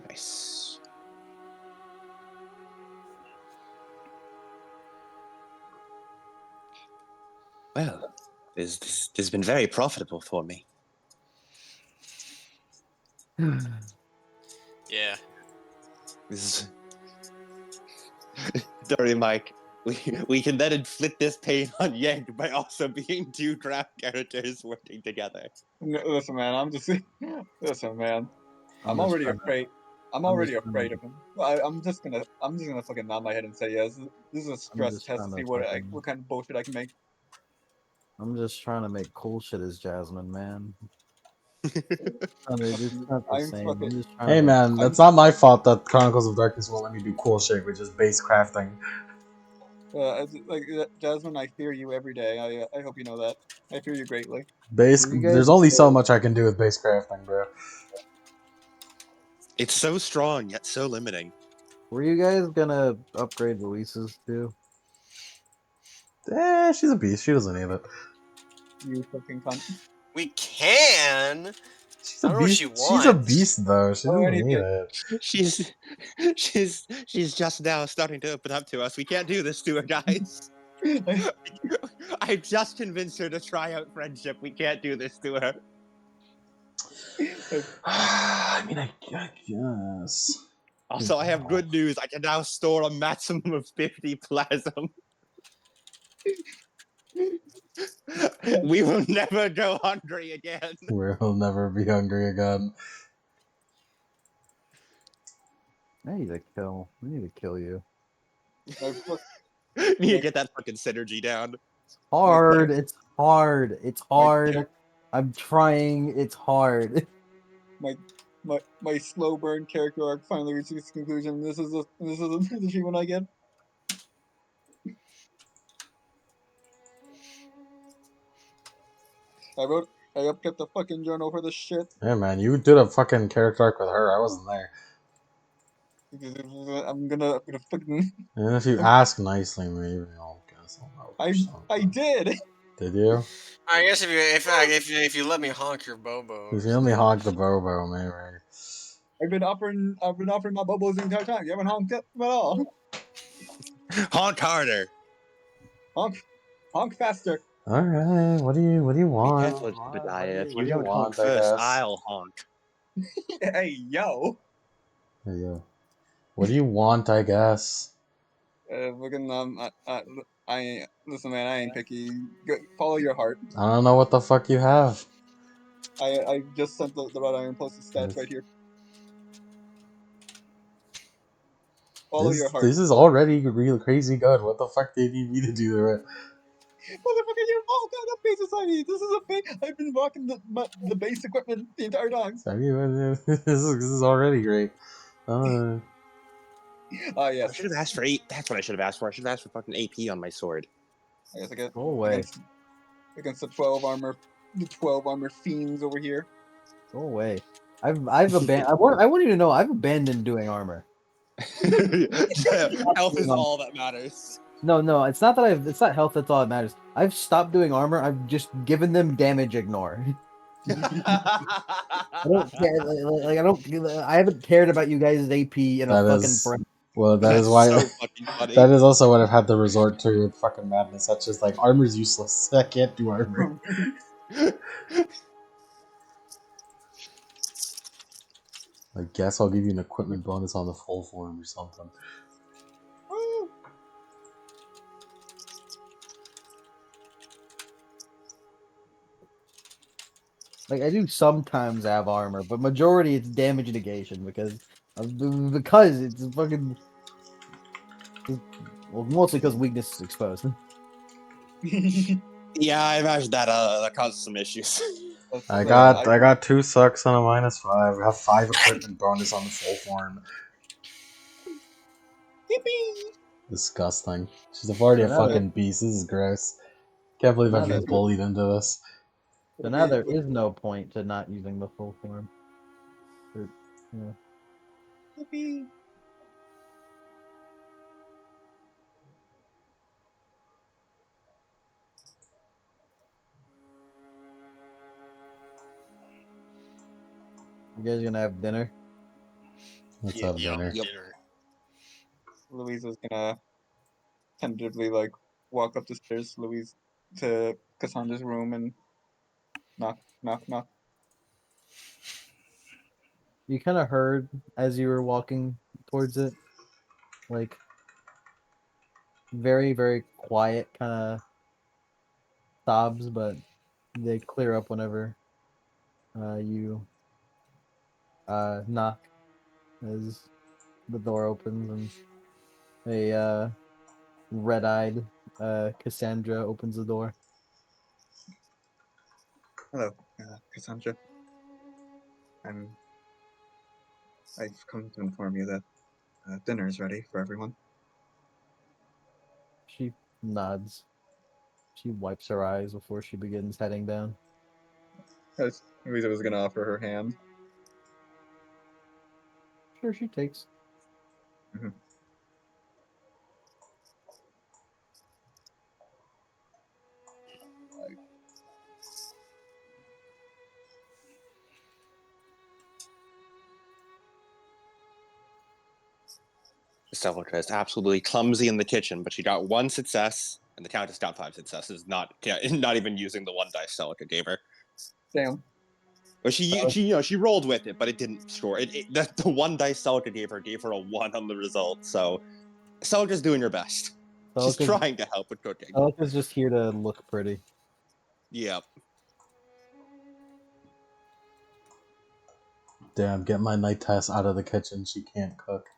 Nice. Well, this has been very profitable for me. Yeah. This is... Sorry, Mike. We can then inflict this pain on Yank by also being 2 craft characters working together. Listen, man. Listen, man. I'm just already trying to- afraid. I'm I'm already just trying to- afraid of him. I'm just gonna fucking nod my head and say yes. This is a stress just test to trying to see what fucking- what kind of bullshit I can make. I'm just trying to make cool shit as Jasmine, man. It's not the I'm same. fucking- I'm just trying Hey to man, that's not my fault that Chronicles of Darkness won't let me do cool shit, which is base crafting. Jasmine, I fear you every day. I hope you know that. I fear you greatly. Base, You guys there's only so go- much I can do with base crafting, bro. It's so strong, yet so limiting. Were you guys gonna upgrade Luisa's too? She's a beast. She doesn't need it. You fucking cunt. We can. She's I a don't know what beast. she She's a wants. beast, though. She doesn't Already need did. it. She's just now starting to open up to us. We can't do this to her, guys. I just convinced her to try out friendship. We can't do this to her. I mean, I guess. Also, I have good news. I can now store a maximum of 50 plasm. We will never go hungry again. We'll never be hungry again. I need to kill. I need to kill you. Need to get that fucking synergy down. Hard. It's hard. It's hard. I'm trying. It's hard. My slow burn character arc finally reached its conclusion. This is the achievement I get. I upkept the fucking journal for this shit. Yeah, man, you did a fucking character arc with her. I wasn't there. I'm gonna fucking. And if you ask nicely, maybe I'll guess I'll know or something. I did. Did you? I guess if you let me honk your bobo. If you let me honk the Bobo, maybe. I've been offering my bubbles the entire time. You haven't honked at all. Honk harder. Honk faster. All right, what do you want? That's what Jebediah. If What you do don't honk want, I first, guess? I'll honk. Hey, yo. Yeah. What do you want, I guess? Fucking listen, man. I ain't picky. Follow your heart. I don't know what the fuck you have. I just sent the Red Iron posted stats right here. Follow your heart. This is already real crazy good. What the fuck do you need me to do to it? Motherfucker, you're all kind of base society. This is a base. I've been rocking the base equipment the entire time. I mean, this is already great. Ah, I yes. should have asked for 8. That's what I should have asked for. I should have asked for fucking AP on my sword. I guess I get Go away. against the 12 armor fiends over here. Go away. I've abandoned. I want you to know I've abandoned doing armor. Health is all that matters. No, it's not that it's not health that's all that matters. I've stopped doing armor. I've just given them damage ignore. I don't care. I haven't cared about you guys' AP in a fucking forever. Well, that is That's why. so fucking funny. That is also what I've had to resort to with fucking madness. That's just like armor's useless. I can't do armor. I guess I'll give you an equipment bonus on the full form or something. Woo! Like I do sometimes have armor, but majority it's damage negation because it's fucking. Well, mostly because weakness is exposed. Yeah, I imagine that causes some issues. I got 2 sucks and a -5. I have 5 equipment bonus on the full form. Yippee! Disgusting. She's already a So now fucking beast. This is gross. Can't believe I'm Now being that- bullied into this. So now there is no point to not using the full form. Yeah. Yippee! You guys gonna have dinner? Let's Yeah, have yeah, dinner. dinner. Louisa's gonna tentatively walk up the stairs, to Cassandra's room and knock. You kind of heard as you were walking towards it, like very, very quiet kind of sobs, but they clear up whenever you knock as the door opens and a red-eyed Cassandra opens the door. Hello, Cassandra. I've come to inform you that dinner is ready for everyone. She nods. She wipes her eyes before she begins heading down. Louisa was gonna offer her hand. Sure, she takes. Mhm. Celica is absolutely clumsy in the kitchen, but she got 1 success, and the Countess got 5 successes. Not even using the 1 dice Celica gave her. Damn. But she rolled with it, but it didn't score. The 1 dice Celica gave her a 1 on the result. So Celica's doing her best. She's trying to help with cooking. Celica's just here to look pretty. Yep. Damn, get my night test out of the kitchen. She can't cook.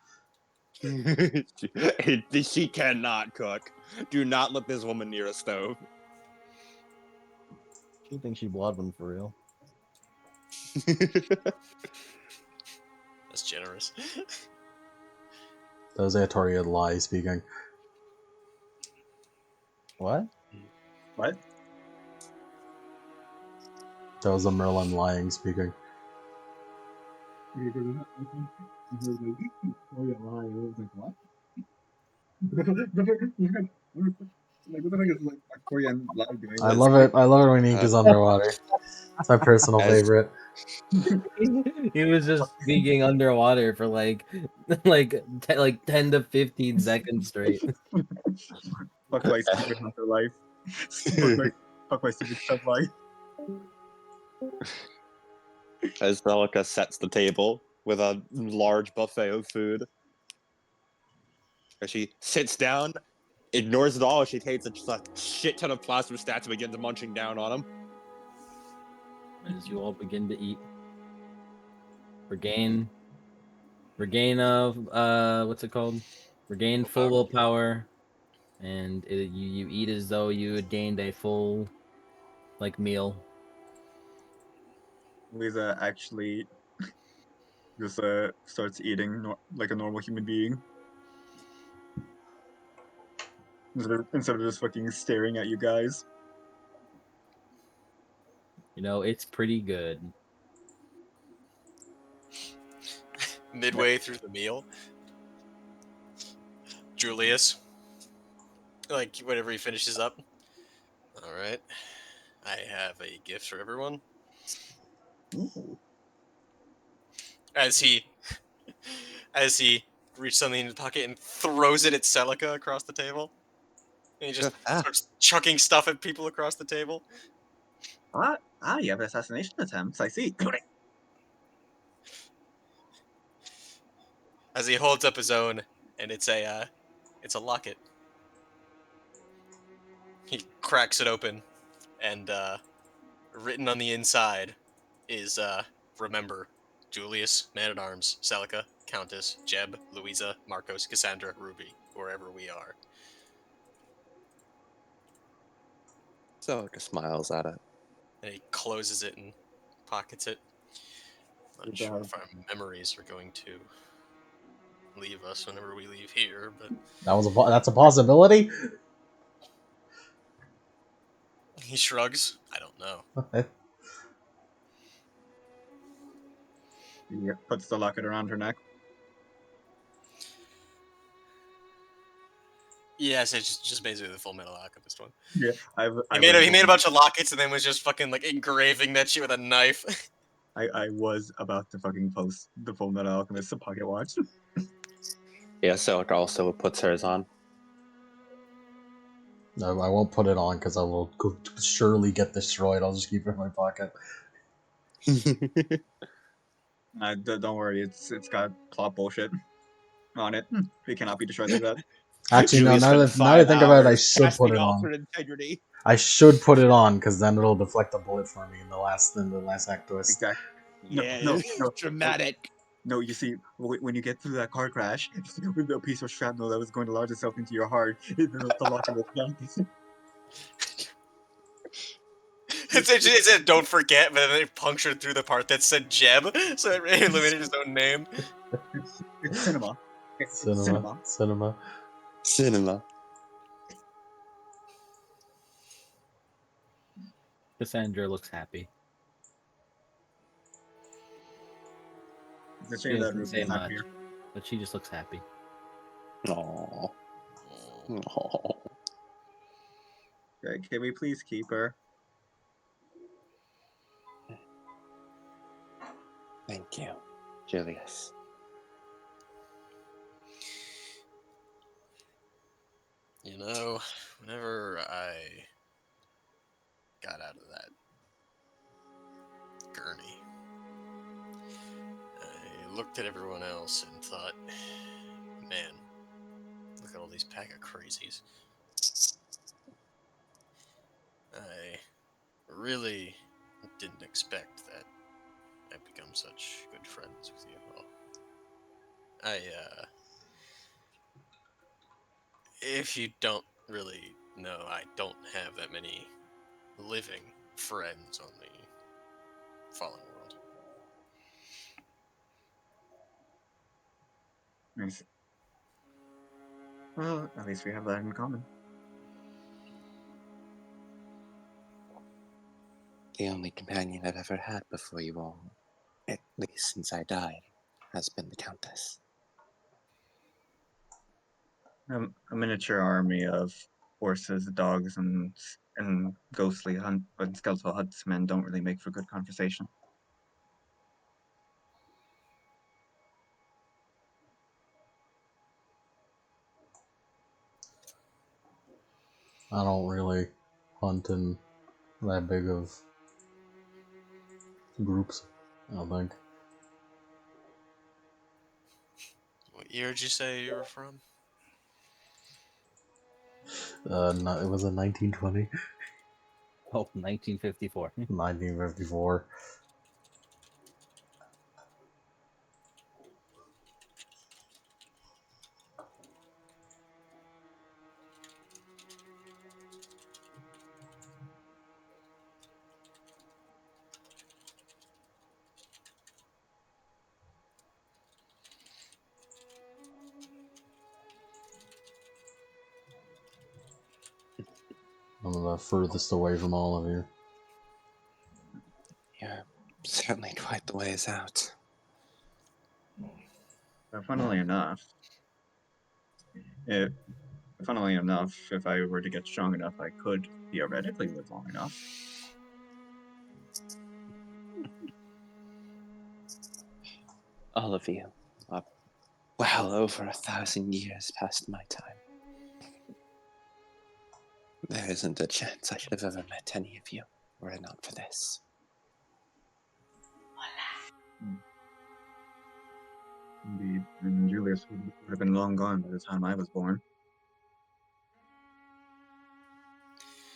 She cannot cook. Do not let this woman near a stove. She thinks she Bloodman for real. That's generous. That was Atoria lie speaking. What? What? That was a Merlin lying speaking. Oh yeah, lie. I was like, what? Like, what the fuck is like a Korean lie doing? I love it. I love it when Ink is underwater. It's my personal As- favorite. He was just speaking underwater for like 10 to 15 seconds straight. Fuck my stupid hunter life. Fuck my stupid sub life. As Celica sets the table with a large buffet of food. As she sits down, ignores it all, she takes a shit ton of plasma stats and begins munching down on them. As you all begin to eat. Regain what's it called? Regain full willpower, and you eat as though you had gained a full meal. Lisa actually just starts eating like a normal human being. Instead of just fucking staring at you guys. You know, it's pretty good. Midway through the meal, Julius, like whenever he finishes up, all right, I have a gift for everyone. Ooh. As he reaches something in his pocket and throws it at Celica across the table. And he just starts chucking stuff at people across the table. You have assassination attempts, I see. As he holds up his own, and it's a locket. He cracks it open, and written on the inside is remember, Julius, Man-at-Arms, Celica, Countess, Jeb, Louisa, Marcos, Cassandra, Ruby, wherever we are. Celica smiles at it. And he closes it and pockets it. Not sure if our memories are going to leave us whenever we leave here, but That's a possibility. he shrugs. I don't know. He puts the locket around her neck. Yes, it's just basically the Full Metal Alchemist one. Yeah, He made a bunch of lockets and then was just fucking like engraving that shit with a knife. I was about to fucking post the Full Metal Alchemist pocket watch. Yeah, Celica also puts hers on. No, I won't put it on because I will surely get destroyed. I'll just keep it in my pocket. Don't worry, it's got plot bullshit on it. It cannot be destroyed like that. Actually, no. Julius Now spent that I 5 think about it, I hours should put testing it on. alternate integrity. I should put it on because then it'll deflect a bullet for me in the last act twist. Exactly. Yeah, No, dramatic. No, you see, when you get through that car crash, with the piece of shrapnel that was going to lodge itself into your heart, the locket was done. It said don't forget, but then they punctured through the part that said Jeb, so it eliminated his own name. It's cinema. It's cinema. Cinema. Cassandra looks happy. It's a She shame that doesn't say Ruby's not much, here. but she just looks happy. Aww. Aww. Okay, can we please keep her? Thank you, Julius. You know, whenever I got out of that gurney, I looked at everyone else and thought, man, look at all these pack of crazies. I really didn't expect that I'd become such good friends with you all. If you don't really know, I don't have that many living friends on the Fallen World. Nice. Well, at least we have that in common. The only companion I've ever had before you all, at least since I died, has been the Countess. A miniature army of horses, dogs, and ghostly and skeletal huntsmen don't really make for good conversation. I don't really hunt in that big of groups, I don't think. What year did you say you were from? No, it was in 1920, Oh, 1954. 1954. I'm the furthest away from all of you. You're certainly quite the ways out. But funnily enough, if if I were to get strong enough, I could theoretically live long enough. All of you are well over 1,000 years past my time. There isn't a chance I should have ever met any of you were it not for this. Indeed, and Julius would have been long gone by the time I was born.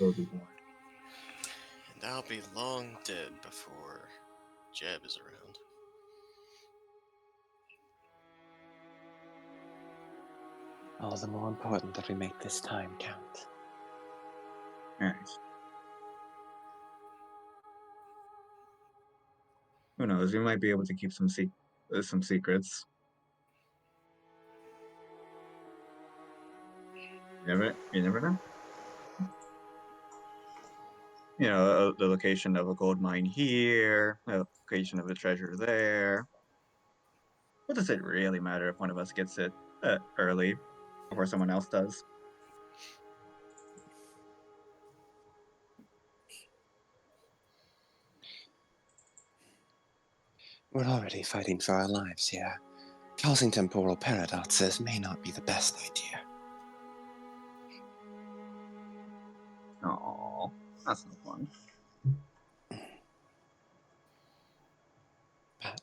Will be born. And I'll be long dead before Jeb is around. All the more important that we make this time count. Yes. Who knows? We might be able to keep some secrets. You never know. You know, the location of a gold mine here, the location of a treasure there. What does it really matter if one of us gets it early before someone else does? We're already fighting for our lives here. Causing temporal paradoxes may not be the best idea. Oh, that's no fun. But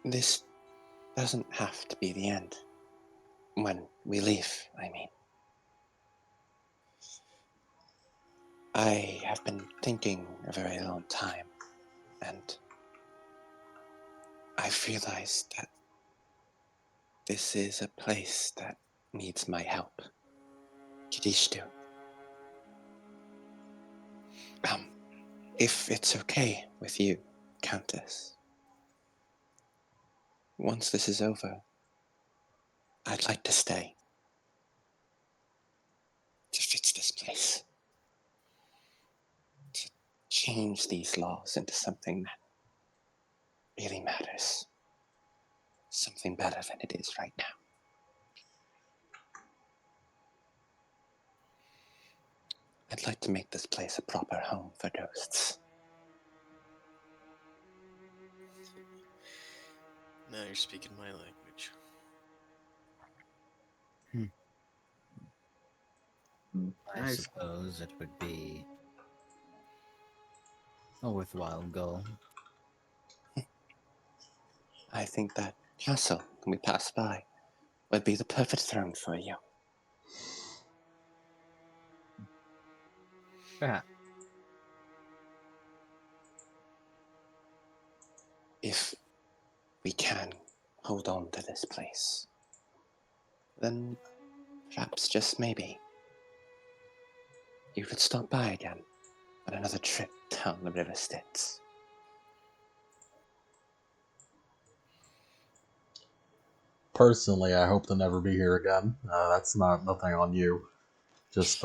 this doesn't have to be the end. When we leave, I mean. I have been thinking a very long time, and I've realized that this is a place that needs my help. Kidishtu. If it's okay with you, Countess, once this is over, I'd like to stay. To fix this place. To change these laws into something that really matters. Something better than it is right now. I'd like to make this place a proper home for ghosts. Now you're speaking my language. I Nice. suppose it would be a worthwhile goal. I think that castle we pass by would be the perfect throne for you. Perhaps. If we can hold on to this place, then perhaps, just maybe, you could stop by again on another trip down the River Styx. Personally, I hope to never be here again. That's not nothing on you. Just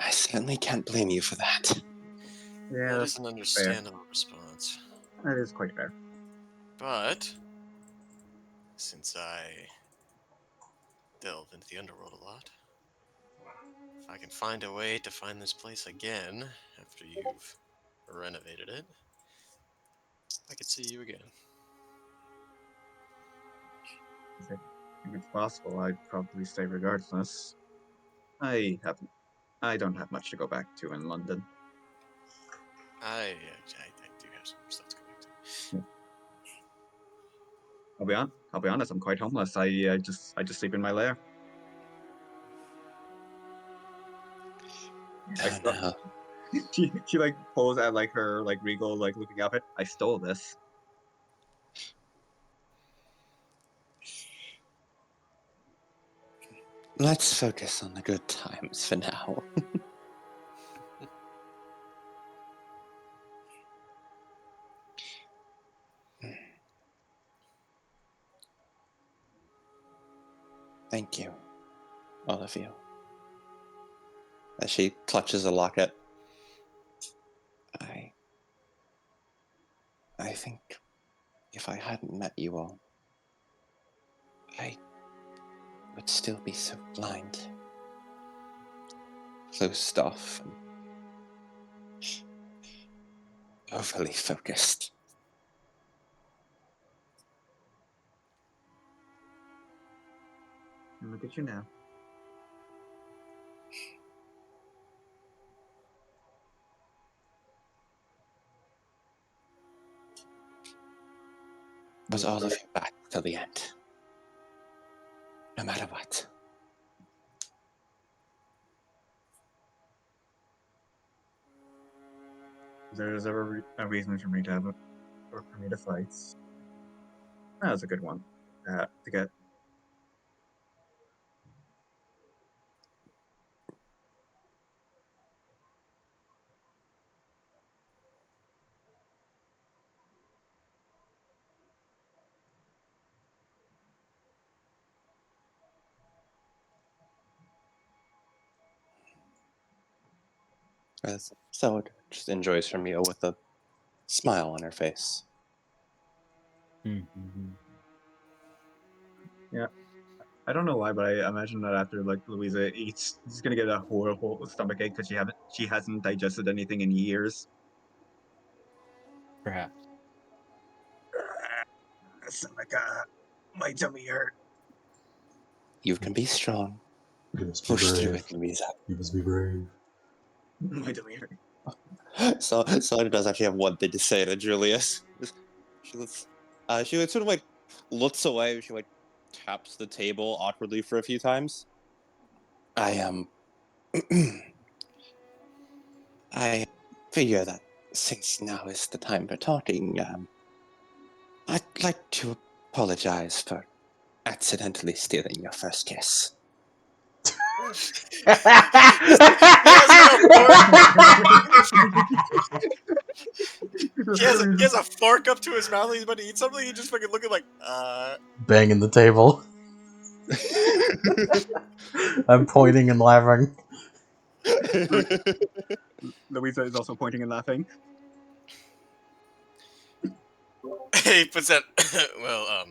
I certainly can't blame you for that. Yeah, That that's is an fair. understandable response. That is quite fair. But since I delve into the underworld a lot, if I can find a way to find this place again after you've renovated it, I could see you again. If it's possible, I'd probably stay regardless. I don't have much to go back to in London. I do have some stuff to go back to. I'll be honest. I'm quite homeless. I just sleep in my lair. I Oh st- no. she like pulls at like her like regal like looking outfit. I stole this. Let's focus on the good times for now. Thank you, all of you. As she clutches a locket, I think if I hadn't met you all, I would still be so blind, closed off, and overly focused. And look at you now. But all of you back till the end, no matter what. If there's ever a reason for me to have or for me to fight, that was a good one. To get. As Soda just enjoys her meal with a smile on her face. Mm-hmm. Yeah. I don't know why, but I imagine that after like Louisa eats, she's gonna get a horrible stomachache because she hasn't digested anything in years. Perhaps. Stomach, my tummy hurt. You can be strong. You must be Push through brave. it, Louisa. You must be brave. My tummy hurt. So Soda does actually have one thing to say to Julius. She looks, she sort of like looks away. She like taps the table awkwardly for a few times. I figure that since now is the time for talking, I'd like to apologize for accidentally stealing your first kiss. He has like a fork. He has a fork up to his mouth. He's about to eat something. He just fucking looking like, Banging the table. I'm pointing and laughing. Louisa is also pointing and laughing. He puts that. Well,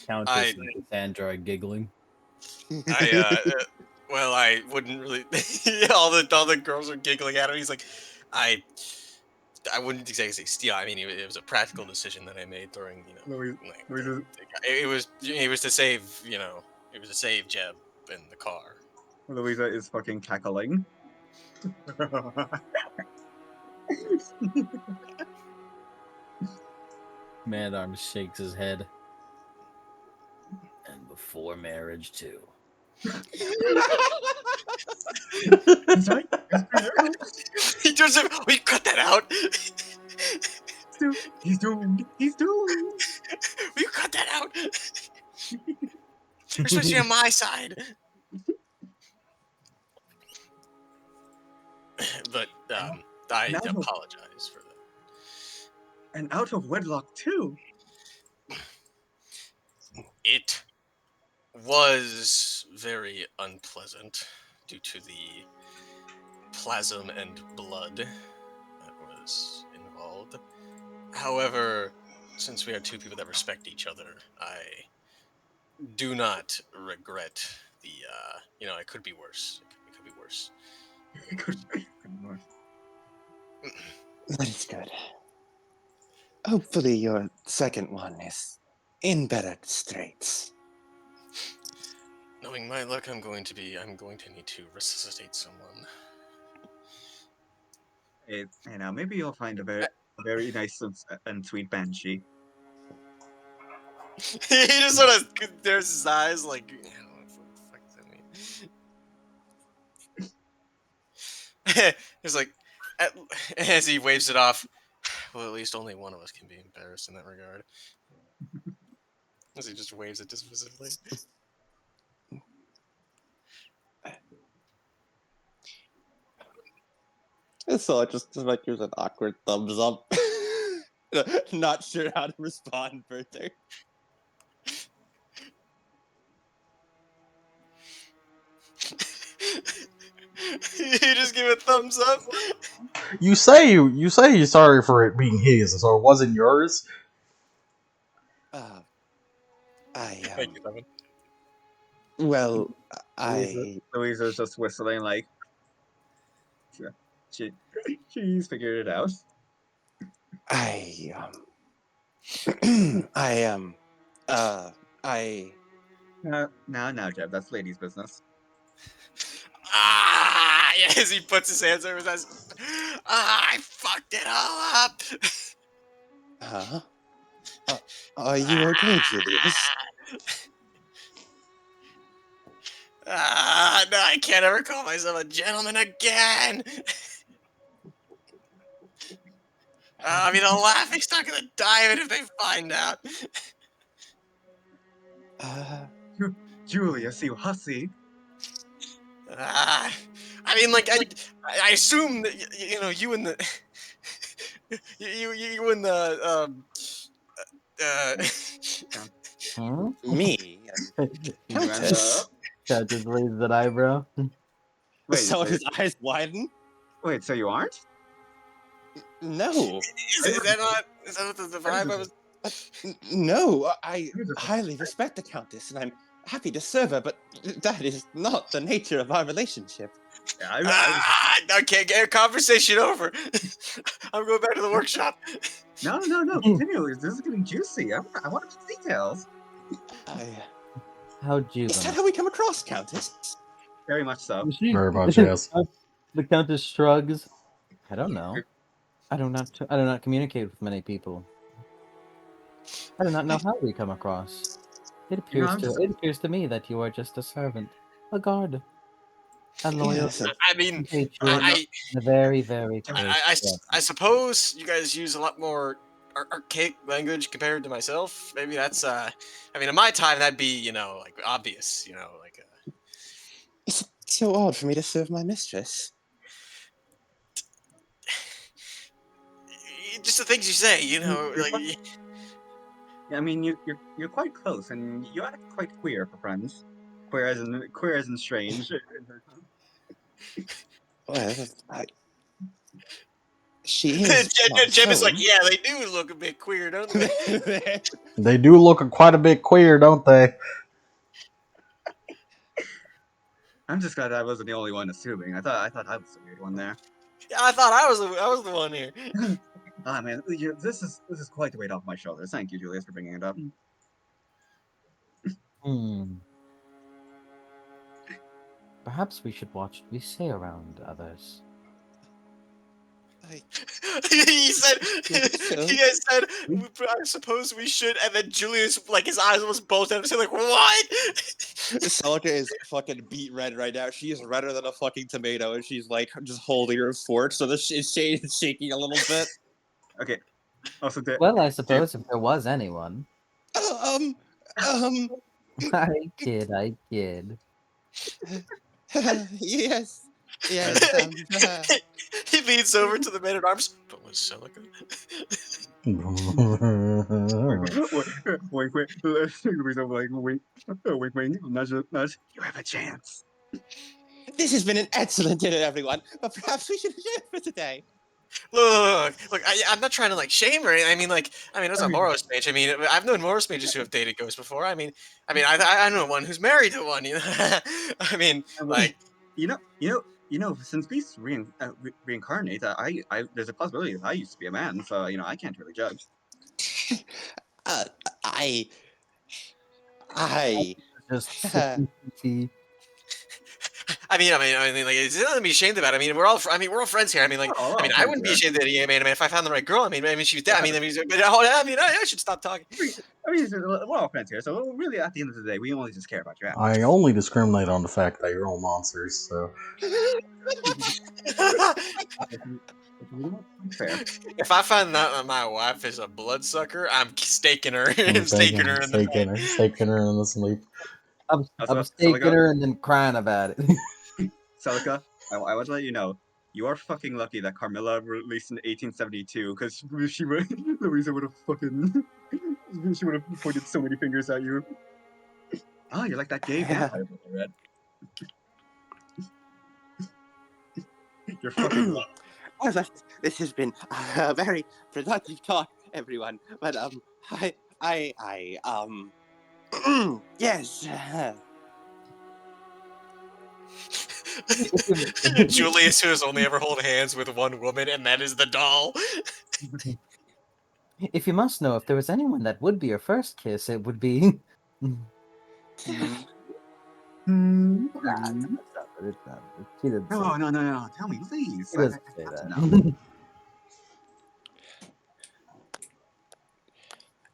Countess I- and Cassandra are giggling. well, I wouldn't really. all the girls are giggling at him. He's like, I wouldn't exactly say steal. I mean, it was a practical decision that I made during, like, Louisa, it was to save, it was to save Jeb in the car. Louisa is fucking cackling. Man Arms shakes his head. And before marriage, too. He's right. He turns him. We cut that out. He's doomed. He's doomed. We cut that out. You're supposed to be on my side. But I Now- apologize for that. And out of wedlock too. It was very unpleasant due to the plasm and blood that was involved. However, since we are two people that respect each other, I do not regret the. It could be worse. It could be worse. It could be worse. That is good. Hopefully your second one is in better straits. Knowing my luck, I'm going to need to resuscitate someone. Maybe you'll find a very nice and sweet banshee. He just sort of there's his eyes like, I don't know what the fuck does that mean. He's like, as he waves it off. Well, at least only one of us can be embarrassed in that regard. As he just waves it dismissively. So it just like gives an awkward thumbs up. Not sure how to respond further. You just give a thumbs up. You say you're sorry for it being his, so it wasn't yours. Thank you, Evan. Well, Louisa's just whistling like she's figured it out. Now, Jeb, that's ladies' business. Yes, he puts his hands over his eyes. I fucked it all up. Huh? Are you okay, Julius? No, I can't ever call myself a gentleman again. I mean, the laughing's not gonna die even if they find out. Julius, you hussy. I mean, like, I assume that you and the you and the Me? Countess? Countess raises an eyebrow. Wait, So his eyes widen? wait, so you aren't? No. is that not the vibe I was? No, I highly respect the Countess, and I'm happy to serve her, but that is not the nature of our relationship. Yeah, I can't get a conversation over. I'm going back to the workshop. No, continue. This is getting juicy. I want the details. How'd you? Is that how we come across, Countess? Very much so. Very much, yes. The Countess shrugs. I don't know. I do not communicate with many people. I do not know how we come across. It appears to me that you are just a servant, a guard, a loyal. Yes, I mean, a very, very. I suppose you guys use a lot more archaic language compared to myself. Maybe that's I mean, in my time that'd be like obvious. It's so odd for me to serve my mistress. Just the things you say, like. I mean, you're quite close, and you act quite queer for friends. Queer as in strange. Well, she is. Jim is like, yeah, they do look a bit queer, don't they? They do look quite a bit queer, don't they? I'm just glad I wasn't the only one assuming. I thought I was the weird one there. Yeah, I thought I was the one here. Man, this is quite the weight off my shoulders. Thank you, Julius, for bringing it up. Perhaps we should watch what we say around others. He said, you guys said, I suppose we should, and then Julius, like, his eyes almost bulged out and said, like, what? Celica is fucking beet red right now. She is redder than a fucking tomato, and she's like just holding her fork, so the shade is shaking a little bit. Okay. Also, Well, I suppose if there was anyone. I kid. Yes. He leans over to the man-at-arms. But was Celica? wait, nudge. You have a chance. This has been an excellent dinner, everyone. But perhaps we should adjourn for today. Look, I'm not trying to like shame her. I mean, as a Moros mage, I mean, I've known Moros mages who have dated ghosts before. I know one who's married to one. You know, I mean, like, Since beasts reincarnate, there's a possibility that I used to be a man, so I can't really judge. uh, I. Just sipping tea. like, it's nothing to be ashamed about. We're all friends here. We're all I friends wouldn't be here. ashamed that he made. If I found the right girl, she was dead. I should stop talking. We're all friends here, so really, at the end of the day, we only just care about your happiness. I only discriminate on the fact that you're all monsters, so. Fair. If I find out that my wife is a bloodsucker, I'm staking her. I'm staking her in the Staking her in the sleep. I'm Also, staking Celica? her and then crying about it. Celica, I want to let you know, you are fucking lucky that Carmilla released in 1872, because Louisa would have fucking, she would have pointed so many fingers at you. Oh, you're like that gay vampire book I read. You're fucking lucky. Well, this has been a very productive talk, everyone. But yes. Julius, who has only ever held hands with one woman, and that is the doll. If you must know, if there was anyone that would be your first kiss, it would be. It's not. She didn't say that. No. Tell me, please. She doesn't say have to that. know.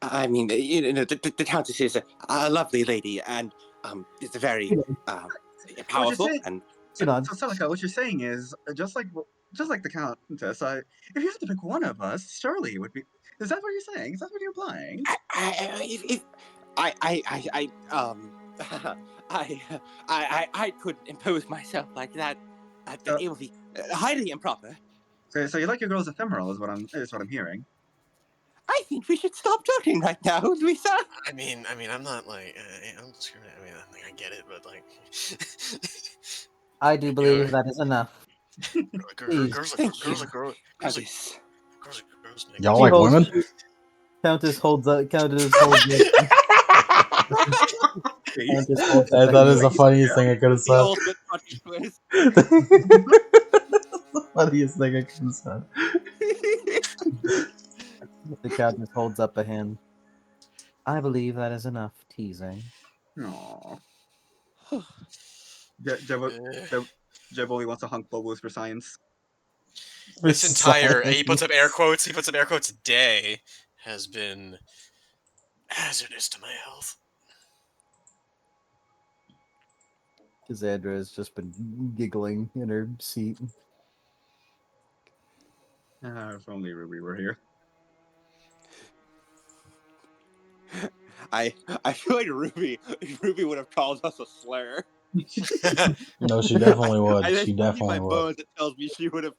I mean, the Countess is a lovely lady, and it's very powerful. And So, Celica, what you're saying is, just like the Countess, if you have to pick one of us, surely it would be. Is that what you're saying? Is that what you're implying? I couldn't impose myself like that. It would be highly improper. So you like your girls ephemeral, is what I'm hearing. I think we should stop talking right now, Luisa. I'm not like I'm discriminating. I get it, but like, I do believe that is enough. girls are girls. Y'all like women? Countess holds up. Countess holds up. That is the funniest thing I could have said. The funniest thing I could have said. The Countess holds up a hand. I believe that is enough teasing. Aww. Jeb only wants to hunk bubbles for science. This entire he puts up air quotes. Day has been hazardous to my health. Cassandra has just been giggling in her seat. If only Ruby were here. I feel like Ruby would have called us a slur. No, she definitely would. She my definitely would. bones, it tells me she would have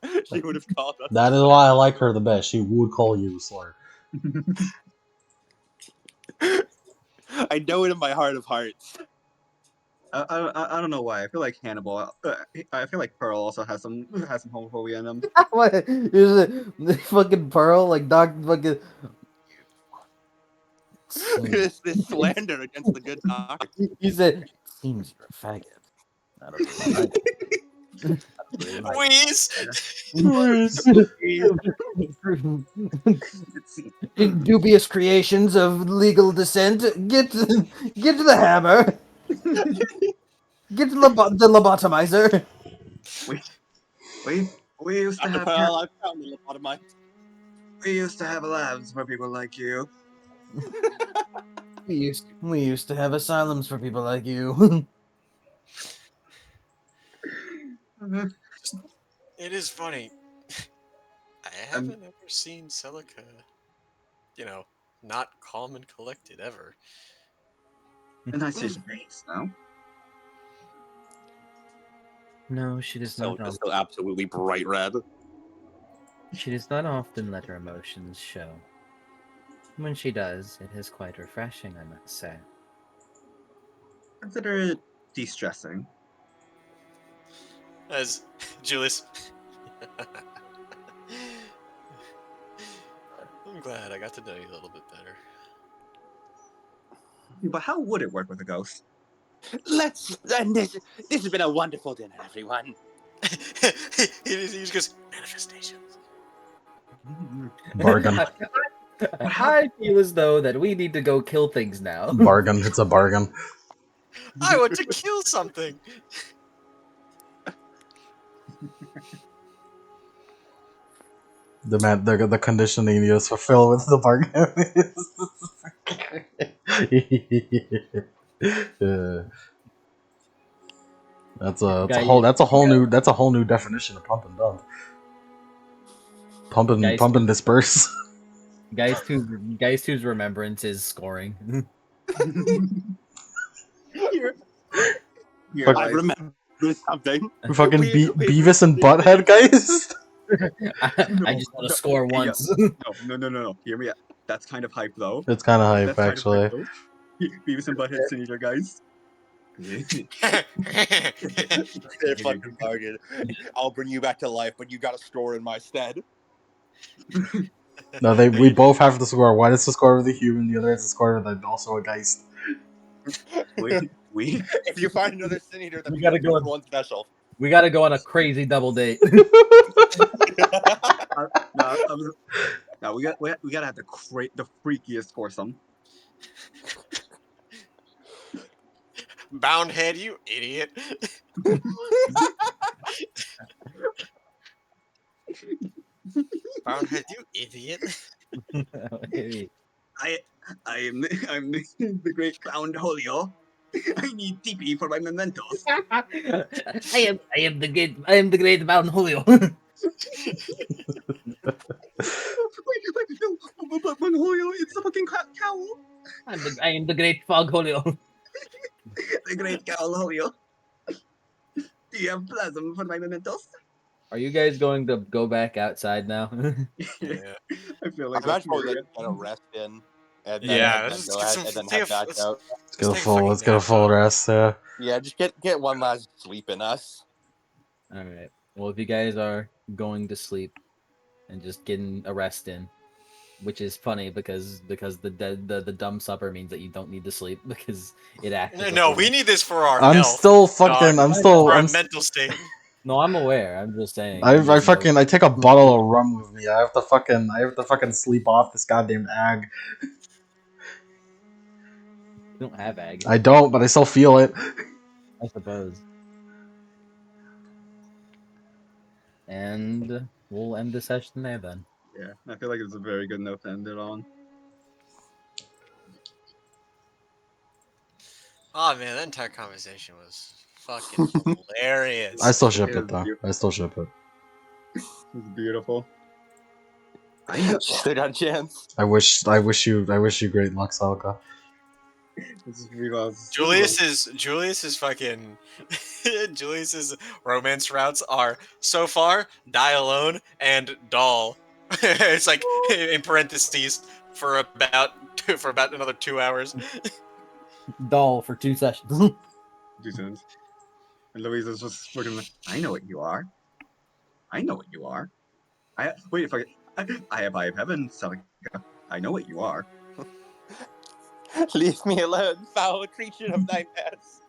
called us. That is why I like her the best. She would call you a slur. I know it in my heart of hearts. I don't know why. I feel like Hannibal. I feel like Pearl also has some homophobia in him. What? Is it fucking Pearl? Like Dr. fucking. this slander against the good doctor. He said, "Seems you're a faggot." I don't really like dubious creations of legal descent. Get to the hammer. Get to the lobotomizer. We used to have I found the lobotomizer. We used to have labs for people like you. We used to have asylums for people like you. It is funny. I haven't ever seen Celica, not calm and collected ever. And I say grace, no? No, she does not. Celica's still absolutely bright red. She does not often let her emotions show. When she does, it is quite refreshing, I must say. Consider it de-stressing. As Julius. I'm glad I got to know you a little bit better. But how would it work with a ghost? Let's end this. This has been a wonderful dinner, everyone. he just goes, manifestations. Bargain. I feel as though that we need to go kill things now. Bargain. It's a bargain. I want to kill something. The conditioning you just fulfill with the bargain. Yeah. That's a whole new definition of pump and dump. Pump and disperse. Guys 2's remembrance is scoring. Here, I guys. remember something. Fucking Beavis and Butthead, guys. I just want to score once. No. Hear me out. That's kind of hype, though. It's kind of hype, That's kind of actually. hype, though. Beavis and Butthead Senator, guys. They're fucking bargain. I'll bring you back to life, but you got to store in my stead. No, we both have to score. One is to score with a human, the other is to score with also a geist. We If you find another senator, then We gotta go on- one special. We got to go on a crazy double date. No, we gotta have the freakiest foursome. Boundhead, you idiot. Boundhead, you idiot. I'm the great clown Julio. I need TP for my mementos. I am the great Mountain Julio. Wait, no, but Julio, it's the fucking cowl. I am the great Fog Julio. The great cowl Julio. Do you have plasm for my mementos? Are you guys going to go back outside now? Yeah. I feel like I'm that's actually weird. gonna rest in. And Yeah, then let's go just ahead get and then some- head back let's- out. Let's get a full rest. Yeah. Yeah, just get one last sleep in us. All right. Well, if you guys are going to sleep and just getting a rest in, which is funny because the dumb supper means that you don't need to sleep because it acts. as a No, food. we need this for our I'm health. still fucking. dog. For our mental state. No, I'm aware. I'm just saying. I There's fucking no- I take a bottle of rum with me. I have to fucking sleep off this goddamn ag. You don't have ag, I don't, but I still feel it. I suppose. And we'll end the session there then. Yeah, I feel like it's a very good note to end it on. Oh man, that entire conversation was fucking hilarious. I still ship It it is though. beautiful. I still ship it. It's beautiful. Still got a chance. I wish you great luck, Salka. This is because Julius's fucking Julius's romance routes are so far die alone and doll. It's like in parentheses for about another 2 hours. Doll for 2 sessions. decent. And Louisa's just looking like, I know what you are. I know what you are. I have eye of heaven, Salika. I know what you are. Leave me alone, foul creature of nightmares.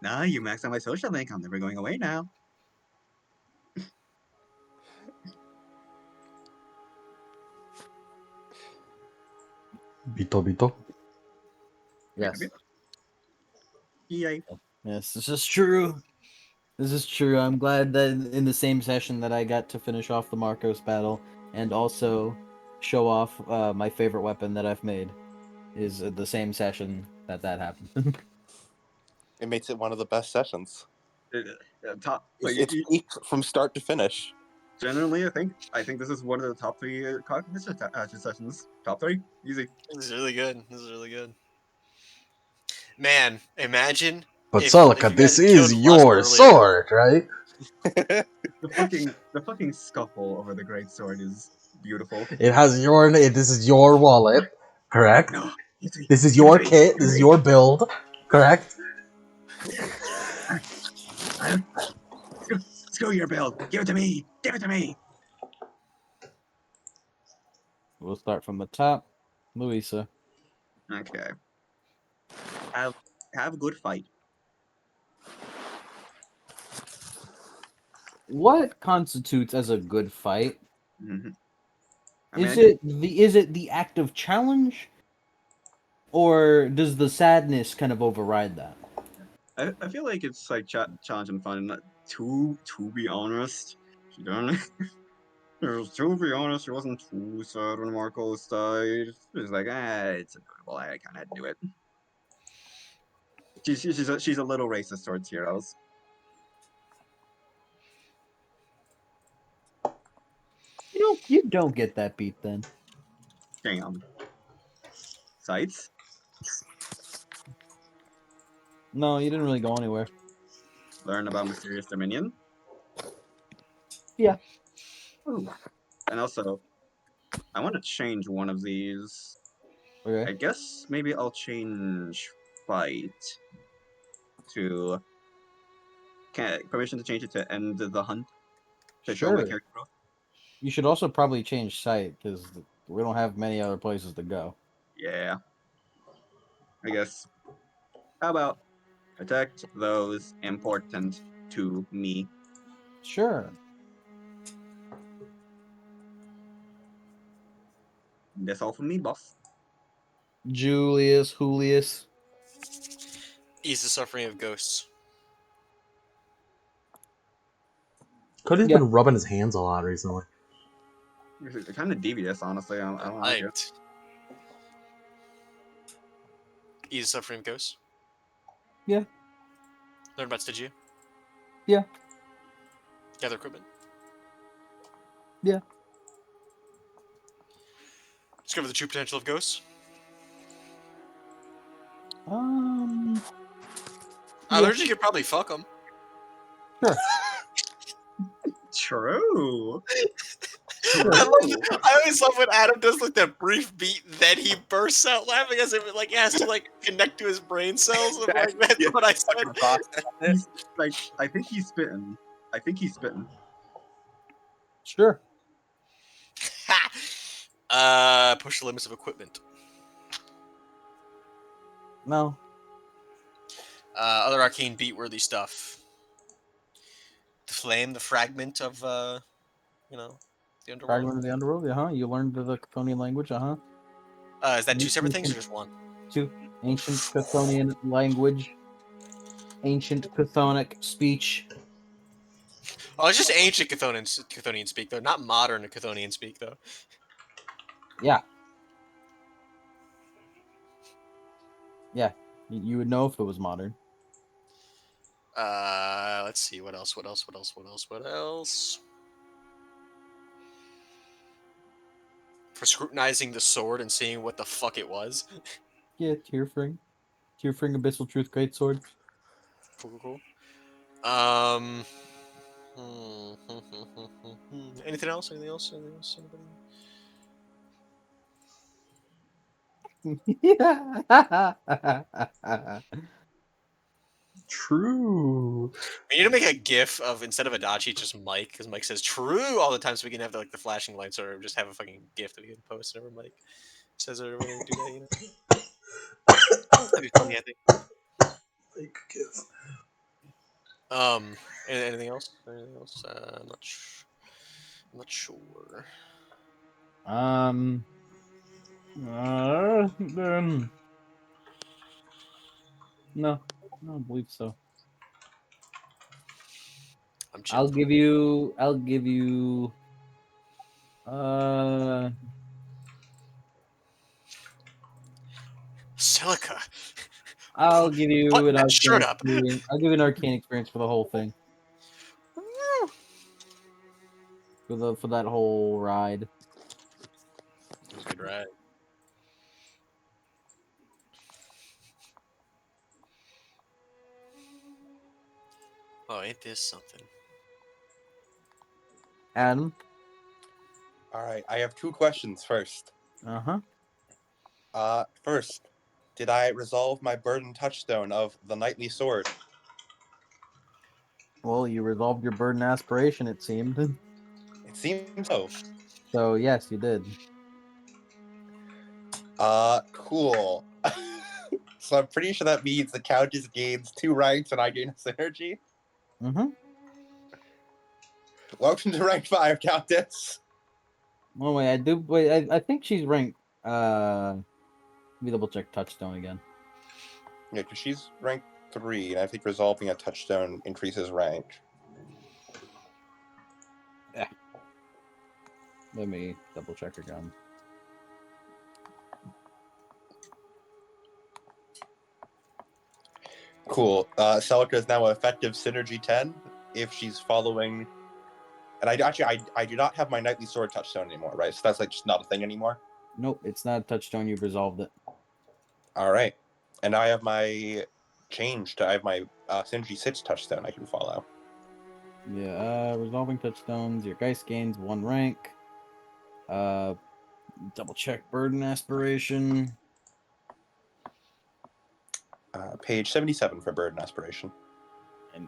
Nah, you maxed out my social link. I'm never going away now. Bito. Yes. Yay. Yes, this is true. This is true. I'm glad that in the same session that I got to finish off the Marcos battle and also show off my favorite weapon that I've made is the same session that happened. It makes it one of the best sessions. Top. Like, It's peak from start to finish. generally, I think this is one of the top 3 cognition sessions. Top 3, easy. This is really good. This is really good. Man, imagine. But if Salika, you this hadn't is killed Lust your earlier. sword, right? The fucking scuffle over the great sword is beautiful. It has your name. This is your wallet, correct? No, This is your kit. This is your build, correct? Screw your build. Give it to me. Give it to me. We'll start from the top. Louisa. Okay. Have a good fight. What constitutes as a good fight? Mm-hmm. Is it the act of challenge, or does the sadness kind of override that? I feel like it's like challenge and fun. To be honest, she done. To be honest, it wasn't too sad when Marcos died. It was like, it's adorable. I kind of do it. She's a little racist towards heroes. You don't get that beat then. Damn. Sights? No, you didn't really go anywhere. Learn about Mysterious Dominion? Yeah. Ooh. And also, I want to change one of these. Okay. I guess maybe I'll change fight to permission to change it to end the hunt to show my Sure. character growth. You should also probably change site because we don't have many other places to go. Yeah. I guess. How about protect those important to me? Sure. That's all from me, boss. Julius. Ease the suffering of ghosts. Cody's Yeah. been rubbing his hands a lot recently. They're kind of devious, honestly. I don't like it. Hyped. Ease the suffering of ghosts. Yeah. Learn about Stygia. Yeah. Gather equipment. Yeah. Discover the true potential of ghosts. I Yeah. learned you could probably fuck them. Sure. True. I always love when Adam does like that brief beat, then he bursts out laughing as if it like has to like connect to his brain cells. And like that's Yeah. what I said. He's like, I think he's spitting. Sure. Push the limits of equipment. No. Other arcane beat-worthy stuff. The flame, the fragment of the underworld. Fragment of the Underworld. You learned the Chthonian language. Is that two separate things or just one? Two. Ancient Chthonian language. Ancient Chthonic speech. Oh, it's just ancient Chthonian speak though, not modern Chthonian speak though. Yeah. Yeah. You would know if it was modern. Let's see what else. For scrutinizing the sword and seeing what the fuck it was. Yeah, Tearfring, Abyssal Truth, Greatsword. Cool. Anything else? True. We need to make a GIF of instead of Adachi, just Mike, because Mike says "true" all the time, so we can have the flashing lights, or just have a fucking GIF that we can post whenever Mike says it. Or we're gonna do that, you know. That'd be funny, I think. Like, kiss. Anything else? I'm not sure. No, I don't believe so. I'm I'll chill. give you. Silica. I'll give you Button an that arcane shirt up. experience. I'll give you an arcane experience for the whole thing. For that whole ride. It was a good ride. Oh, ain't this something? Adam. All right, I have two questions first. First, did I resolve my burden touchstone of the knightly sword? Well, you resolved your burden aspiration, it seemed. It seems so. So yes, you did. Cool. So I'm pretty sure that means the Countess gains 2 ranks and I gain a synergy. Mm-hmm. Welcome to rank 5, Countess. Well, wait, I think she's ranked. Let me double check touchstone again. Yeah, because she's rank 3, and I think resolving a touchstone increases rank. Let me double check again. Cool. Celica is now effective synergy 10 if she's following. And I do not have my knightly sword touchstone anymore, right? So that's like just not a thing anymore. Nope, it's not a touchstone. You've resolved it. All right. And I have my I have my synergy 6 touchstone I can follow. Yeah. Resolving touchstones. Your Geist gains 1 rank. Double check burden aspiration. Page 77 for burden aspiration. And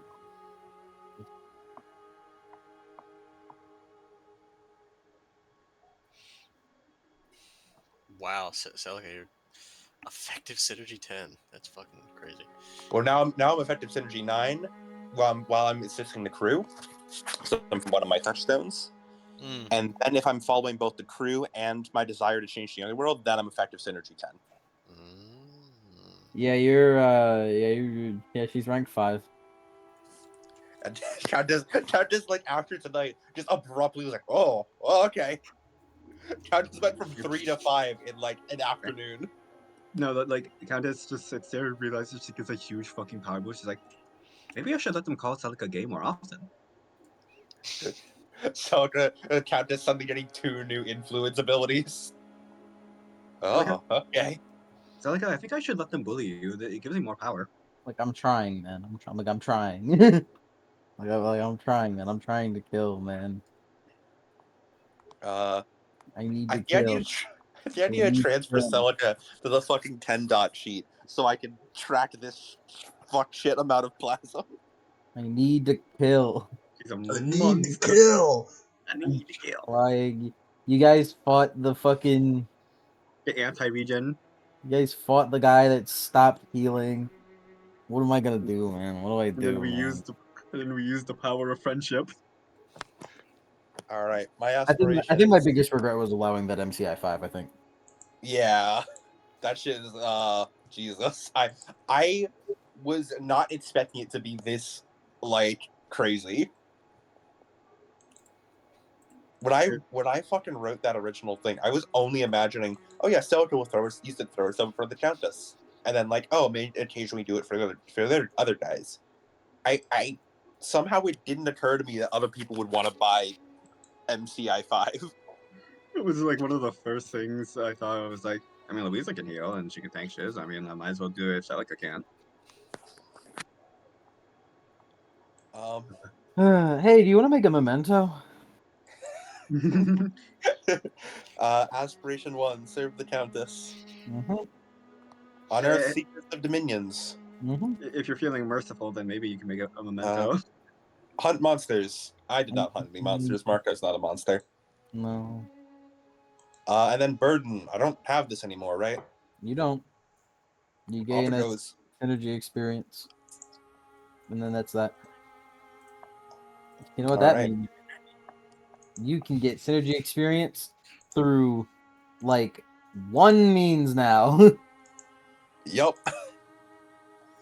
Wow, Celica, you're effective synergy 10. That's fucking crazy. Well, now I'm effective synergy 9 while I'm assisting the crew. So I'm from one of my touchstones. Mm. And then if I'm following both the crew and my desire to change the underworld, then I'm effective synergy 10. yeah, she's ranked 5. And Countess, like after tonight, just abruptly was like, oh, okay. Countess went from 3 to 5 in like an afternoon. No, like Countess just sits there and realizes she gets a huge fucking power boost. She's like, maybe I should let them call Celica gay more often. So Countess suddenly getting 2 new influence abilities. Oh, okay. Celica, I think I should let them bully you. It gives me more power. Like I'm trying, man. I'm trying. I'm trying, man. I'm trying to kill, man. I need to kill. I think I need to transfer Celica to the fucking 10 dot sheet so I can track this fuck shit amount of plasma. I need to kill. She's a I need to monster. kill. I need to kill. Like you guys fought the fucking. The anti-regen. You guys fought the guy that stopped healing. What am I gonna do, man? What do I And do, then we man? used the power of friendship. All right, my I think aspiration. my biggest regret was allowing that MCI 5. I think. Yeah, that shit is Jesus. I was not expecting it to be this like crazy. When I fucking wrote that original thing, I was only imagining, oh yeah, Celica will used to throw some for the Countess, and then like, oh, may occasionally do it for the other guys. I somehow it didn't occur to me that other people would want to buy MCI 5. It was like one of the first things I thought. I was like, I mean, Louisa can heal and she can tank shiz. I mean, I might as well do it if Celica can. Hey, do you want to make a memento? Aspiration 1, serve the Countess. Mm-hmm. Honor Secrets of Dominions. Mm-hmm. If you're feeling merciful, then maybe you can make a memento. Hunt monsters. I did not hunt any monsters. Marco's not a monster. No, And then burden. I don't have this anymore, right? you don't. You Off gain it a goes. energy experience, and then that's that. You know what All that right. means? You can get synergy experience through like one means now. Yup.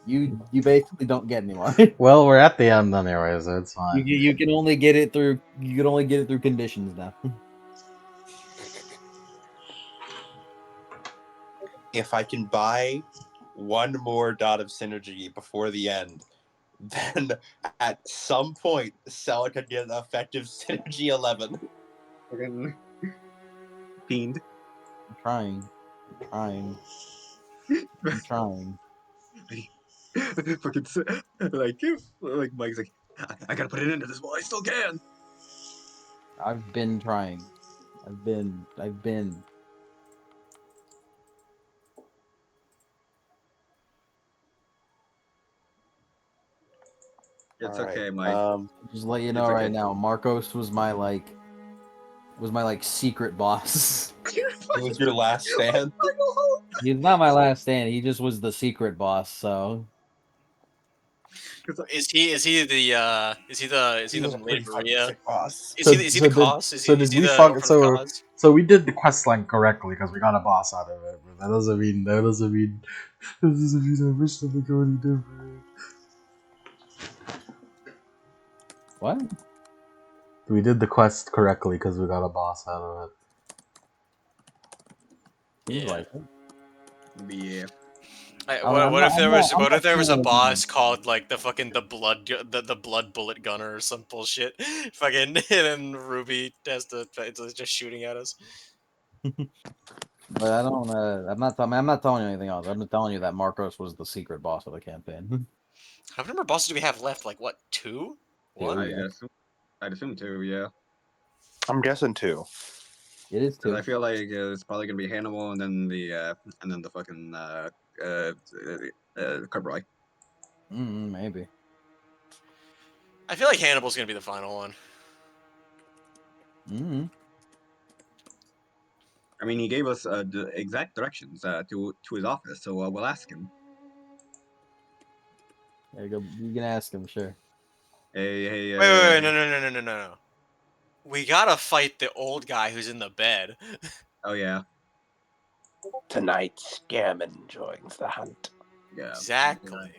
you basically don't get anymore. Well, we're at the end anyway, so it's fine. you can only get it through conditions now. If I can buy one more dot of synergy before the end, then at some point, Celica can get an effective synergy 11. Fucking fiend. I'm trying. Fucking like Mike's like, I gotta put it into this while I still can. I've been trying. I've been. It's All right, okay, Mike. Just let you It's know right okay. now, Marcos was my secret boss. it was your last stand. He's not my last stand. He just was the secret boss. So Is he the He was a pretty Lady fucking Maria? sick boss. Is he the cause? Is did he we the fuck? orphan cause? So we did the quest line correctly because we got a boss out of it. But that doesn't mean I wish that we go any different. what? We did the quest correctly because we got a boss out of it. Seems Yeah. like it. Yeah. What if there was I'm not a saying boss called like the blood bullet gunner or some bullshit, fucking, and then Ruby has to it's just shooting at us. But I don't. I'm not telling you anything else. I'm just telling you that Marcos was the secret boss of the campaign. How many more bosses do we have left? Like what, 2? What? Yeah. I'd assume too, yeah. I'm guessing 2. It is Because too. I feel like it's probably gonna be Hannibal and then the fucking Cobra. Maybe. I feel like Hannibal's gonna be the final one. I mean, he gave us the exact directions to his office, so we'll ask him. There you go. You can ask him, sure. Hey, Wait, no. We gotta fight the old guy who's in the bed. Oh yeah, Tonight, Scammon joins the hunt. yeah. Exactly.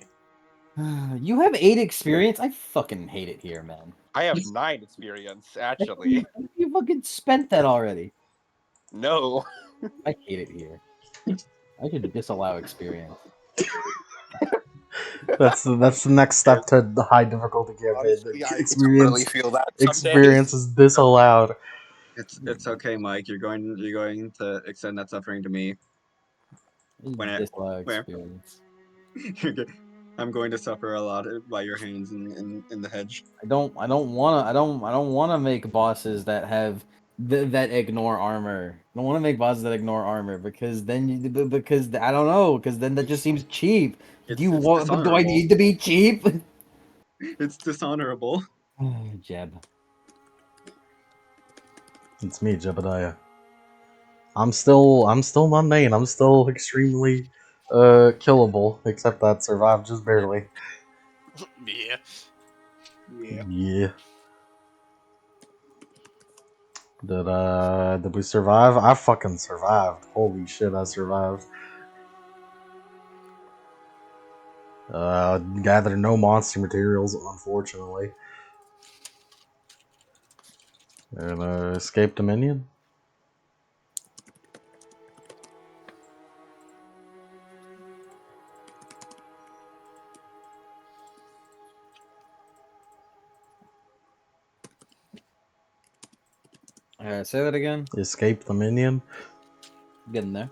You have 8 experience. I fucking hate it here, man. I have 9 experience, actually. You fucking spent that already. No. I hate it here. I should disallow experience. That's the next step to the high difficulty campaign. Honestly, I Experience totally feel that some experience days. is disallowed. It's okay, Mike. You're going to extend that suffering to me. When I, Disallow where? experience. I'm going to suffer a lot by your hands in the hedge. I don't wanna make bosses that have that ignore armor. I don't want to make bosses that ignore armor because because I don't know, because then that just seems cheap. It's Do I dishonorable. need to be cheap? It's dishonorable. Jeb. It's me, Jebediah. I'm still mundane. I'm still extremely killable, except that survived just barely. Yeah. Yeah. Did we survive? I fucking survived. Holy shit, I survived. Gathered no monster materials, unfortunately. And escaped Dominion. Say that again. Escaped the minion. Getting there.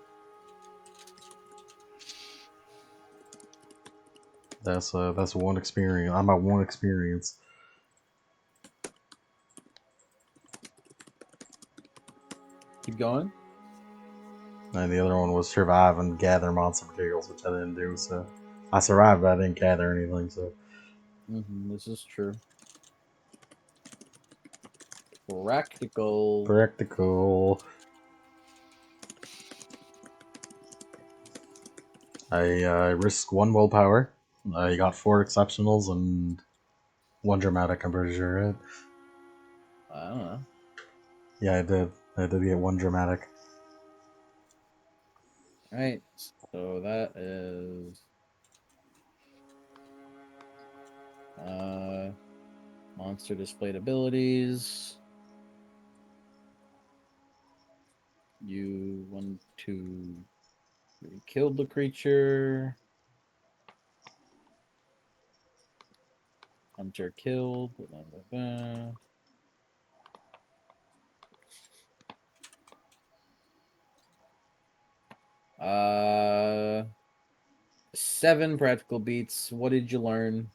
That's one experience. I'm at 1 experience. Keep going. And the other one was survive and gather monster materials, which I didn't do. So I survived, but I didn't gather anything. So This is true. Practical. practical. I risked 1 willpower. I got 4 exceptionals and 1 dramatic. I'm pretty sure, right? I don't know. Yeah, I did. I did get 1 dramatic. Alright, so that is monster displayed abilities. You 1, 2, 3 killed the creature. Hunter killed. Blah, blah, blah. 7 practical beats. What did you learn?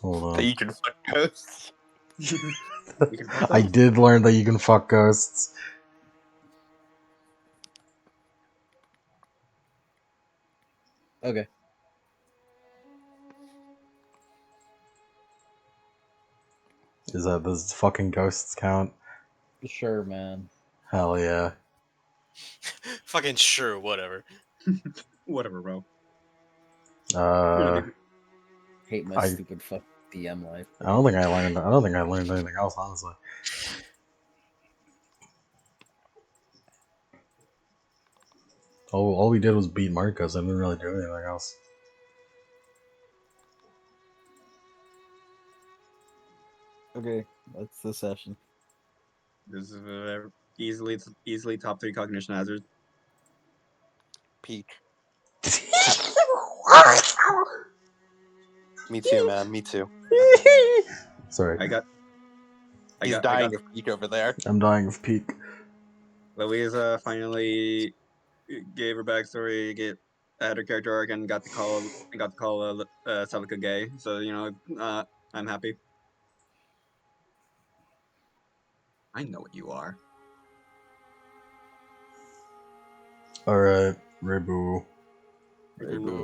Hold on. That you can fuck ghosts. I did learn that you can fuck ghosts. Okay. Does fucking ghosts count? Sure, man. Hell yeah. Fucking sure, whatever. Whatever, bro. Uh, Hate my I- stupid fuck DM life. I don't think I learned anything else, honestly. All we did was beat Marcos. I didn't really do anything else. Okay, that's the session. This is easily top 3 cognition hazard. Peak. Me too, man. Me too. Sorry, He's dying of peak over there. I'm dying of peak. Louisa finally gave her backstory, had her character arc, and got to call Celica gay. So I'm happy. I know what you are. Alright, Rebu. Ooh.